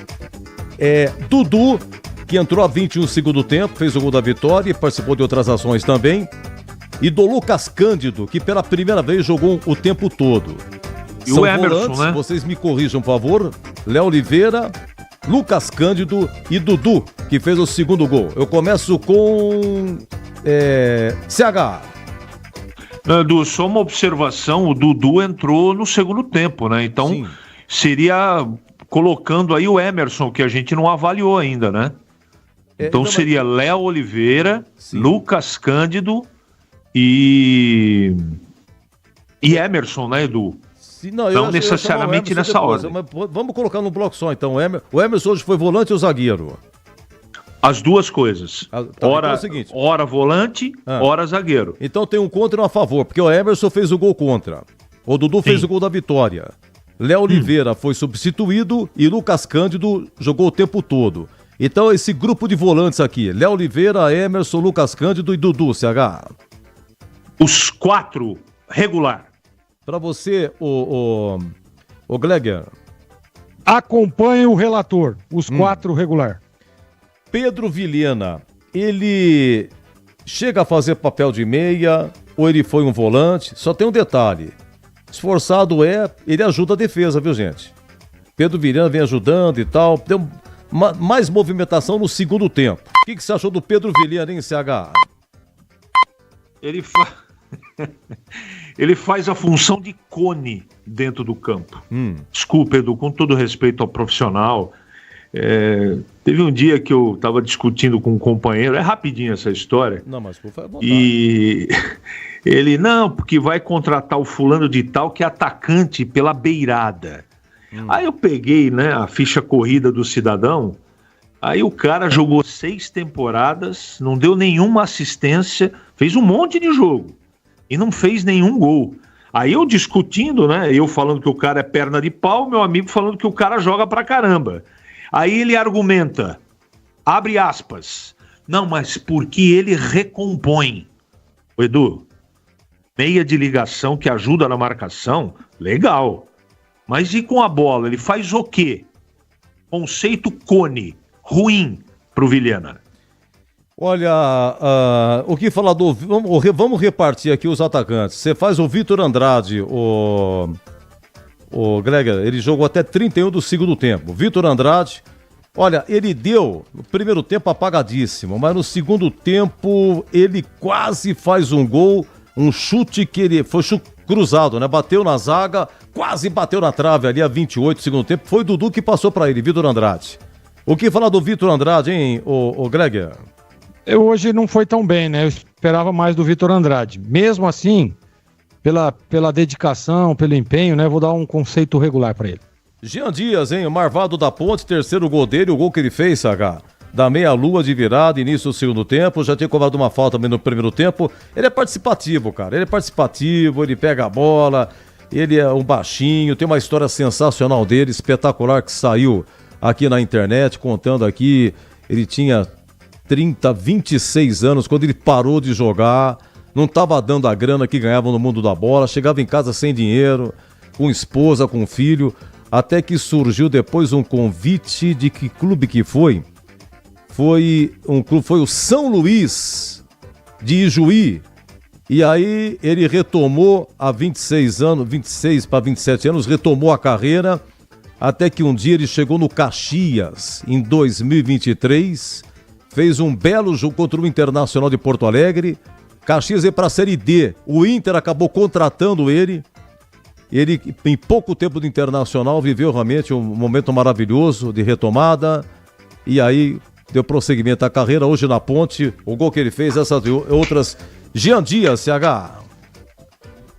Dudu, que entrou a 21 segundo tempo, fez o gol da vitória e participou de outras ações também. E do Lucas Cândido, que pela primeira vez jogou o tempo todo. E o Emerson, volantes, né? Vocês me corrijam, por favor. Léo Oliveira, Lucas Cândido e Dudu, que fez o segundo gol. Eu começo com CH. Edu, só uma observação, o Dudu entrou no segundo tempo, né? Então, sim, seria colocando aí o Emerson, que a gente não avaliou ainda, né? Então seria Léo Oliveira, sim, Lucas Cândido e Emerson, né, Edu? Sim, não necessariamente nessa ordem. Mas vamos colocar no bloco só, então. O Emerson hoje foi volante ou zagueiro? As duas coisas. Tá, então é o seguinte. Ora volante, ora zagueiro. Então tem um contra e um a favor, porque o Emerson fez o gol contra. O Dudu fez o gol da vitória. Léo Oliveira foi substituído e Lucas Cândido jogou o tempo todo. Então esse grupo de volantes aqui, Léo Oliveira, Emerson, Lucas Cândido e Dudu, CH. Os quatro, regular. Para você, o Gleger. Acompanhe o relator, os quatro regular. Pedro Vilhena, ele chega a fazer papel de meia ou ele foi um volante? Só tem um detalhe. Esforçado ele ajuda a defesa, viu, gente? Pedro Vilhena vem ajudando e tal. Deu mais movimentação no segundo tempo. O que você achou do Pedro Vilhena, hein, CH? Ele faz a função de cone dentro do campo. Desculpa, Edu, com todo respeito ao profissional. Teve um dia que eu estava discutindo com um companheiro, é rapidinho essa história. Não, mas por favor. E ele, não, porque vai contratar o fulano de tal que é atacante pela beirada. Aí eu peguei, né, a ficha corrida do cidadão, aí o cara jogou 6 temporadas, não deu nenhuma assistência, fez um monte de jogo e não fez nenhum gol. Aí eu discutindo, né, eu falando que o cara é perna de pau, meu amigo falando que o cara joga pra caramba. Aí ele argumenta, abre aspas, não, mas porque ele recompõe. Edu, meia de ligação que ajuda na marcação, legal. Mas e com a bola? Ele faz o quê? Conceito cone, ruim pro Vilhena. Olha, o que falar do... Vamos repartir aqui os atacantes. Você faz o Vitor Andrade, o Gleger, ele jogou até 31 do segundo tempo. Vitor Andrade, olha, ele deu no primeiro tempo apagadíssimo, mas no segundo tempo ele quase faz um gol, um chute que ele foi cruzado, né? Bateu na zaga, quase bateu na trave ali a 28 do segundo tempo. Foi o Dudu que passou para ele, Vitor Andrade. O que falar do Vitor Andrade, hein, o Gleger? Hoje não foi tão bem, né? Eu esperava mais do Vitor Andrade. Mesmo assim, pela dedicação, pelo empenho, né? Vou dar um conceito regular para ele. Jean Dias, hein? O Marvado da Ponte, terceiro gol dele, o gol que ele fez, Saga. Da meia-lua de virada, início do segundo tempo, já tinha cobrado uma falta também no primeiro tempo. Ele é participativo, cara. Ele é participativo, ele pega a bola, ele é um baixinho, tem uma história sensacional dele, espetacular, que saiu aqui na internet, contando aqui. Ele tinha 26 anos, quando ele parou de jogar, não estava dando a grana que ganhava no mundo da bola, chegava em casa sem dinheiro, com esposa, com filho, até que surgiu depois um convite de que clube que foi? Foi o São Luís de Ijuí. E aí ele retomou há 26 para 27 anos, retomou a carreira, até que um dia ele chegou no Caxias, em 2023, fez um belo jogo contra o Internacional de Porto Alegre. Caxias ia para a Série D. O Inter acabou contratando ele. Ele, em pouco tempo do Internacional, viveu realmente um momento maravilhoso de retomada. E aí deu prosseguimento à carreira. Hoje na Ponte, o gol que ele fez, essas outras. Jean Dias, CH.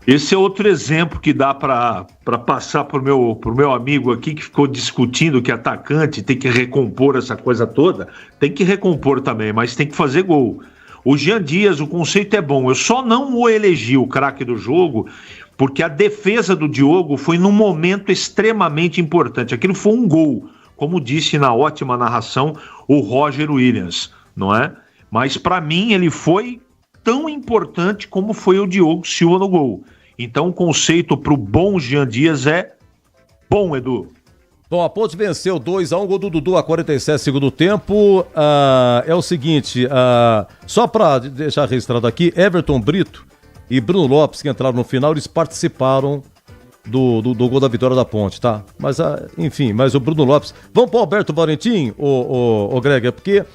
Esse é outro exemplo que dá para passar pro meu amigo aqui que ficou discutindo que atacante tem que recompor essa coisa toda. Tem que recompor também, mas tem que fazer gol. O Jean Dias, o conceito é bom. Eu só não o elegi o craque do jogo porque a defesa do Diogo foi num momento extremamente importante. Aquilo foi um gol, como disse na ótima narração o Roger Williams, não é? Mas para mim ele foi tão importante como foi o Diogo Silva no gol. Então o conceito para o bom Jean Dias é bom, Edu. Bom, a Ponte venceu 2-1, gol do Dudu a 47 segundo tempo. É o seguinte, só para deixar registrado aqui, Everton Brito e Bruno Lopes, que entraram no final, eles participaram do gol da vitória da Ponte, tá? Mas, enfim, mas o Bruno Lopes... Vamos para o Alberto Valentim, o Greg, porque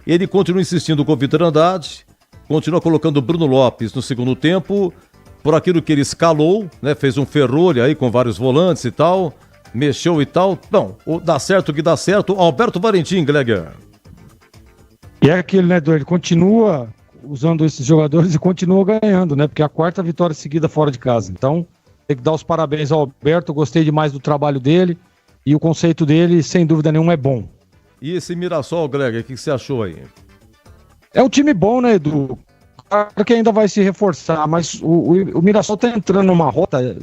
ele continua insistindo com o Vitor Andrade, continua colocando o Bruno Lopes no segundo tempo, por aquilo que ele escalou, né? Fez um ferrolho aí com vários volantes e tal, mexeu e tal. Bom, dá certo o que dá certo. Alberto Valentim, Gleger. E é aquele, né, Edu? Ele continua usando esses jogadores e continua ganhando, né? Porque é a quarta vitória seguida fora de casa. Então, tem que dar os parabéns ao Alberto. Gostei demais do trabalho dele e o conceito dele, sem dúvida nenhuma, é bom. E esse Mirassol, Gleger, o que você achou aí? É um time bom, né, Edu? Claro que ainda vai se reforçar, mas o Mirassol tá entrando numa rota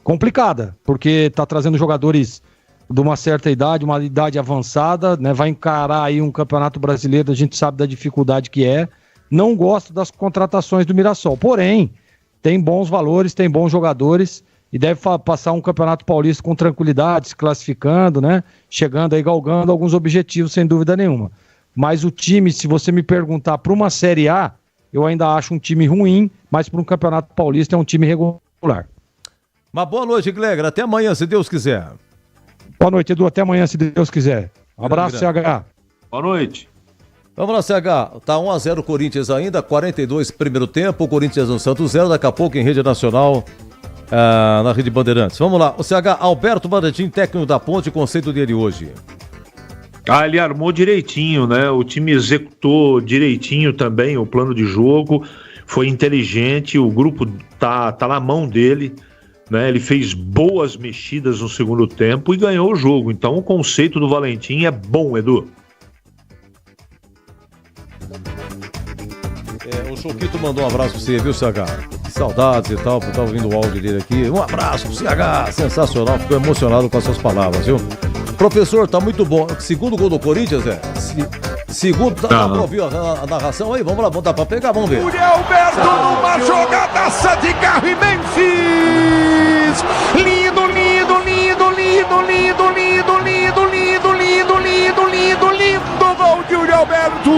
complicada, porque tá trazendo jogadores de uma certa idade, uma idade avançada, né? Vai encarar aí um campeonato brasileiro, a gente sabe da dificuldade que é. Não gosto das contratações do Mirassol, porém, tem bons valores, tem bons jogadores e deve passar um campeonato paulista com tranquilidade, se classificando, né? Chegando aí, galgando alguns objetivos, sem dúvida nenhuma. Mas o time, se você me perguntar para uma Série A, eu ainda acho um time ruim, mas para um campeonato paulista é um time regular. Uma boa noite, Gleger. Até amanhã, se Deus quiser. Boa noite, Edu. Até amanhã, se Deus quiser. Um abraço, CH. Boa noite. Vamos lá, CH. Tá 1-0 Corinthians ainda, 42 primeiro tempo. Corinthians no Santos 0, daqui a pouco em rede nacional, na Rede Bandeirantes. Vamos lá. O CH, Alberto Valentim, técnico da Ponte, conceito dele hoje. Ele armou direitinho, né? O time executou direitinho também o plano de jogo, foi inteligente, o grupo tá na mão dele, né? Ele fez boas mexidas no segundo tempo e ganhou o jogo. Então o conceito do Valentim é bom, Edu. O Choquito mandou um abraço pra você, viu, CH? Saudades e tal, tava ouvindo o áudio dele aqui. Um abraço pro CH, sensacional, ficou emocionado com as suas palavras, viu? Professor, tá muito bom. Segundo gol do Corinthians, segundo, dá pra ouvir a narração aí? Vamos lá, dá pra pegar, vamos ver. Yuri Alberto numa jogadaça de carro em Memphis. Lindo, lindo, lindo, lindo, lindo, lindo, lindo, lindo, lindo, lindo, lindo, lindo gol de Yuri Alberto.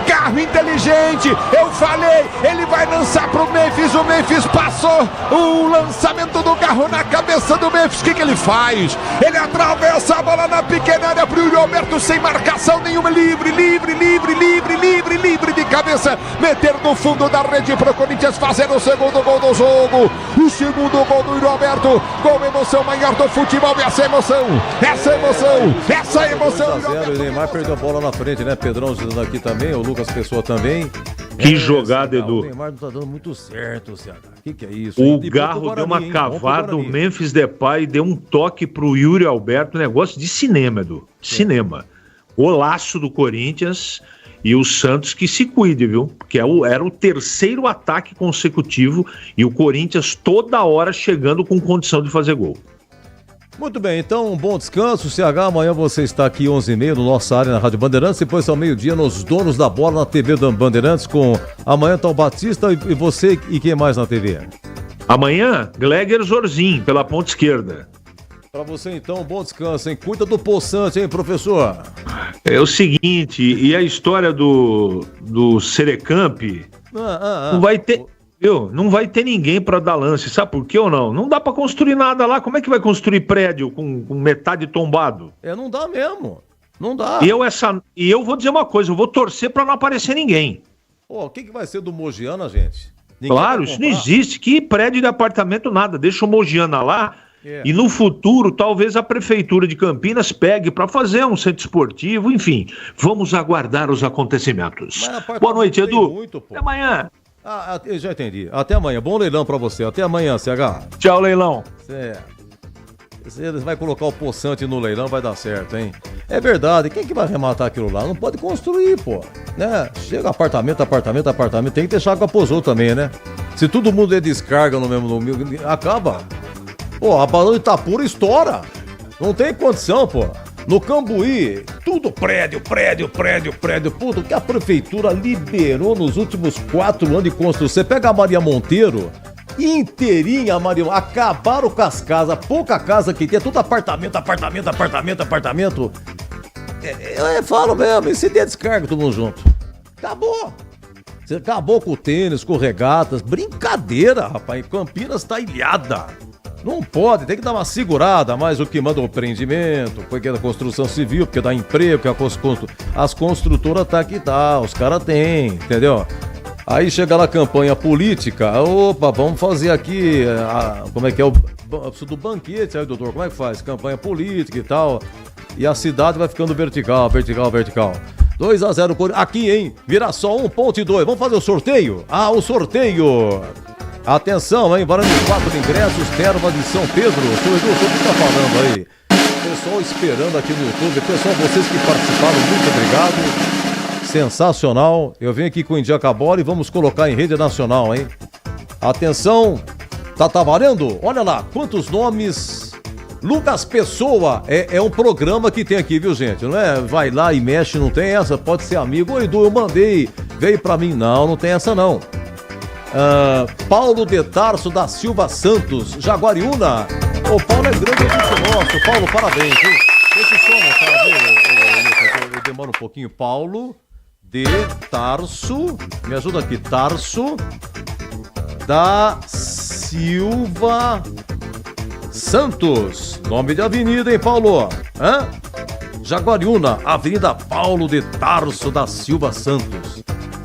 Carro inteligente, eu falei, ele vai lançar pro Memphis, o Memphis passou o lançamento do carro na cabeça do Memphis, o que ele faz? Ele atravessa a bola na pequena área pro Yuri Alberto sem marcação nenhuma, livre de cabeça, meter no fundo da rede pro Corinthians fazer o segundo gol do jogo, o segundo gol do Yuri Alberto, com emoção maior do futebol, essa emoção. O Neymar perdeu a bola na frente, né? Pedrão ajudando aqui também, o Lucas Pessoa também. Que jogada, Edu. O Neymar não tá dando muito certo, CH. Que é isso? O Garro deu uma cavada, o Memphis Depay deu um toque pro Yuri Alberto, negócio de cinema, Edu. Cinema. Golaço do Corinthians e o Santos que se cuide, viu? Porque era o terceiro ataque consecutivo e o Corinthians toda hora chegando com condição de fazer gol. Muito bem, então um bom descanso, CH. Amanhã você está aqui 11h30 no nossa área na Rádio Bandeirantes, depois ao meio-dia nos Donos da Bola na TV da Bandeirantes com amanhã tá o Batista e você e quem mais na TV? Amanhã, Gleger Zorzin, pela ponta esquerda. Pra você então, bom descanso, hein? Cuida do Poçante, hein, professor? É o seguinte, e a história do Serecamp, não vai ter... Viu? Não vai ter ninguém para dar lance, sabe por quê ou não? Não dá para construir nada lá, como é que vai construir prédio com metade tombado? Não dá mesmo. Não dá. E eu vou dizer uma coisa, eu vou torcer pra não aparecer ninguém. Pô, o que vai ser do Mogiana, gente? Claro, isso não existe. Que prédio de apartamento, nada. Deixa o Mogiana lá. E no futuro, talvez a Prefeitura de Campinas pegue para fazer um centro esportivo. Enfim, vamos aguardar os acontecimentos. Boa noite, Edu. Até amanhã. Eu já entendi. Até amanhã. Bom leilão para você. Até amanhã, CH. Tchau, leilão. Você vai colocar o poçante no leilão, vai dar certo, hein? É verdade. Quem que vai arrematar aquilo lá? Não pode construir, pô. Né? Chega apartamento. Tem que deixar água pros outros também, né? Se todo mundo é descarga no mesmo acaba. Pô, a Barão de Itapura estoura. Não tem condição, pô. No Cambuí, tudo prédio. Puta, o que a prefeitura liberou nos últimos 4 anos de construção. Você pega a Maria Monteiro, inteirinha, Maria, acabaram com as casas. Pouca casa que tinha, tudo apartamento. Eu falo mesmo, esse dia descarga todo mundo junto. Acabou. Você acabou com o tênis, com regatas. Brincadeira, rapaz. Campinas tá ilhada. Não pode, tem que dar uma segurada, mas o que manda o prendimento, porque é da construção civil, porque dá emprego, que as construtoras tá que tá, os caras têm, entendeu? Aí chega lá a campanha política, opa, vamos fazer aqui, como é que é, do banquete, aí doutor, como é que faz? Campanha política e tal, e a cidade vai ficando vertical. 2-0, aqui, hein, Mirassol 1,2, vamos fazer o sorteio? O sorteio... Atenção, hein? Valendo 4 ingressos, Terma de São Pedro. Seu Edu, o que tá falando aí? Pessoal esperando aqui no YouTube. Pessoal, vocês que participaram, muito obrigado. Sensacional. Eu venho aqui com o Indiaca Bola e vamos colocar em rede nacional, hein? Atenção, tá valendo? Olha lá, quantos nomes. Lucas Pessoa é um programa que tem aqui, viu, gente? Não é? Vai lá e mexe, não tem essa. Pode ser amigo. Ô, Edu, eu mandei. Veio pra mim. Não tem essa, não. Paulo de Tarso da Silva Santos, Jaguariúna. O Paulo é grande amigo nosso. Paulo, parabéns, viu? Esse som, eu demoro um pouquinho. Paulo de Tarso, me ajuda aqui, Tarso da Silva Santos. Nome de avenida, hein, Paulo? Jaguariúna, Avenida Paulo de Tarso da Silva Santos.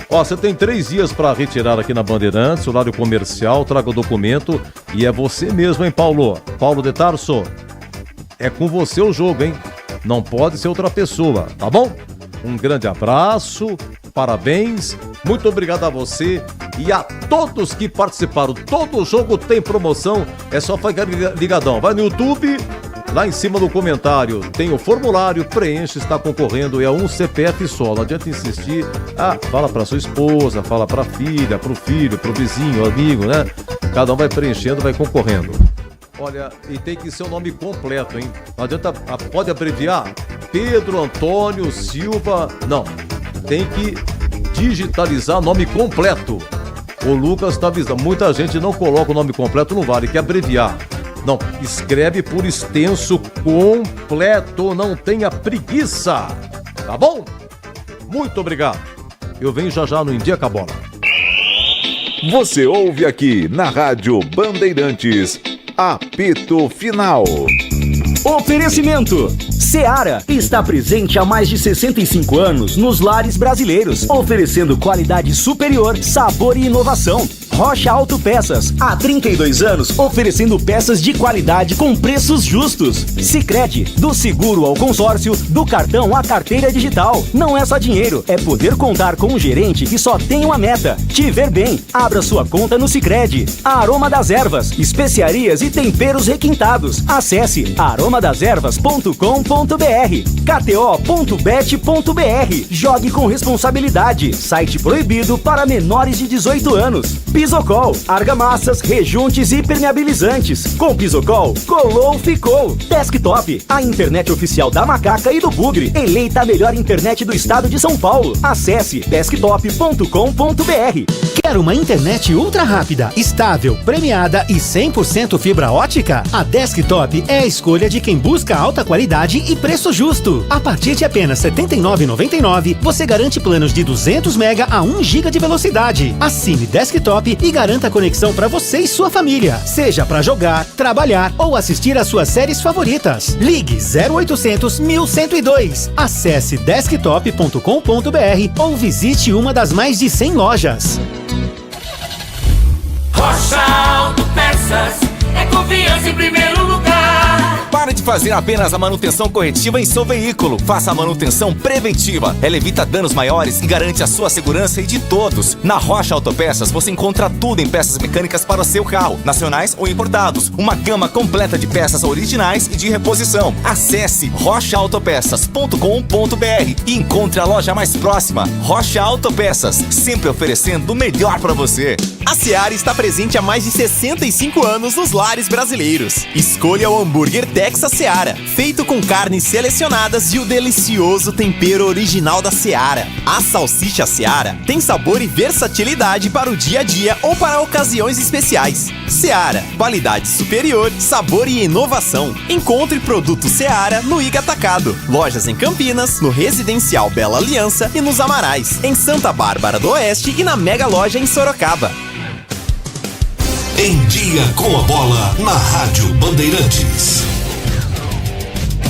Você tem 3 dias para retirar aqui na Bandeirantes, horário comercial, traga o documento e é você mesmo, hein, Paulo? Paulo de Tarso, é com você o jogo, hein? Não pode ser outra pessoa, tá bom? Um grande abraço, parabéns, muito obrigado a você e a todos que participaram. Todo jogo tem promoção, é só ficar ligadão. Vai no YouTube, lá em cima no comentário tem o formulário, preenche, está concorrendo, é um CPF só, não adianta insistir. Fala pra sua esposa, fala pra filha, pro filho, pro vizinho, amigo, né? Cada um vai preenchendo, vai concorrendo. Olha, e tem que ser o nome completo, hein? Não adianta, pode abreviar? Pedro Antônio Silva, não. Tem que digitalizar nome completo. O Lucas tá avisando, muita gente não coloca o nome completo, não vale, quer abreviar. Não, escreve por extenso completo, não tenha preguiça, tá bom? Muito obrigado. Eu venho já no Indiaca Bola. Você ouve aqui na Rádio Bandeirantes, apito final. Oferecimento. Seara está presente há mais de 65 anos nos lares brasileiros, oferecendo qualidade superior, sabor e inovação. Rocha Autopeças, há 32 anos, oferecendo peças de qualidade com preços justos. Sicredi, do seguro ao consórcio, do cartão à carteira digital. Não é só dinheiro, é poder contar com um gerente que só tem uma meta: te ver bem. Abra sua conta no Sicredi. Aroma das Ervas, especiarias e temperos requintados. Acesse aromadeservas.com.br. KTO.bet.br. Jogue com responsabilidade. Site proibido para menores de 18 anos. Pisocol, argamassas, rejuntes e permeabilizantes. Com Pisocol, colou, ficou. Desktop, a internet oficial da Macaca e do Bugre. Eleita a melhor internet do estado de São Paulo. Acesse desktop.com.br. Quer uma internet ultra rápida, estável, premiada e 100% fibra ótica? A Desktop é a escolha de quem busca alta qualidade e preço justo. A partir de apenas R$ 79,99, você garante planos de 200 MB a 1 GB de velocidade. Assine Desktop Desktop e garanta a conexão para você e sua família, seja para jogar, trabalhar ou assistir às suas séries favoritas. Ligue 0800 1102. Acesse desktop.com.br ou visite uma das mais de 100 lojas. Rocha Autopeças é confiança em primeiro lugar. Pare de fazer apenas a manutenção corretiva em seu veículo. Faça a manutenção preventiva. Ela evita danos maiores e garante a sua segurança e de todos. Na Rocha Autopeças você encontra tudo em peças mecânicas para o seu carro, nacionais ou importados. Uma gama completa de peças originais e de reposição. Acesse rochaautopeças.com.br e encontre a loja mais próxima. Rocha Autopeças, sempre oferecendo o melhor para você. A Seara está presente há mais de 65 anos nos lares brasileiros. Escolha o hambúrguer Texas Seara, feito com carnes selecionadas e o delicioso tempero original da Seara. A salsicha Seara tem sabor e versatilidade para o dia a dia ou para ocasiões especiais. Seara, qualidade superior, sabor e inovação. Encontre produto Seara no Iga Atacado. Lojas em Campinas, no Residencial Bela Aliança e nos Amarais, em Santa Bárbara do Oeste e na Mega Loja em Sorocaba. Em Dia com a Bola, na Rádio Bandeirantes.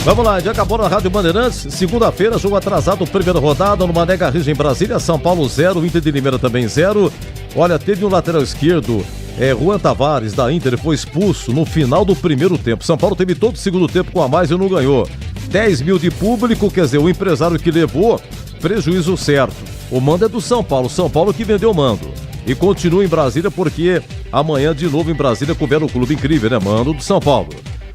Vamos lá, dia com a bola na Rádio Bandeirantes. Segunda-feira, jogo atrasado, primeira rodada no Mané Garrincha em Brasília. São Paulo 0, Inter de Limeira também 0. Olha, teve um lateral esquerdo, Juan Tavares, da Inter, foi expulso no final do primeiro tempo. São Paulo teve todo o segundo tempo com a mais e não ganhou. 10 mil de público, quer dizer, o empresário que levou, prejuízo certo. O mando é do São Paulo que vendeu o mando. E continua em Brasília porque amanhã de novo em Brasília com o Vero Clube incrível, né? Mando do São Paulo.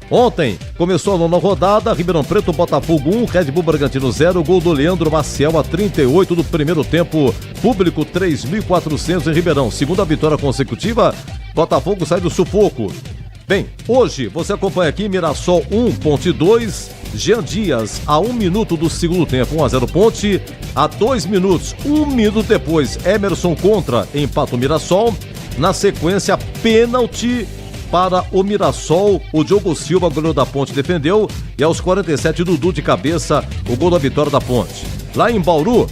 Ontem começou a nona rodada, Ribeirão Preto, Botafogo 1, Red Bull Bragantino 0, gol do Leandro Maciel a 38 do primeiro tempo, público 3.400 em Ribeirão. Segunda vitória consecutiva, Botafogo sai do sufoco. Bem, hoje você acompanha aqui Mirassol 1, Ponte 2, Jean Dias a 1 minuto do segundo tempo, 1-0 Ponte, a 2 minutos, 1 minuto depois, Emerson contra, empata o Mirassol, na sequência, pênalti para o Mirassol, o Diogo Silva, goleiro da Ponte, defendeu, e aos 47, Dudu de cabeça, o gol da vitória da Ponte. Lá em Bauru,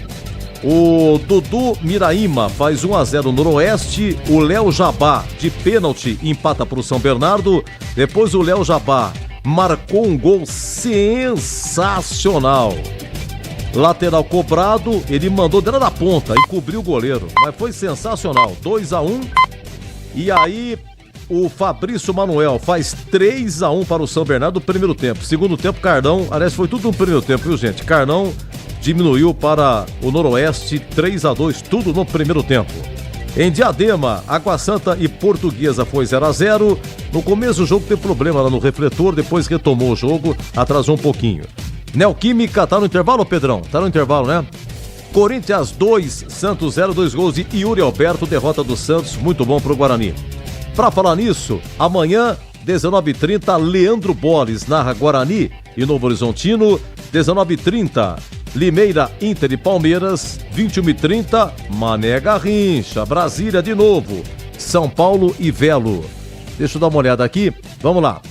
o Dudu Miraíma faz 1-0 no Noroeste, o Léo Jabá de pênalti empata para o São Bernardo, depois o Léo Jabá marcou um gol sensacional. Lateral cobrado, ele mandou dentro da ponta e cobriu o goleiro, mas foi sensacional, 2-1, e aí o Fabrício Manuel faz 3-1 para o São Bernardo no primeiro tempo. Segundo tempo, Carnão, aliás, foi tudo no primeiro tempo, viu, gente? Carnão diminuiu para o Noroeste, 3-2, tudo no primeiro tempo. Em Diadema, Água Santa e Portuguesa foi 0-0. No começo do jogo teve problema lá no refletor, depois retomou o jogo, atrasou um pouquinho. Neoquímica, tá no intervalo, Pedrão? Tá no intervalo, né? Corinthians 2, Santos 0, 2 gols de Yuri Alberto, derrota do Santos, muito bom pro Guarani. Pra falar nisso, amanhã, 19h30, Leandro Boles narra Guarani e Novo Horizontino, 19h30, Limeira, Inter e Palmeiras, 21h30, Mané Garrincha, Brasília de novo, São Paulo e Velo. Deixa eu dar uma olhada aqui, vamos lá.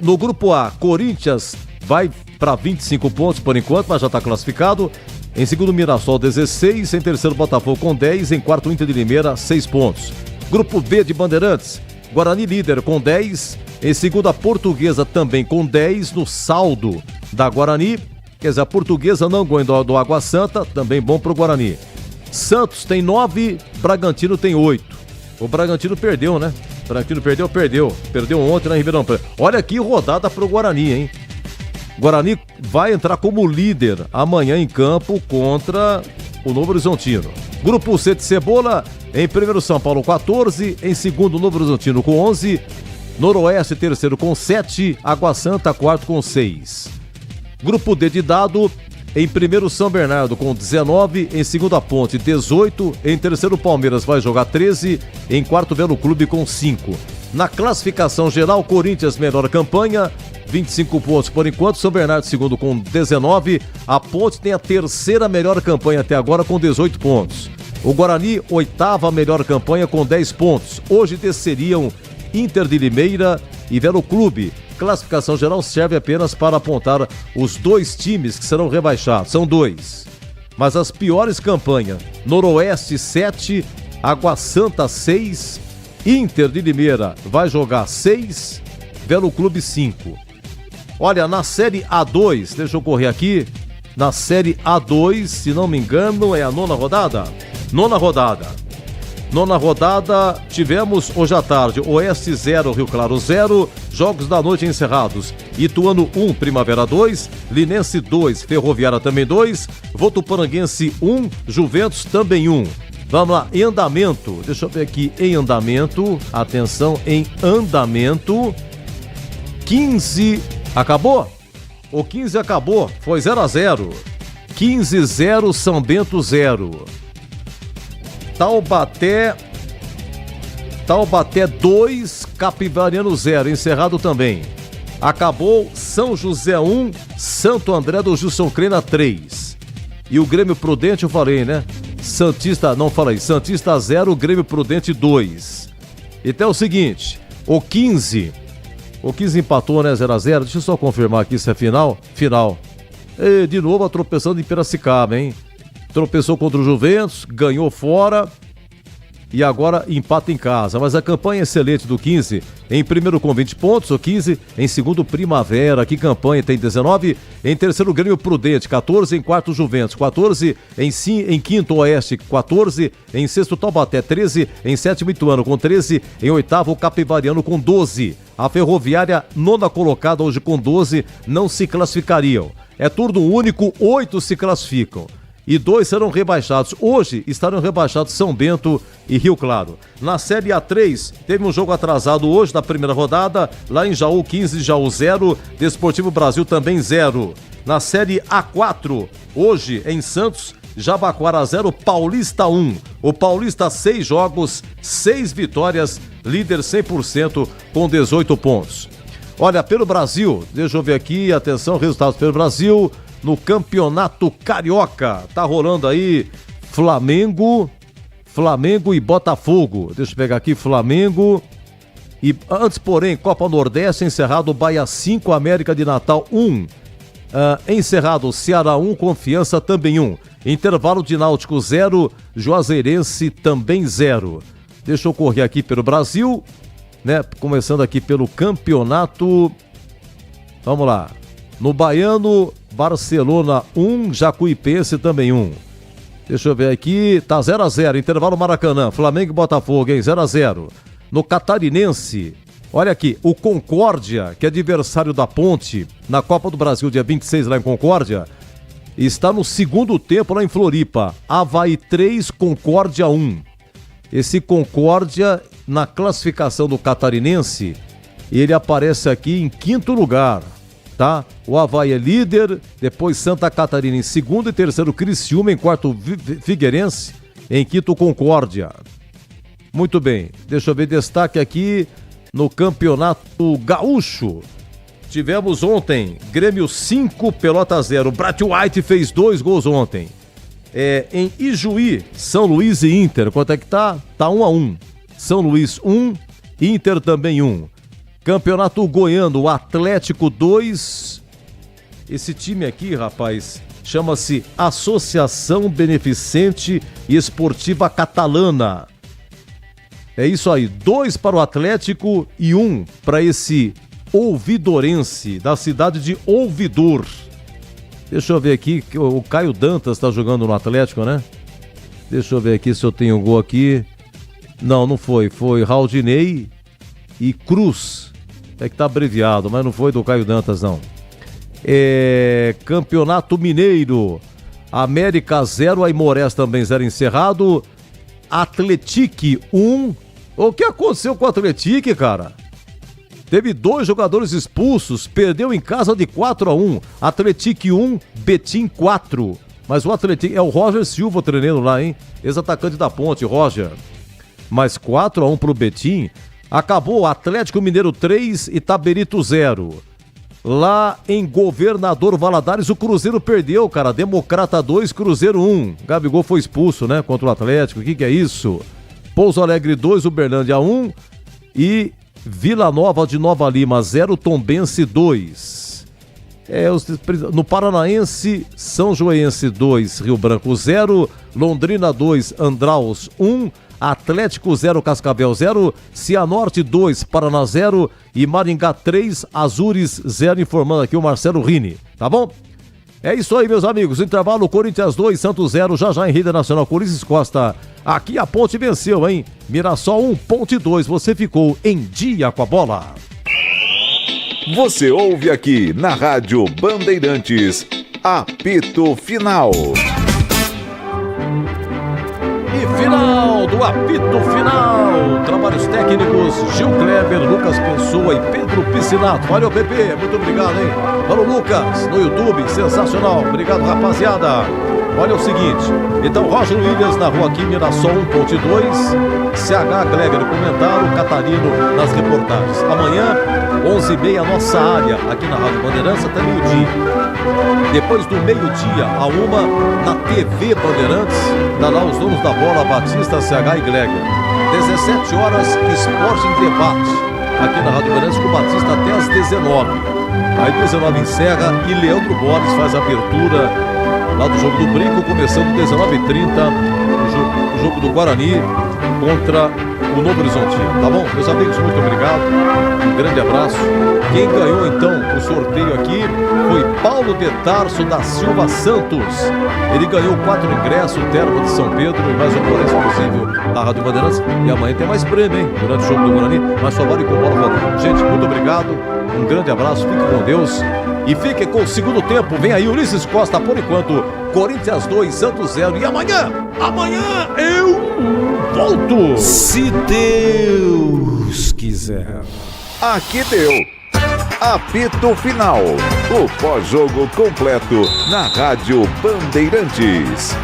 No grupo A, Corinthians vai para 25 pontos por enquanto, mas já está classificado. Em segundo, Mirassol, 16. Em terceiro, Botafogo com 10. Em quarto, Inter de Limeira, 6 pontos. Grupo B de Bandeirantes, Guarani líder com 10. Em segundo, a Portuguesa também com 10 no saldo da Guarani. Quer dizer, a Portuguesa não ganhou do Água Santa, também bom para o Guarani. Santos tem 9, Bragantino tem 8. O Bragantino perdeu, né? O Bragantino perdeu. Perdeu ontem na Ribeirão Preto. Olha que rodada para o Guarani, hein? Guarani vai entrar como líder amanhã em campo contra o Novo Horizontino. Grupo C de Cebola, em primeiro São Paulo 14, em segundo Novo Horizontino com 11, Noroeste terceiro com 7, Água Santa quarto com 6. Grupo D de Dado, em primeiro São Bernardo com 19, em segundo a Ponte 18, em terceiro Palmeiras vai jogar 13, em quarto Velo Clube com 5. Na classificação geral, Corinthians melhor campanha, 25 pontos por enquanto, São Bernardo segundo com 19, a Ponte tem a terceira melhor campanha até agora com 18 pontos. O Guarani, oitava melhor campanha com 10 pontos. Hoje desceriam Inter de Limeira e Velo Clube. Classificação geral serve apenas para apontar os 2 times que serão rebaixados, são 2. Mas as piores campanhas, Noroeste 7, Água Santa 6, Inter de Limeira vai jogar 6, Velo Clube 5. Olha, na Série A2, deixa eu correr aqui, na Série A2, se não me engano, é a nona rodada? Nona rodada, tivemos hoje à tarde, Oeste 0, Rio Claro 0, jogos da noite encerrados. Ituano 1, Primavera 2, Linense 2, Ferroviária também 2, Votuporanguense 1, Juventus também 1. Vamos lá, em andamento, deixa eu ver aqui, em andamento, atenção, em andamento, 15, acabou? O 15 acabou, foi 0-0, 15-0, São Bento 0. Taubaté 2, Capivariano 0, encerrado também. Acabou São José 1, Santo André do Gilson Crena 3. E o Grêmio Prudente eu falei, né? Santista 0, Grêmio Prudente 2. Então é o seguinte, o 15 empatou, né, 0-0, deixa eu só confirmar aqui se é final. E de novo a tropeção de Piracicaba, hein? Tropeçou contra o Juventus, ganhou fora e agora empata em casa. Mas a campanha é excelente do 15, em primeiro com 20 pontos, o 15, em segundo Primavera, que campanha tem 19, em terceiro Grêmio Prudente, 14, em quarto Juventus, 14, em quinto Oeste, 14, em sexto Taubaté, 13, em sétimo Ituano com 13, em oitavo Capivariano com 12. A Ferroviária, nona colocada hoje com 12, não se classificariam. É turno único, 8 se classificam. E 2 serão rebaixados. Hoje estarão rebaixados São Bento e Rio Claro. Na Série A3, teve um jogo atrasado hoje da primeira rodada, lá em Jaú 15, Jaú 0, Desportivo Brasil também 0. Na Série A4, hoje em Santos, Jabaquara 0, Paulista 1. O Paulista 6 jogos, 6 vitórias, líder 100% com 18 pontos. Olha, pelo Brasil, deixa eu ver aqui, atenção, resultados pelo Brasil. No Campeonato Carioca, tá rolando aí Flamengo e Botafogo. Deixa eu pegar aqui, Flamengo e antes, porém, Copa Nordeste, encerrado Bahia 5, América de Natal 1. Encerrado Ceará 1, Confiança também 1. Intervalo de Náutico 0, Juazeirense também 0. Deixa eu correr aqui pelo Brasil, né? Começando aqui pelo campeonato. Vamos lá. No Baiano, Barcelona 1, Jacuipense também 1. Deixa eu ver aqui, tá 0-0, intervalo Maracanã, Flamengo e Botafogo, hein, 0-0. No Catarinense, olha aqui, o Concórdia, que é adversário da Ponte, na Copa do Brasil, dia 26, lá em Concórdia, está no segundo tempo lá em Floripa. Avaí 3, Concórdia 1. Esse Concórdia, na classificação do Catarinense, ele aparece aqui em quinto lugar. Tá? O Avaí é líder, depois Santa Catarina em segundo e terceiro Criciúma, em quarto Figueirense, em quinto Concórdia. Muito bem, deixa eu ver destaque aqui no Campeonato Gaúcho. Tivemos ontem Grêmio 5, Pelota 0. Brat White fez 2 gols ontem. Em Ijuí, São Luís e Inter, quanto é que tá? Tá 1-1. São Luís 1, Inter também 1. Campeonato Goiano, o Atlético 2. Esse time aqui, rapaz, chama-se Associação Beneficente e Esportiva Catalana. É isso aí, 2 para o Atlético e 1 para esse ouvidorense, da cidade de Ouvidor. Deixa eu ver aqui, o Caio Dantas está jogando no Atlético, né? Deixa eu ver aqui se eu tenho gol aqui. Não foi, foi Raudinei e Cruz. É que tá abreviado, mas não foi do Caio Dantas, não. Campeonato Mineiro, América 0, Aimorés também 0 encerrado. Atletique 1. O que aconteceu com o Atletique, cara? Teve 2 jogadores expulsos, perdeu em casa de 4-1. Atletique 1, Betim 4. Mas o Atletique é o Roger Silva treinando lá, hein? Ex-atacante da Ponte, Roger. Mais 4-1 pro Betim. Acabou Atlético Mineiro 3, Itaberito 0. Lá em Governador Valadares, o Cruzeiro perdeu, cara. Democrata 2, Cruzeiro 1. Gabigol foi expulso, né? Contra o Atlético. O que é isso? Pouso Alegre 2, Uberlândia 1. E Vila Nova de Nova Lima 0, Tombense 2. No Paranaense, São Joense 2, Rio Branco 0. Londrina 2, Andraus 1. Atlético 0, Cascavel 0, Cianorte 2, Paraná 0 e Maringá 3, Azures 0, informando aqui o Marcelo Rini, tá bom? É isso aí, meus amigos. Intervalo, Corinthians 2, Santos 0, já em rede nacional, Corinthians Costa. Aqui a Ponte venceu, hein? Mirassol 1, Ponte 2. Você ficou em dia com a bola. Você ouve aqui na Rádio Bandeirantes, apito final. E final do apito final. Trabalhos técnicos, Gil Kleber, Lucas Pessoa e Pedro Piscinato. Valeu, Pepe, muito obrigado, hein? Valeu, Lucas, no YouTube, sensacional. Obrigado, rapaziada. Olha o seguinte, então Roger Williams na Rua aqui, Mirassol 1, Ponte 2, CH Kleber no comentário, Catarino nas reportagens. Amanhã, 11h30, nossa área, aqui na Rádio Bandeirantes, até meio-dia. Depois do meio-dia a 1h, na TV Bandeirantes, dará os donos da bola, Batista, CH e Gleger. 17 horas, Esporte em Debate, aqui na Rádio Bandeirantes, com o Batista até às 19h. Aí 19h encerra e Leandro Borges faz a abertura lá do jogo do Brinco, começando 19h30, o jogo do Guarani contra o Novo Horizontino, tá bom? Meus amigos, muito obrigado, um grande abraço. Quem ganhou então o sorteio aqui foi Paulo de Tarso da Silva Santos. Ele ganhou 4 ingressos, Termo de São Pedro e mais um boleto exclusivo da Rádio Bandeirantes. E amanhã tem mais prêmio, hein? Durante o jogo do Guarani, mas só vale com bola rodando. Gente, muito obrigado, um grande abraço, fique com Deus. E fique com o segundo tempo. Vem aí Ulisses Costa, por enquanto. Corinthians 2, Santos 0. E amanhã eu volto. Se Deus quiser. Aqui deu. Apito final. O pós-jogo completo na Rádio Bandeirantes.